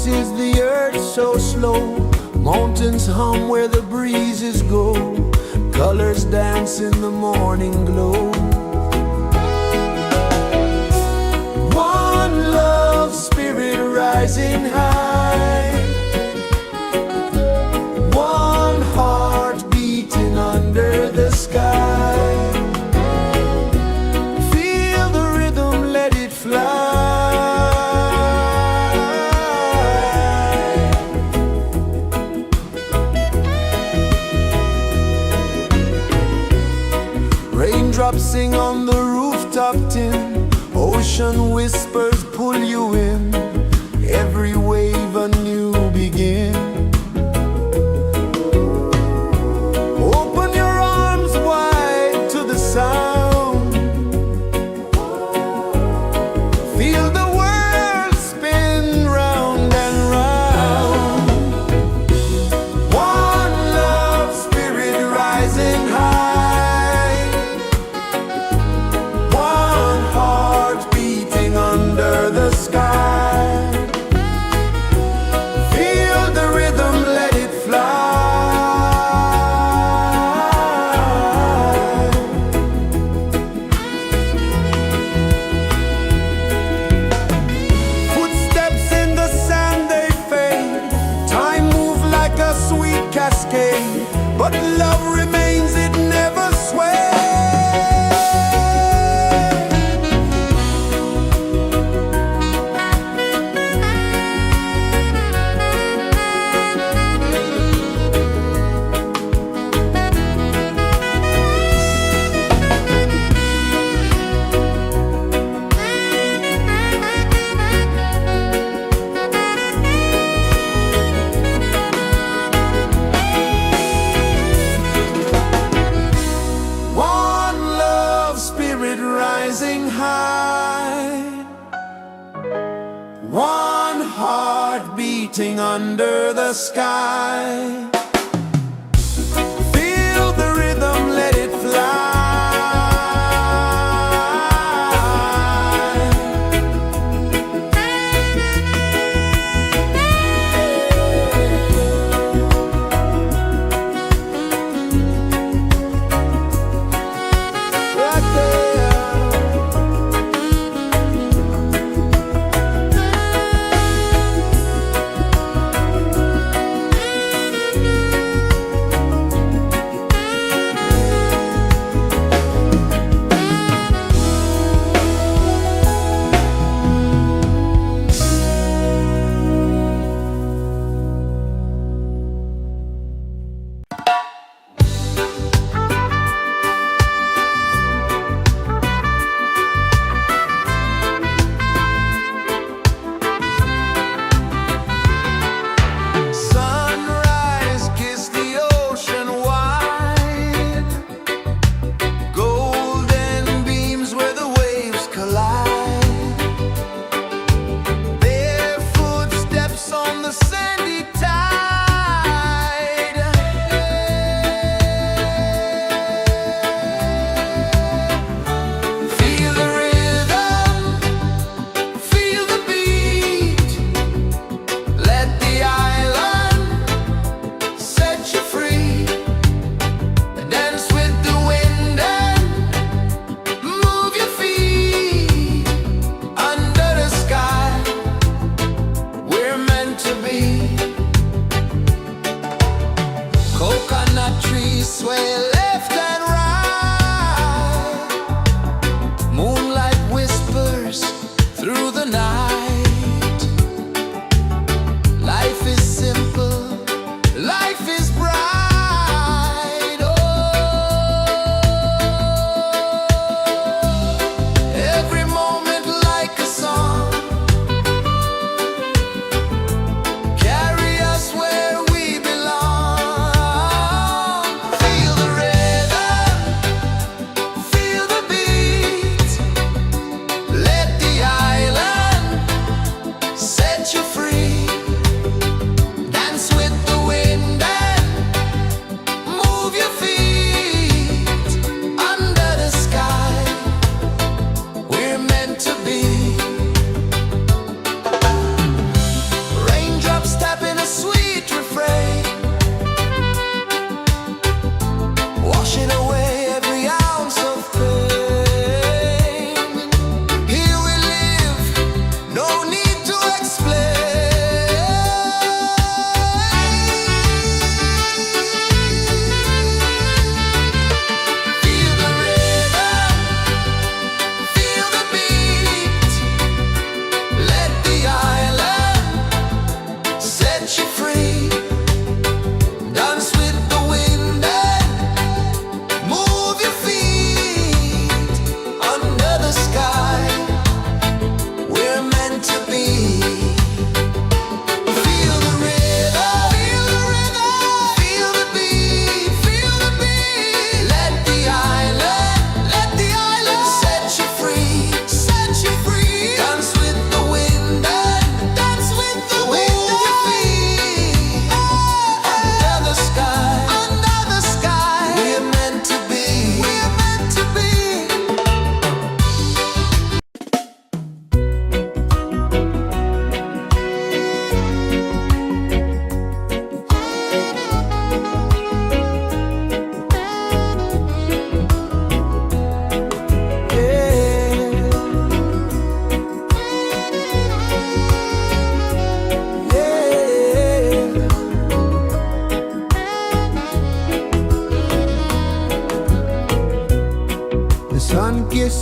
is the earth so slow? Mountains hum where the breezes go. Colors dance in the morning glow. One love spirit rising high. One heart beating under the sky. Feel the rhythm, let it fly. Raindrops sing on the rooftop tin. Ocean whispers pull you in. Every wave a new begin. Open your arms wide to the sound. Feel the world spin round and round. One love spirit rising high. One heart beating under the sky. Feel the rhythm, let it fly. Footsteps in the sand, they fade. Time moves like a sweet cascade, but love remains, it never sways. One love spirit rising high. One heart beating under the sky. Feel the rhythm, let it fly. Right there. Sunrise, kiss the ocean wide. Golden beams where the waves collide. Their footsteps on the sandy tide. Feel the rhythm, feel the beat. Let the island set you free. Dance with the wind and move your feet. Under the sky, we're meant to be. Coconut trees sway left and right. Moonlight whispers through the night. Life is simple, life is bright. Oh, every moment like a song. Carry us where we belong. Feel the rhythm.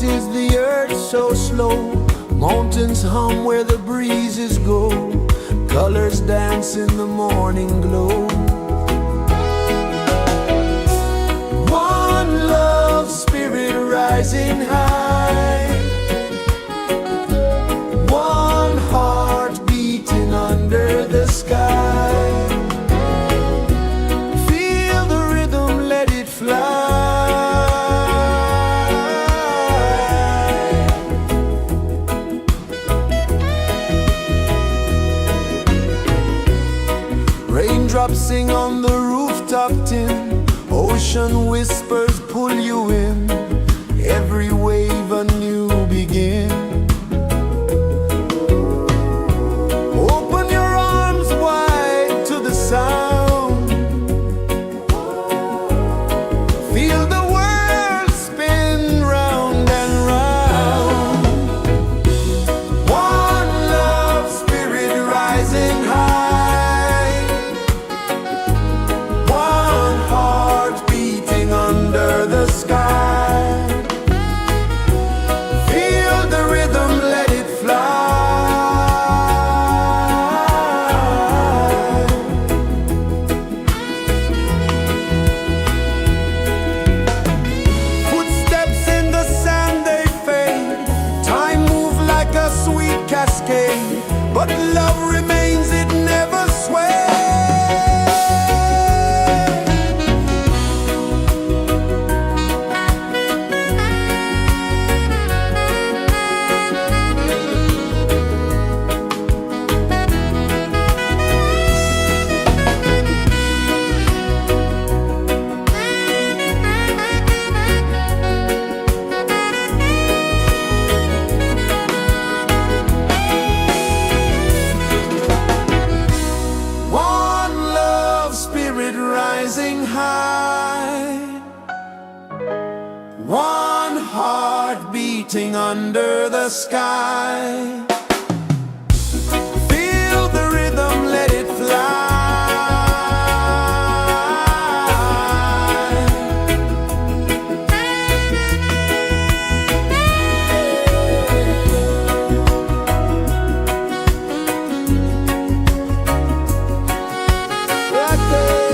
is the earth so slow? Mountains hum where the breezes go. Colors dance in the morning glow. One love, spirit rising high. One heart beating under the sky. Feel the rhythm, let it fly. Raindrops sing on the rooftop tin. Ocean whispers pull you in. Every wave a new begin. Open your arms wide to the sound. Feel the world spin round and round. One love, spirit rising high. One heart beating under the sky. Feel the rhythm, let it fly. Footsteps in the sand, they fade. Time moves like a sweet cascade, but love remains, it never sways. One love, spirit rising high. One heart beating under the sky. Feel the rhythm, let it fly. Right there.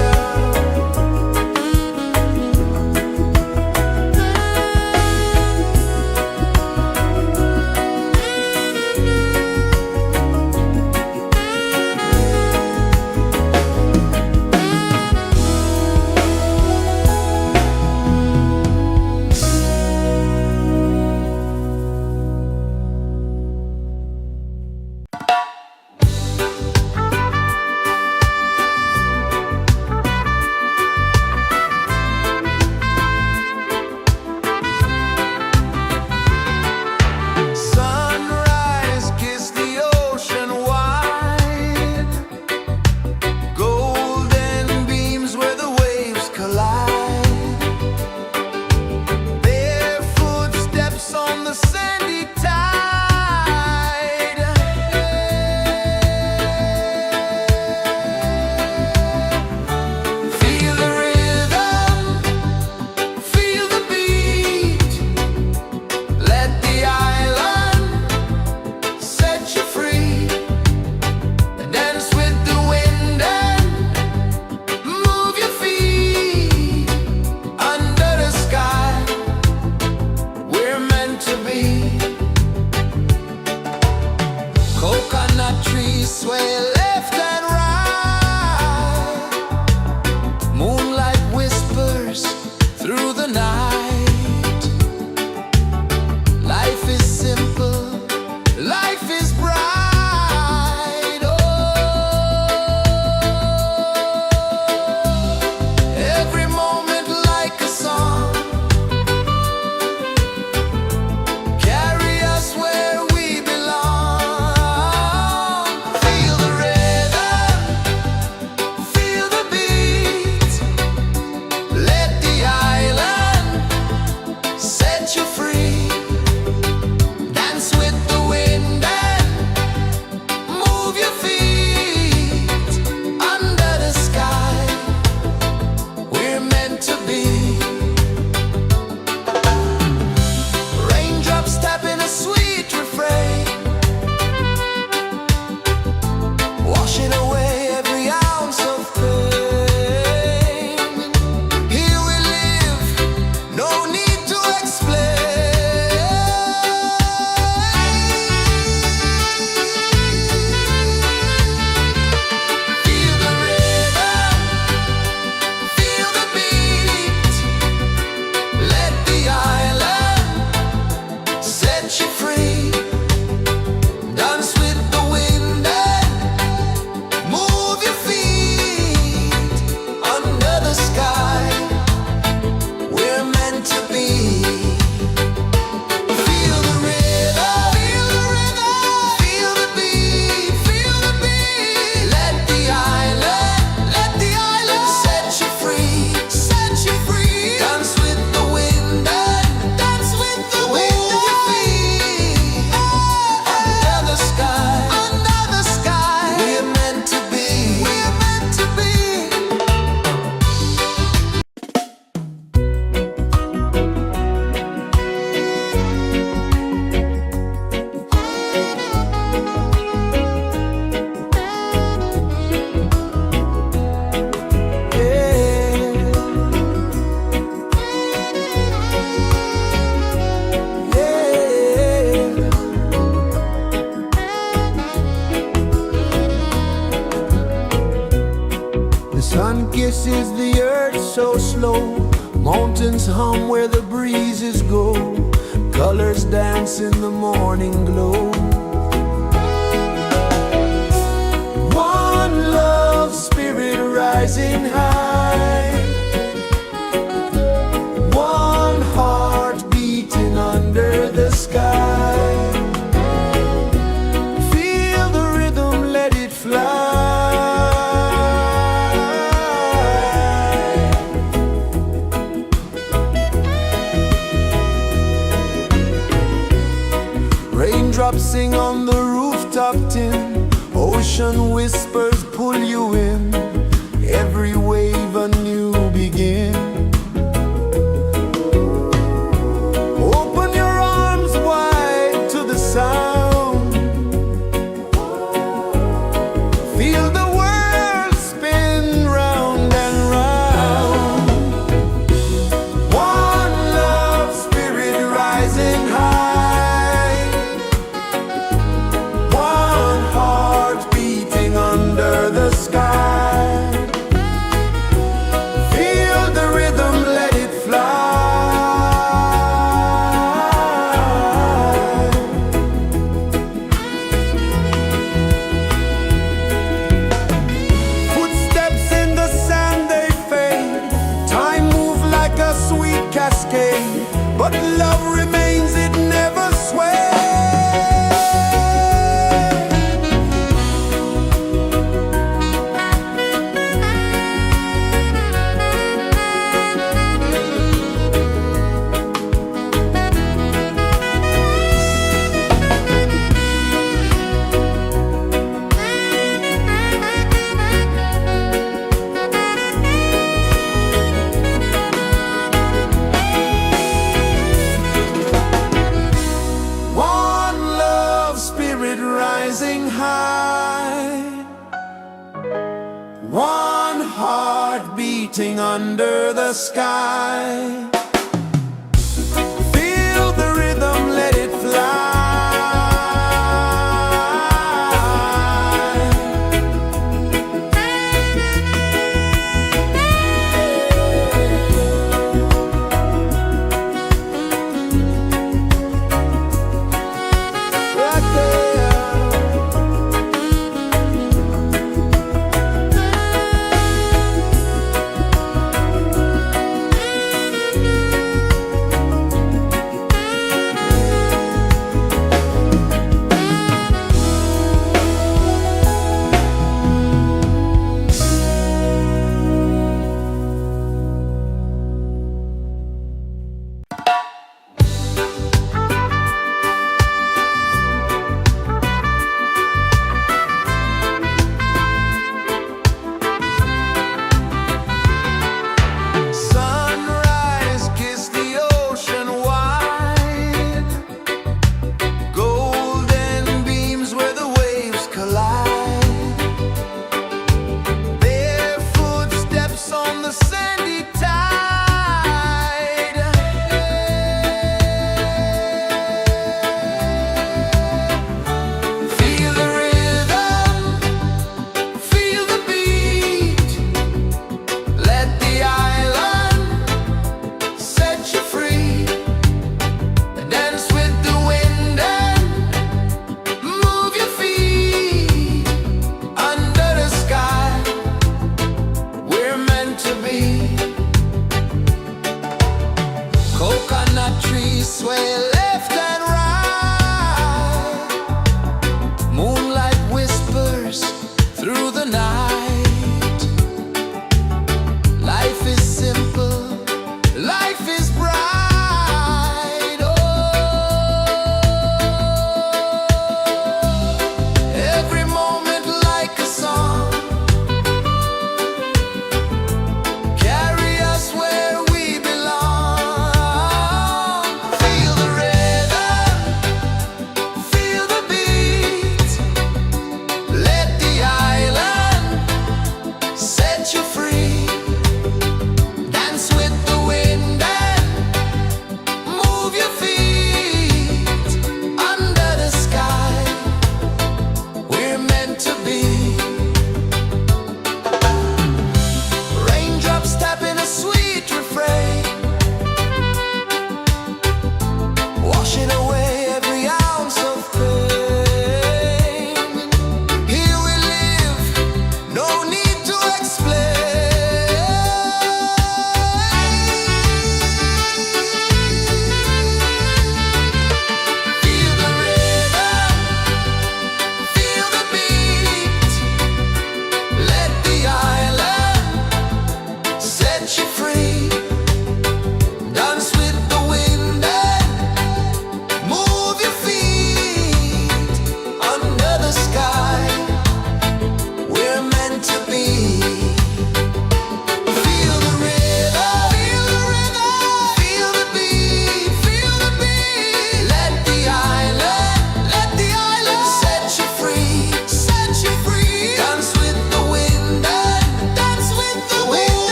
the earth so slow. Mountains hum where the breezes go. Colors dance in the morning glow. One love spirit rising high. One heart beating under the sky. Feel the rhythm, let it fly. Raindrops sing on the rooftop tin. Ocean whispers pull you in. Every wave a new begin. Open your arms wide to the sound. Feel the world spin round and round. One love spirit rising high. One heart beating under the sky. Feel the rhythm, let it fly. Footsteps in the sand, they fade. Time moves like a sweet cascade, but love remains, it never sways. One love spirit rising high. One heart beating under the sky. Feel the rhythm, let it fly. Right there.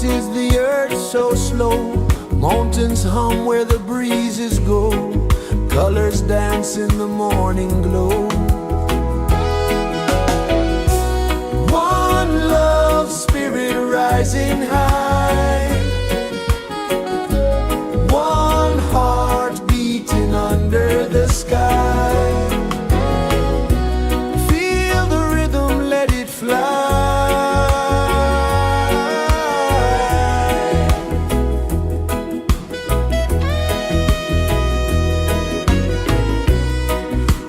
is the earth so slow. Mountains hum where the breezes go. Colors dance in the morning glow. One love spirit rising high. One heart beating under the sky. Feel the rhythm, let it fly.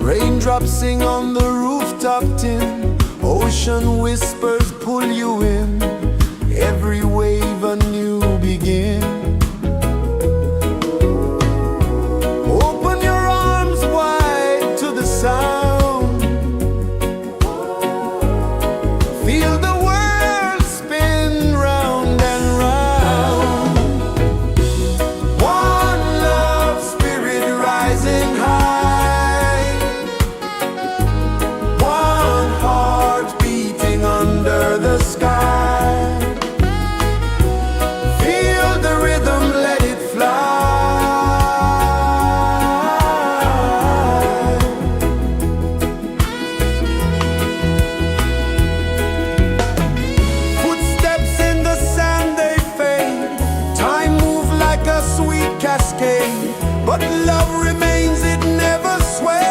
Raindrops sing on the rooftop tin. Ocean whispers pull you in. Every wave a new begin. Open your arms wide to the sound. Feel the world spin round and round. One love spirit rising high. One heart beating under the sky. Feel the rhythm, let it fly. Footsteps in the sand, they fade. Time moves like a sweet cascade, but love remains, it never sways.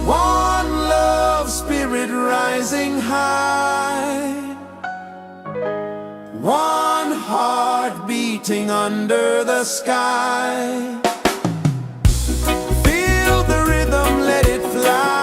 One love spirit rising high. One heart beating under the sky. Feel the rhythm, let it fly.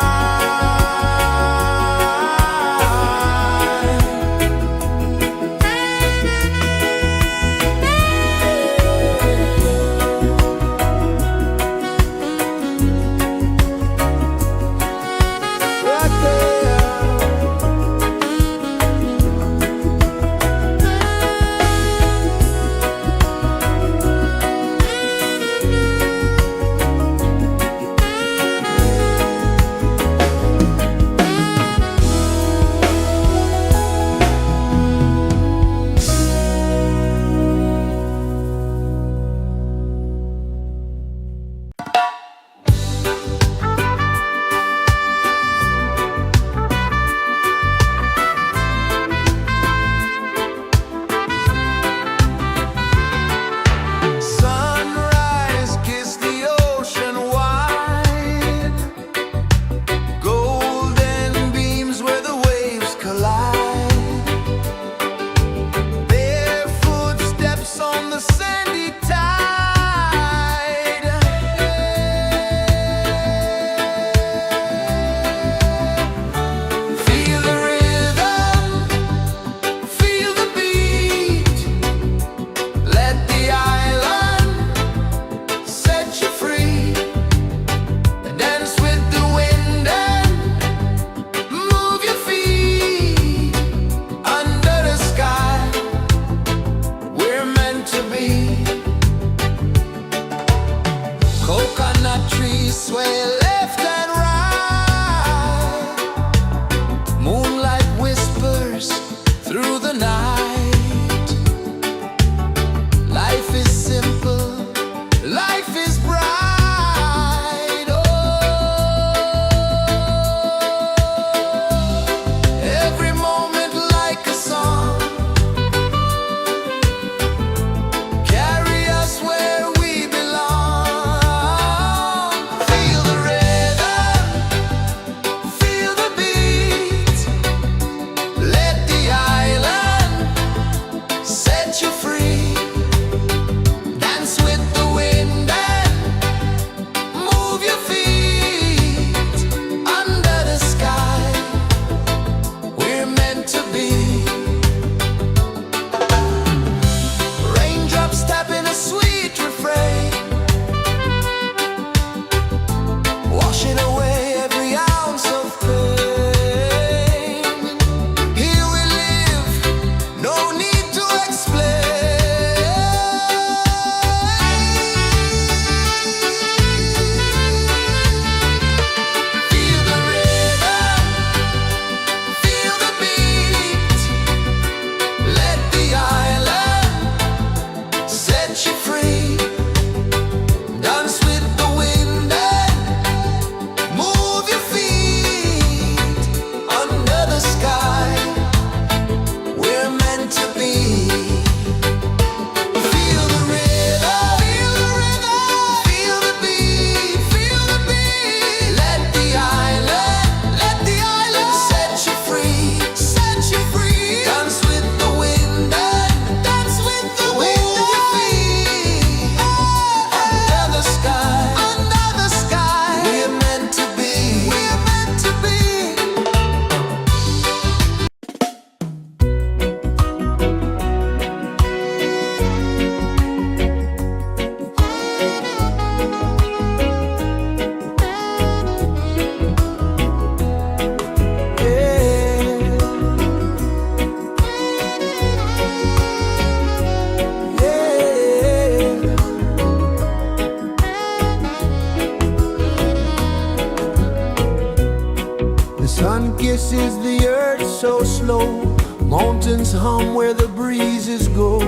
Sun kisses the earth so slow, mountains hum where the breezes go,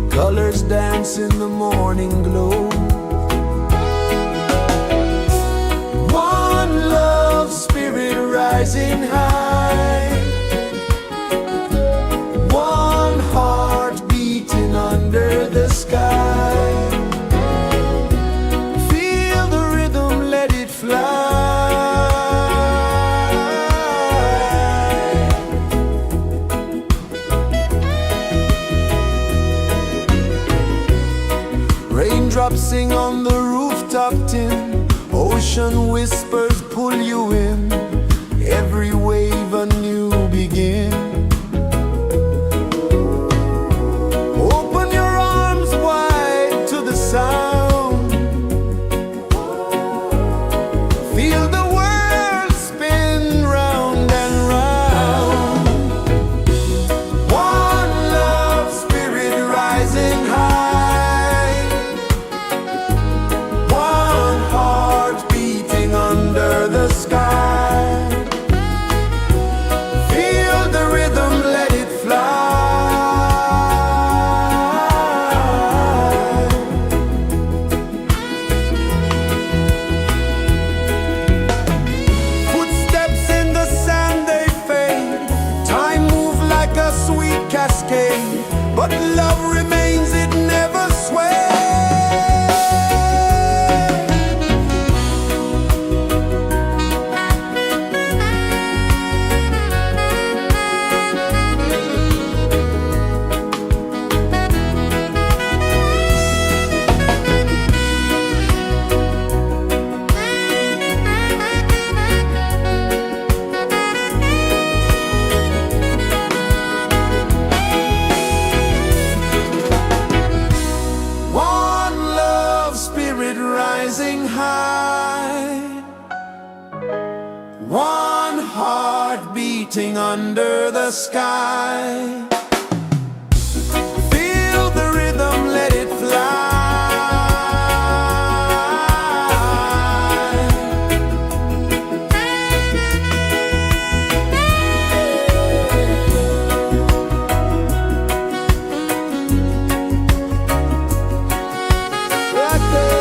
colors dance in the morning glow. One love spirit rising high, one heart beating under the sky. Feel the rhythm, let it fly. Raindrops sing on the rooftop tin, ocean whispers pull you in, every wave a new begin. Open your arms wide to the sound, feel the world spin round and round. One love spirit rising high, one heart beating under the sky. Feel the rhythm, let it fly. Footsteps in the sand, they fade, time move like a sweet cascade, but love remains, it never sways. One love spirit rising high, one heart beating under the sky. Feel the rhythm, let it fly. Right there.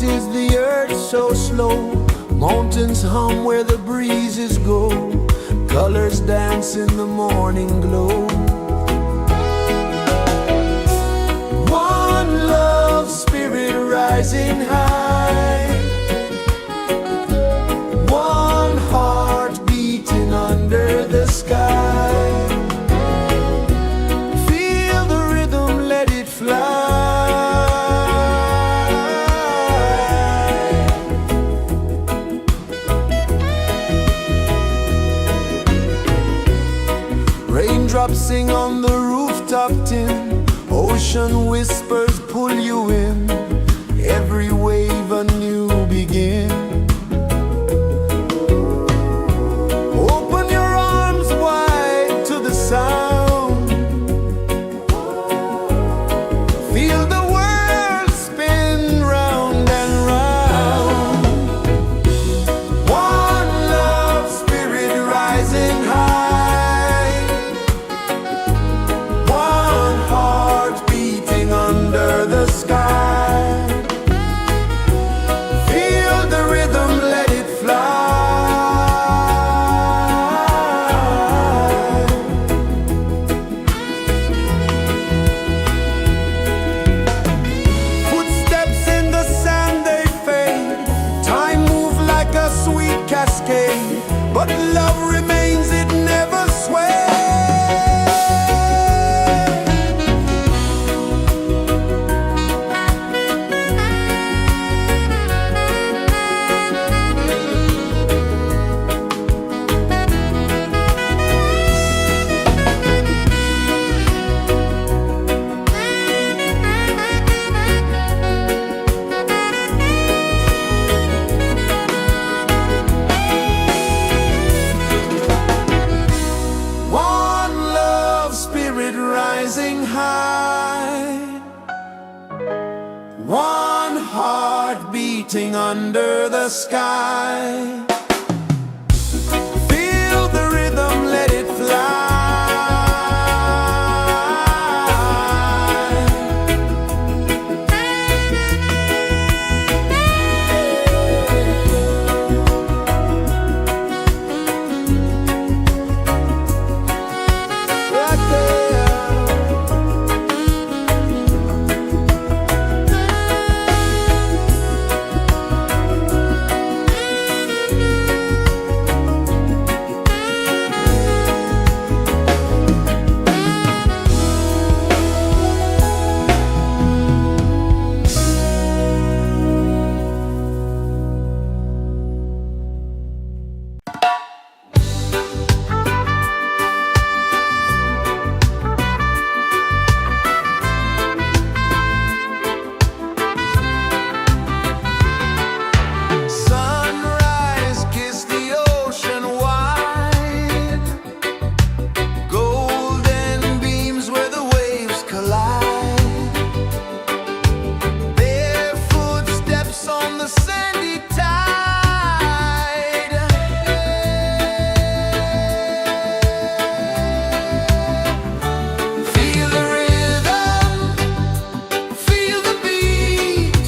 pulses the earth so slow. Mountains hum where the breezes go. Colors dance in the morning glow. One love spirit rising high. One heart beating under the sky. Feel the rhythm, let it fly. Raindrops sing on the rooftop tin. Ocean whispers pull you in. Every wave a new begin. Open your arms wide to the sound. Feel the world spin round and round. One love spirit rising high. One heart beating under the sky. Feel the rhythm, let it fly. Footsteps in the sand, they fade. Time moves like a sweet cascade, but love remains, it never sways. One love spirit rising high. One heart beating under the sky. Feel the rhythm, let it fly. Right there. Sunrise, kiss the ocean wide. Golden beams where the waves collide. Bare footsteps on the sandy tide. Feel the rhythm, feel the beat.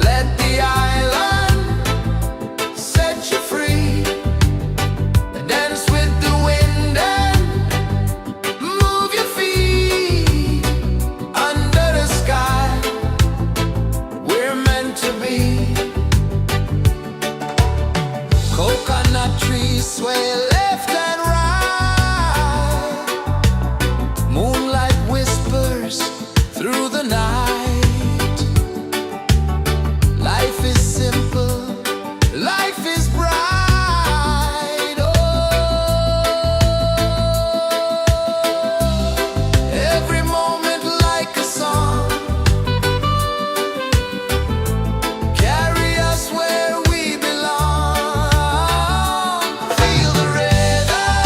Let the island set you free. Dance with the wind and move your feet. Under the sky, we're meant to be. Coconut trees sway left and right. Moonlight whispers through the night. Life is simple, life is bright. Oh, every moment like a song. Carry us where we belong. Feel the rhythm,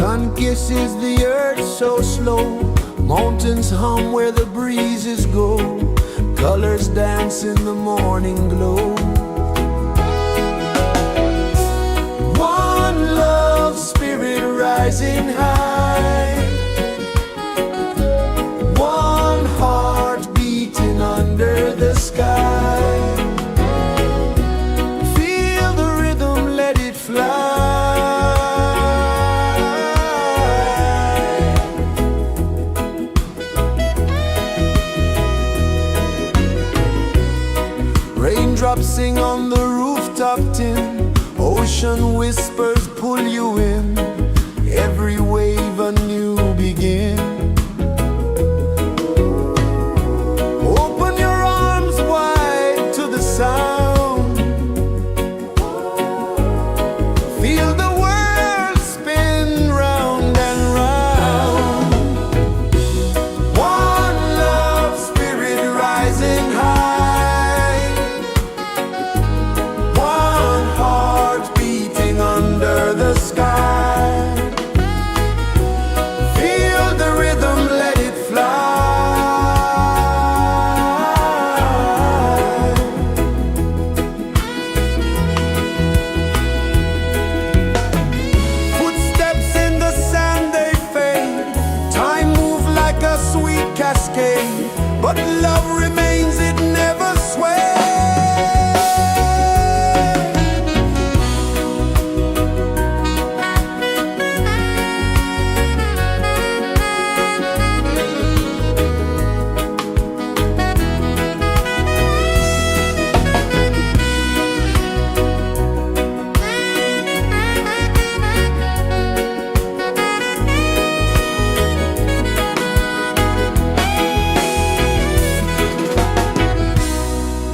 Sun kisses the earth so slow, mountains hum where the breezes go, colors dance in the morning glow. One love spirit rising high, one heart beating under the sky. Feel the rhythm, let it fly. Raindrops sing on the rooftop tin, ocean whispers pull you in, every wave a new begin. Open your arms wide to the sound, feel the world spin round and round. One love spirit rising high, one heart beating under the sky. Feel the rhythm, let it fly. Footsteps in the sand, they fade, time moves like a sweet cascade, but love remains, it never sways.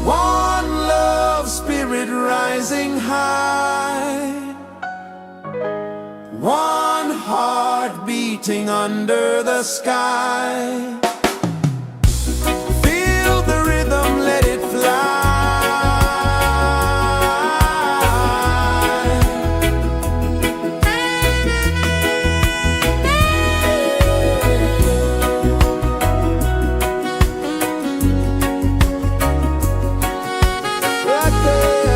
One love spirit rising high, one heart beating under the sky. Feel the rhythm, let it fly. Right there.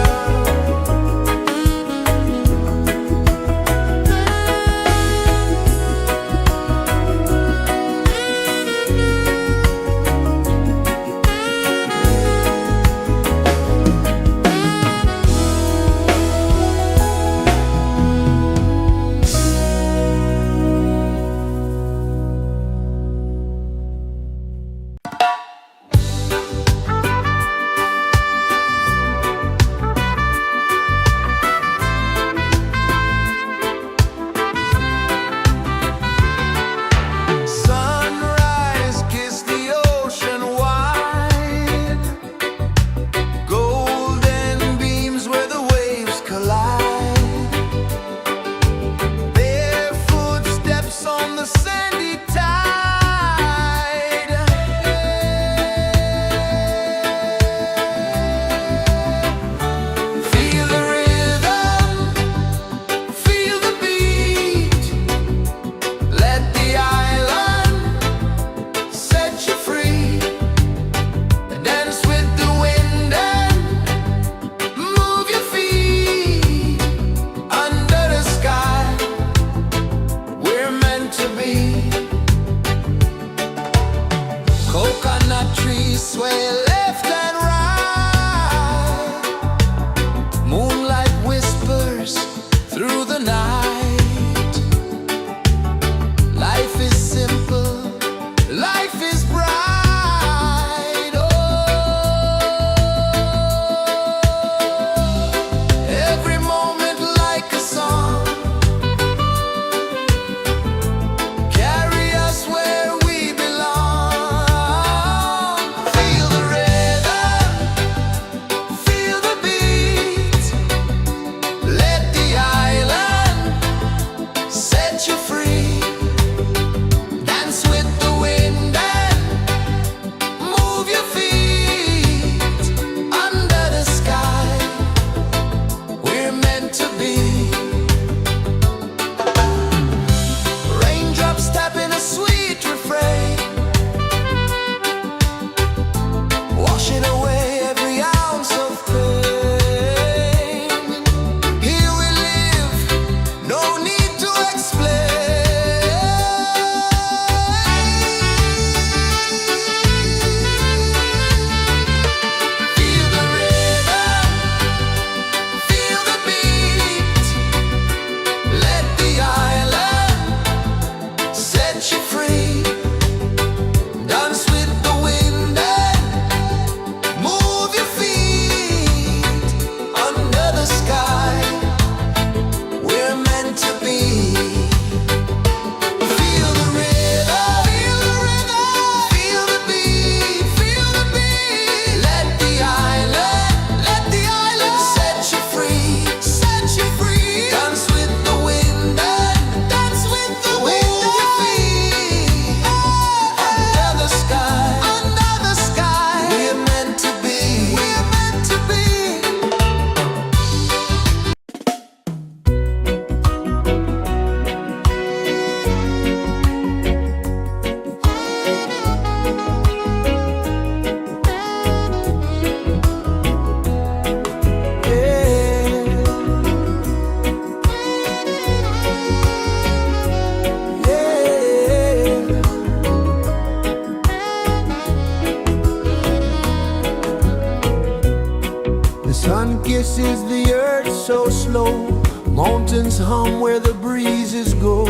heart so slow. Mountains hum where the breezes go.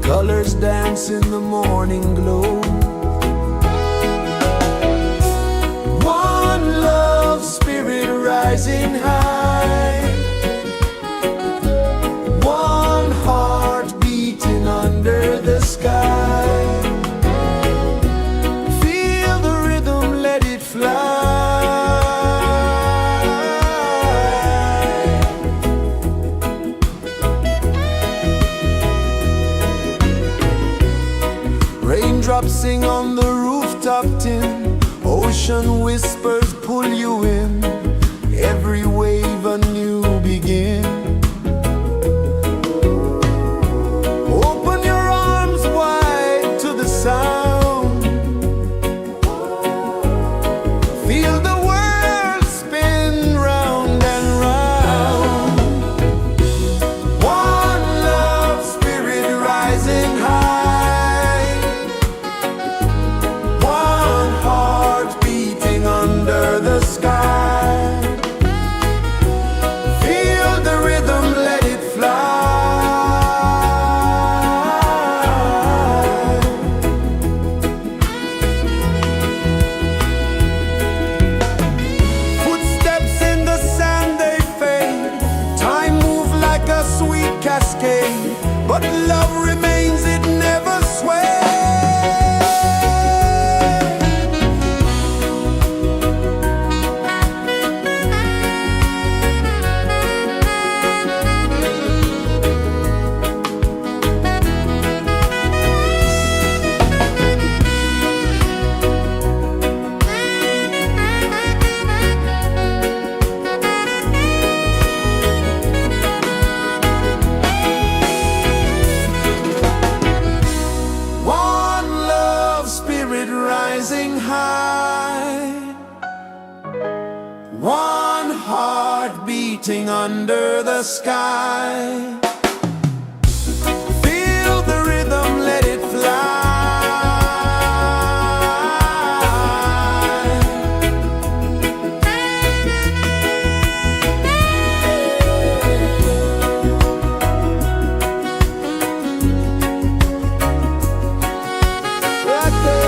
Colors dance in the morning glow. One love spirit rising high. One heart beating under the sky. Feel the rhythm, let it fly. Raindrops sing on the rooftop tin. Ocean whispers pull you in. Every wave a new begin. Open your arms wide to the sound. Feel the world spin round and round. One love spirit rising high. One heart beating under the sky. Feel the rhythm, let it fly. Footsteps in the sand, they fade. Time moves like a sweet cascade, but love remains, it never sways. One love spirit rising high. One heart beating under the sky. Feel the rhythm, let it fly. Right there.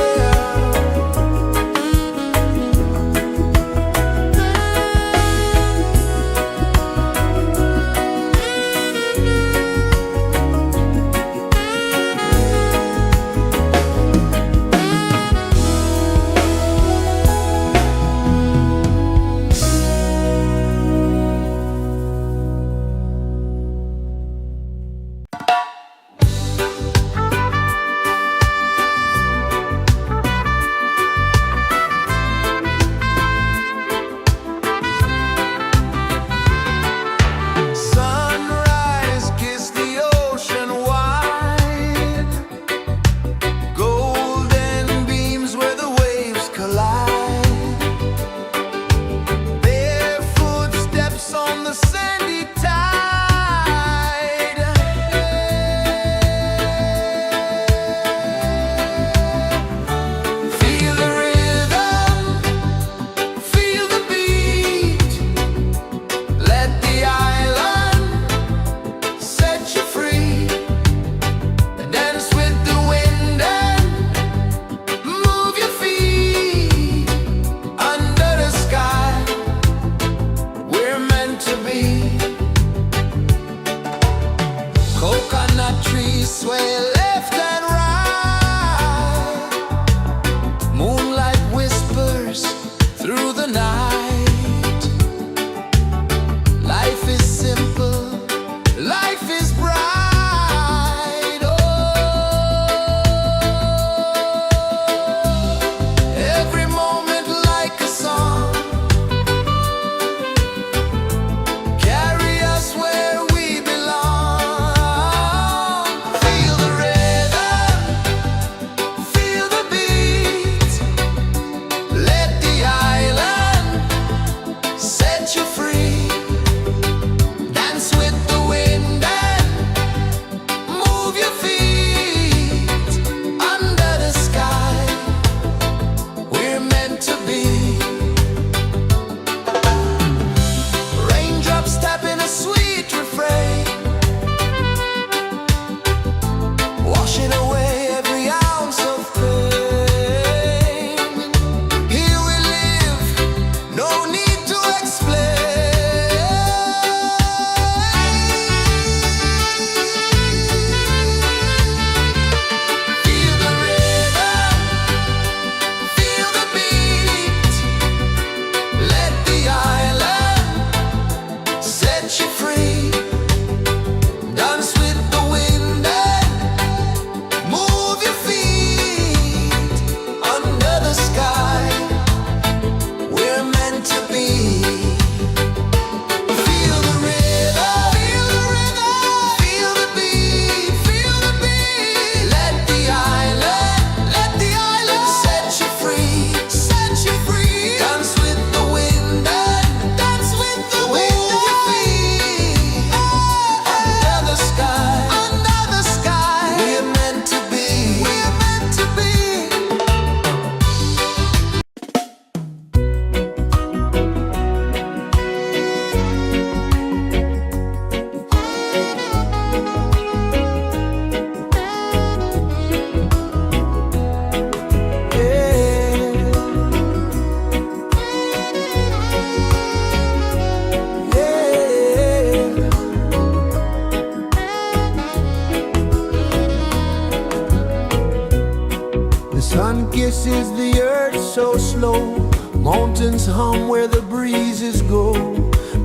is the earth so slow. Mountains hum where the breezes go.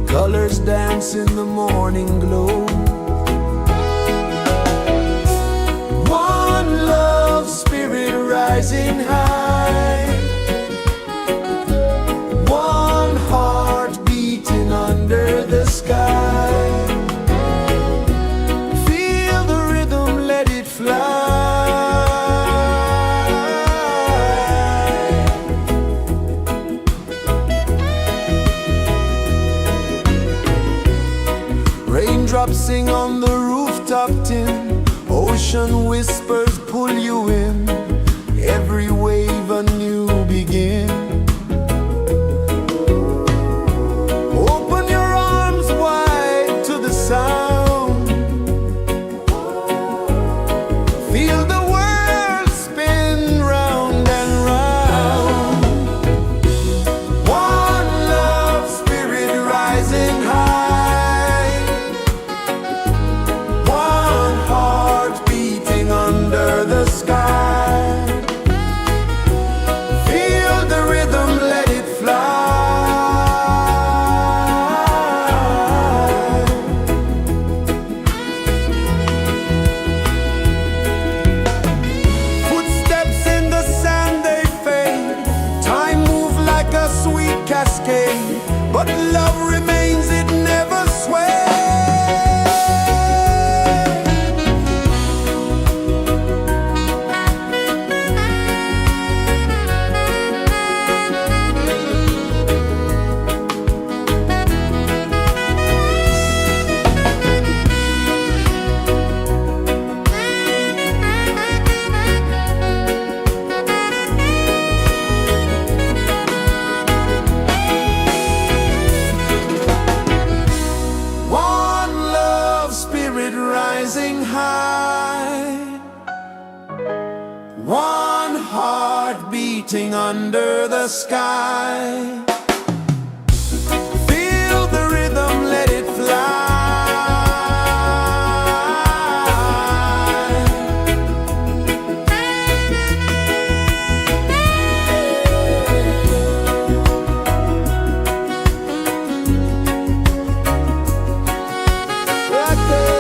Colors dance in the morning glow. One love spirit rising high. One heart beating under the sky. Feel the rhythm, let it fly. Raindrops sing on the rooftop tin. Ocean whispers pull you in. Every wave a new begin. Open your arms wide to the sound. Feel the world spin round and round. One love spirit rising high. One heart beating under the sky. Feel the rhythm, let it fly. Footsteps in the sand, they fade. Time moves like a sweet cascade, but love remains, it never sways. One love spirit rising high. One heart beating under the sky. Feel the rhythm, let it fly. Right there.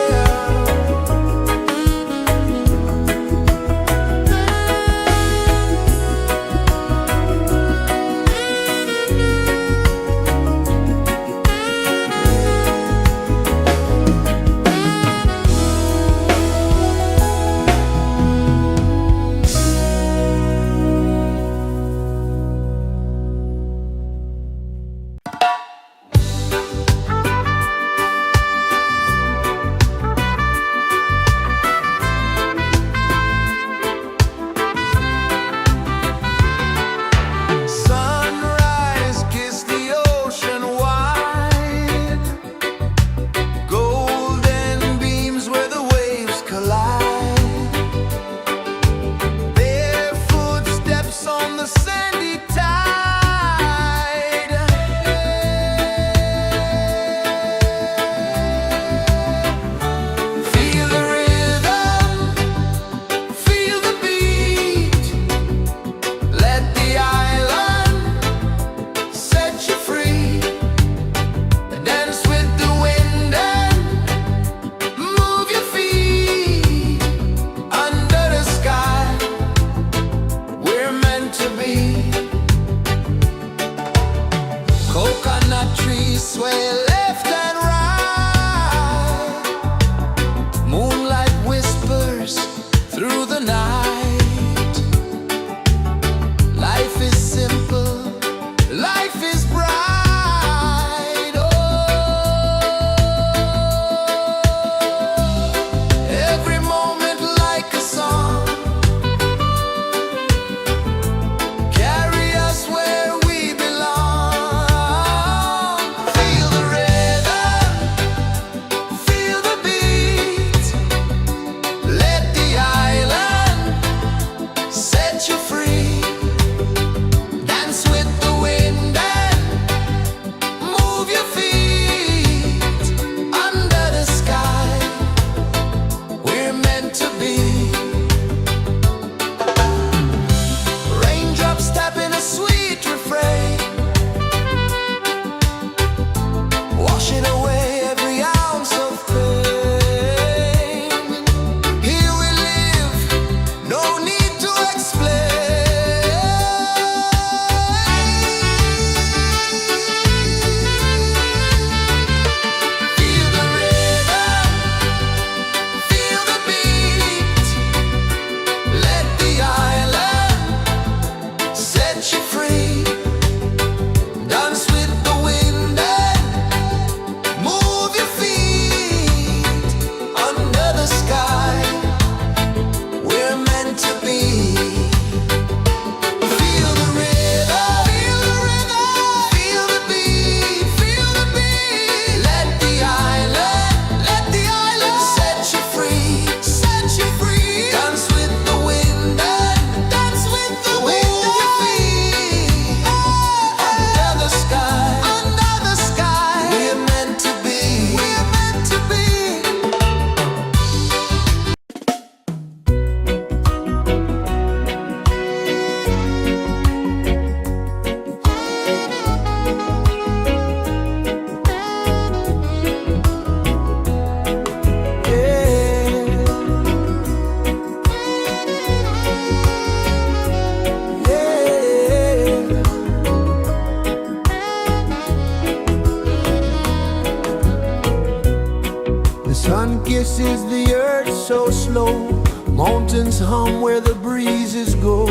Sun kisses the earth so slow, mountains hum where the breezes go,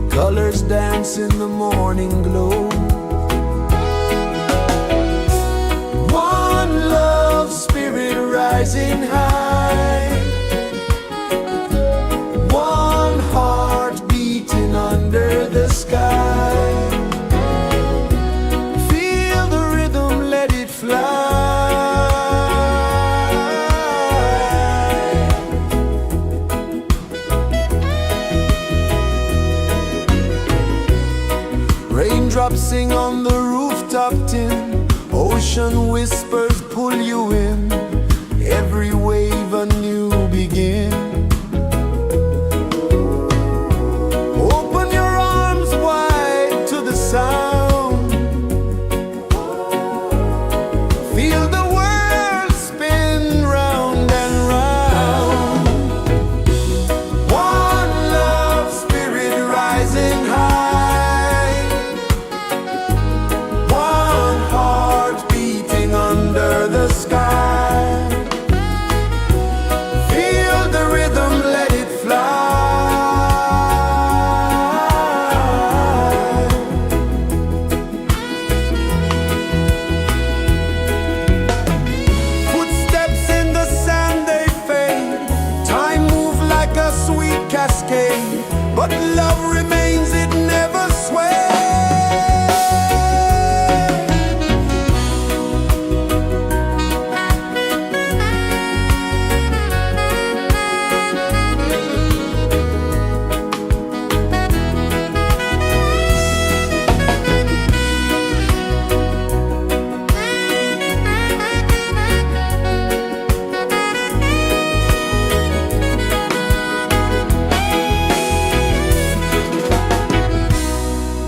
colors dance in the morning glow. One love spirit rising high, one heart beating under the sky. Feel the rhythm, let it fly. Raindrops sing on the rooftop tin, ocean whispers pull you in, every wave a new begin. Open your arms wide to the sound, feel the world spin round and round. One love spirit rising high, one heart beating under the sky. Feel the rhythm, let it fly. Footsteps in the sand, they fade, time moves like a sweet cascade, but love remains, it never sways.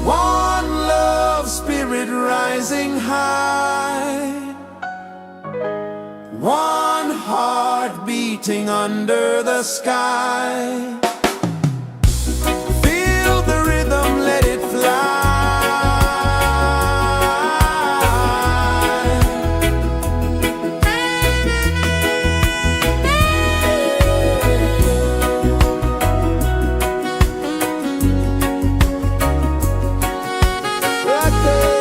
One love spirit rising high, one heart beating under the sky. Feel the rhythm, let it fly. Right there.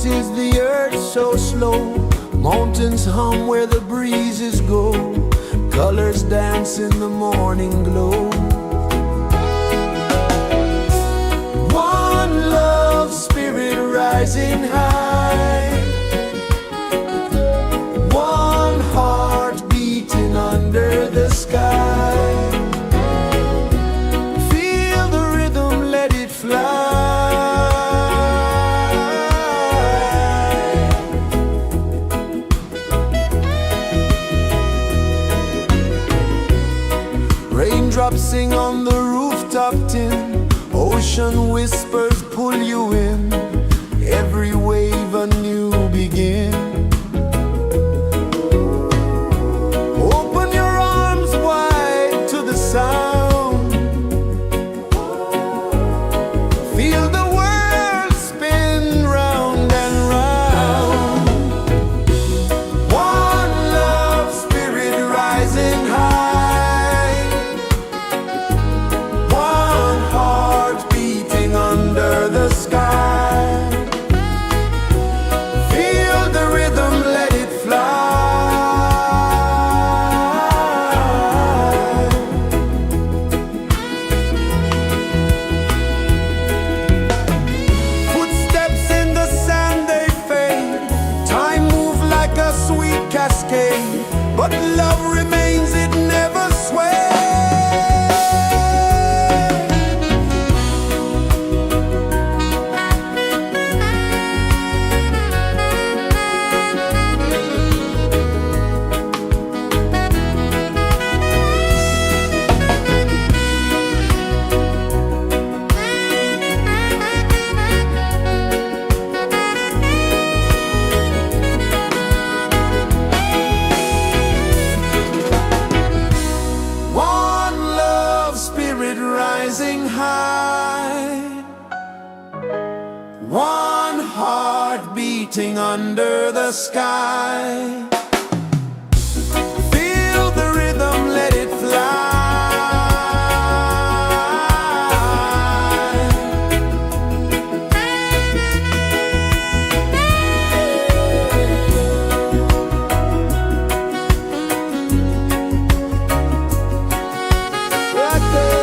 pulses the earth so slow. Mountains hum where the breezes go. Colors dance in the morning glow. One love, spirit rising high. One heart beating under the sky. Feel the rhythm, let it fly. Raindrops sing on the rooftop tin. Ocean whispers pull you in. Every wave a new begin. Open your arms wide to the sound. Feel the world spin round and round. One love, spirit rising high. One heart beating under the sky. Feel the rhythm, let it fly. Footsteps in the sand, they fade. Time moves like a sweet cascade, but love remains, it never sways. One love, spirit rising high. One heart beating under the sky. Feel the rhythm, let it fly. Right there.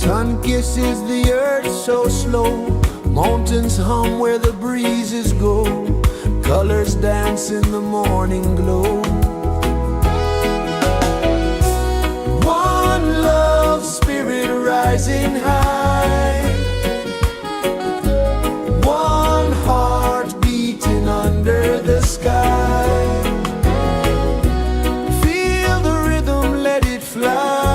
Sun kisses the earth so slow, mountains hum where the breezes go, colors dance in the morning glow. One love spirit rising high, one heart beating under the sky. Feel the rhythm, let it fly.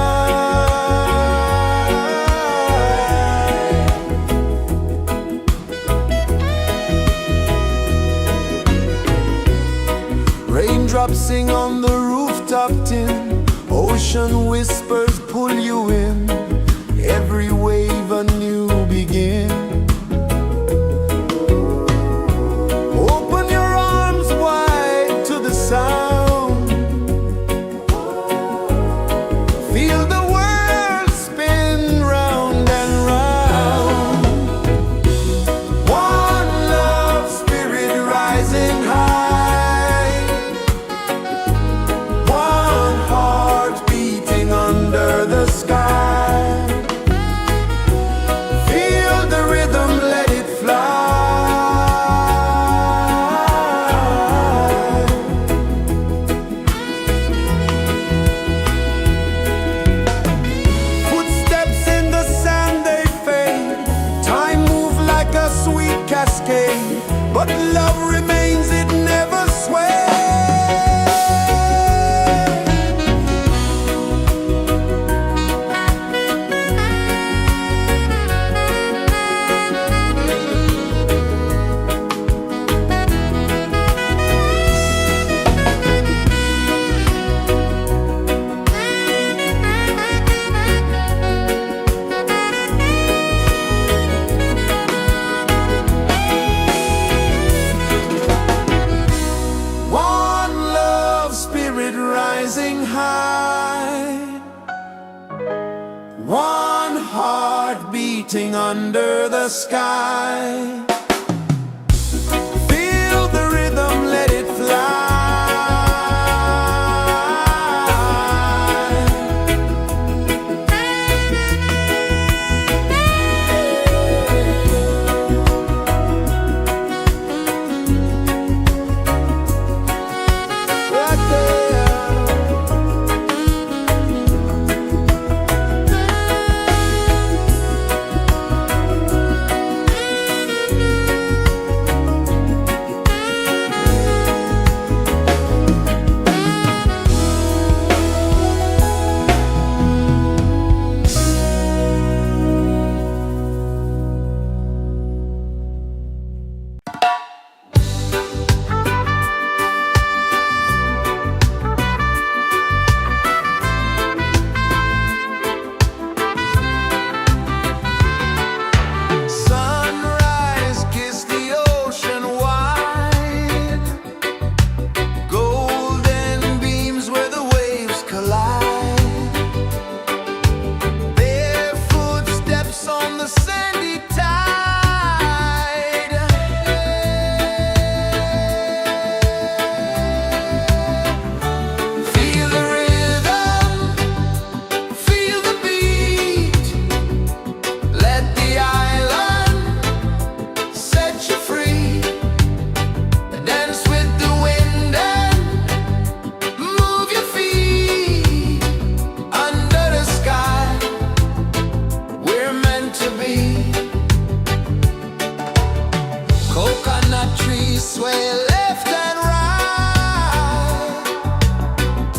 Raindrops sing on the rooftop tin, ocean whispers pull you in, every wave a new begin. Open your arms wide to the sound, feel the world spin round and round. One love spirit rising high, one heart beating under the sky. Feel the rhythm, let it fly. Footsteps in the sand, they fade. Time moves like a sweet cascade, but love remains, it never sways. One love spirit rising high, one heart beating under the sky. Feel the rhythm, let it fly. Right there. Sunrise, kiss the ocean wide, golden beams where the waves collide, their footsteps on the sandy tide. Feel the rhythm, feel the beat, let the island set you free. Dance with the wind and move your feet under the sky. We're meant to be. Coconut trees sway left and right,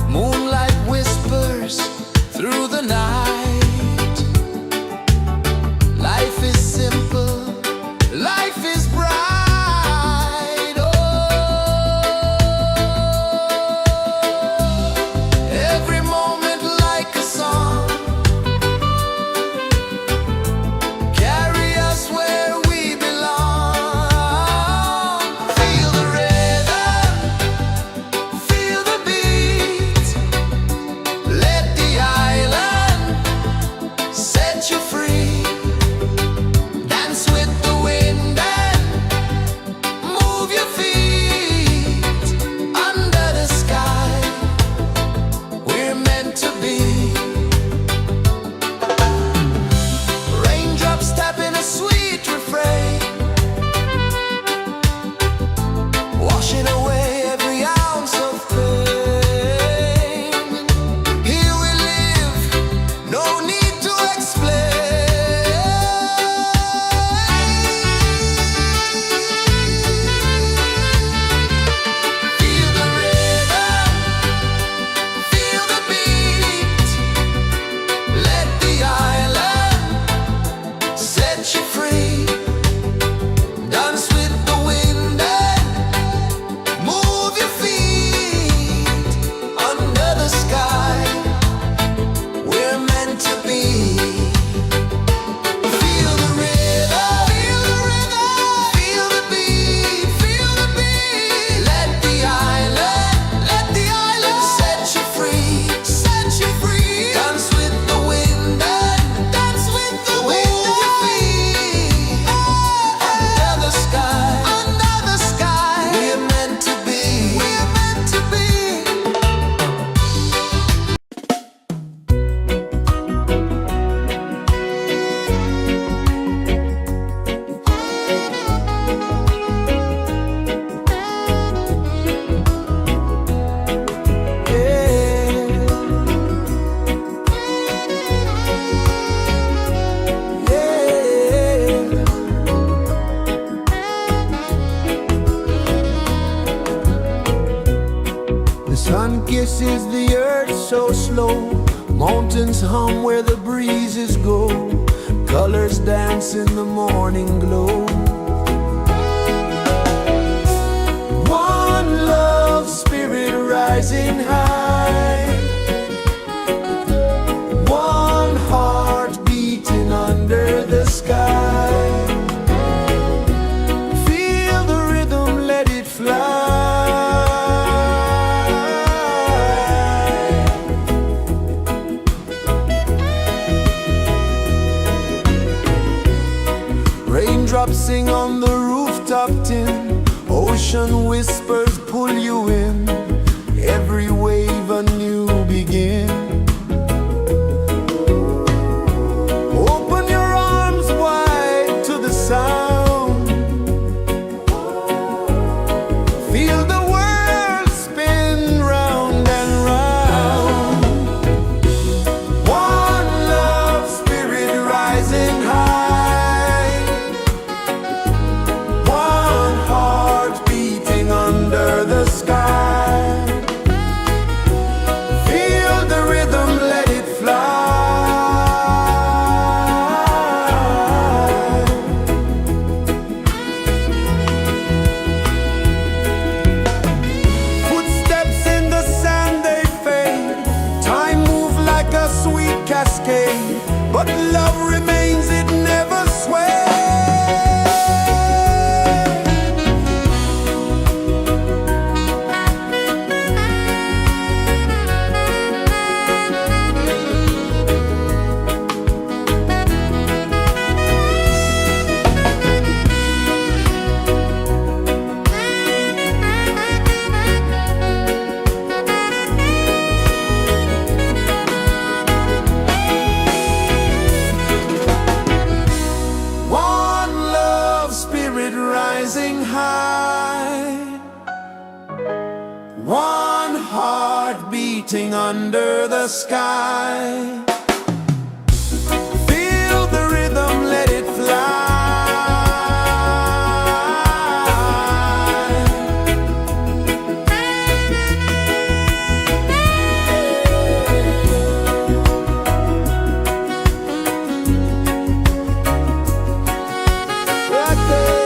moonlight whispers through the night. Life is simple, life is bright. Oh, every moment like a song, carry us where we belong. Feel the rhythm, feel the beat, let the island Mountains hum where the breezes go, colors dance in the morning glow. One love spirit rising high, one heart beating under the sky. Feel the rhythm, let it fly. Raindrops sing on the rooftop tin, ocean whispers pull you in, every wave a new begin. Open your arms wide to the sound, feel the world spin round and round. One love spirit rising high, one heart beating under the sky. Feel the rhythm, let it fly. Footsteps in the sand, they fade. Time moves like a sweet cascade, but love remains, it never sways. One love spirit rising high, one heart beating under the sky. Feel the rhythm, let it fly. Right there.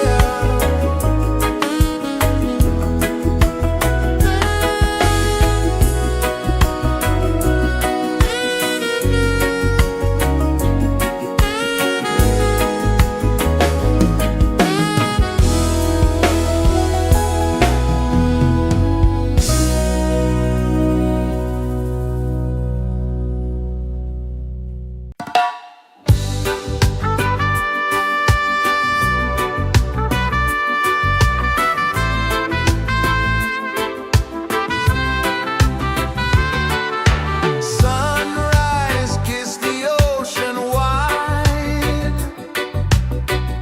Sunrise, kiss the ocean wide,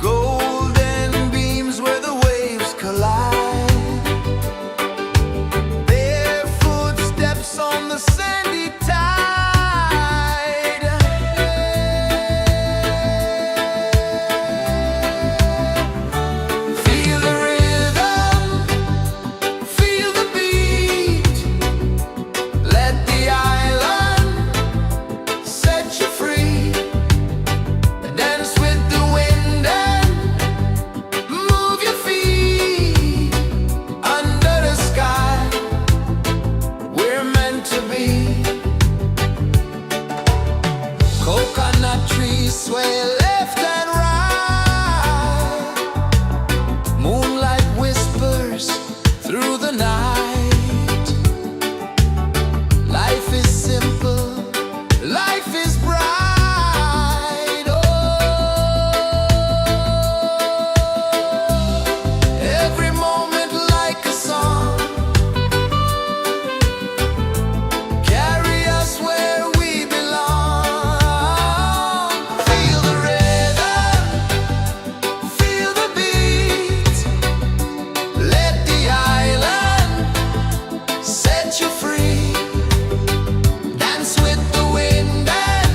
golden beams where the waves collide. Bare footsteps on the sandy tide. Feel the rhythm, feel the beat. Let the island set you free. Dance with the wind and move your feet. Under the sky, we're meant to be. Coconut trees sway left and right. Moonlight whispers through the night. Life is simple, life is bright. Oh, every moment like a song. Carry us where we belong. Feel the rhythm, feel the beat. Let the island set you free. Dance with the wind and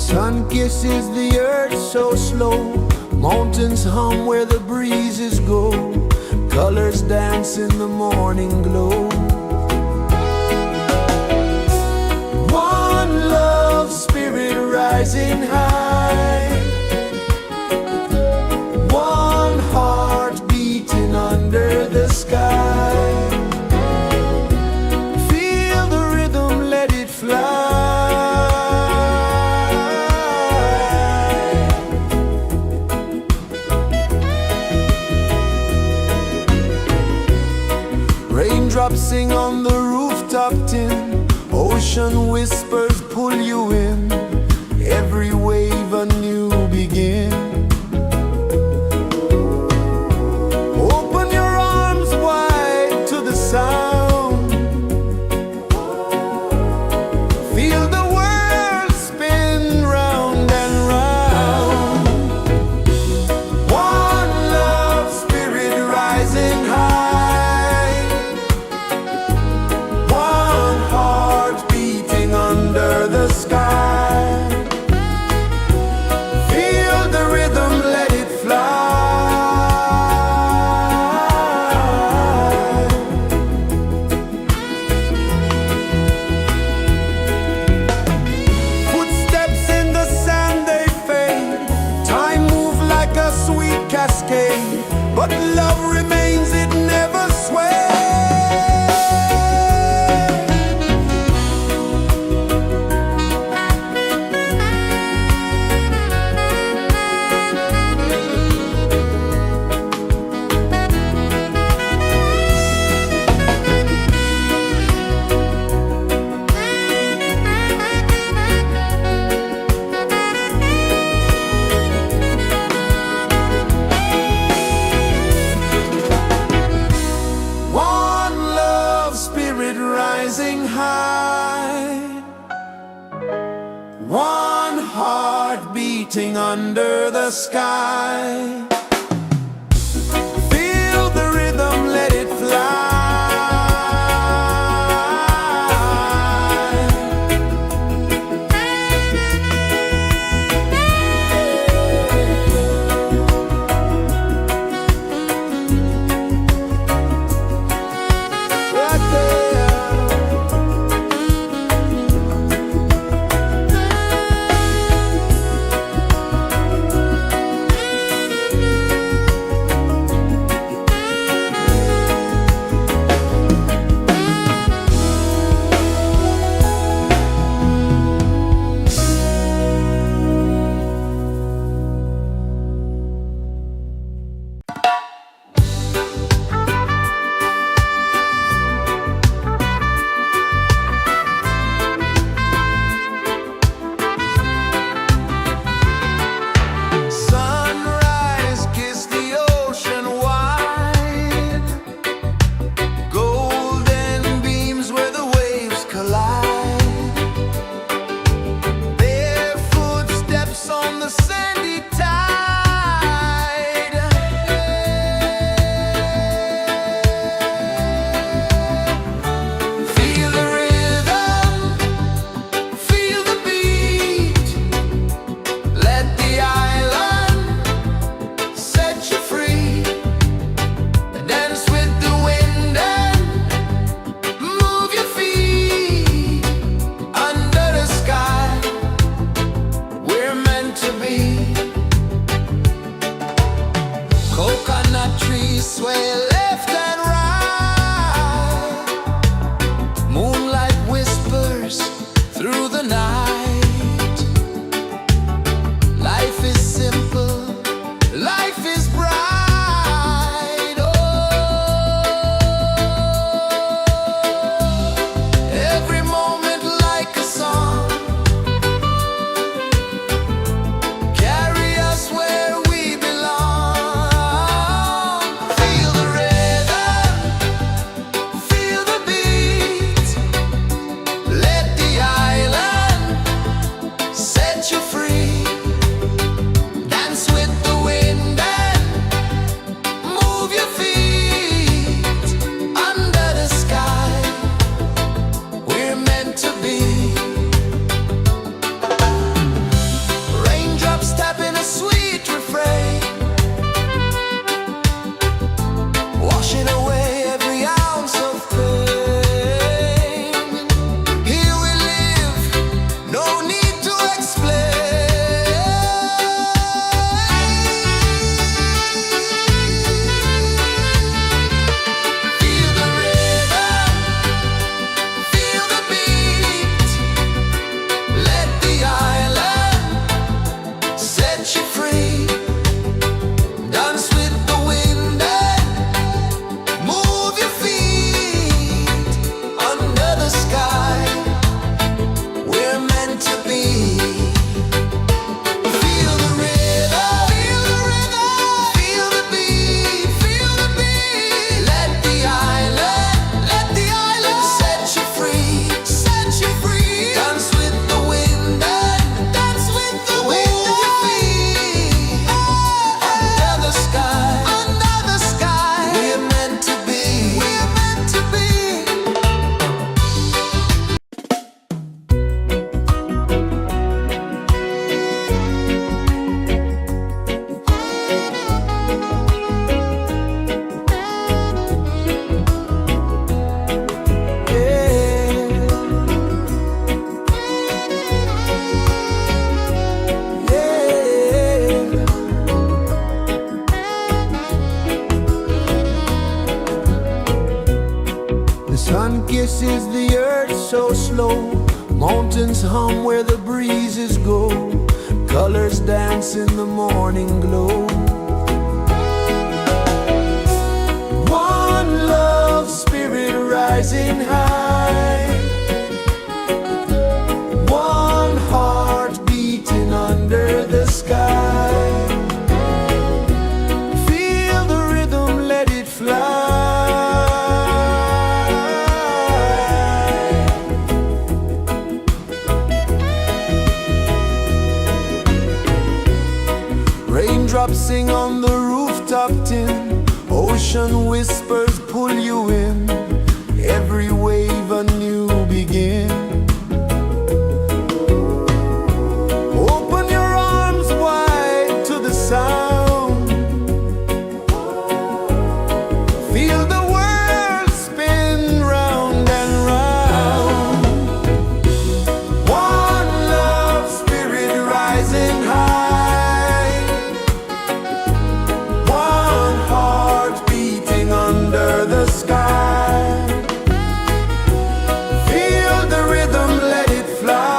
Sun kisses the earth so slow, mountains hum where the breezes go, colors dance in the morning glow. One love spirit rising high, one heart beating under the sky. Feel the rhythm, let it fly. Raindrops sing on the rooftop tin, ocean whispers pull you in, every wave a new begin. Open your arms wide to the sound, feel the world spin round and round. One love spirit rising high, one heart beating under the sky. Feel the rhythm, let it fly. Footsteps in the sand, they fade, time moves like a sweet cascade, but love remains, it never sways. One love spirit rising high, one heart beating under the sky. Feel the rhythm, let it fly. Right there. pulses the earth so slow. Mountains hum where the breezes go. Colors dance in the morning glow. One love spirit rising high. One heart beating under the sky. Feel the rhythm, let it fly. Raindrops sing on the rooftop tin. Ocean whispers pull you in. Every wave a new begin. Open your arms wide to the sound. Feel the world spin round and round. One love spirit rising high. One heart beating under the sky. Feel the rhythm, let it fly.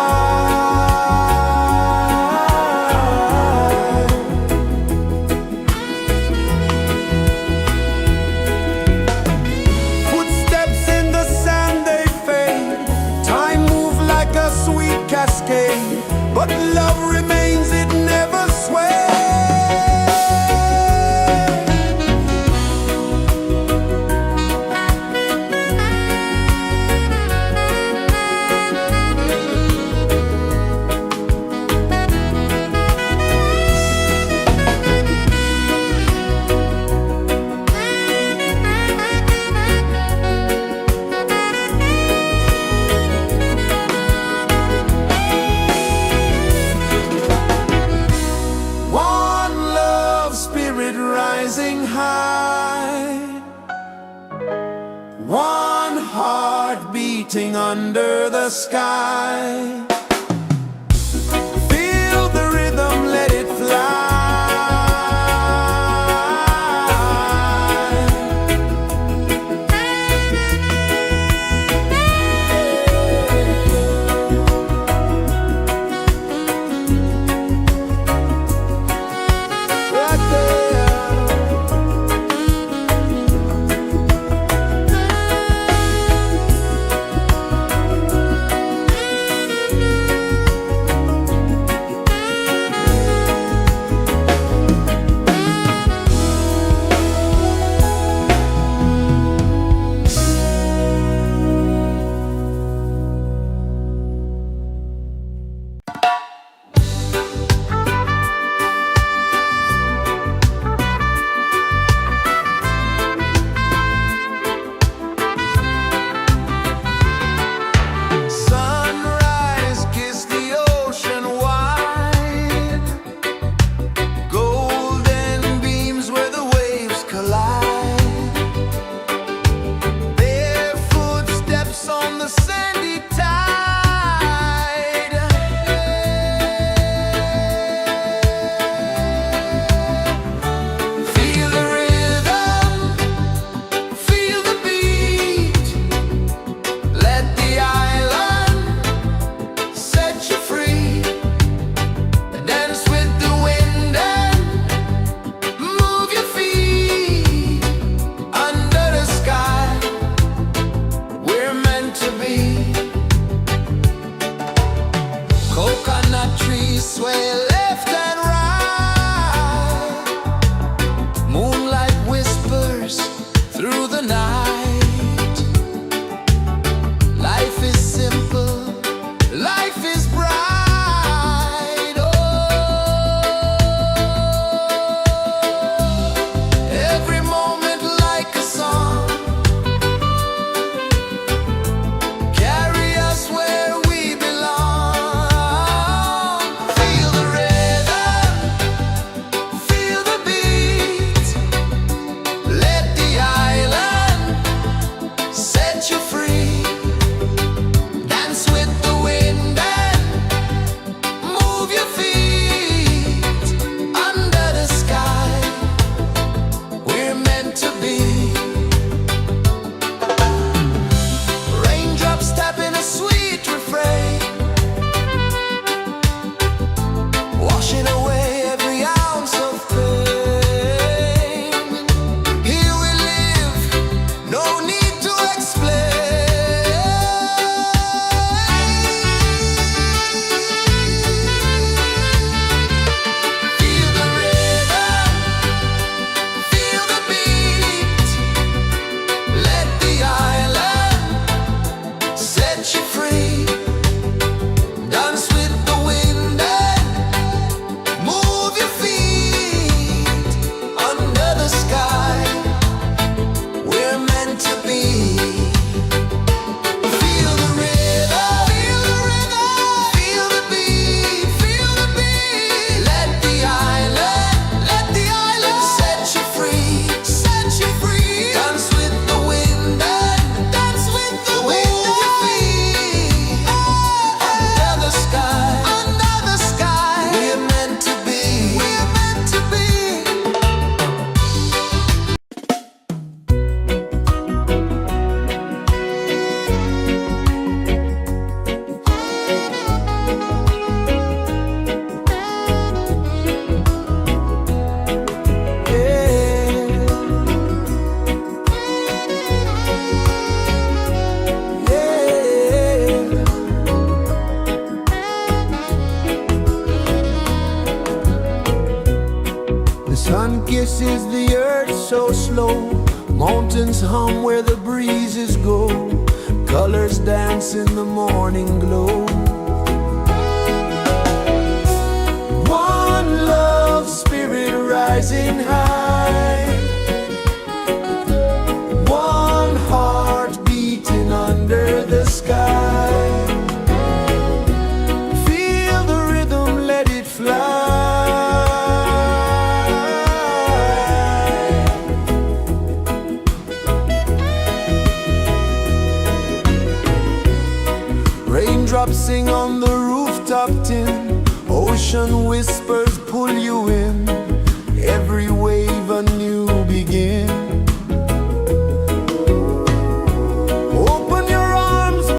Footsteps in the sand, they fade. Time moves like a sweet cascade, but love remains, it never sways. One love spirit rising high. One heart beating under the sky. Feel the rhythm, let it fly. Right there. Sunrise, kiss the ocean wide. Golden beams where the waves collide. Bare footsteps on the sandy tide. Feel the rhythm, feel the beat. Let the island set you free. Dance with the wind and move your feet. Under the sky, we're meant to be. Coconut trees sway left and right. Moonlight whispers through the night. Life is simple, life is bright. Oh, every moment like a song. Carry us where we belong. Feel the rhythm. pulses the earth so slow. Mountains hum where the breezes go. Colors dance in the morning glow. One love spirit rising high. One heart beating under the sky. Feel the rhythm, let it fly. Raindrops sing on the rooftop tin. Ocean whispers pull you in.